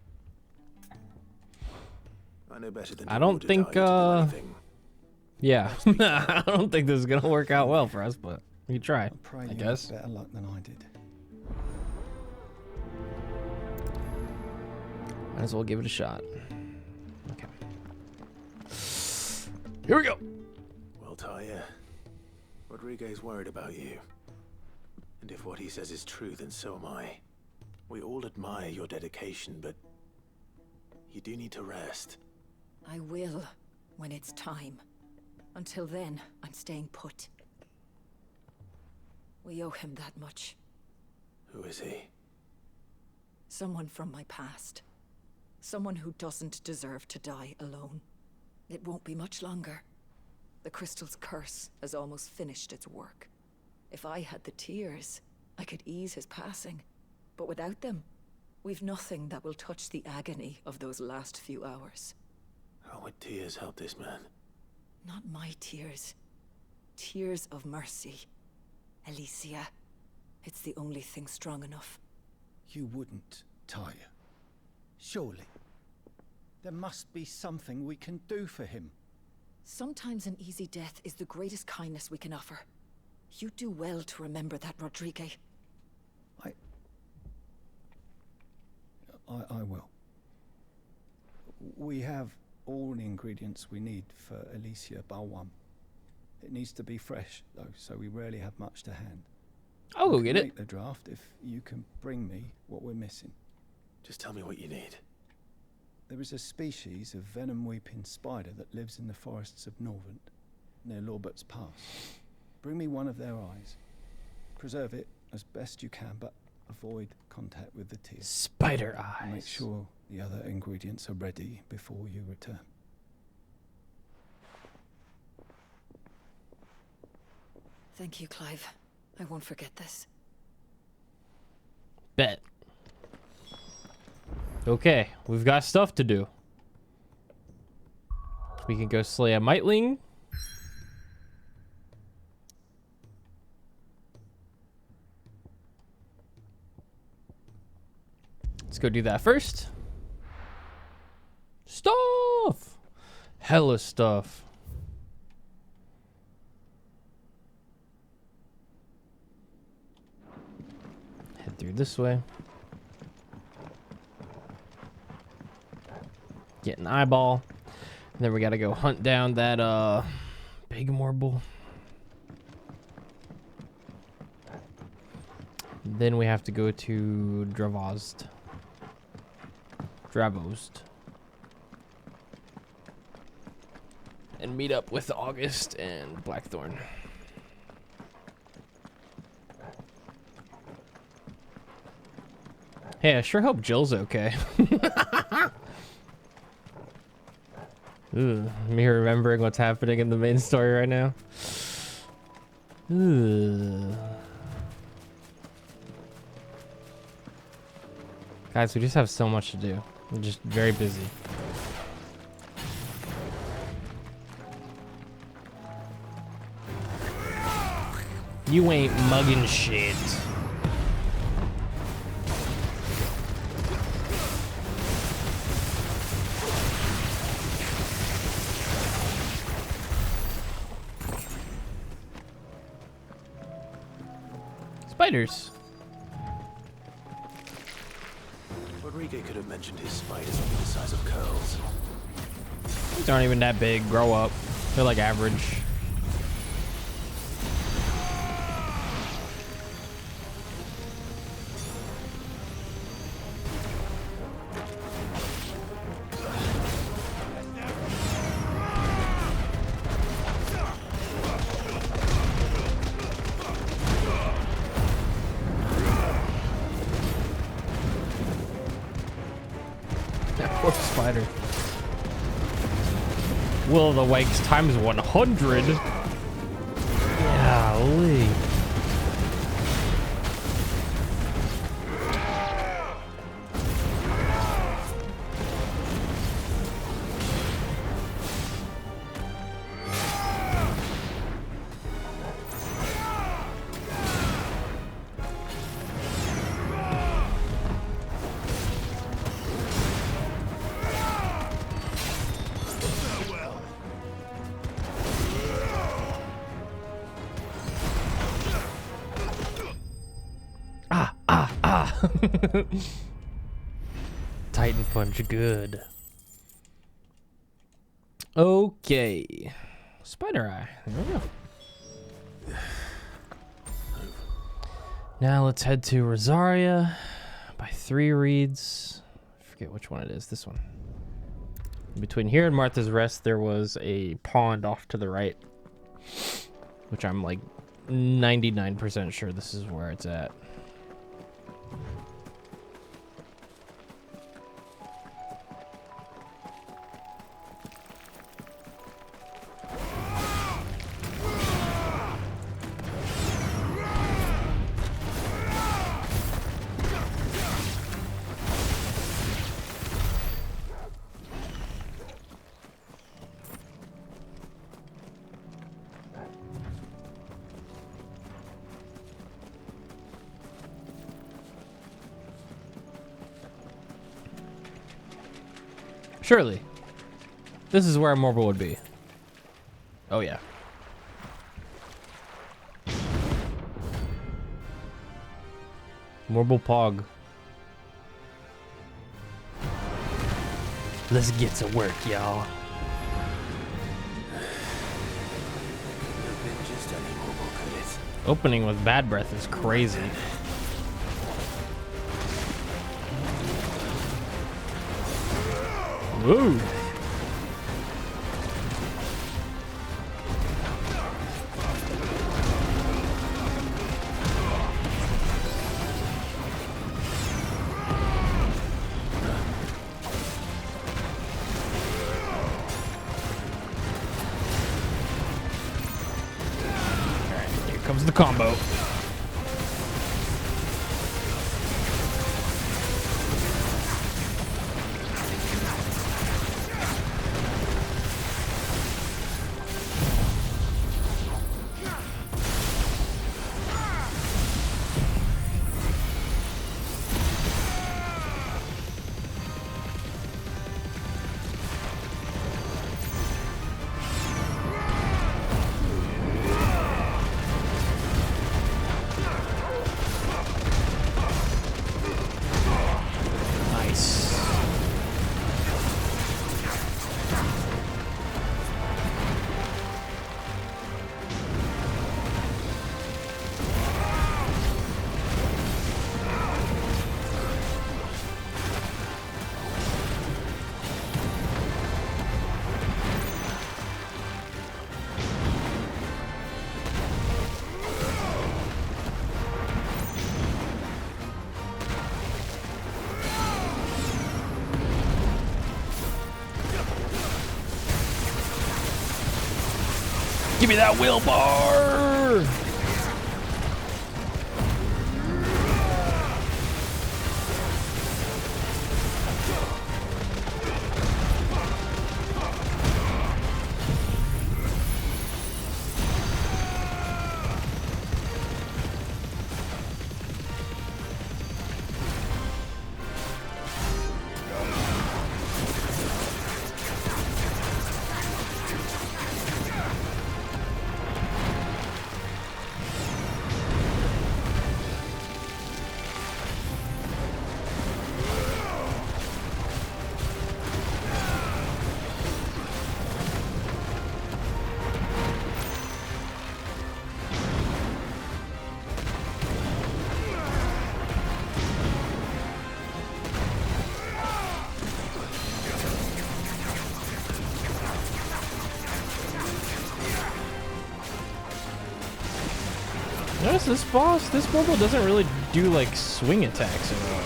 I know better than I don't think, yeah. I don't think this is gonna work out well for us, but we can try, I I guess. Better luck than I did. Might as well give it a shot. Okay. Here we go. Well, Tarja, Rodriguez worried about you. And if what he says is true, then so am I. We all admire your dedication, but you do need to rest. I will, when it's time. Until then, I'm staying put. We owe him that much. Who is he? Someone from my past. Someone who doesn't deserve to die alone. It won't be much longer. The crystal's curse has almost finished its work. If I had the tears, I could ease his passing. But without them, we've nothing that will touch the agony of those last few hours. How would tears help this man? Not my tears. Tears of mercy. Alicia. It's the only thing strong enough. You wouldn't, Tarja. Surely. There must be something we can do for him. Sometimes an easy death is the greatest kindness we can offer. You do well to remember that, Rodrigue. I will. We have all the ingredients we need for Alicia Balwam. It needs to be fresh, though, so we rarely have much to hand. I'll go get it. Make the draft if you can bring me what we're missing. Just tell me what you need. There is a species of venom-weeping spider that lives in the forests of Norvent, near Lorbert's Pass. Bring me one of their eyes. Preserve it as best you can, but avoid contact with the tears. Spider eyes. And make sure the other ingredients are ready before you return. Thank you, Clive. I won't forget this. Bet. Okay, we've got stuff to do. We can go slay a Mightling. Let's go do that first. Stuff! Hella stuff. Head through this way. Get an eyeball. And then we gotta go hunt down that big marble. Then we have to go to Dravost. And meet up with August and Blackthorn. Hey, I sure hope Jill's okay. Ooh, me remembering what's happening in the main story right now. Ooh. Guys, we just have so much to do. We're just very busy. You ain't mugging shit. Spiders. Rodrigo could have mentioned his spiders being the size of curls. These aren't even that big. Grow up. They're like average. Poor spider. Will of the Wisps times 100. Golly. Titan punch, good. Okay. Spider eye. There we go. Now let's head to Rosaria by 3 reeds. I forget which one it is. This one. Between here and Martha's Rest, there was a pond off to the right, which I'm like 99% sure this is where it's at. Surely. This is where a Morble would be. Oh, yeah. Morble Pog. Let's get to work, y'all. Opening with Bad Breath is crazy. Woo! Alright, here comes the combo. Give me that will bar! Notice this boss, this mobile doesn't really do like swing attacks at all.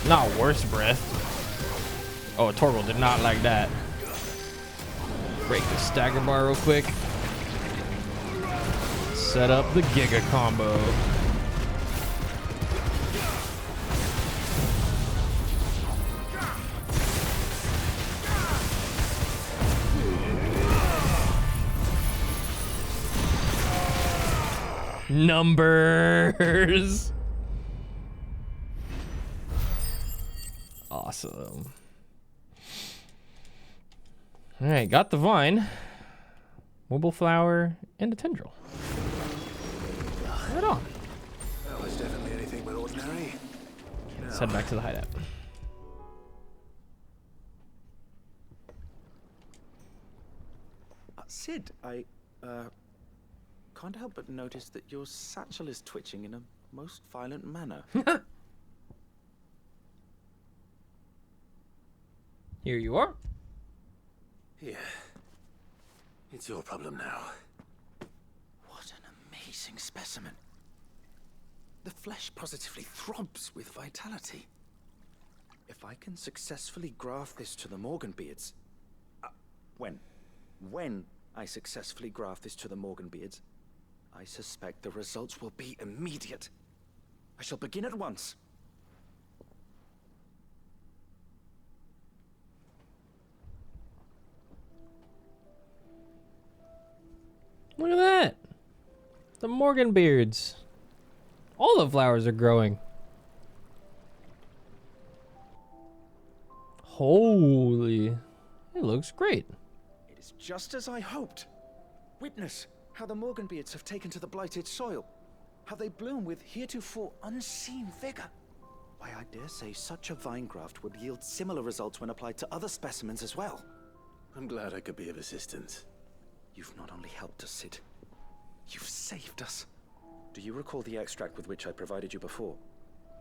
Not worse breath. Oh, Torgal did not like that. Break the stagger bar real quick. Set up the Giga combo. Numbers. Awesome. All right, got the vine, mobile flower, and a tendril. Right on. That was definitely anything but ordinary. Let's head back to the hideout. Sid, I can't help but notice that your satchel is twitching in a most violent manner. Here you are. Yeah. It's your problem now. What an amazing specimen. The flesh positively throbs with vitality. If I can successfully graft this to the Morganbeards... When I successfully graft this to the Morganbeards, I suspect the results will be immediate. I shall begin at once. Look at that. The Morganbeards. All the flowers are growing. Holy. It looks great. It is just as I hoped. Witness how the Morganbeards have taken to the blighted soil. How they bloom with heretofore unseen vigor. Why, I dare say such a vine graft would yield similar results when applied to other specimens as well. I'm glad I could be of assistance. You've not only helped us, Sid, you've saved us. Do you recall the extract with which I provided you before?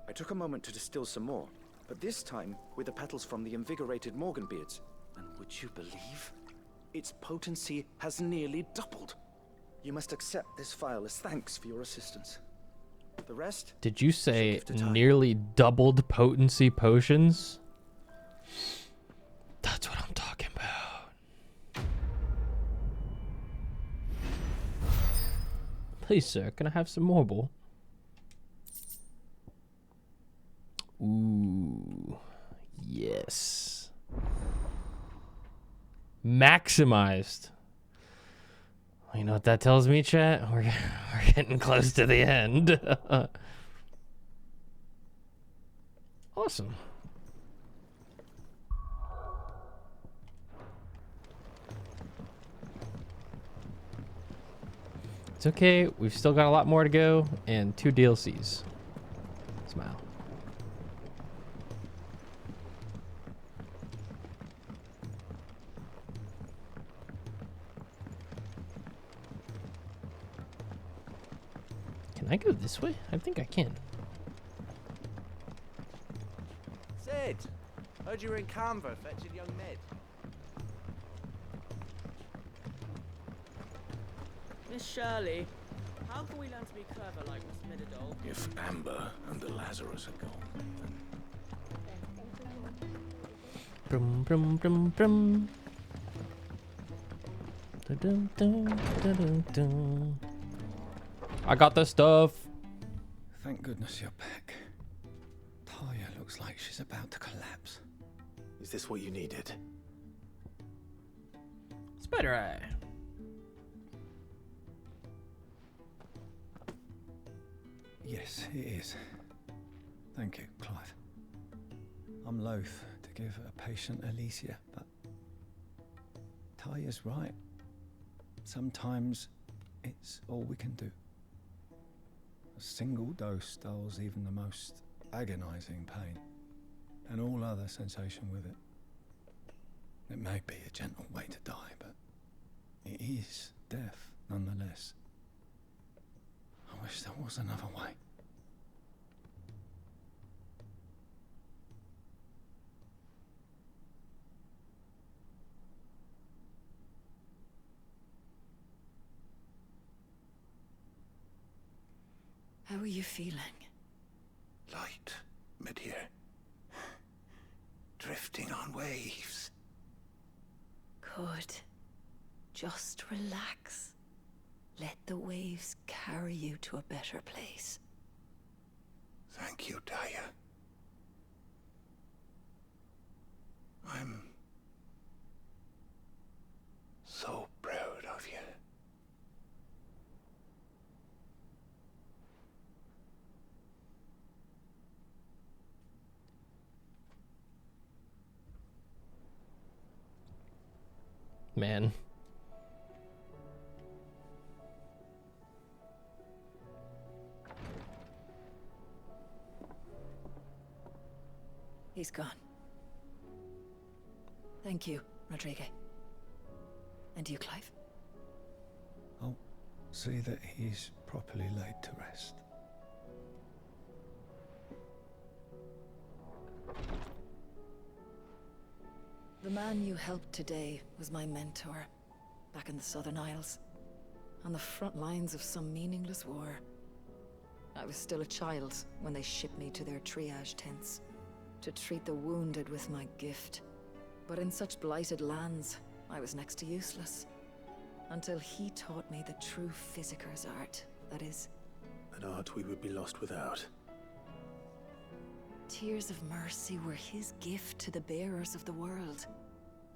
I took a moment to distill some more, but this time with the petals from the invigorated Morganbeards. And would you believe? Its potency has nearly doubled. You must accept this file as thanks for your assistance. The rest... Did you say nearly doubled potency potions? That's what I'm talking about. Please, sir, can I have some marble? Ooh, yes. Maximized. You know what that tells me, chat? We're getting close to the end. Awesome. It's okay. We've still got a lot more to go and 2 DLCs. Smile. Can I go this way? I think I can. Sid, heard you were in Canva fetching young Ned. Miss Shirley, how can we learn to be clever like Miss Middledole? If Amber and the Lazarus are gone, Brum, brum, brum, brum. I got the stuff. Thank goodness you're back. Talia looks like she's about to collapse. Is this what you needed? Spider Eye. Yes, it is. Thank you, Clive. I'm loath to give a patient Alicia, but Talia's right. Sometimes it's all we can do. A single dose dulls even the most agonizing pain, and all other sensation with it. It may be a gentle way to die, but it is death nonetheless. I wish there was another way. How are you feeling? Light, mid-here. Drifting on waves. Good. Just relax. Let the waves carry you to a better place. Thank you, Talia. I'm so proud of you. Man. He's gone. Thank you, Rodrigo. And you, Clive? I'll see that he's properly laid to rest. The man you helped today was my mentor, back in the Southern Isles, on the front lines of some meaningless war. I was still a child when they shipped me to their triage tents, to treat the wounded with my gift. But in such blighted lands, I was next to useless, until he taught me the true physicker's art, that is. An art we would be lost without. Tears of mercy were his gift to the bearers of the world.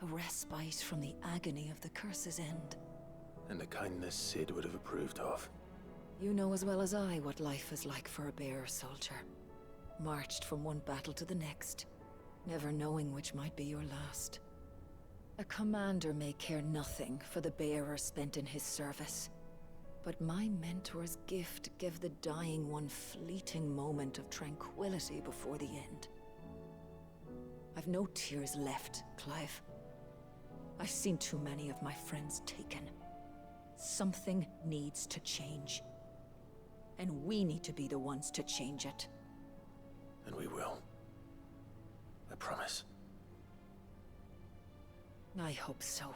A respite from the agony of the curse's end. And a kindness Sid would have approved of. You know as well as I what life is like for a bearer soldier. Marched from one battle to the next, never knowing which might be your last. A commander may care nothing for the bearer spent in his service. But my mentor's gift gave the dying one fleeting moment of tranquility before the end. I've no tears left, Clive. I've seen too many of my friends taken. Something needs to change. And we need to be the ones to change it. And we will. I promise. I hope so.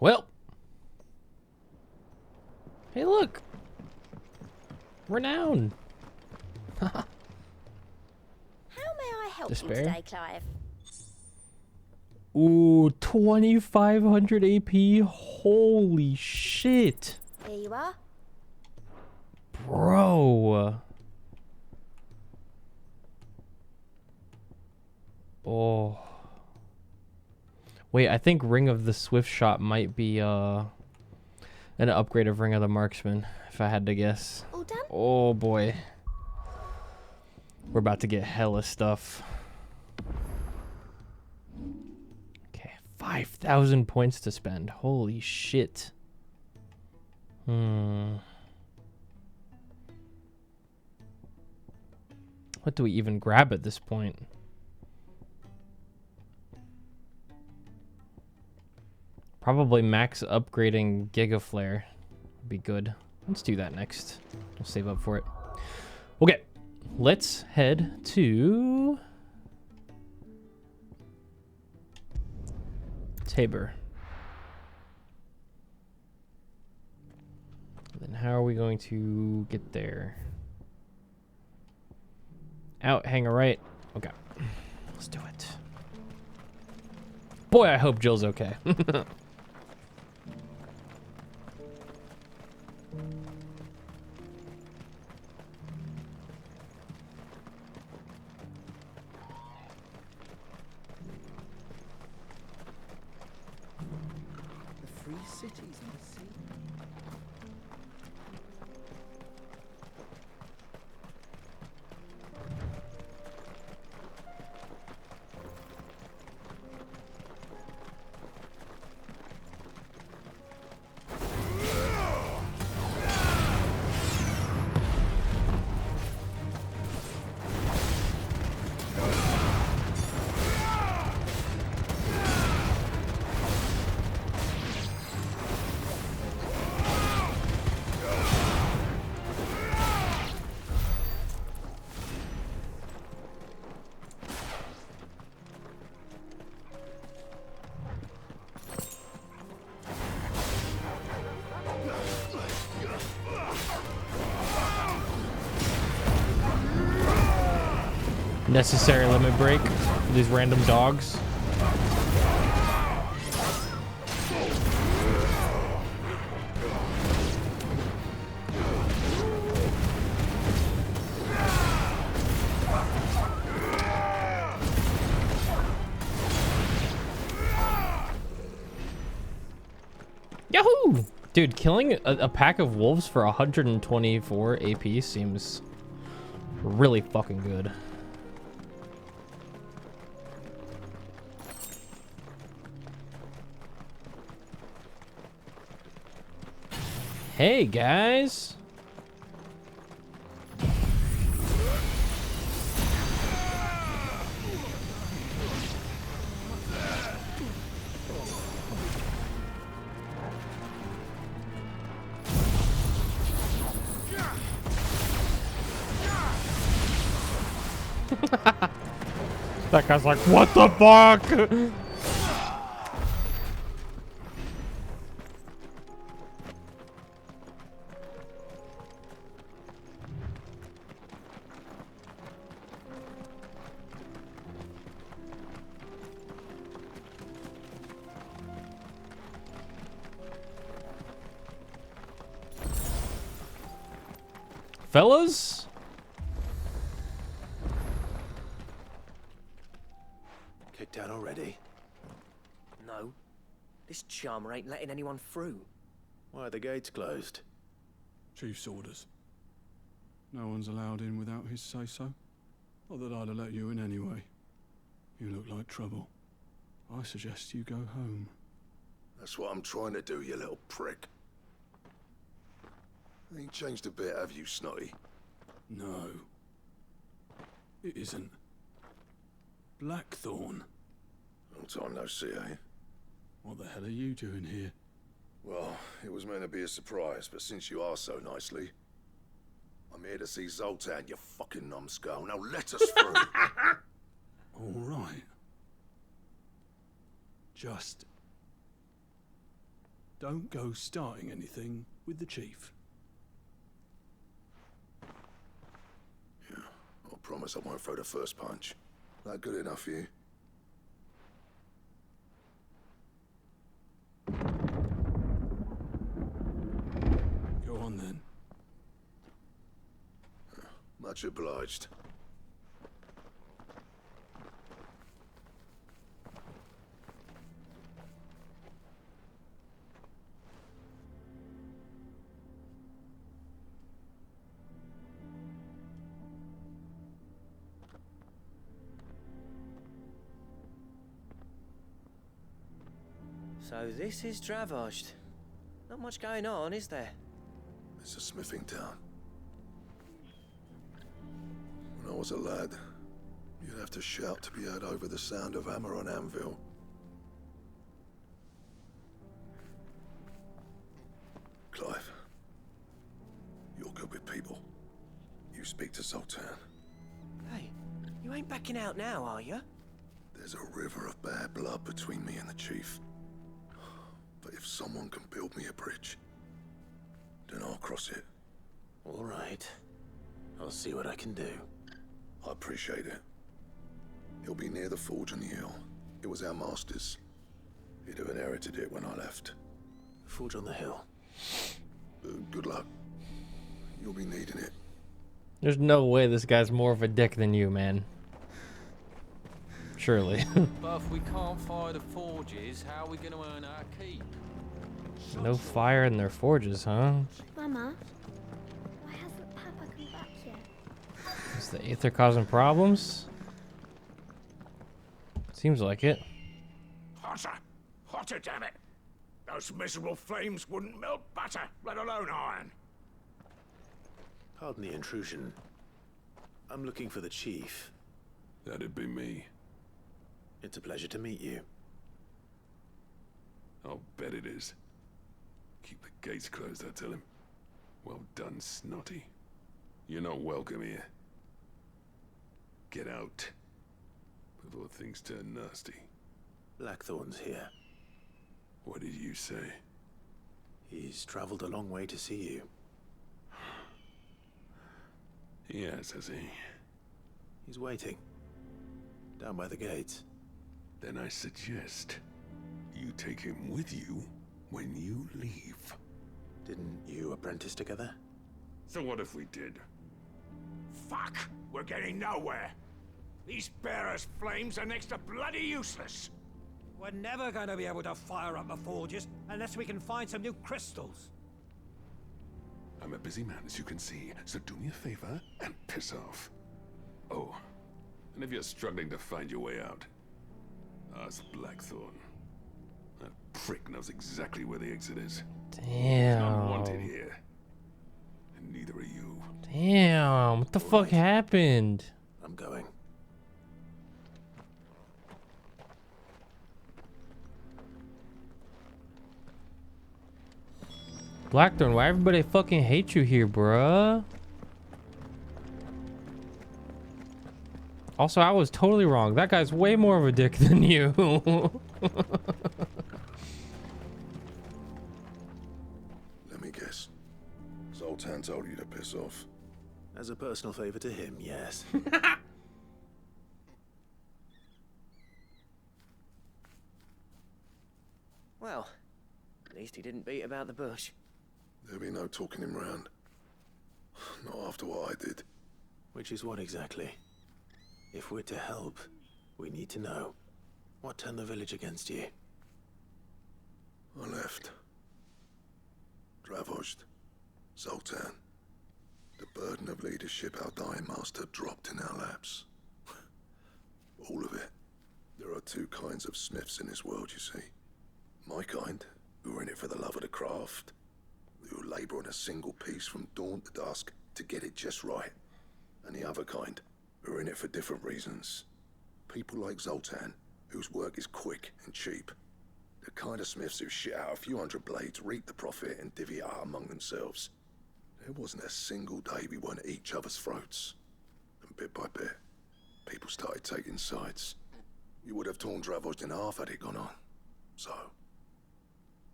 Well. Hey, look. Renown. How may I help Despair? you today, Clive? Ooh, 2,500 AP. Holy shit. Here you are. Bro. Oh. Wait, I think Ring of the Swift Shot might be an upgrade of Ring of the Marksman, if I had to guess. All done? Oh boy. We're about to get hella stuff. Okay, 5,000 points to spend. Holy shit. What do we even grab at this point? Probably max upgrading Gigaflare would be good. Let's do that next. We'll save up for it. Okay, let's head to Tabor. Then how are we going to get there? Out, hang a right. Okay. Let's do it. Boy, I hope Jill's okay. The free cities in the sea. Necessary limit break for these random dogs. Yahoo! Dude, killing a pack of wolves for 124 AP seems really fucking good. Hey guys. That guy's like, what the fuck? Fellas? Kicked out already? No. This charmer ain't letting anyone through. Why are the gates closed? Chief's orders. No one's allowed in without his say-so. Not that I'd have let you in anyway. You look like trouble. I suggest you go home. That's what I'm trying to do, you little prick. Ain't changed a bit, have you, Snotty? No. It isn't. Blackthorn. Long time no see, eh? What the hell are you doing here? Well, it was meant to be a surprise, but since you asked so nicely, I'm here to see Zoltan, you fucking numbskull. Now let us through. All right. Just don't go starting anything with the chief. Yeah, I promise I won't throw the first punch. That good enough for you? Go on then. Much obliged. So this is Dravosht. Not much going on, is there? It's a smithing town. When I was a lad, you'd have to shout to be heard over the sound of hammer on anvil. Clive, you're good with people. You speak to Zoltan. Hey, you ain't backing out now, are you? There's a river of bad blood between me and the chief. But if someone can build me a bridge, then I'll cross it. All right. I'll see what I can do. I appreciate it. It'll be near the forge on the hill. It was our master's. He'd have inherited it when I left. Forge on the hill. Good luck. You'll be needing it. There's no way this guy's more of a dick than you, man. Surely. But if we can't fire the forges, how are we going to earn our keep? No fire in their forges, huh? Mama, why hasn't Papa come back yet? Is the Aether causing problems? Seems like it. Hotter! Hotter, damn it! Those miserable flames wouldn't melt butter, let alone iron. Pardon the intrusion. I'm looking for the chief. That'd be me. It's a pleasure to meet you. I'll bet it is. Keep the gates closed, I tell him. Well done, Snotty. You're not welcome here. Get out. Before things turn nasty. Blackthorn's here. What did you say? He's traveled a long way to see you. Yes, has he? He's waiting. Down by the gates. Then I suggest you take him with you when you leave. Didn't you apprentice together? So what if we did? Fuck! We're getting nowhere. These bearers' flames are next to bloody useless. We're never going to be able to fire up the forges unless we can find some new crystals. I'm a busy man, as you can see, so do me a favor and piss off. Oh, and if you're struggling to find your way out, ask Blackthorn. That prick knows exactly where the exit is. He's not wanted Damn. here. And neither are you. Damn. What the fuck happened? I'm going. Blackthorn, why everybody fucking hate you here, bruh? Also, I was totally wrong. That guy's way more of a dick than you. Let me guess. Zoltan told you to piss off. As a personal favor to him, yes. Well, at least he didn't beat about the bush. There'll be no talking him round. Not after what I did. Which is what exactly? If we're to help, we need to know. What turned the village against you? I left. Dravozd. Zoltan. The burden of leadership our dying master dropped in our laps. All of it. There are two kinds of smiths in this world, you see. My kind, who are in it for the love of the craft, who labour on a single piece from dawn to dusk to get it just right. And the other kind, who are in it for different reasons. People like Zoltan, whose work is quick and cheap. The kind of smiths who shit out a few hundred blades, reap the profit, and divvy it out among themselves. There wasn't a single day we weren't at each other's throats. And bit by bit, people started taking sides. You would have torn Dravozd in half had it gone on. So,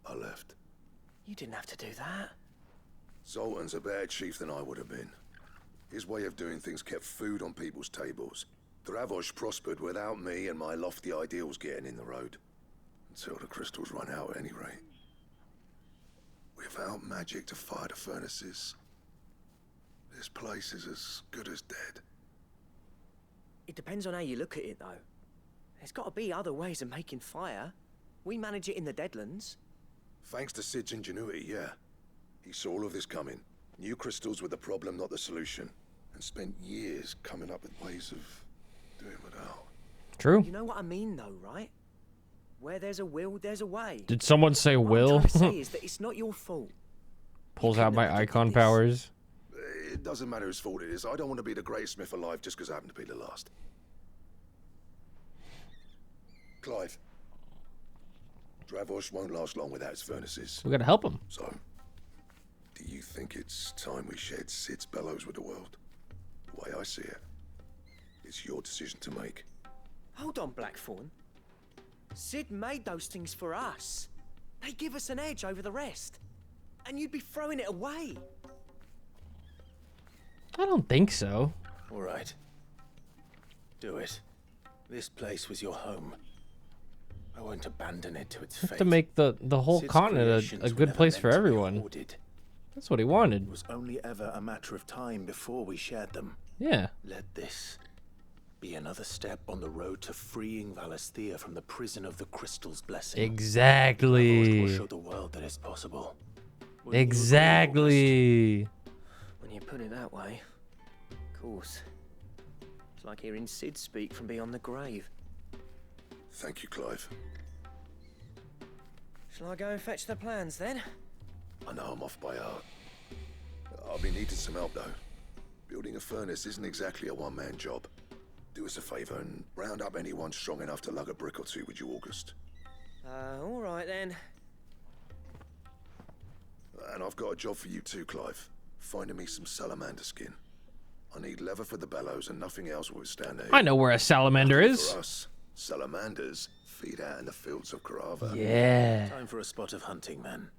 I left. You didn't have to do that. Zoltan's a better chief than I would have been. His way of doing things kept food on people's tables. Dravozd prospered without me and my lofty ideals getting in the road. Until the crystals run out at any rate. Without magic to fire the furnaces, this place is as good as dead. It depends on how you look at it, though. There's got to be other ways of making fire. We manage it in the Deadlands. Thanks to Sid's ingenuity, yeah. He saw all of this coming. Knew crystals were the problem, not the solution. And spent years coming up with ways of doing without. True. You know what I mean, though, right? Where there's a will, there's a way. Did someone say will? What I'm trying to say is that it's not your fault. Pulls out my icon powers. It doesn't matter whose fault it is. I don't want to be the greatest smith alive just because I happen to be the last. Clive. Dravozd won't last long without his furnaces. We gotta help him. So, do you think it's time we shared Sid's bellows with the world? The way I see it, it's your decision to make. Hold on, Blackthorn. Sid made those things for us. They give us an edge over the rest. And you'd be throwing it away. I don't think so. All right. Do it. This place was your home. I won't abandon it to its fate. To make the whole Sid's continent creations a were good never place meant for to be everyone. hoarded. That's what he wanted. It was only ever a matter of time before we shared them. Yeah. Let this be another step on the road to freeing Valisthea from the prison of the Crystal's blessing. Exactly. We'll show the world that it's possible. Exactly. When you put it that way, of course. It's like hearing Sid speak from beyond the grave. Thank you, Clive. Shall I go and fetch the plans then? I know I'm off by heart. I'll be needing some help, though. Building a furnace isn't exactly a one-man job. Do us a favour and round up anyone strong enough to lug a brick or two with you, August. All right then. And I've got a job for you too, Clive. Finding me some salamander skin. I need leather for the bellows and nothing else will withstand it. I know where a salamander is. For us, salamanders feed out in the fields of Carava. Yeah. Time for a spot of hunting, then.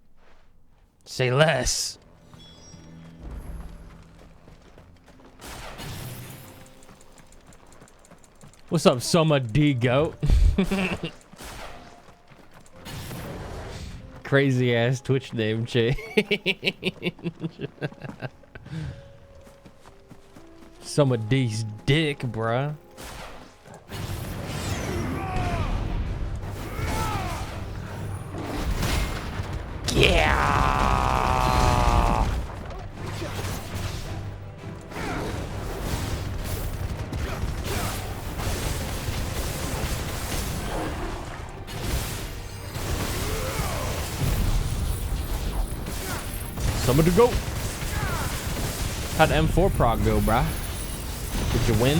Say less. What's up, Soma D Goat? Crazy ass Twitch name change. Soma D's dick, bruh. Yeah. Someone to go. How'd M4 prog go, bruh? Did you win?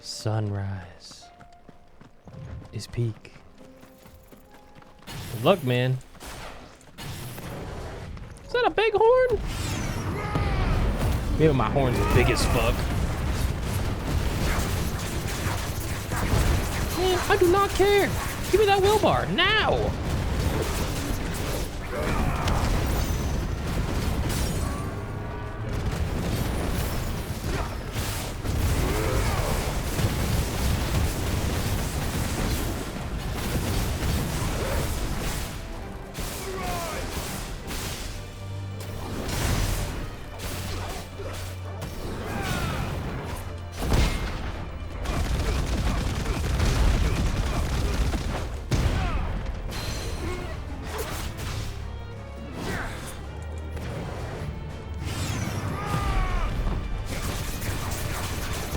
Sunrise is peak. Good luck, man. Is that a big horn? Maybe my horn's big as fuck. Man, I do not care. Give me that wheelbar now.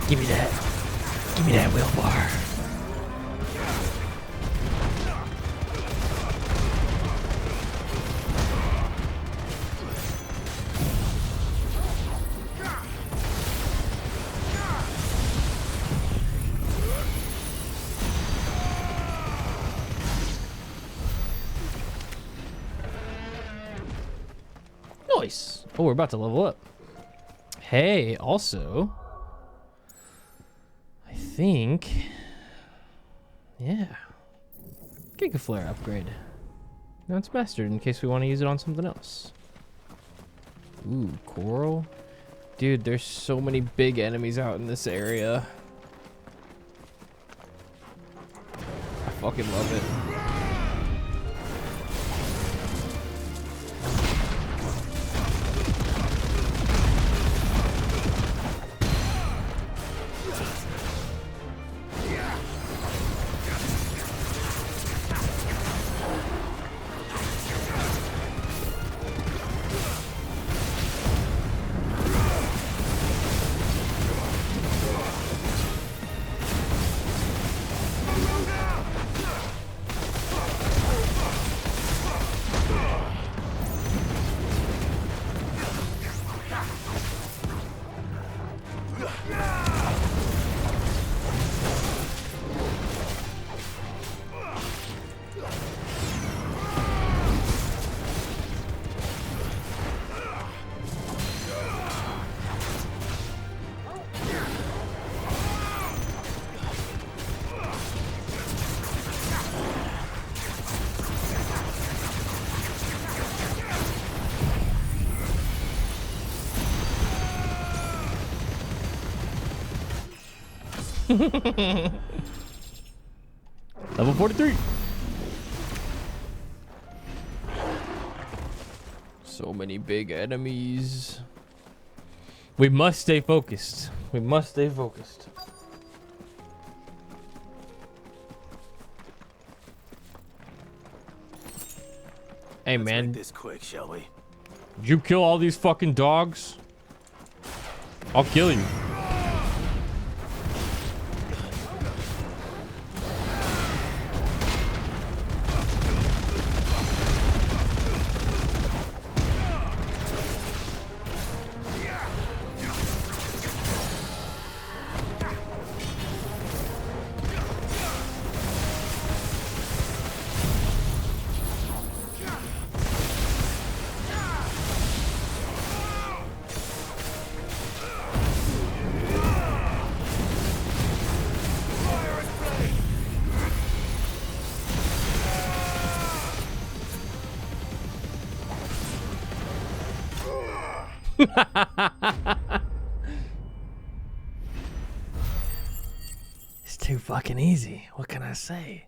Give me that. Give me that wheelbar. Nice. Oh, we're about to level up. Hey, also, I think, yeah, Giga Flare upgrade. Now it's mastered in case we want to use it on something else. Ooh, coral. Dude, there's so many big enemies out in this area. I fucking love it. Level 43. So many big enemies. We must stay focused. We must stay focused. Hey, Let's man. make this quick, shall we? Did you kill all these fucking dogs? I'll kill you. It's too fucking easy. What can I say?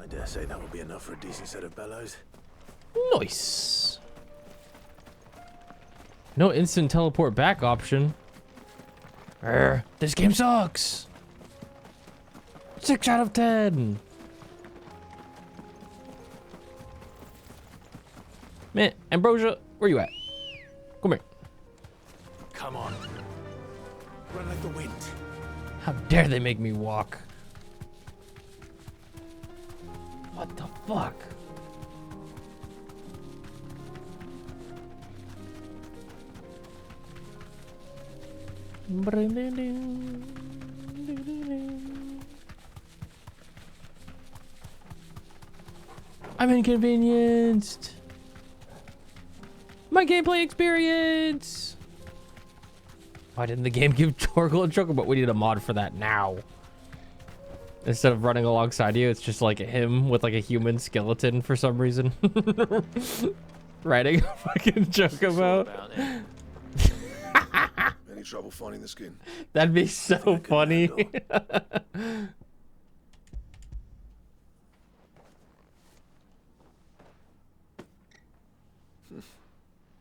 I dare say that will be enough for a decent set of bellows. Nice. No instant teleport back option. This game sucks. 6 out of 10. Man, Ambrosia, where you at? Come here. Come on. Run like the wind. How dare they make me walk? What the fuck? I'm inconvenienced. My gameplay experience. Why didn't the game give Torgal a chocobo? We need a mod for that now. Instead of running alongside you, it's just like him with like a human skeleton for some reason. Riding a fucking chocobo. Any trouble finding the skin? That'd be so funny.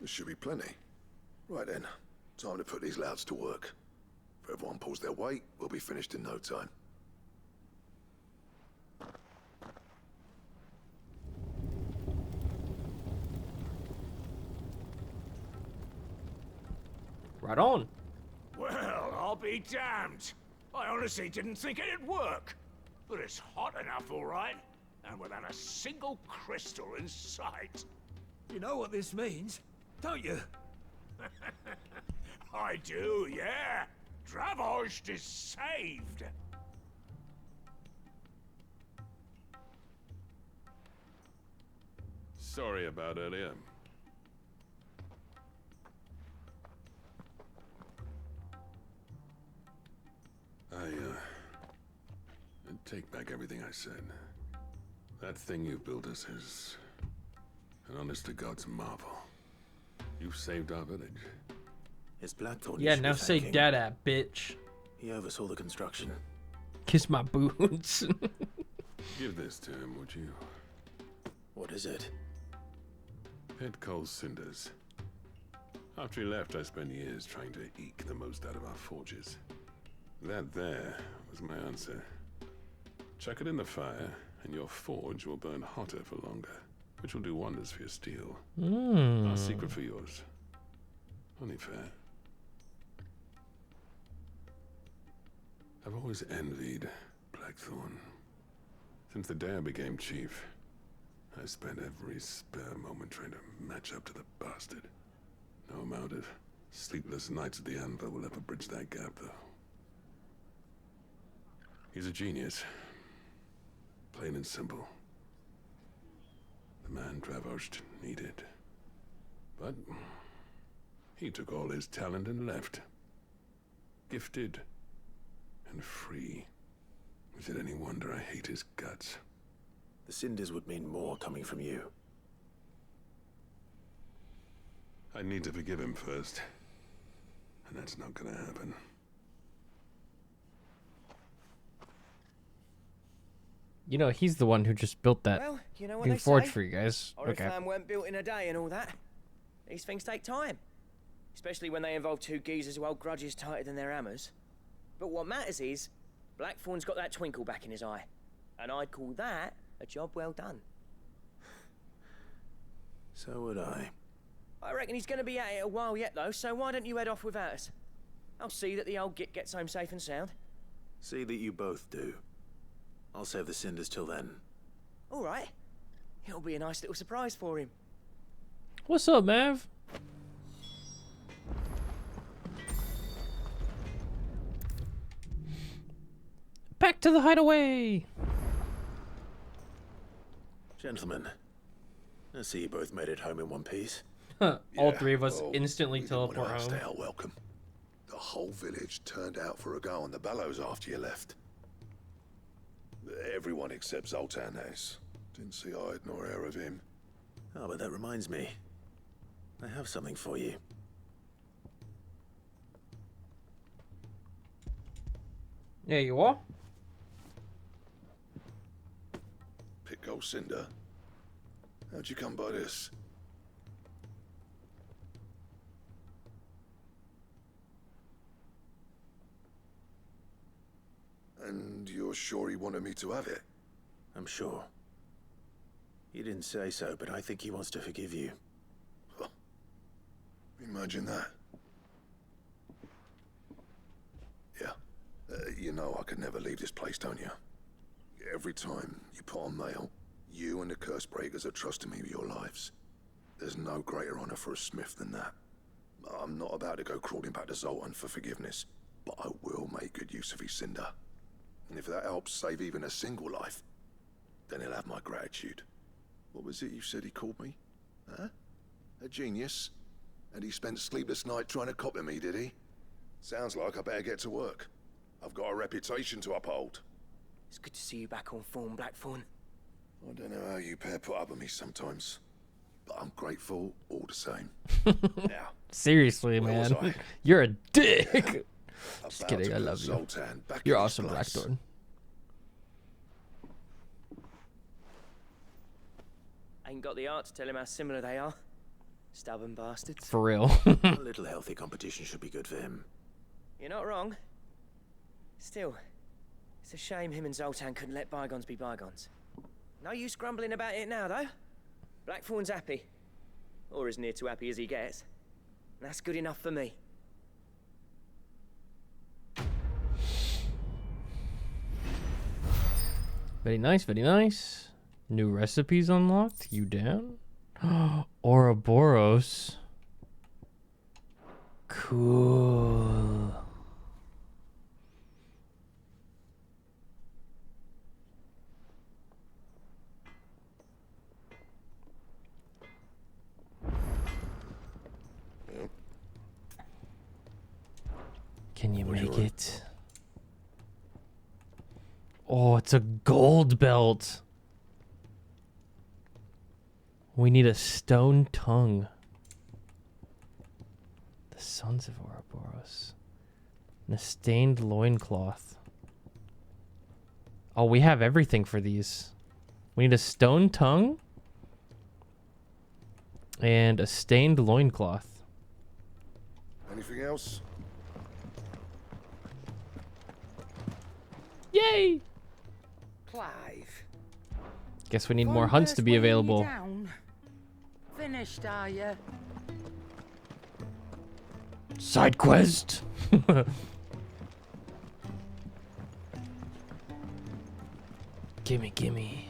This should be plenty. Right then, time to put these louds to work. If everyone pulls their weight, we'll be finished in no time. Right on. Well, I'll be damned. I honestly didn't think it'd work. But it's hot enough, all right. And without a single crystal in sight. You know what this means, don't you? I do, yeah. Dravost is saved. Sorry about earlier. I take back everything I said. That thing you built us is an honest-to-God's marvel. You've saved our village. It's Blackthorn. Yeah, now say dada, bitch. He oversaw the construction. Kiss my boots. Give this to him, would you? What is it? Pit Cole's cinders. After he left, I spent years trying to eke the most out of our forges. That there was my answer. Chuck it in the fire, and your forge will burn hotter for longer, which will do wonders for your steel. Our secret for yours. Only fair. I've always envied Blackthorn. Since the day I became chief, I spent every spare moment trying to match up to the bastard. No amount of sleepless nights at the Anvil will ever bridge that gap, though. He's a genius. Plain and simple. The man Dravost needed. But he took all his talent and left. Gifted and free. Is it any wonder I hate his guts? The cinders would mean more coming from you. I need to forgive him first. and that's not gonna happen. You know, he's the one who just built that Well, you know what new they forge say. for you guys. Okay. Oriflamme weren't built in a day and all that. These things take time. Especially when they involve two geezers who hold grudges tighter than their hammers. But what matters is, Blackthorn's got that twinkle back in his eye. And I'd call that a job well done. So would I. I reckon he's going to be at it a while yet, though, so why don't you head off without us? I'll see that the old git gets home safe and sound. See that you both do. I'll save the cinders till then. All right. It'll be a nice little surprise for him. What's up, Mav? Back to the hideaway! Gentlemen, I see you both made it home in one piece. All three of us instantly We teleport didn't home. stay out welcome. The whole village turned out for a go on the bellows after you left. Everyone except Zoltan has. Didn't see hide nor hair of him. Oh, but that reminds me. I have something for you. There you are. Pico Cinder. How'd you come by this? And you're sure he wanted me to have it? I'm sure. You didn't say so, but I think he wants to forgive you. Huh. Imagine that. Yeah. You know I could never leave this place, don't you? Every time you put on mail, you and the curse breakers are trusting me with your lives. There's no greater honor for a smith than that. I'm not about to go crawling back to Zoltan for forgiveness, but I will make good use of his cinder. And if that helps save even a single life, then he'll have my gratitude. What was it you said he called me? Huh? A genius? And he spent sleepless night trying to copy me, did he? Sounds like I better get to work. I've got a reputation to uphold. It's good to see you back on form, Blackthorn. I don't know how you pair put up with me sometimes, but I'm grateful all the same. Now, Seriously, where was man. I? You're a dick. Just About kidding, to I put love you. Zoltan back You're in his awesome, place. Blackthorn. Ain't got the art to tell him how similar they are. Stubborn bastards. For real. A little healthy competition should be good for him. You're not wrong. Still, it's a shame him and Zoltan couldn't let bygones be bygones. No use grumbling about it now, though. Blackthorn's happy. Or as near to happy as he gets. That's good enough for me. Very nice, very nice. New recipes unlocked. You down? Ouroboros. Cool. Can you make it? Oh, it's a gold belt. We need a stone tongue. The Sons of Ouroboros. And a stained loincloth. Oh, we have everything for these. We need a stone tongue. And a stained loincloth. Anything else? Yay! Clive. Guess we need more hunts to be available. Finished, are you? Side quest. Gimme, gimme.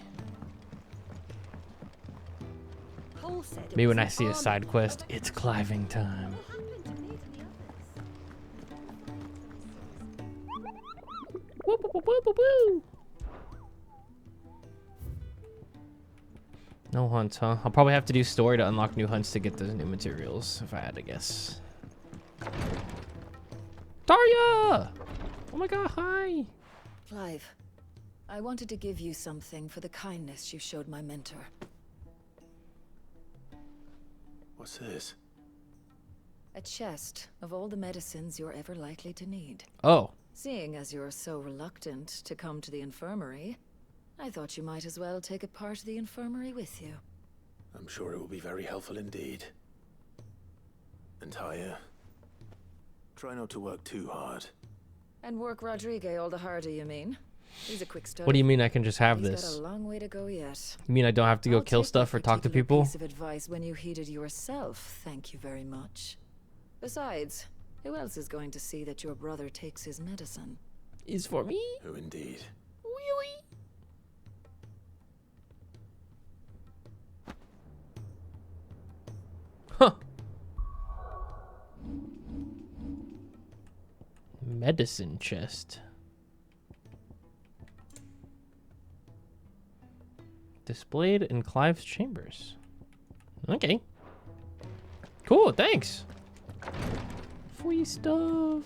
Cole said it Maybe was when I an see a army side quest, of a it's castle. cliving time. What happened to Ned and the others? Woo, woo, woo, woo, woo. No hunts, huh? I'll probably have to do story to unlock new hunts to get those new materials, if I had to guess. Tarya! Oh my god, hi! Clive, I wanted to give you something for the kindness you showed my mentor. What's this? A chest of all the medicines you're ever likely to need. Oh. Seeing as you're so reluctant to come to the infirmary, I thought you might as well take a part of the infirmary with you. I'm sure it will be very helpful indeed. And Taya, try not to work too hard. And work Rodrigue all the harder, you mean? He's a quick study. What do you mean I can just have He's this? got a long way to go yet. You mean I don't have to go kill stuff or talk to people? Piece of advice when you heeded yourself, thank you very much. Besides, who else is going to see that your brother takes his medicine? Is for me? Who indeed? Really? Huh. Medicine chest. Displayed in Clive's chambers. Okay. Cool, thanks. Free stuff.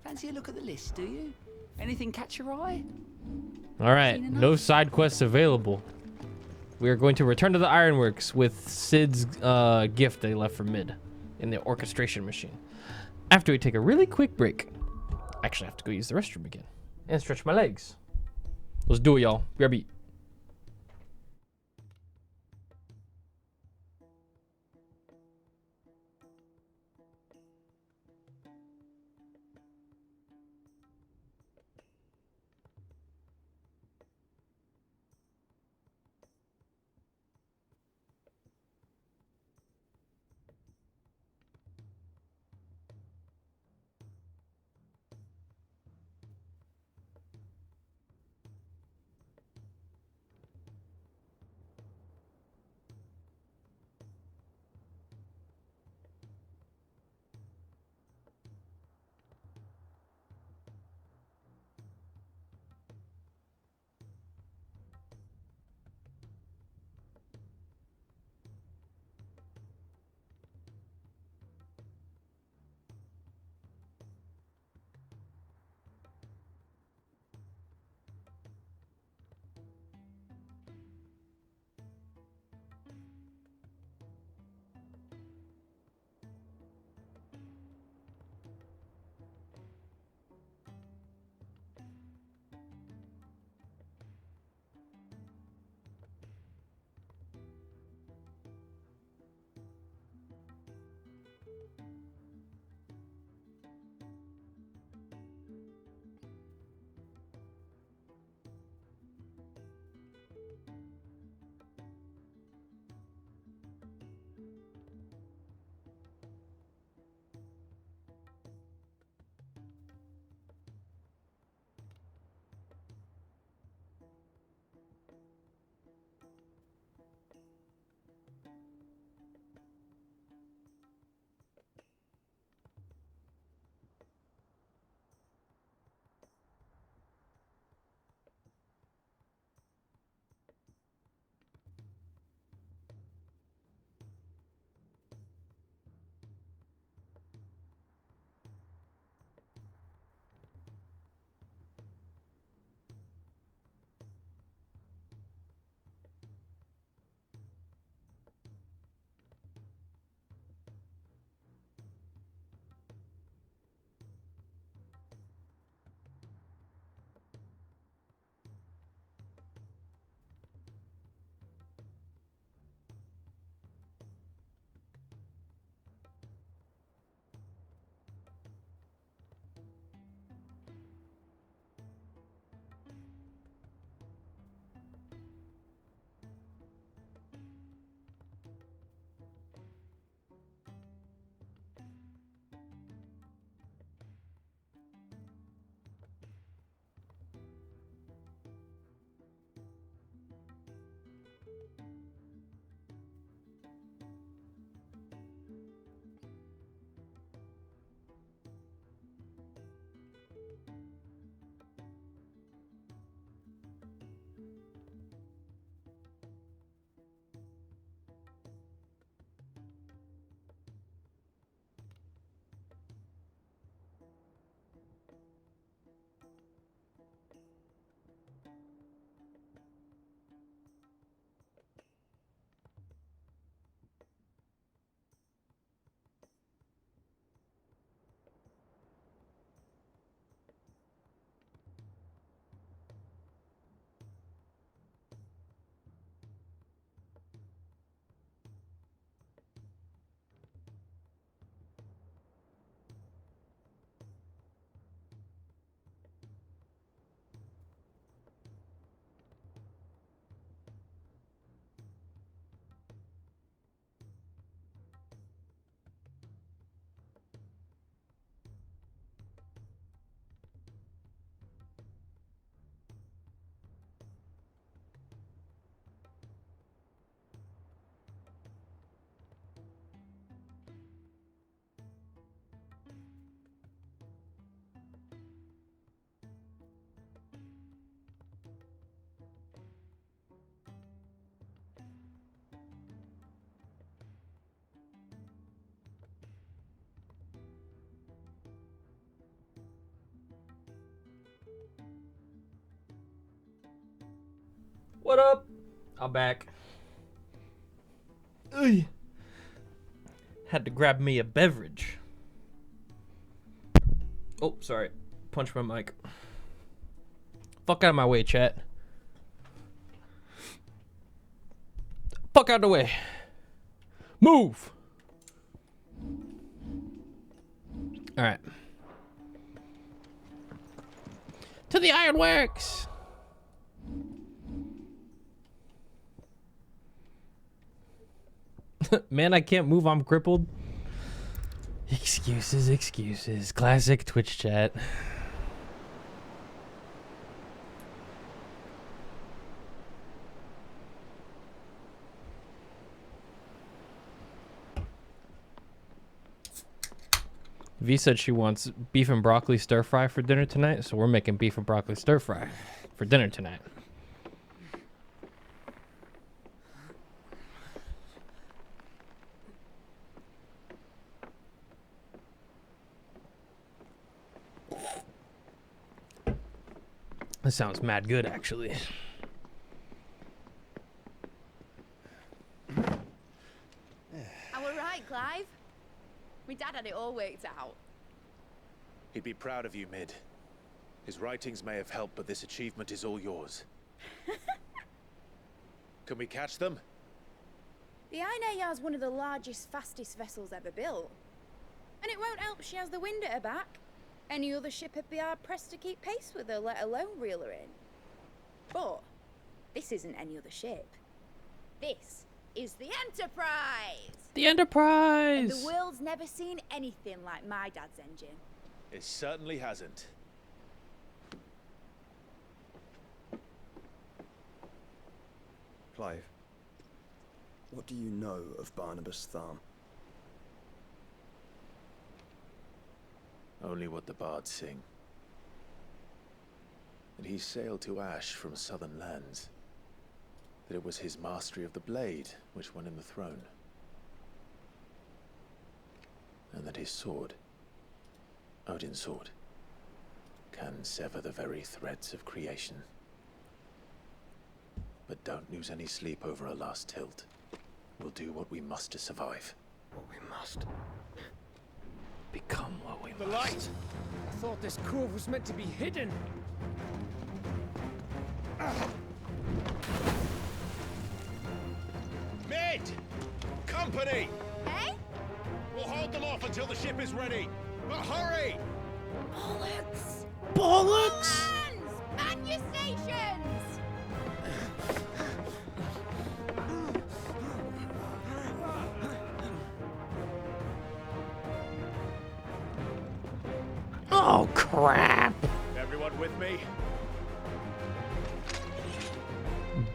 Fancy a look at the list, do you? Anything catch your eye? Alright, no side quests available. We are going to return to the Ironworks with Sid's gift that he left for Mid in the orchestration machine. After we take a really quick break. Actually, I have to go use the restroom again. And stretch my legs. Let's do it, y'all. BRB. What up? I'm back. Ugh. Had to grab me a beverage. Oh, sorry. Punch my mic. Fuck out of my way, chat. Fuck out of the way. Move. All right. To the ironworks. Man, I can't move. I'm crippled. Excuses, excuses. Classic Twitch chat. V said she wants beef and broccoli stir fry for dinner tonight, so we're making beef and broccoli stir fry for dinner tonight. That sounds mad good, actually. Are we right, Clive? My dad had it all worked out. He'd be proud of you, Mid. His writings may have helped, but this achievement is all yours. Can we catch them? The Aina is one of the largest, fastest vessels ever built. And it won't help she has the wind at her back. Any other ship would be hard-pressed to keep pace with her, let alone reel her in. But this isn't any other ship. This is the Enterprise! The Enterprise! And the world's never seen anything like my dad's engine. It certainly hasn't. Clive, what do you know of Barnabas Tharm? Only what the bards sing. That he sailed to Ash from southern lands. That it was his mastery of the blade which won him the throne. And that his sword, Odin's sword, can sever the very threads of creation. But don't lose any sleep over a last tilt. We'll do what we must to survive. What we must. Become what we The light! I thought this cove was meant to be hidden. Mid! Company! Eh? We'll hold them off until the ship is ready. But hurry! Bollocks! Bollocks! Man your stations! Oh, crap. Everyone with me?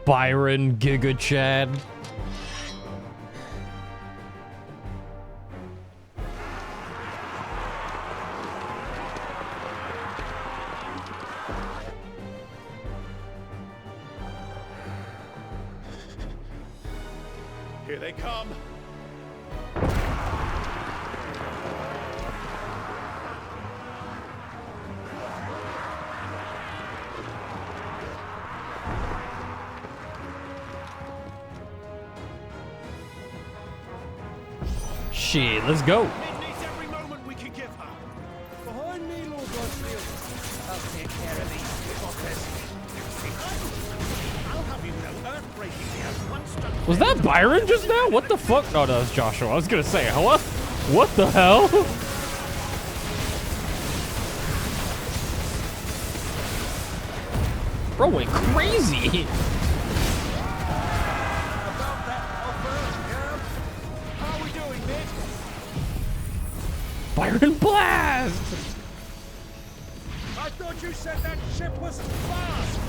Byron Giga Chad. Here they come. Shit, let's go. Mid needs every moment we can give her. Behind me, Lord Bloodfield. I'll take care of these fuckers. I'll have you know, earth-breaking the monster. Was that Byron just now? What the fuck? Oh, no, that was Joshua. I was gonna say, hello? What the hell? Bro went crazy. How are we doing, Mid? Byron Blast! I thought you said that ship was fast.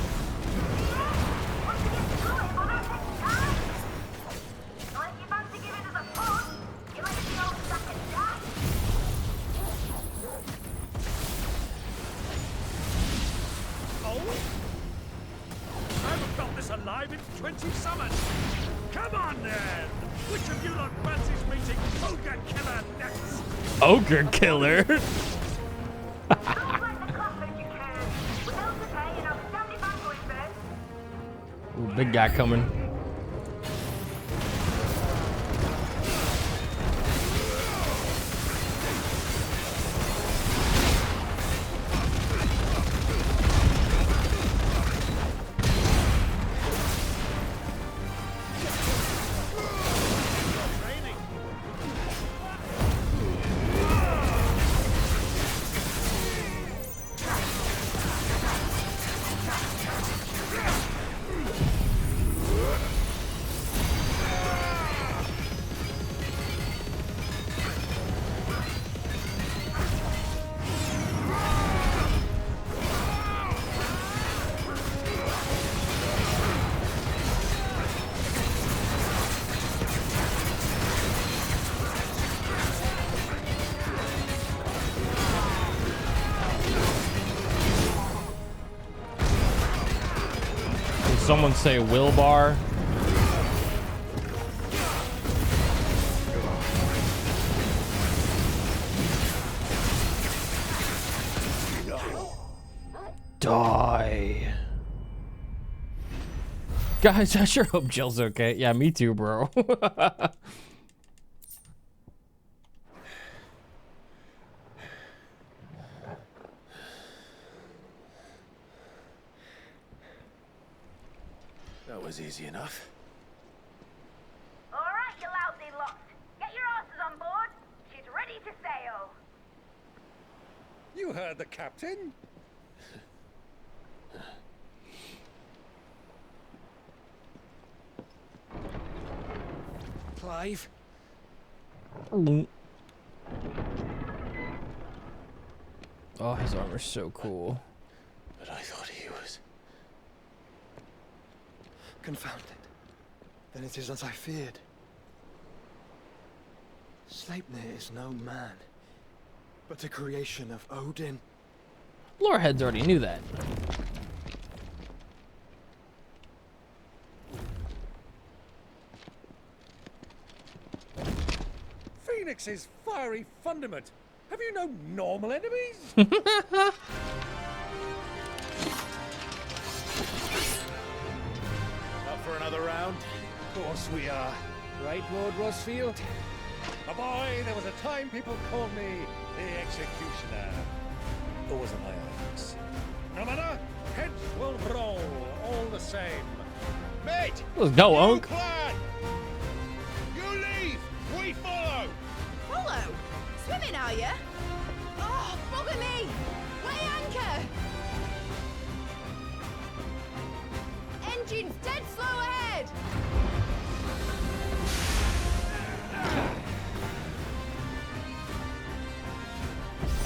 I haven't felt this alive in 20 summers. Come on, then. Which of you lot fancies meeting Ogre Killer next? Ogre Killer? Big guy coming. Someone say will bar. Die. Guys, I sure hope Jill's okay. Yeah, me too, bro. That was easy enough. All right, you lousy lot. Get your asses on board. She's ready to sail. You heard the captain. Clive. Oh, his armor's so cool. But I thought he was... Confounded. Then it is as I feared. Sleipnir is no man, but a creation of Odin. Loreheads already knew that. Phoenix's fiery fundament. Have you no normal enemies? Up for another round? Of course we are. Right, Lord Rosfield? A boy, there was a time people called me the Executioner. Or was it my axe? No matter, heads will roll all the same. Mate! Let's go, Unc. Plan! You leave! We follow! Follow? Swimming, are you? Oh, bugger me! Weigh anchor! Engine's dead slow ahead!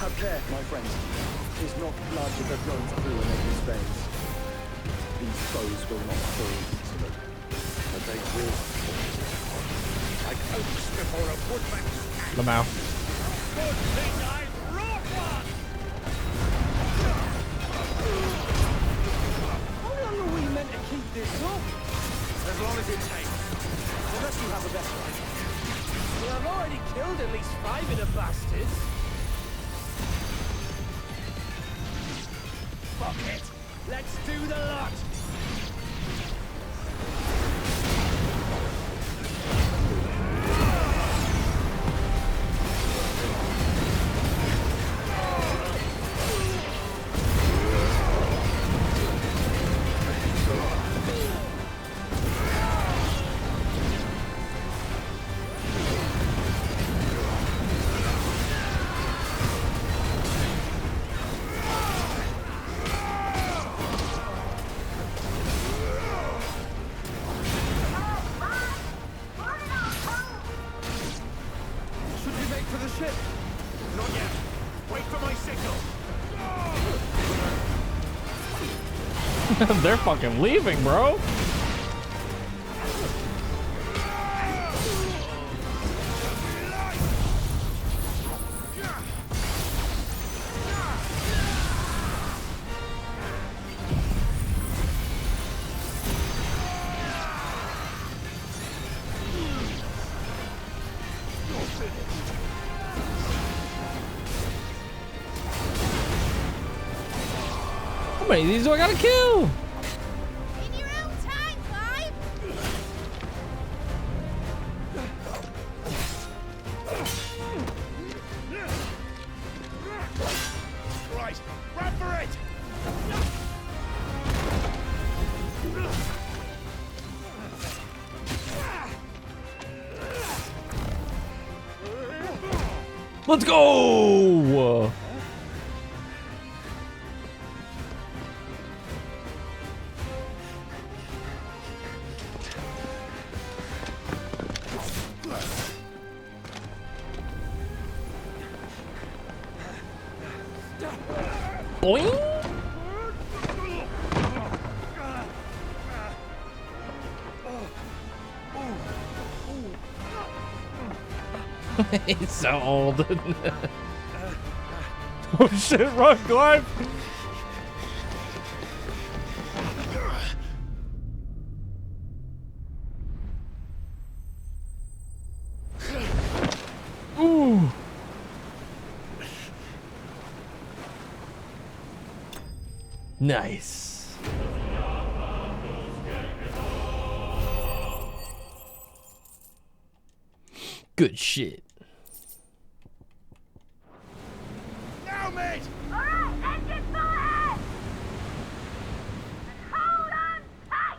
Have care, my friends. 'Tis not blood that runs through an enemy's veins. These foes will not fall easily, but they will fall. Like oaks before a woodman's Lamau. good thing I brought one! How long are we meant to keep this up? As long as it takes. Unless you have a better idea. Well, I've already killed at least 5 of the bastards. Fuck it. Let's do the lot. They're fucking leaving, bro. How many of these do I gotta kill? In your own time, Clive! Let's go! Boing! He's so old. Oh shit, run, Clive! Ooh! Nice. Good shit. Now, mate! Alright, engine full ahead! And hold on tight!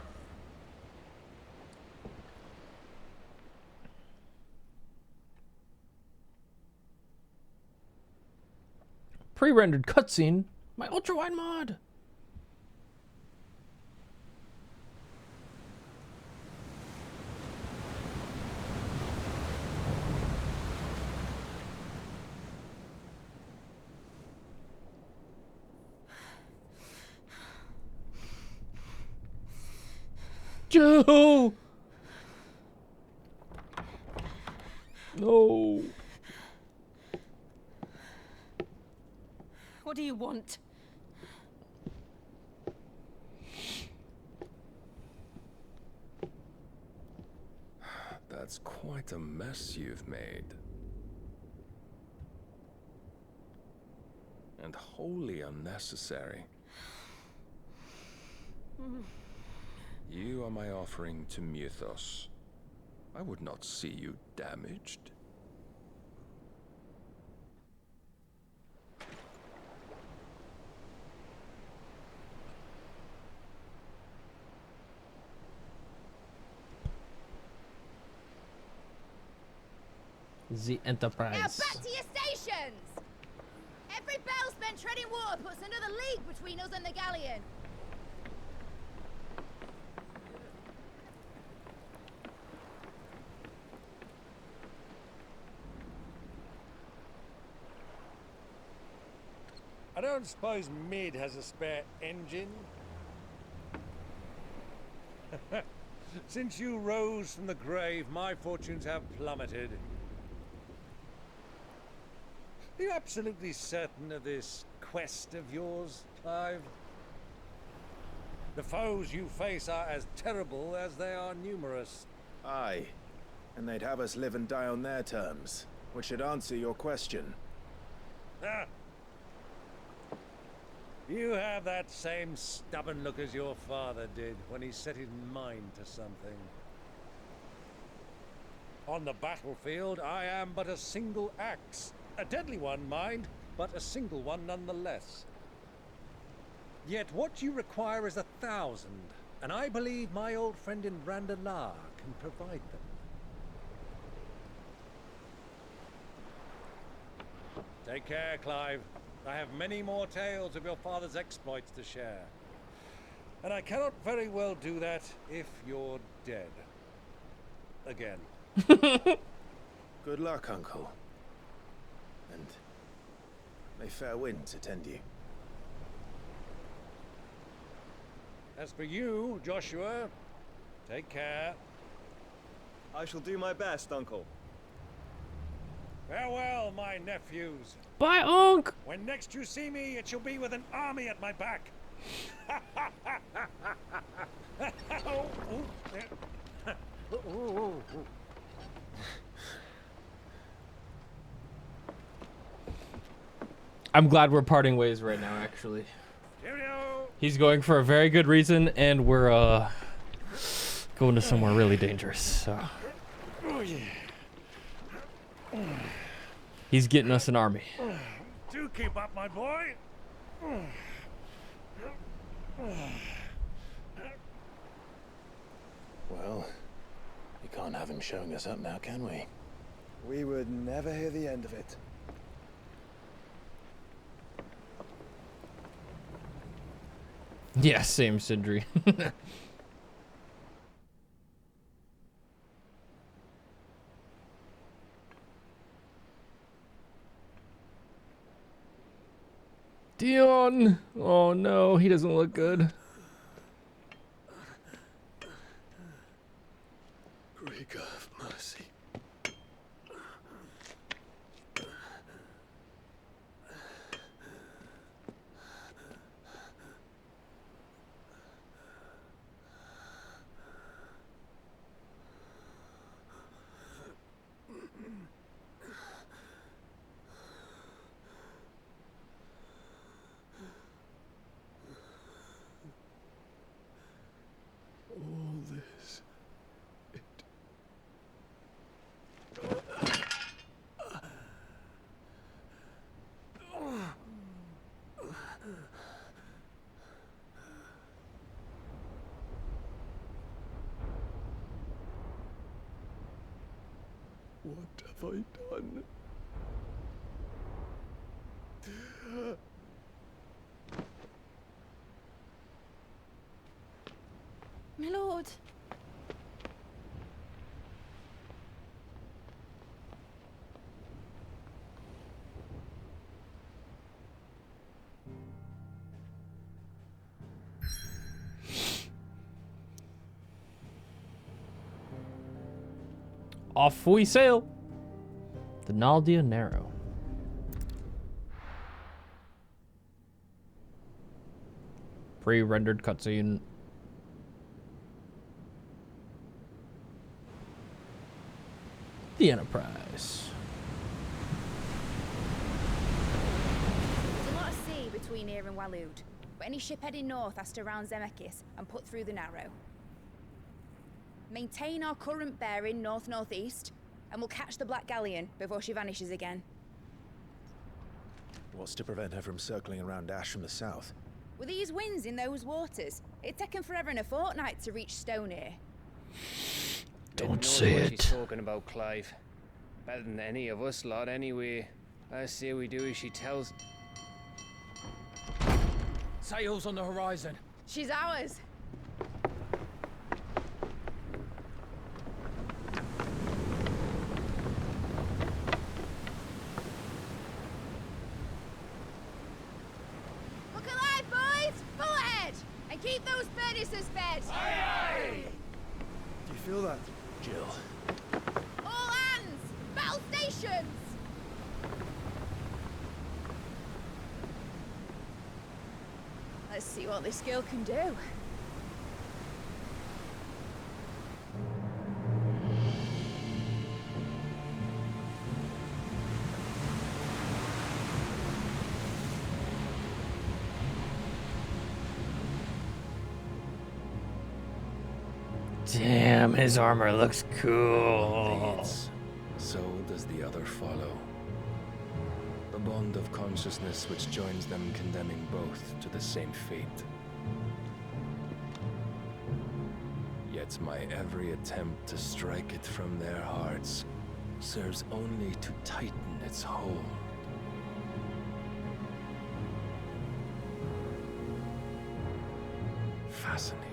Pre-rendered cutscene. My ultra wide mod. Joe! No. What do you want? That's quite a mess you've made. And wholly unnecessary. You are my offering to Mythos. I would not see you damaged. The Enterprise. Now back to your stations! Every bell spent treading water puts another league between us and the galleon. I don't suppose Mid has a spare engine? Since you rose from the grave, my fortunes have plummeted. Are you absolutely certain of this quest of yours, Clive? The foes you face are as terrible as they are numerous. Aye. And they'd have us live and die on their terms, which should answer your question. Ah. You have that same stubborn look as your father did when he set his mind to something. On the battlefield, I am but a single axe. A deadly one, mind, but a single one nonetheless. Yet what you require is 1,000, and I believe my old friend in Randalar can provide them. Take care, Clive. I have many more tales of your father's exploits to share. And I cannot very well do that if you're dead. Again. Good luck, Uncle. And may fair winds attend you. As for you, Joshua, take care. I shall do my best, Uncle. Farewell, my nephews. Bye, Unc. When next you see me, it shall be with an army at my back. I'm glad we're parting ways right now, actually. Cheerio. He's going for a very good reason, and we're going to somewhere really dangerous. So. Oh, yeah. He's getting us an army. Do keep up, my boy. Well, we can't have him showing us up now, can we? We would never hear the end of it. Yeah, same Sindri. Dion! Oh no, he doesn't look good. Greek of mercy. All this. What have I done? My lord. Off we sail. The Naldia Narrow. Pre-rendered cutscene. The Enterprise. There's a lot of sea between here and Waloed, but any ship heading north has to round Zemeckis and put through the Narrow. Maintain our current bearing north-northeast, and we'll catch the Black Galleon before she vanishes again. What's to prevent her from circling around Ash from the south? With these winds in those waters, it'd taken forever and a fortnight to reach Stonehenge. Don't say what it. She's talking about, Clive. Better than any of us lot, anyway. I say we do as she tells. Sails on the horizon. She's ours. Look alive, boys! Full ahead! And keep those furnaces fed! Aye, aye! Do you feel that, Jill? All hands! Battle stations! Let's see what this girl can do. Damn, his armor looks cool. Leads, so does the other follow. The bond of consciousness which joins them, condemning both to the same fate. Yet my every attempt to strike it from their hearts serves only to tighten its hold. Fascinating.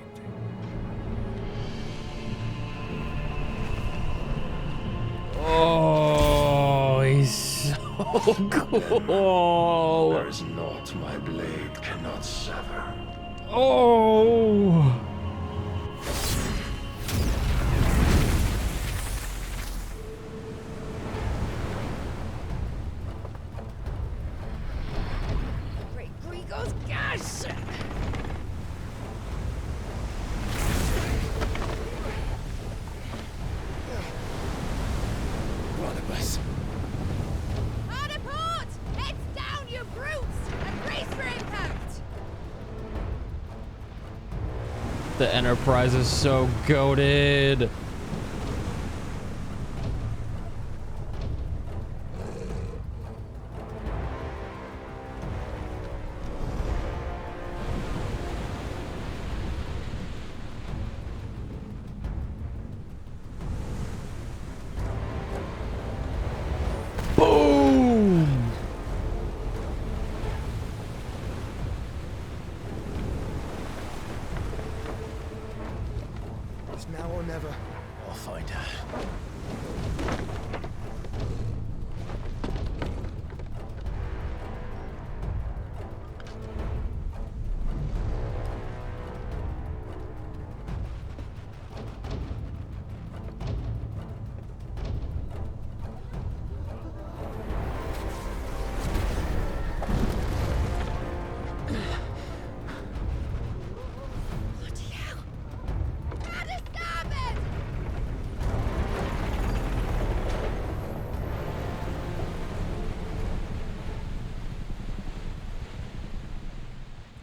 Oh, he's so cool. There's naught my blade cannot sever. Oh. Great Grigos, gosh! Barnabas. Hard port! Heads down, you brutes! And brace for impact! The Enterprise is so goated. Boom!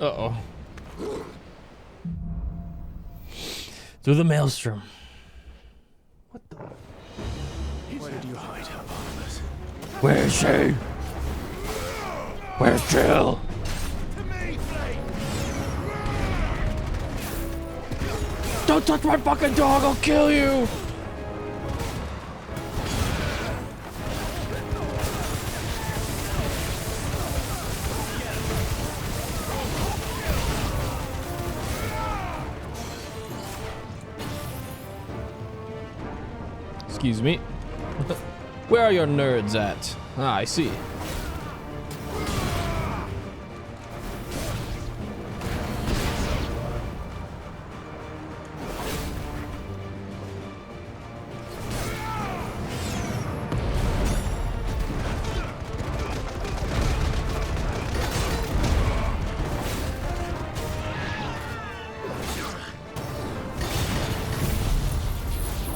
Uh-oh. Through the maelstrom. Where did you hide her, Barnabas? Where is she? Where's Jill? Don't touch my fucking dog, I'll kill you! Excuse me. Where are your nerds at? Ah, I see.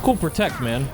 Cool protect, man.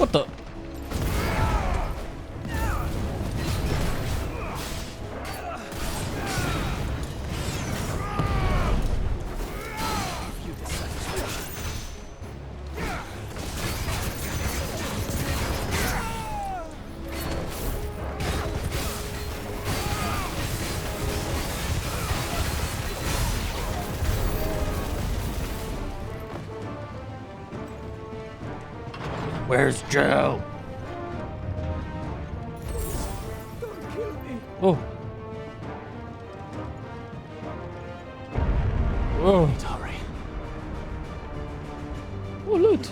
What the? Where's Joe? Oh. Oh. Hurry. Oh, loot.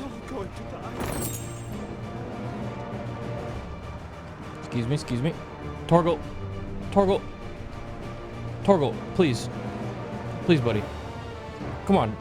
Excuse me. Torgal. Torgal, please. Please, buddy. Come on.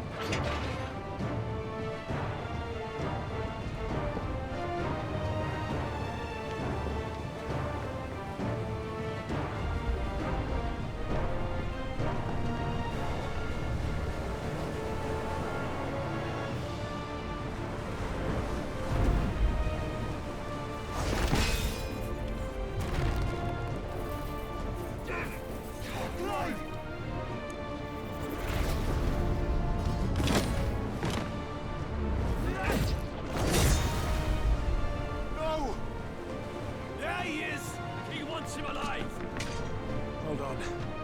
Hold on.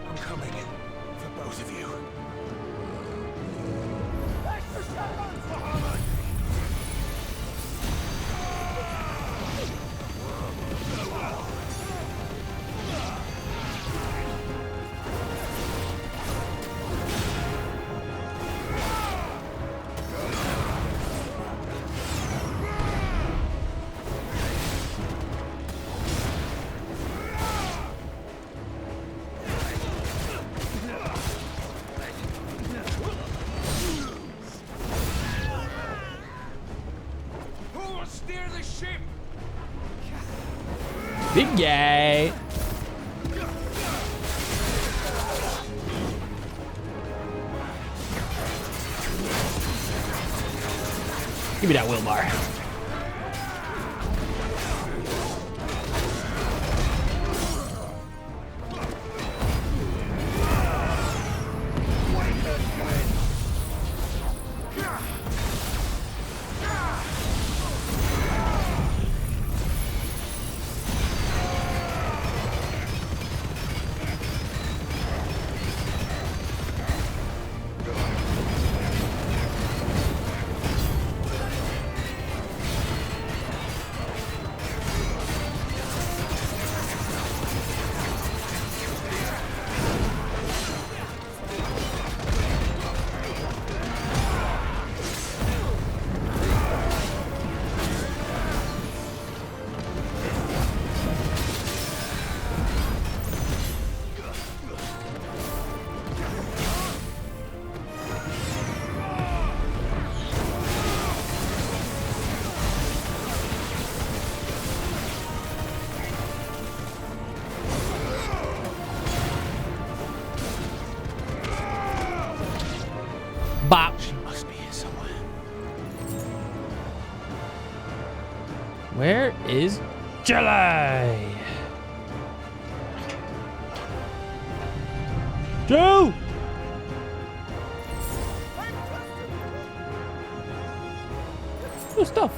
I'm coming. For both of you. Big guy. Give me that wheelbar. Bop. She must be here somewhere. Where is Jelly? Joe! Good stuff.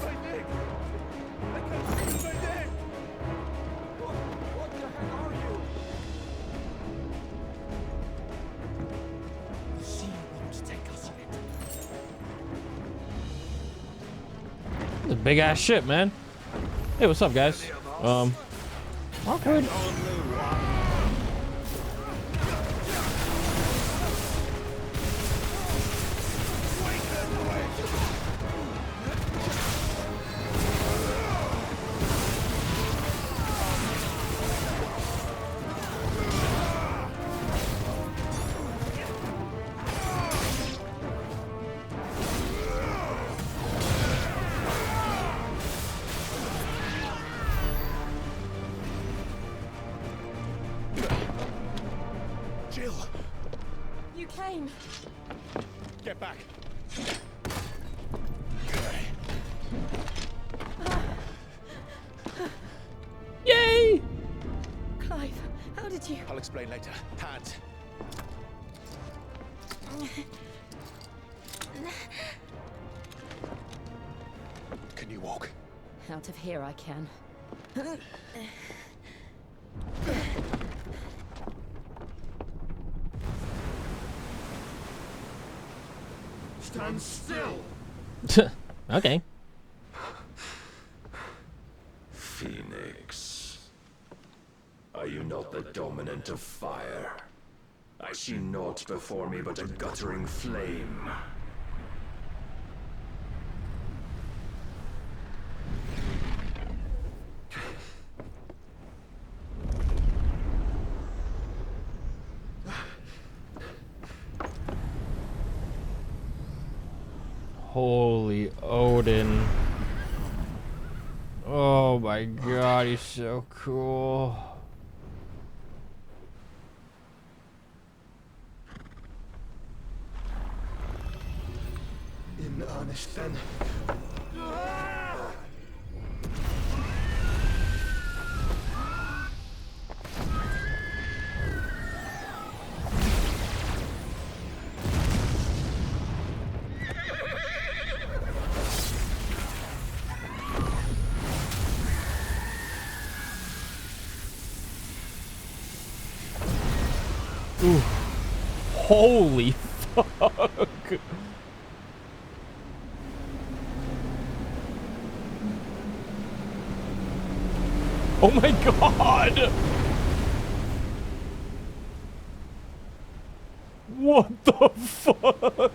This is a big ass ship, man. Hey, what's up, guys? Awkward. Jill! You came. Get back. Yay! Clive, how did you? I'll explain later. Hands. Can you walk? Out of here I can. Stand still! Okay. Phoenix. Are you not the dominant of fire? I see naught before me but a guttering flame. Holy Odin. Oh my god, he's so cool. In earnest then. Ooh. Holy fuck. Oh my god. What the fuck?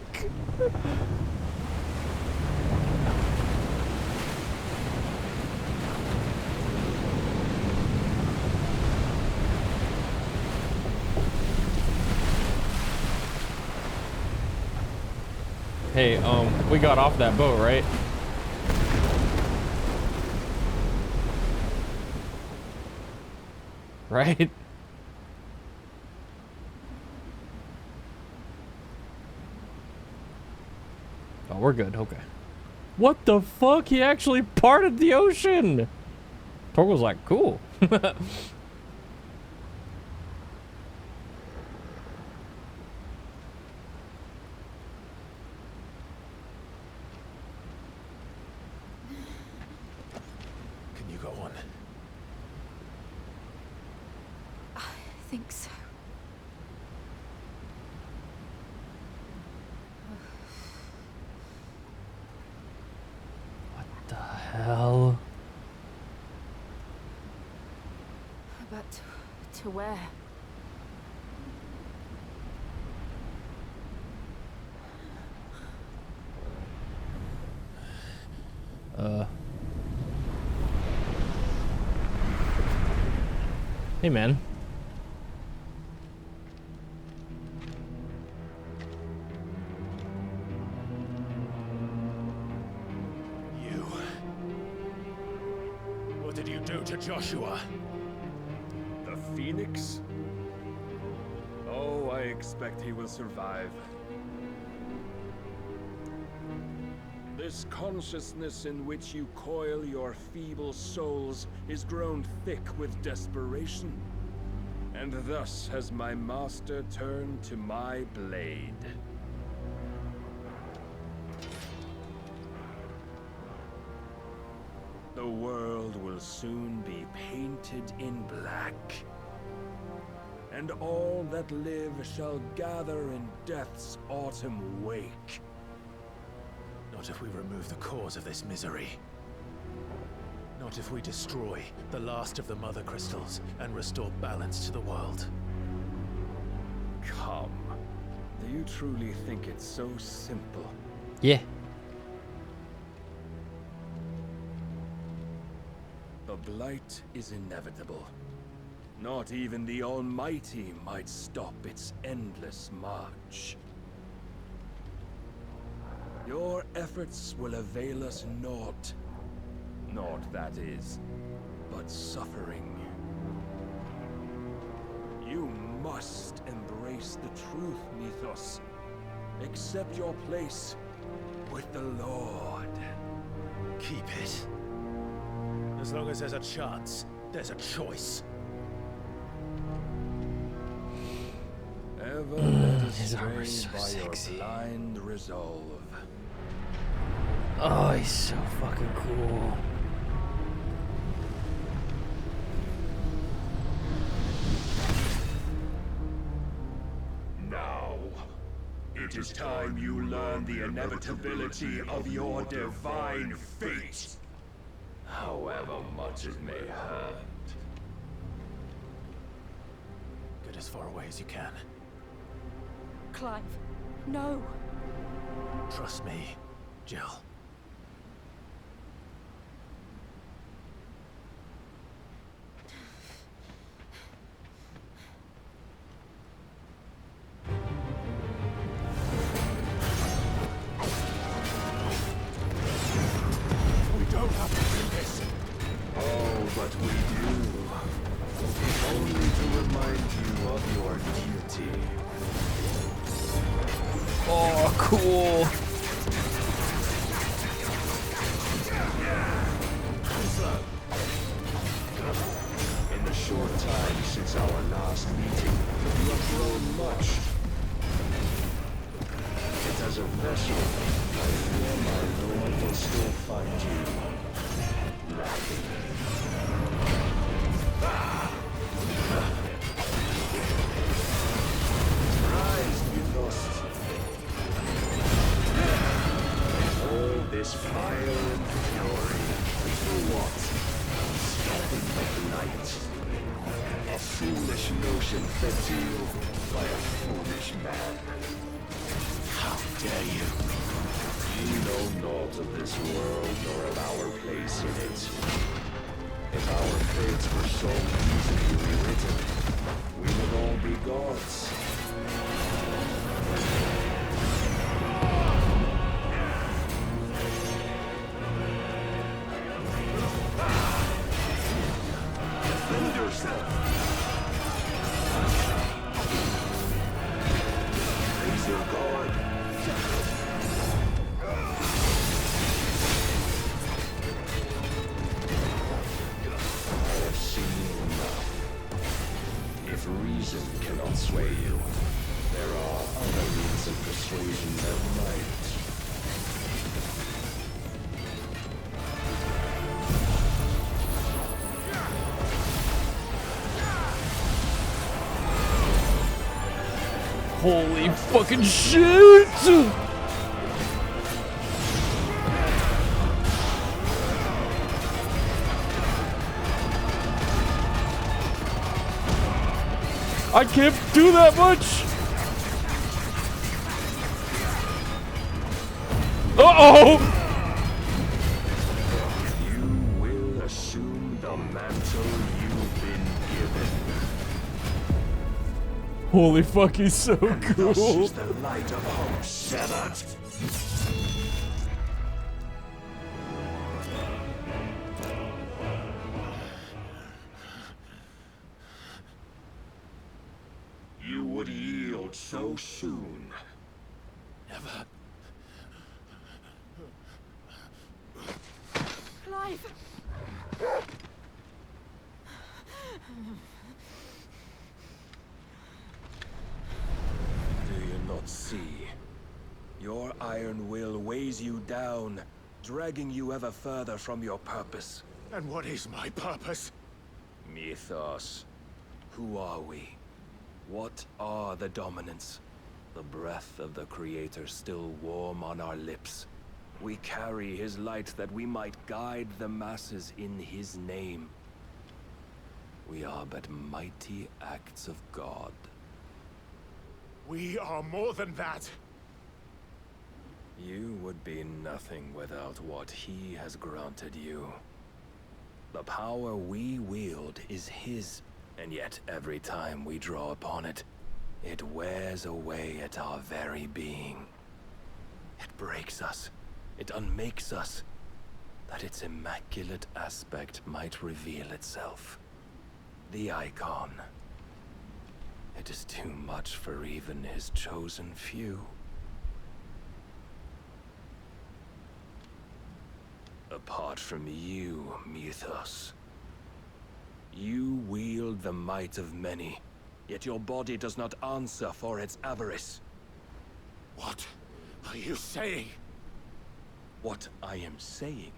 Hey, we got off that boat, right? Right? Oh, we're good. Okay. What the fuck? He actually parted the ocean. Torgo's like, cool. Can you go on? I think so. The hell? But to where? Hey, man. What did you do to Joshua? The Phoenix? Oh, I expect he will survive. This consciousness in which you coil your feeble souls is grown thick with desperation. And thus has my master turned to my blade. The world will soon be painted in black. And all that live shall gather in death's autumn wake. Not if we remove the cause of this misery. Not if we destroy the last of the Mother Crystals and restore balance to the world. Come. Do you truly think it's so simple? Yeah. The blight is inevitable. Not even the Almighty might stop its endless march. Your efforts will avail us naught. Naught, that is, but suffering. You must embrace the truth, Mythos. Accept your place with the Lord. Keep it. As long as there's a chance, there's a choice. Ever led His armor's astray so by sexy. your blind resolve. Oh, he's so fucking cool. Now, it is time you learn the inevitability of your divine fate. However much it may hurt. Get as far away as you can. Clive, no. Trust me, Jill. We don't have to do this. Oh, but we do. Only to remind you of your duty. Oh, cool. In the short time since our last meeting, you have grown much. Yet as a vessel, I fear my lord will still find you lacking. Rise, Mythos. All this fire and fury, for what? Stopping the light. A foolish notion fed to you by a foolish man. How dare you? You know naught of this world nor of our place in it. If our fates were so easily rewritten, we would all be gods. Defend yourself. Raise your guard. I have seen enough. If reason cannot sway you, there are other means of persuasion that might. Holy fucking shit! I can't do that much! Uh-oh! You will assume the mantle you've been given. Holy fuck, he's so Thus cool. is the light of hope severed. You would yield so soon. Never. Clive! Do you not see? Your iron will weighs you down, dragging you ever further from your purpose. And what is my purpose? Mythos. Who are we? What are the dominants? The breath of the Creator still warm on our lips. We carry his light that we might guide the masses in his name. We are but mighty acts of God. We are more than that. You would be nothing without what he has granted you. The power we wield is his, and yet every time we draw upon it, it wears away at our very being. It breaks us, it unmakes us, that its immaculate aspect might reveal itself. The icon. It is too much for even his chosen few. Apart from you, Mythos, you wield the might of many, yet your body does not answer for its avarice. What are you saying? What I am saying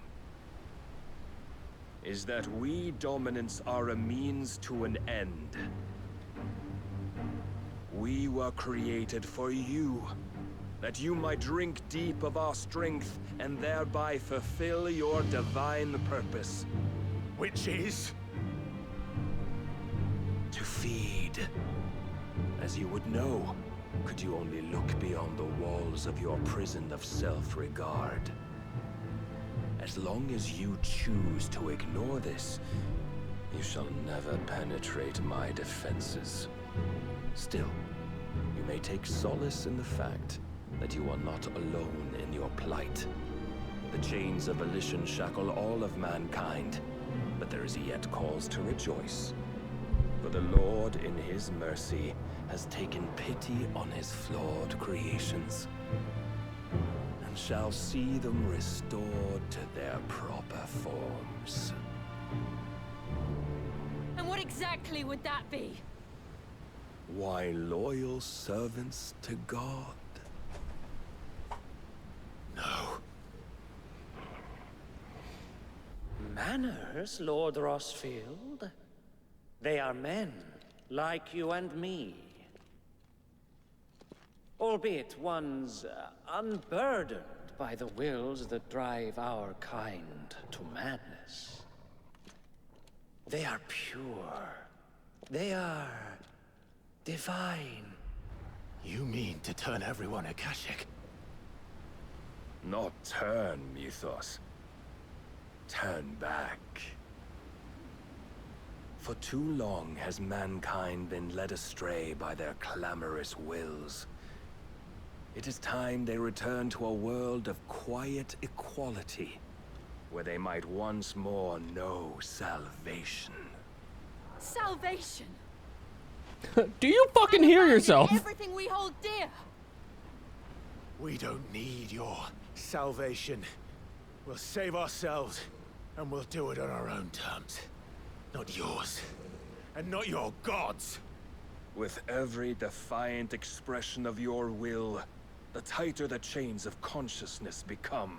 is that we dominants are a means to an end. We were created for you, that you might drink deep of our strength and thereby fulfill your divine purpose. Which is? To feed. As you would know, could you only look beyond the walls of your prison of self-regard. As long as you choose to ignore this, you shall never penetrate my defenses. Still, you may take solace in the fact that you are not alone in your plight. The chains of volition shackle all of mankind, but there is yet cause to rejoice. For the Lord, in his mercy, has taken pity on his flawed creations, and shall see them restored to their proper forms. And what exactly would that be? Why, loyal servants to God. No. Manners, Lord Rossfield? They are men, like you and me. Albeit ones unburdened by the wills that drive our kind to madness. They are pure. They are divine. You mean to turn everyone Akashic? Not turn, Mythos. Turn back. For too long has mankind been led astray by their clamorous wills. It is time they return to a world of quiet equality, where they might once more know salvation. Salvation? Do you fucking hear yourself? Everything we hold dear. We don't need your salvation. We'll save ourselves, and we'll do it on our own terms. Not yours, and not your gods. With every defiant expression of your will, the tighter the chains of consciousness become.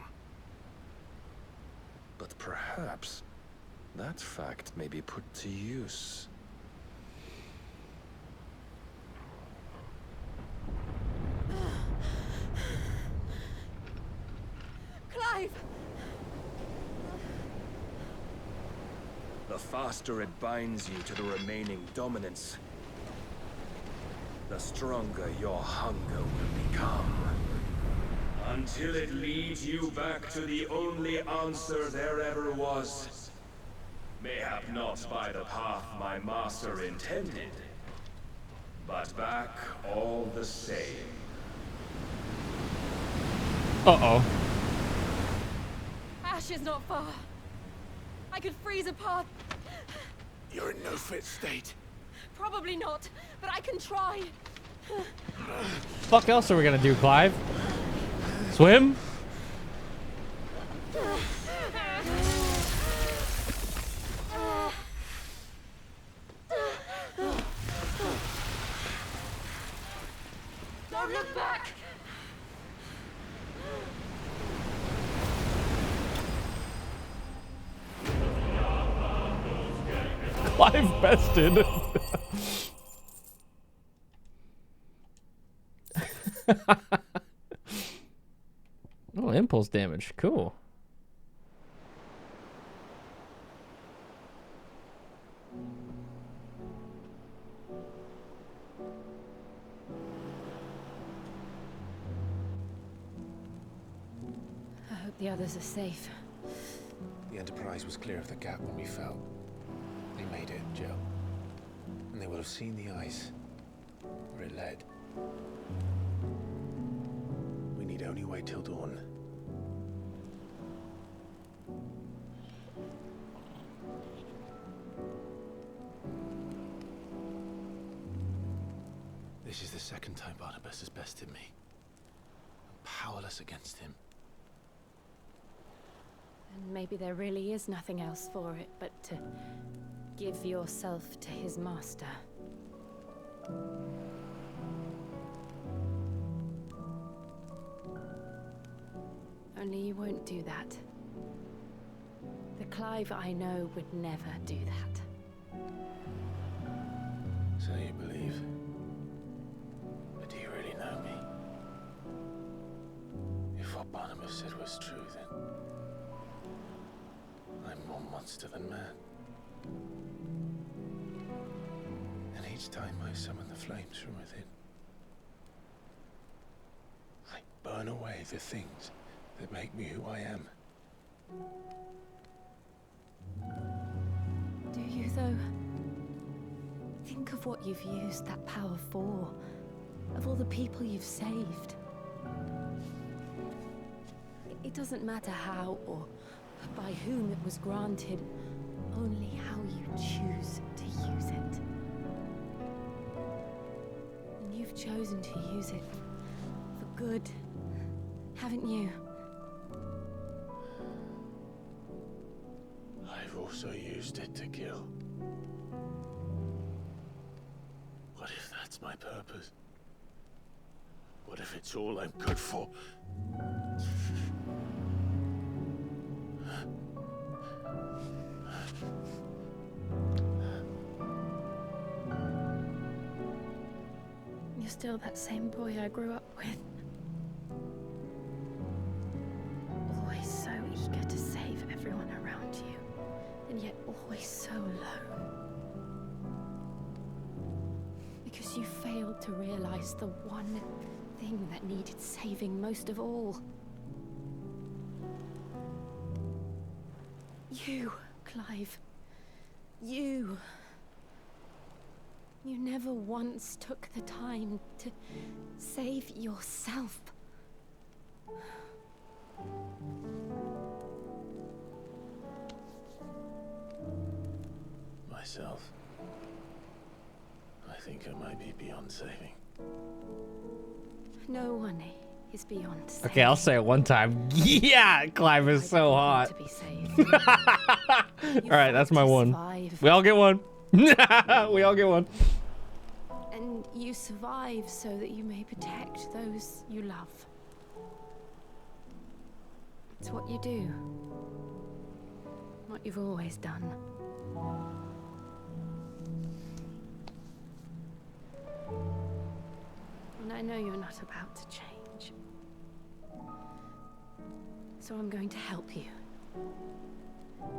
But perhaps that fact may be put to use. Clive! The faster it binds you to the remaining dominance, the stronger your hunger will become. Until it leads you back to the only answer there ever was. Mayhap not by the path my master intended, but back all the same. Uh-oh. Ash is not far. I could freeze a path. You're in no fit state. Probably not, but I can try. Fuck else are we gonna do, Clive? Swim? have them back! Clive bested. Oh, impulse damage. Cool. I hope the others are safe. The Enterprise was clear of the gap when we fell. They made it, Jill. And they will have seen the ice where it led. We need only wait till dawn. This is the second time Barnabas has bested me. I'm powerless against him. And maybe there really is nothing else for it but to give yourself to his master. Only you won't do that. The Clive I know would never do that. So you believe? But do you really know me? If what Barnabas said was true, then I'm more monster than man. And each time I summon the flames from within, I burn away the things that make me who I am. Do you, though? Think of what you've used that power for, of all the people you've saved. It doesn't matter how or by whom it was granted, only how you choose to use it. And you've chosen to use it for good, haven't you? I've also used it to kill. What if that's my purpose? What if it's all I'm good for? You're still that same boy I grew up with. Always so eager to save everyone around you, and yet always so alone. Because you failed to realize the one thing that needed saving most of all. You, Clive. You. You never once took the time to save yourself. Myself? I think I might be beyond saving. No one is beyond saving. Okay, I'll say it one time. Yeah, Clive is so hot. To be saved. All right, that's my one. Survive. We all get one. We all get one. And you survive so that you may protect those you love. It's what you do. What you've always done. And I know you're not about to change. So I'm going to help you.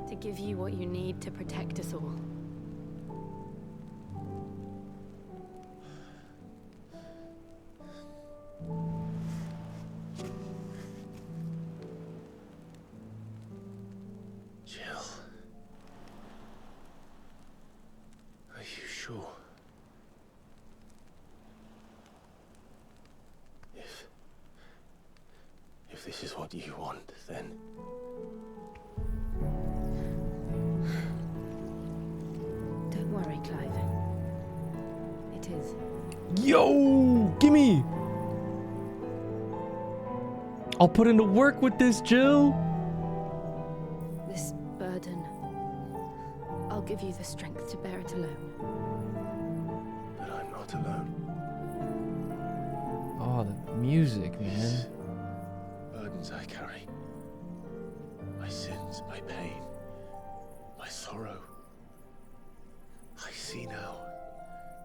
To give you what you need to protect us all. Jill. Are you sure? If this is what you want, then... Don't worry, Clive. It is. Yo, gimme. I'll put into work with this, Jill. This burden, I'll give you the strength to bear it alone. But I'm not alone. Oh, Oh, the music, man. Burdens I carry. My sins, my pain, my sorrow. I see now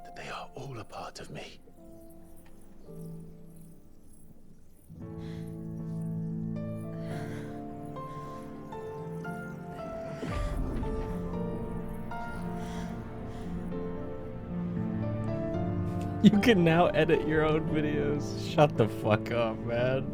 that they are all a part of me. You can now edit your own videos. Shut the fuck up, man.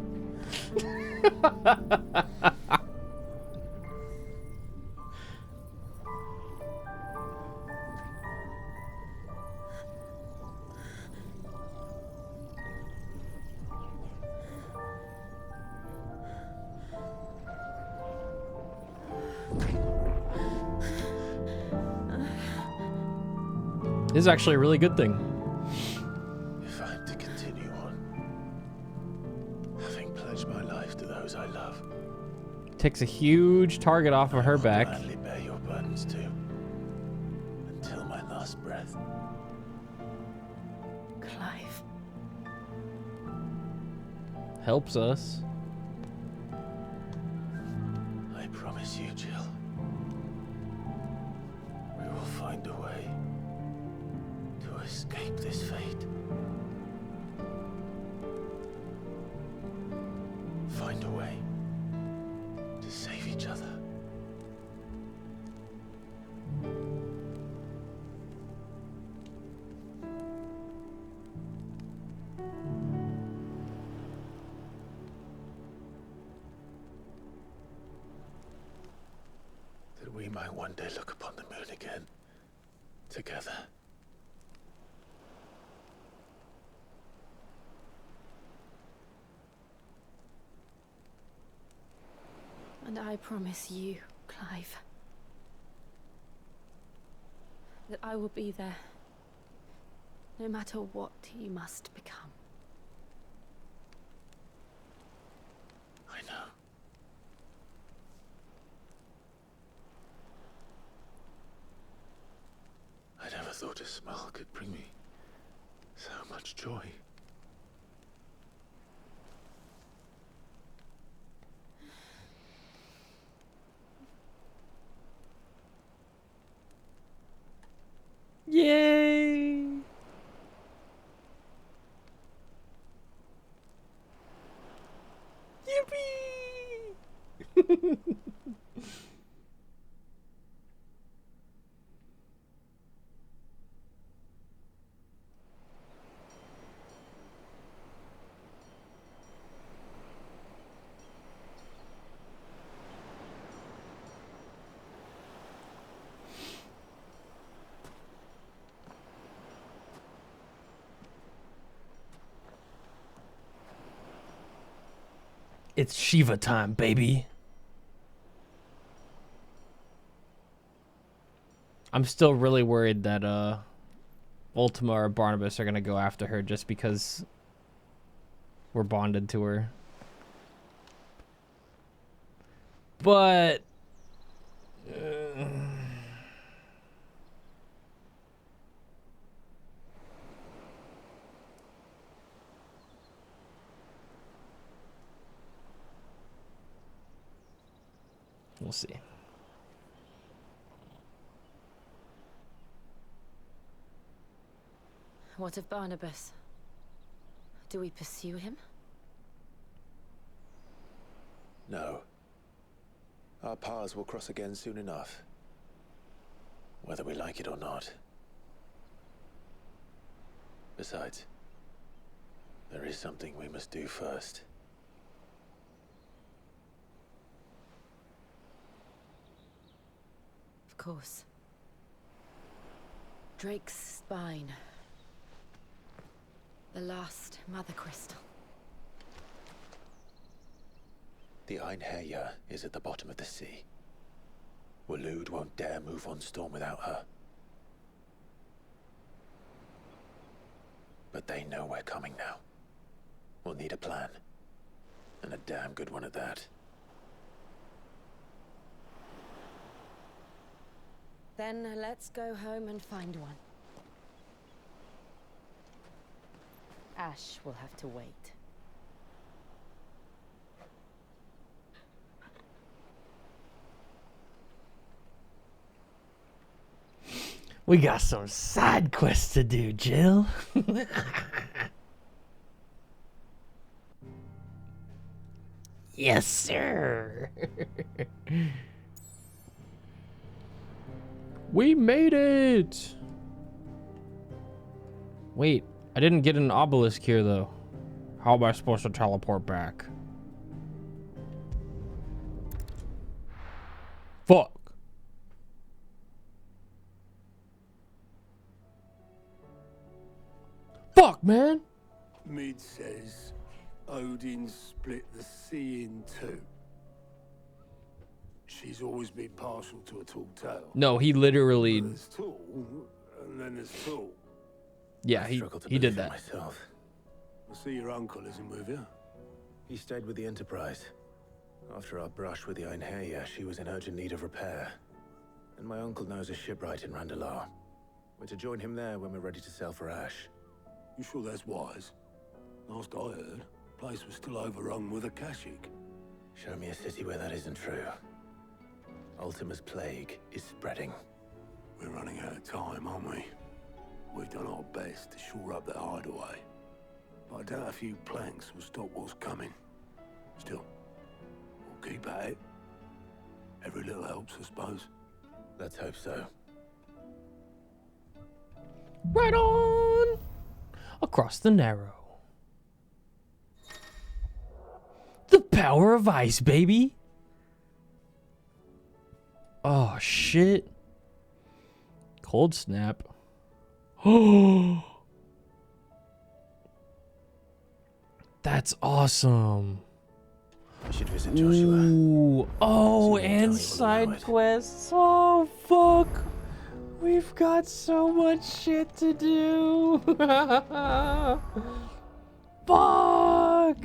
This is actually a really good thing. If I'm to continue on, having pledged my life to those I love, Takes a huge target off of her back. gladly bear your burdens too, until my last breath. Clive. Helps us. I promise you, Jill, we will find a way to escape this fate. Find a way to save each other. That we might one day look upon the moon again, together. And I promise you, Clive, that I will be there, no matter what you must become. I know. I never thought a smile could bring me so much joy. Yay! Yippee! It's Shiva time, baby. I'm still really worried that Ultima or Barnabas are gonna go after her just because we're bonded to her. But we'll see. What of Barnabas? Do we pursue him? No. Our paths will cross again soon enough. Whether we like it or not. Besides, there is something we must do first. Of course. Drake's spine. The last mother crystal. The Einherja is at the bottom of the sea. Waloed won't dare move on Storm without her. But they know we're coming now. We'll need a plan. And a damn good one at that. Then let's go home and find one. Ash will have to wait. We got some side quests to do, Jill. Yes, sir. We made it. Wait, I didn't get an obelisk here, though. How am I supposed to teleport back? Fuck. Fuck, man. Mid says Odin split the sea in two. She's always been partial to a tall tale. No, he literally. There's tall, and then there's tall. Yeah, he did that. Myself. I see your uncle isn't with you. He stayed with the Enterprise. After our brush with the Einherja, she was in urgent need of repair. And my uncle knows a shipwright in Randalar. We're to join him there when we're ready to sail for Ash. You sure that's wise? Last I heard, the place was still overrun with Akashic. Show me a city where that isn't true. Ultima's plague is spreading. We're running out of time, aren't we? We've done our best to shore up that hideaway. But I doubt a few planks will stop what's coming. Still, we'll keep at it. Every little helps, I suppose. Let's hope so. Right on! Across the Narrow. The power of ice, baby! Oh, shit. Cold snap. Oh! That's awesome. I should visit Joshua. Ooh. Oh, and side quests. Oh, fuck. We've got so much shit to do. Fuck.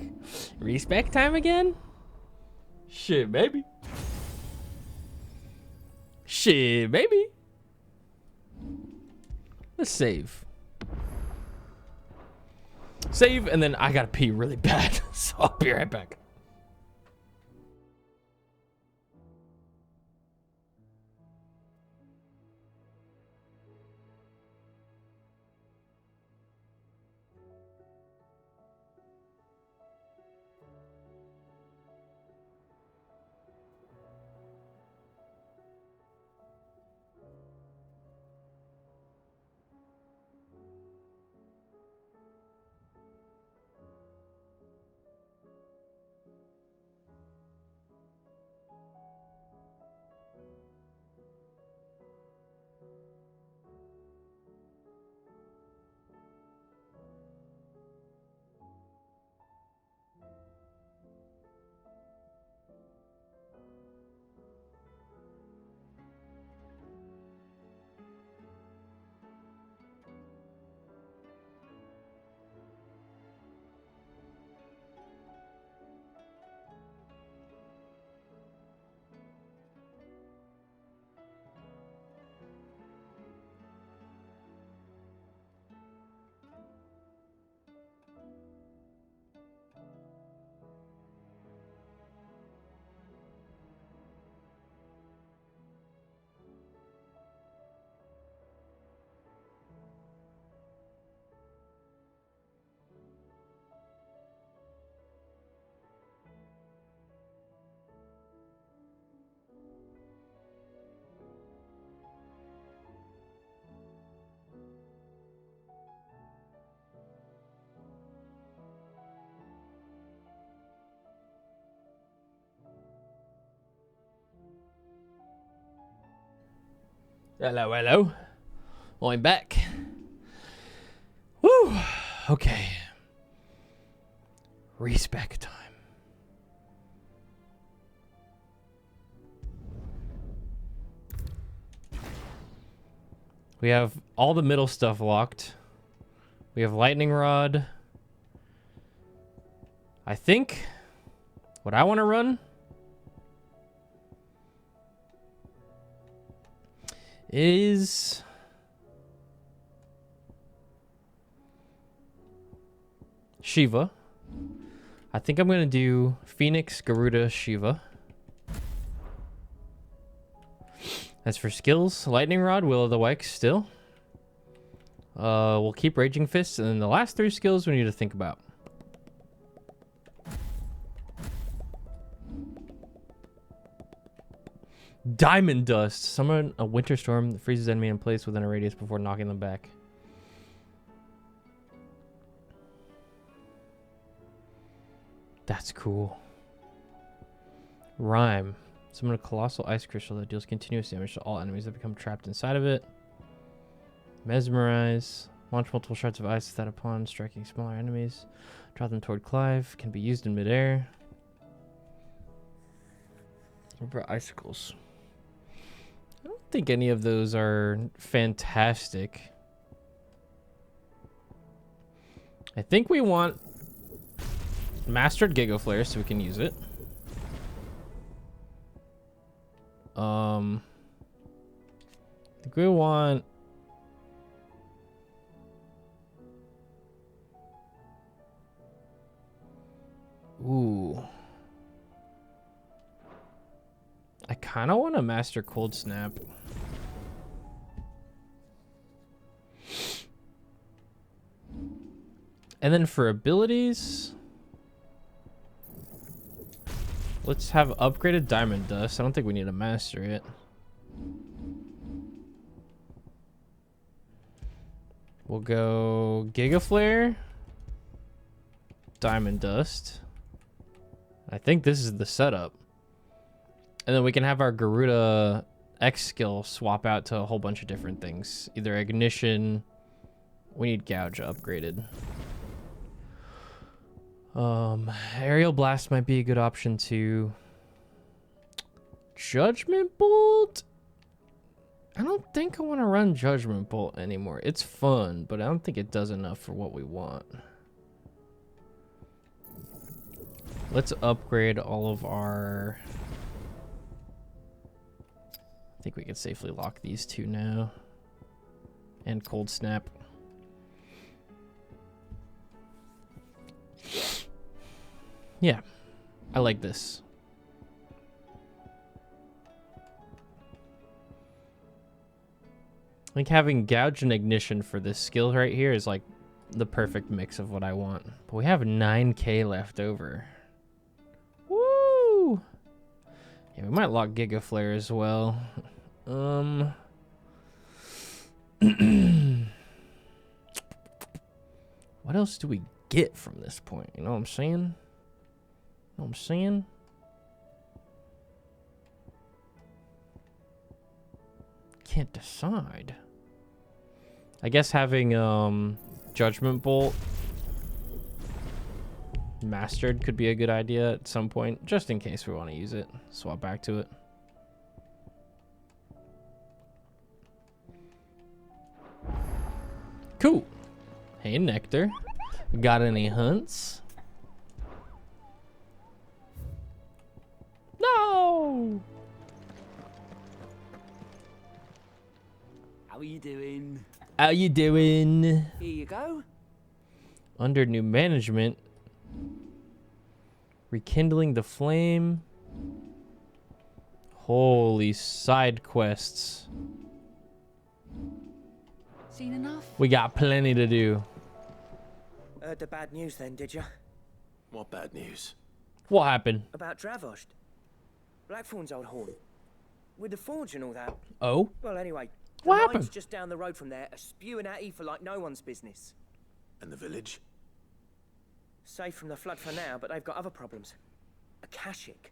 Respec time again? Shit, baby. Shit, baby. Let's save. Save, and then I gotta pee really bad, so I'll be right back. Hello, hello. I'm back. Woo. Okay. Respec time. We have all the middle stuff locked. We have lightning rod. I think what I want to run is Shiva. I think I'm gonna do Phoenix, Garuda, Shiva. As for skills, Lightning Rod, Will of the Wisps still. We'll keep Raging Fists, and then the last 3 skills we need to think about. Diamond Dust. Summon a winter storm that freezes enemy in place within a radius before knocking them back. That's cool. Rhyme. Summon a colossal ice crystal that deals continuous damage to all enemies that become trapped inside of it. Mesmerize. Launch multiple shards of ice that upon striking smaller enemies, draw them toward Clive. Can be used in midair. What about icicles? I don't think any of those are fantastic. I think we want Mastered Giga Flare so we can use it. I think we want ooh. I kind of want to master Cold Snap. And then for abilities, let's have upgraded Diamond Dust. I don't think we need to master it. We'll go Giga Flare, Diamond Dust. I think this is the setup. And then we can have our Garuda X skill swap out to a whole bunch of different things. Either Ignition. We need Gouge upgraded. Aerial Blast might be a good option too. Judgment Bolt? I don't think I want to run Judgment Bolt anymore. It's fun, but I don't think it does enough for what we want. Let's upgrade all of our... I think we can safely lock these 2 now. And Cold Snap. Yeah, I like this. I think having Gouge and Ignition for this skill right here is like the perfect mix of what I want. But we have 9k left over. Woo! Yeah, we might lock Giga Flare as well. What else do we get from this point? You know what I'm saying? You know what I'm saying? Can't decide. I guess having Judgment Bolt mastered could be a good idea at some point, just in case we want to use it. Swap back to it. Cool. Hey, Nectar. Got any hunts? No! How are you doing? How you doing? Here you go. Under new management. Rekindling the flame. Holy side quests. Seen enough? We got plenty to do. Heard the bad news then, did you? What bad news? What happened? About Dravost. Blackthorn's old horn. With the forge and all that. Oh? Well, anyway. What the mines happened? just down the road from there are spewing out ether like no one's business. And the village? Safe from the flood for now, but they've got other problems. Akashic.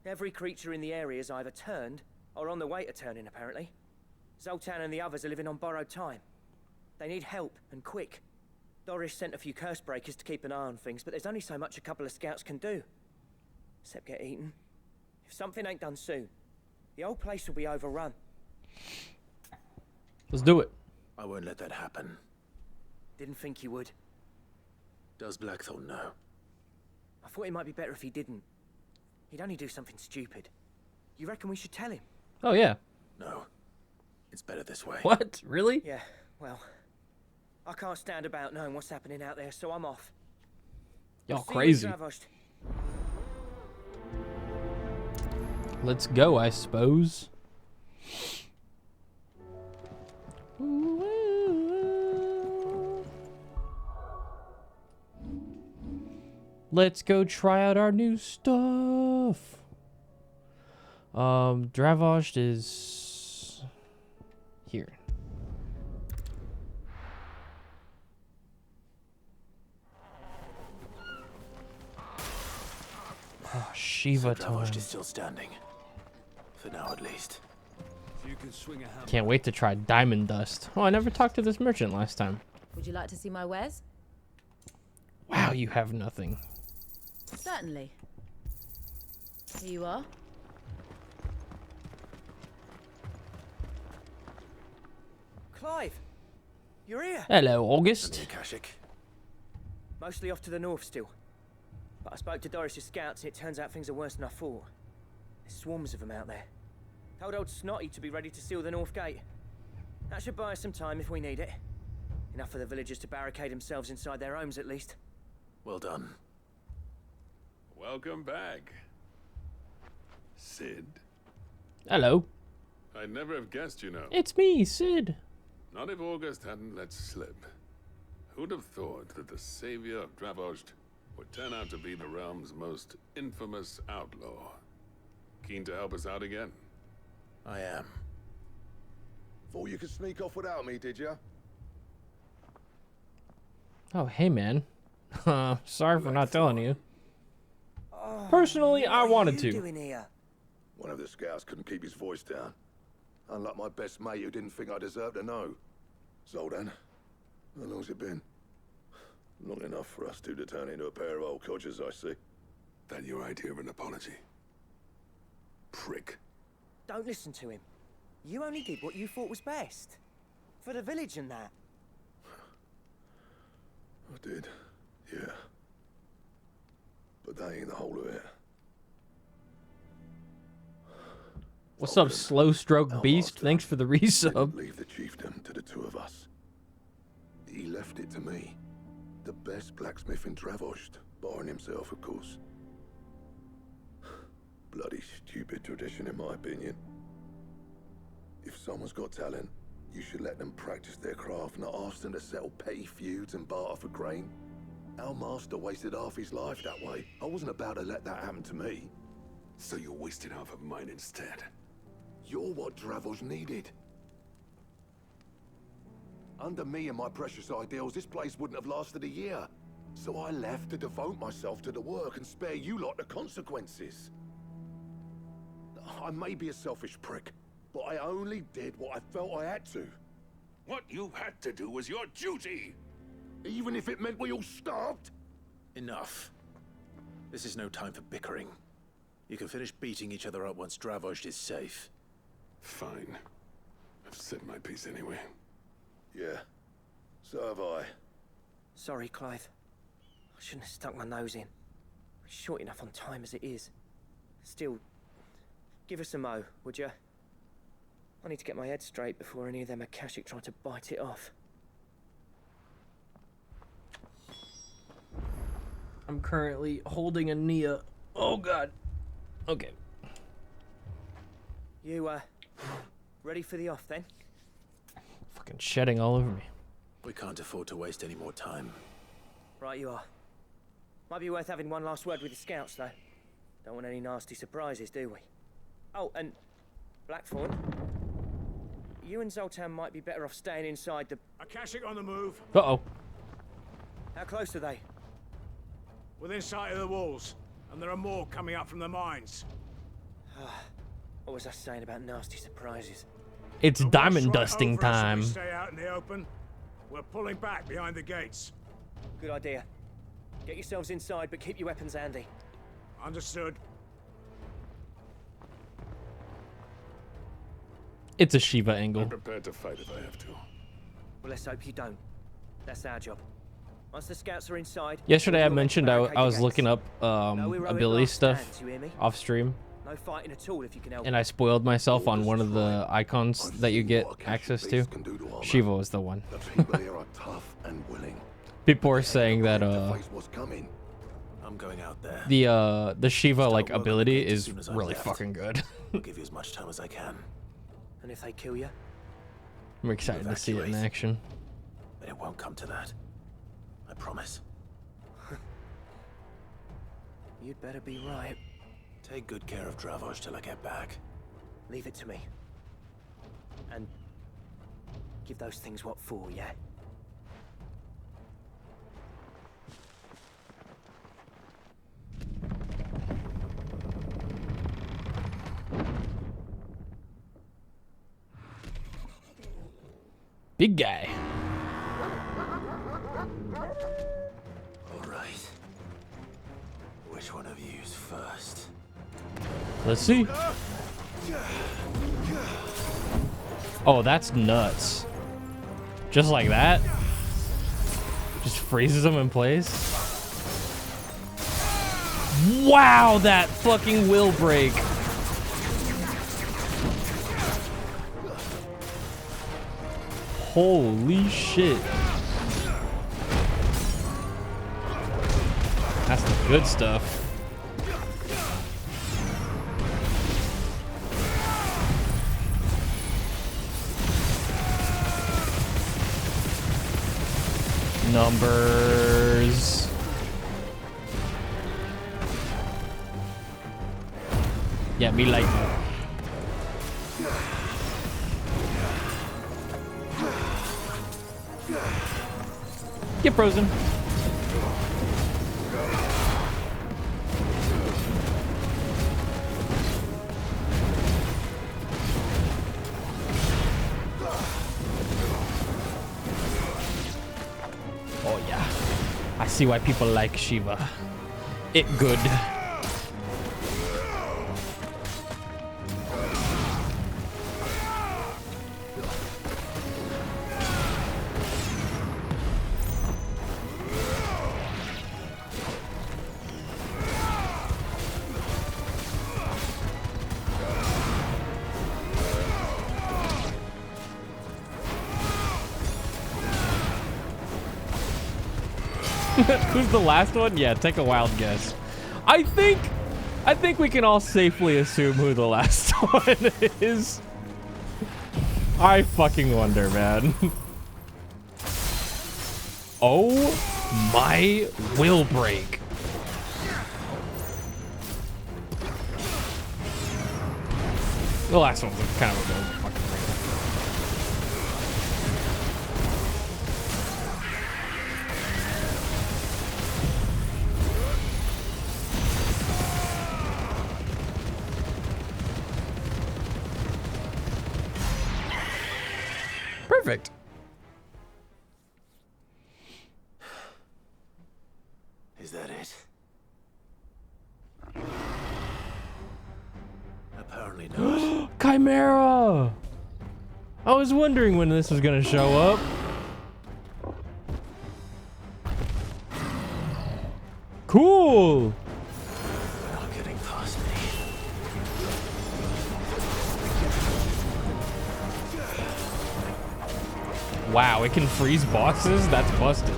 Every creature in the area is either turned or on the way to turning, apparently. Zoltan and the others are living on borrowed time. They need help, and quick. Doris sent a few curse breakers to keep an eye on things, but there's only so much a couple of scouts can do. Except get eaten. If something ain't done soon, the old place will be overrun. Let's do it. I won't let that happen. Didn't think you would. Does Blackthorn know? I thought it might be better if he didn't. He'd only do something stupid. You reckon we should tell him? Oh, yeah. No. It's better this way. What? Really? Yeah, well, I can't stand about knowing what's happening out there, so I'm off. Y'all See you, crazy. Dravosht. Let's go, I suppose. Let's go try out our new stuff. Dravosht is here. Oh, Shiva Dravosht time. is still standing. For now, at least. You can swing a hammer. Can't wait to try diamond dust. Oh, I never talked to this merchant last time. Would you like to see my wares? Wow, you have nothing. Certainly. Here you are. Clive, you're here. Hello, August. Akashic. Mostly off to the north still. But I spoke to Doris's scouts and it turns out things are worse than I thought. There's swarms of them out there. Told old Snotty to be ready to seal the north gate. That should buy us some time if we need it. Enough for the villagers to barricade themselves inside their homes at least. Well done. Welcome back, Sid. Hello. I'd never have guessed, you know. It's me, Sid. Not if August hadn't let slip. Who'd have thought that the savior of Dravosht would turn out to be the realm's most infamous outlaw? Keen to help us out again? I am. Thought you could sneak off without me, did you? Oh, hey, man. Sorry for not telling you. Personally, I wanted to. One of the scouts couldn't keep his voice down. Unlike my best mate who didn't think I deserved to know. So then, how long's it been? Long enough for us two to turn into a pair of old codgers, I see. That your idea of an apology? Prick. Don't listen to him. You only did what you thought was best. For the village and that. I did, yeah. But that ain't the whole of it. What's up, slow stroke beast? Thanks for the resub. Leave the chiefdom to the two of us. He left it to me. The best blacksmith in Dravosht, barring himself, of course. Bloody stupid tradition, in my opinion. If someone's got talent, you should let them practice their craft, not ask them to settle petty feuds and barter for grain. Our master wasted half his life that way. I wasn't about to let that happen to me. So you wasted half of mine instead. You're what Dravosht needed. Under me and my precious ideals, this place wouldn't have lasted a year. So I left to devote myself to the work and spare you lot the consequences. I may be a selfish prick, but I only did what I felt I had to. What you had to do was your duty. Even if it meant we all starved? Enough. This is no time for bickering. You can finish beating each other up once Dravosht is safe. Fine. I've said my piece anyway. Yeah, so have I. Sorry, Clive. I shouldn't have stuck my nose in. We're short enough on time as it is. Still, give us a mo, would you? I need to get my head straight before any of them Akashic try to bite it off. I'm currently holding a Nia. Oh, God. Okay. You, ready for the off, then? Fucking shedding all over me. We can't afford to waste any more time. Right you are. Might be worth having one last word with the scouts, though. Don't want any nasty surprises, do we? Oh, and Blackthorn, you and Zoltan might be better off staying inside the... Akashic on the move. Uh-oh. How close are they? Within sight of the walls. And there are more coming up from the mines. What was I saying about nasty surprises? It's And diamond watch right dusting over us if time. we stay out in the open. We're pulling back behind the gates. Good idea. Get yourselves inside, but keep your weapons handy. Understood. It's a Shiva angle. I'm prepared to fight if I have to. Well, let's hope you don't. That's our job. Once the scouts are inside... Yesterday I we'll mentioned barricade I the was gates. looking up No heroic ability last stuff stands, you hear me? off stream. No fighting at all if you can help And I spoiled myself on one of the icons that you get access to. Shiva was the one. The people here are tough and willing. People were saying that Face what's coming. I'm going out there. The Shiva like Start working ability again as is soon as I'm really left. fucking good. I'll give you as much time as I can. And if they kill you? I'm excited to see it in Evacuate. action. But it won't come to that. I promise. You'd better be right. Take good care of Dravoj till I get back. Leave it to me. And give those things what for, yeah? Big guy. All right. Which one of you's first? Let's see. Oh, that's nuts. Just like that? Just freezes him in place? Wow, that fucking will break. Holy shit. That's the good stuff. Numbers. Yeah, me like that. Get frozen. Oh yeah, I see why people like Shiva. It good. Who's the last one? Yeah, take a wild guess. I think we can all safely assume who the last one is. I fucking wonder, man. Oh my will break. The last one's kind of a fucking break. Perfect. Is that it? Apparently not. Chimera! I was wondering when this was gonna show up. Cool! They're not getting past me. Wow, it can freeze bosses? That's busted.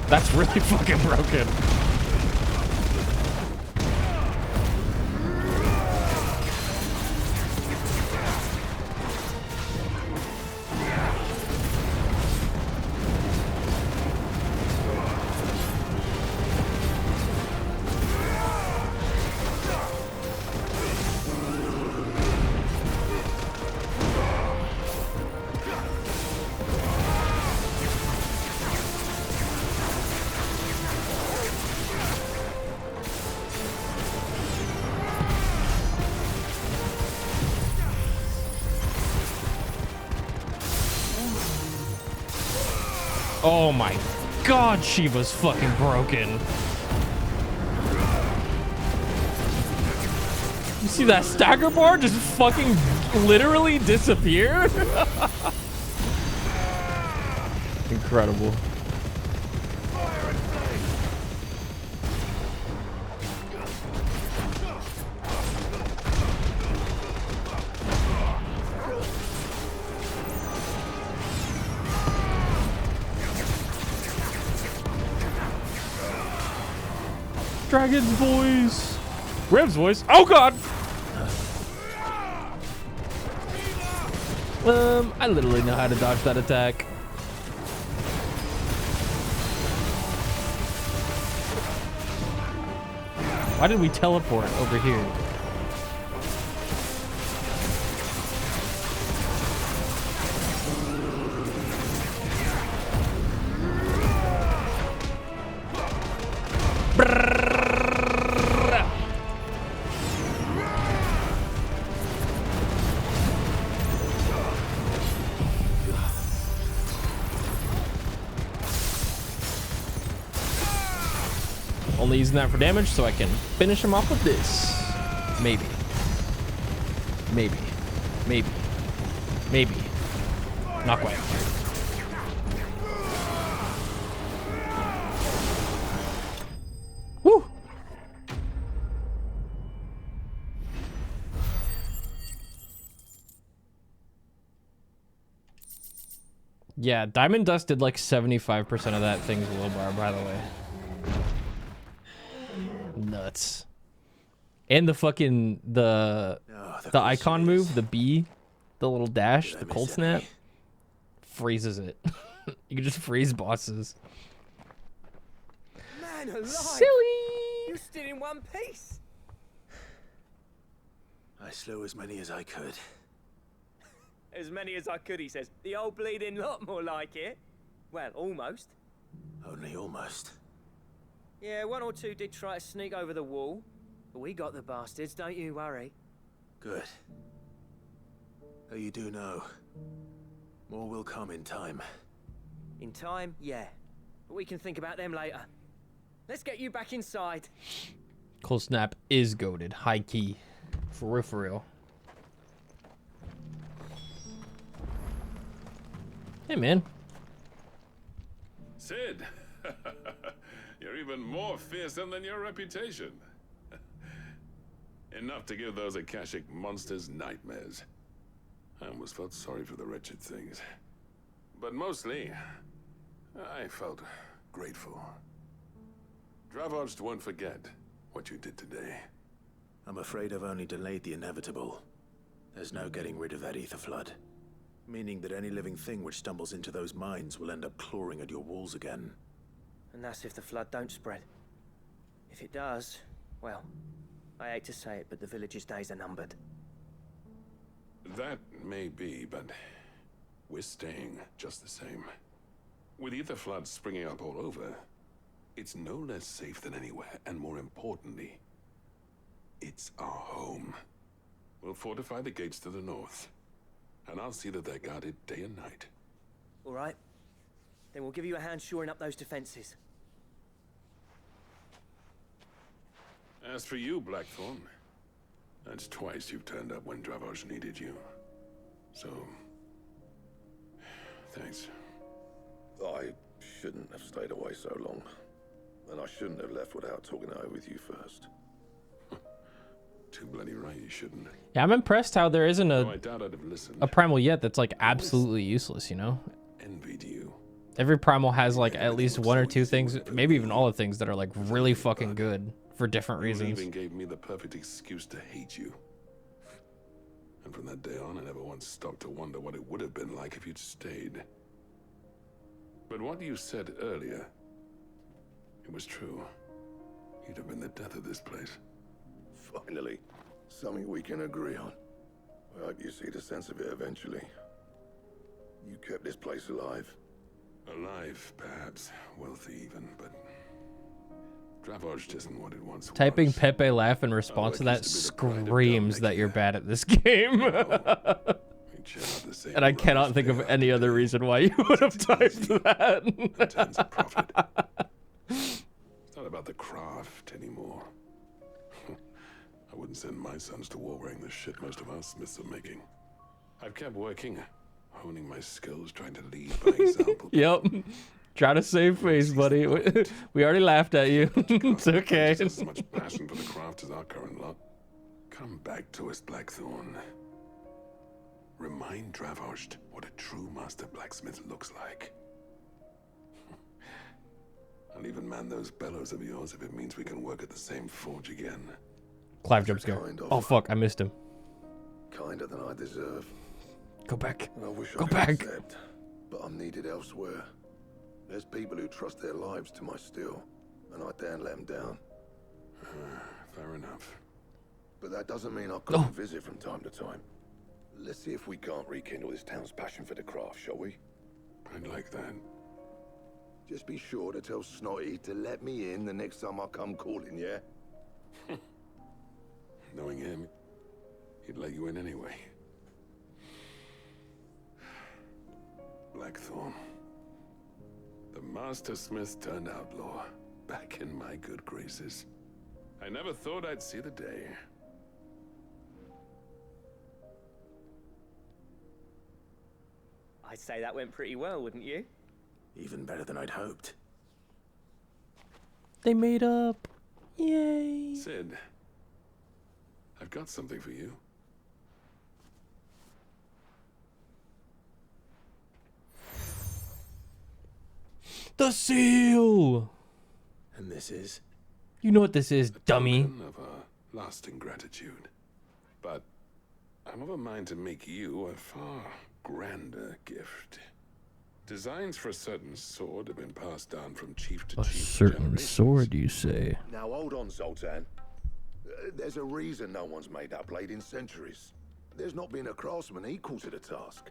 That's really fucking broken. Oh my god, Shiva's fucking broken. You see that stagger bar just fucking literally disappear? Incredible. Dragon's voice. Rev's voice. Oh god. I literally know how to dodge that attack. Why did we teleport over here? Only using that for damage so I can finish him off with this. Maybe. Maybe. Maybe. Maybe. Not quite. Woo! Yeah, Diamond Dust did like 75% of that thing's low bar, by the way. Nuts. And the fucking the icon move, the B, the little dash, the cold snap, freezes it. You can just freeze bosses. Man alive! Silly! You're still in one piece. I slew as many as I could. As many as I could, he says. The old bleeding lot, more like it. Well, almost. Only almost. Yeah, one or two did try to sneak over the wall, but we got the bastards, don't you worry. Good. Though you do know, more will come in time. In time, yeah. But we can think about them later. Let's get you back inside. Cold snap is goated, high key. For real, for real. Hey, man. Sid! You're even more fearsome than your reputation. Enough to give those Akashic monsters nightmares. I almost felt sorry for the wretched things. But mostly, I felt grateful. Dravoged won't forget what you did today. I'm afraid I've only delayed the inevitable. There's no getting rid of that ether flood. Meaning that any living thing which stumbles into those mines will end up clawing at your walls again. And that's if the flood don't spread. If it does, well, I hate to say it, but the village's days are numbered. That may be, but we're staying just the same. With ether floods springing up all over, it's no less safe than anywhere, and more importantly, it's our home. We'll fortify the gates to the north, and I'll see that they're guarded day and night. All right. Then we'll give you a hand shoring up those defenses. As for you, Blackthorn, that's twice you've turned up when Dravos needed you. So, thanks. I shouldn't have stayed away so long. And I shouldn't have left without talking it over with you first. Too bloody right you shouldn't. Yeah, I'm impressed how there isn't I doubt I'd have listened. a primal yet that's like absolutely useless, you know? Envied you. Every primal has like at least one or two things, maybe even all the things that are like really fucking good for different reasons. You even gave me the perfect excuse to hate you. And from that day on, I never once stopped to wonder what it would have been like if you'd stayed. But what you said earlier, it was true. You'd have been the death of this place. Finally, something we can agree on. I hope you see the sense of it eventually. You kept this place alive. Alive, perhaps. Wealthy even, but Dravos isn't what it once was. Typing Pepe laugh in response to that screams that you're bad at this game. And I cannot think of any other reason why you would have typed that. It's not about the craft anymore. I wouldn't send my sons to war wearing the shit most of our smiths are making. I've kept working, honing my skills, trying to lead by example. Yep. Try to save face, buddy. We already laughed at you. It's okay. Just as much passion for the craft as our current lot. Come back to us, Blackthorn. Remind Dravosht what a true master blacksmith looks like. I'll even man those bellows of yours if it means we can work at the same forge again. Clive jump scare. Oh fuck, I missed him. Kinder than I deserve. Go back. And I wish Go I could back. accept, but I'm needed elsewhere. There's people who trust their lives to my steel, and I daren't let them down. Fair enough. But that doesn't mean I couldn't visit from time to time. Let's see if we can't rekindle this town's passion for the craft, shall we? I'd like that. Just be sure to tell Snotty to let me in the next time I come calling, yeah? Knowing him, he'd let you in anyway. Blackthorn. The Master Smith turned outlaw, back in my good graces. I never thought I'd see the day. I'd say that went pretty well, wouldn't you? Even better than I'd hoped. They made up. Yay. Sid, I've got something for you. The seal. And this is? You know what this is, dummy. Of a lasting gratitude. But I'm of a mind to make you a far grander gift. Designs for a certain sword have been passed down from chief to A chief. certain sword, you say? Now hold on, Zoltan. There's a reason no one's made that blade in centuries. There's not been a craftsman equal to the task.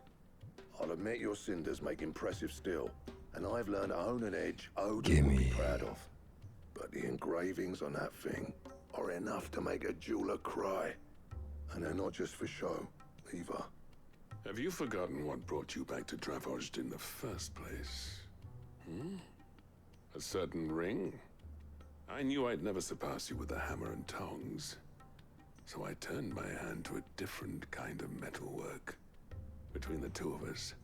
I'll admit your cinders make impressive steel, and I've learned to own an edge Odin would be proud of. But the engravings on that thing are enough to make a jeweler cry. And they're not just for show, either. Have you forgotten what brought you back to Travorged in the first place? Hmm? A certain ring? I knew I'd never surpass you with the hammer and tongs. So I turned my hand to a different kind of metalwork. Between the two of us,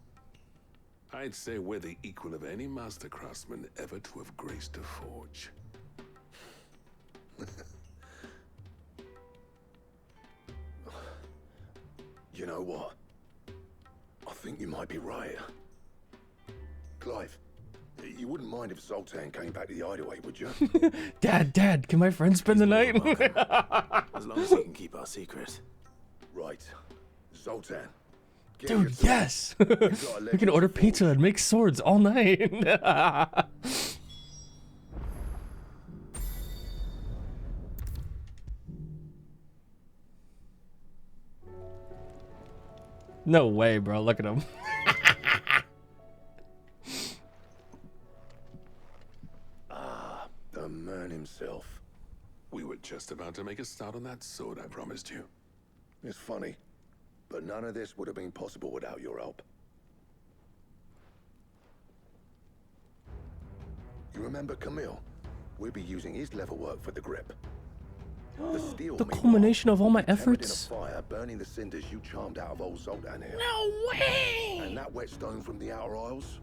I'd say we're the equal of any master craftsman ever to have graced a forge. You know what? I think you might be right. Clive, you wouldn't mind if Zoltan came back to the hideaway, would you? Dad, can my friend spend the night? As long as he can keep our secret. Right. Zoltan. Dude, yes! We can order pizza and make swords all night. No way, bro. Look at him. The man himself. We were just about to make a start on that sword I promised you. It's funny, but none of this would have been possible without your help. You remember Camille? We'll be using his leather work for the grip. The steel, The culmination of all my efforts. in a fire, burning the cinders you charmed out of old Zoltan here. No way! And that whetstone from the Outer Isles,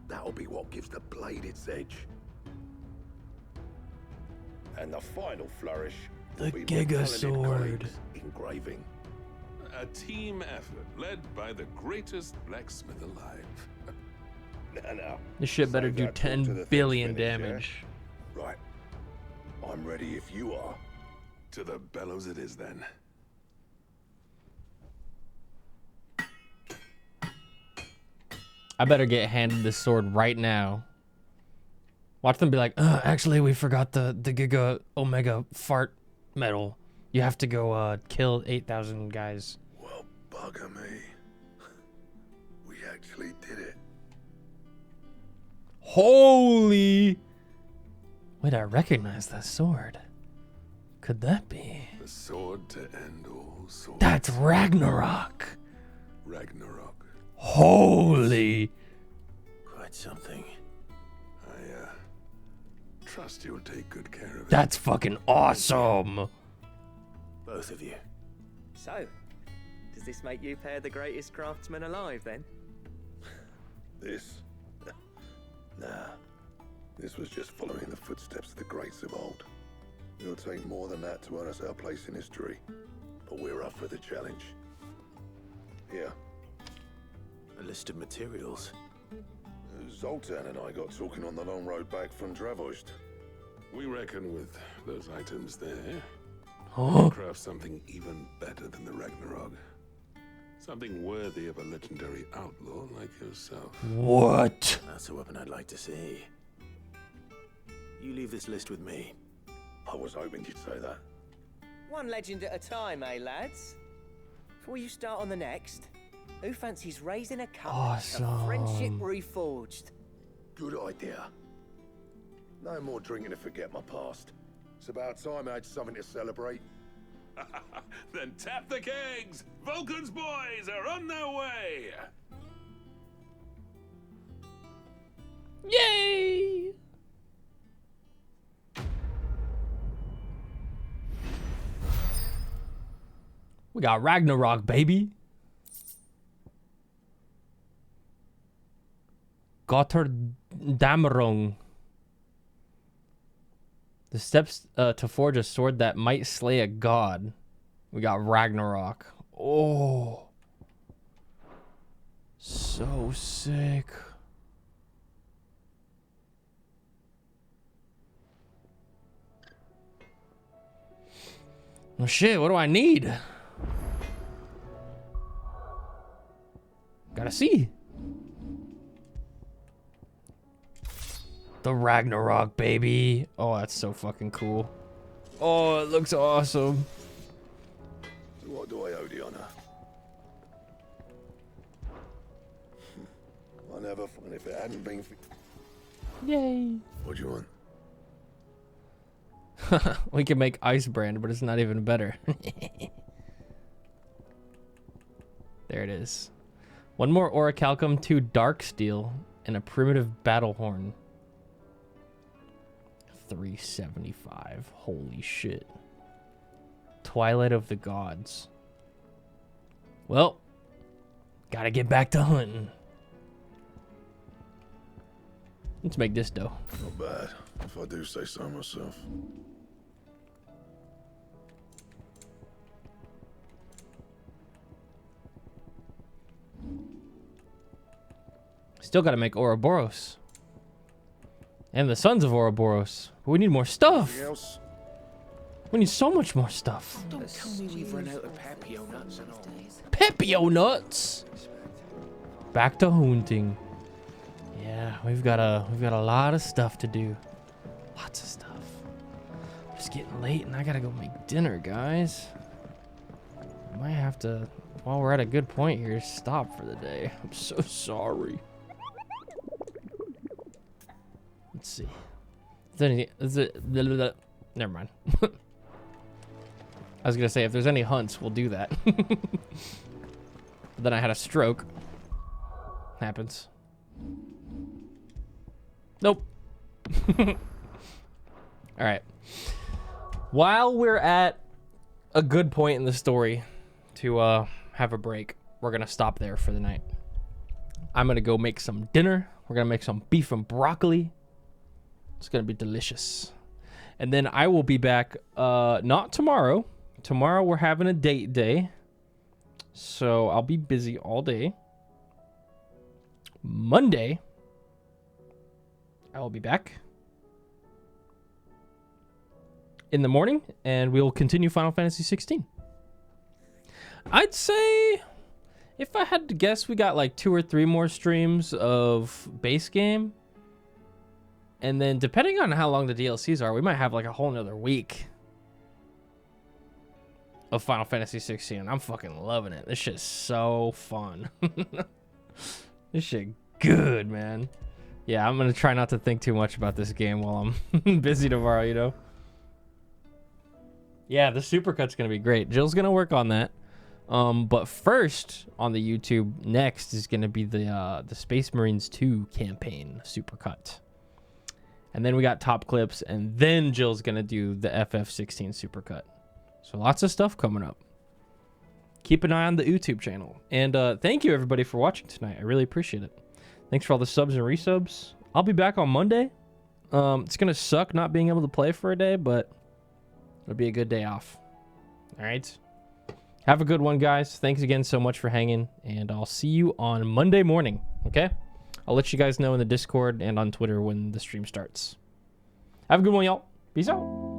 that'll be what gives the blade its edge. And the final flourish, The will be with Giga talented Sword. colleagues engraving. A team effort led by the greatest blacksmith alive. No. This shit better Save do that talk to 10 the billion finish, yeah? damage. Right. I'm ready if you are. To the bellows it is then. I better get handed this sword right now. Watch them be like, actually, we forgot the Giga Omega fart medal. You have to go kill 8,000 guys. Well, bugger me. We actually did it. Holy! Wait, I recognize that sword. Could that be? The sword to end all swords. That's Ragnarok. Ragnarok. Holy! Quite something. I trust you'll take good care of it. That's fucking awesome. Both of you. So, does this make you pair the greatest craftsmen alive then? This? Nah. This was just following the footsteps of the greats of old. It'll take more than that to earn us our place in history. But we're up for the challenge. Here. A list of materials. Zoltan and I got talking on the long road back from Dravost. We reckon with those items there, Oh. we'll craft something even better than the Ragnarok. Something worthy of a legendary outlaw like yourself. What? That's a weapon I'd like to see. You leave this list with me. I was hoping you'd say that. One legend at a time, eh, lads? Before you start on the next, who fancies raising a cup of friendship reforged? Good idea. No more drinking to forget my past. It's about time I had something to celebrate. Then tap the kegs! Vulcan's boys are on their way! Yay! We got Ragnarok, baby. Gotterdammerung. The steps to forge a sword that might slay a god. We got Ragnarok. Oh. So sick. Oh shit, what do I need? Gotta see. The Ragnarok, baby. Oh, that's so fucking cool. Oh, it looks awesome. So what do I owe the honor? I never find if it hadn't been for... Yay. What do you want? We can make Ice Brand, but it's not even better. There it is. One more Orichalcum, 2 Dark Steel, and a primitive battle horn. 375. Holy shit. Twilight of the Gods. Well, gotta get back to hunting. Let's make this dough. Not bad, if I do say so myself. Still gotta make Ouroboros. And the Sons of Ouroboros. But we need more stuff. Else? We need so much more stuff. Don't tell me we've run out of Pepio nuts and all. Pepio nuts. Back to hunting. Yeah, we've got a lot of stuff to do. Lots of stuff. It's getting late and I gotta go make dinner, guys. I might have to, while we're at a good point here, stop for the day. I'm so sorry. Let's see. Never mind. I was gonna say if there's any hunts, we'll do that. But then I had a stroke. Happens. Nope. All right. While we're at a good point in the story to have a break, we're gonna stop there for the night. I'm gonna go make some dinner. We're gonna make some beef and broccoli. It's gonna be delicious. And then I will be back not tomorrow. Tomorrow we're having a date day. So I'll be busy all day. Monday I will be back in the morning and we'll continue Final Fantasy 16. I'd say if I had to guess, we got like 2 or 3 more streams of base game. And then depending on how long the DLCs are, we might have like a whole nother week of Final Fantasy 16. I'm fucking loving it. This shit's so fun. This shit good, man. Yeah, I'm gonna try not to think too much about this game while I'm busy tomorrow, you know? Yeah, the supercut's gonna be great. Jill's gonna work on that. But first on the YouTube next is gonna be the Space Marines 2 campaign supercut. And then we got top clips, and then Jill's gonna do the FF16 supercut. So lots of stuff coming up. Keep an eye on the YouTube channel. And thank you everybody for watching tonight. I really appreciate it. Thanks for all the subs and resubs. I'll be back on Monday. It's gonna suck not being able to play for a day, but it'll be a good day off. All right. Have a good one, guys. Thanks again so much for hanging, and I'll see you on Monday morning. Okay? I'll let you guys know in the Discord and on Twitter when the stream starts. Have a good one, y'all. Peace out.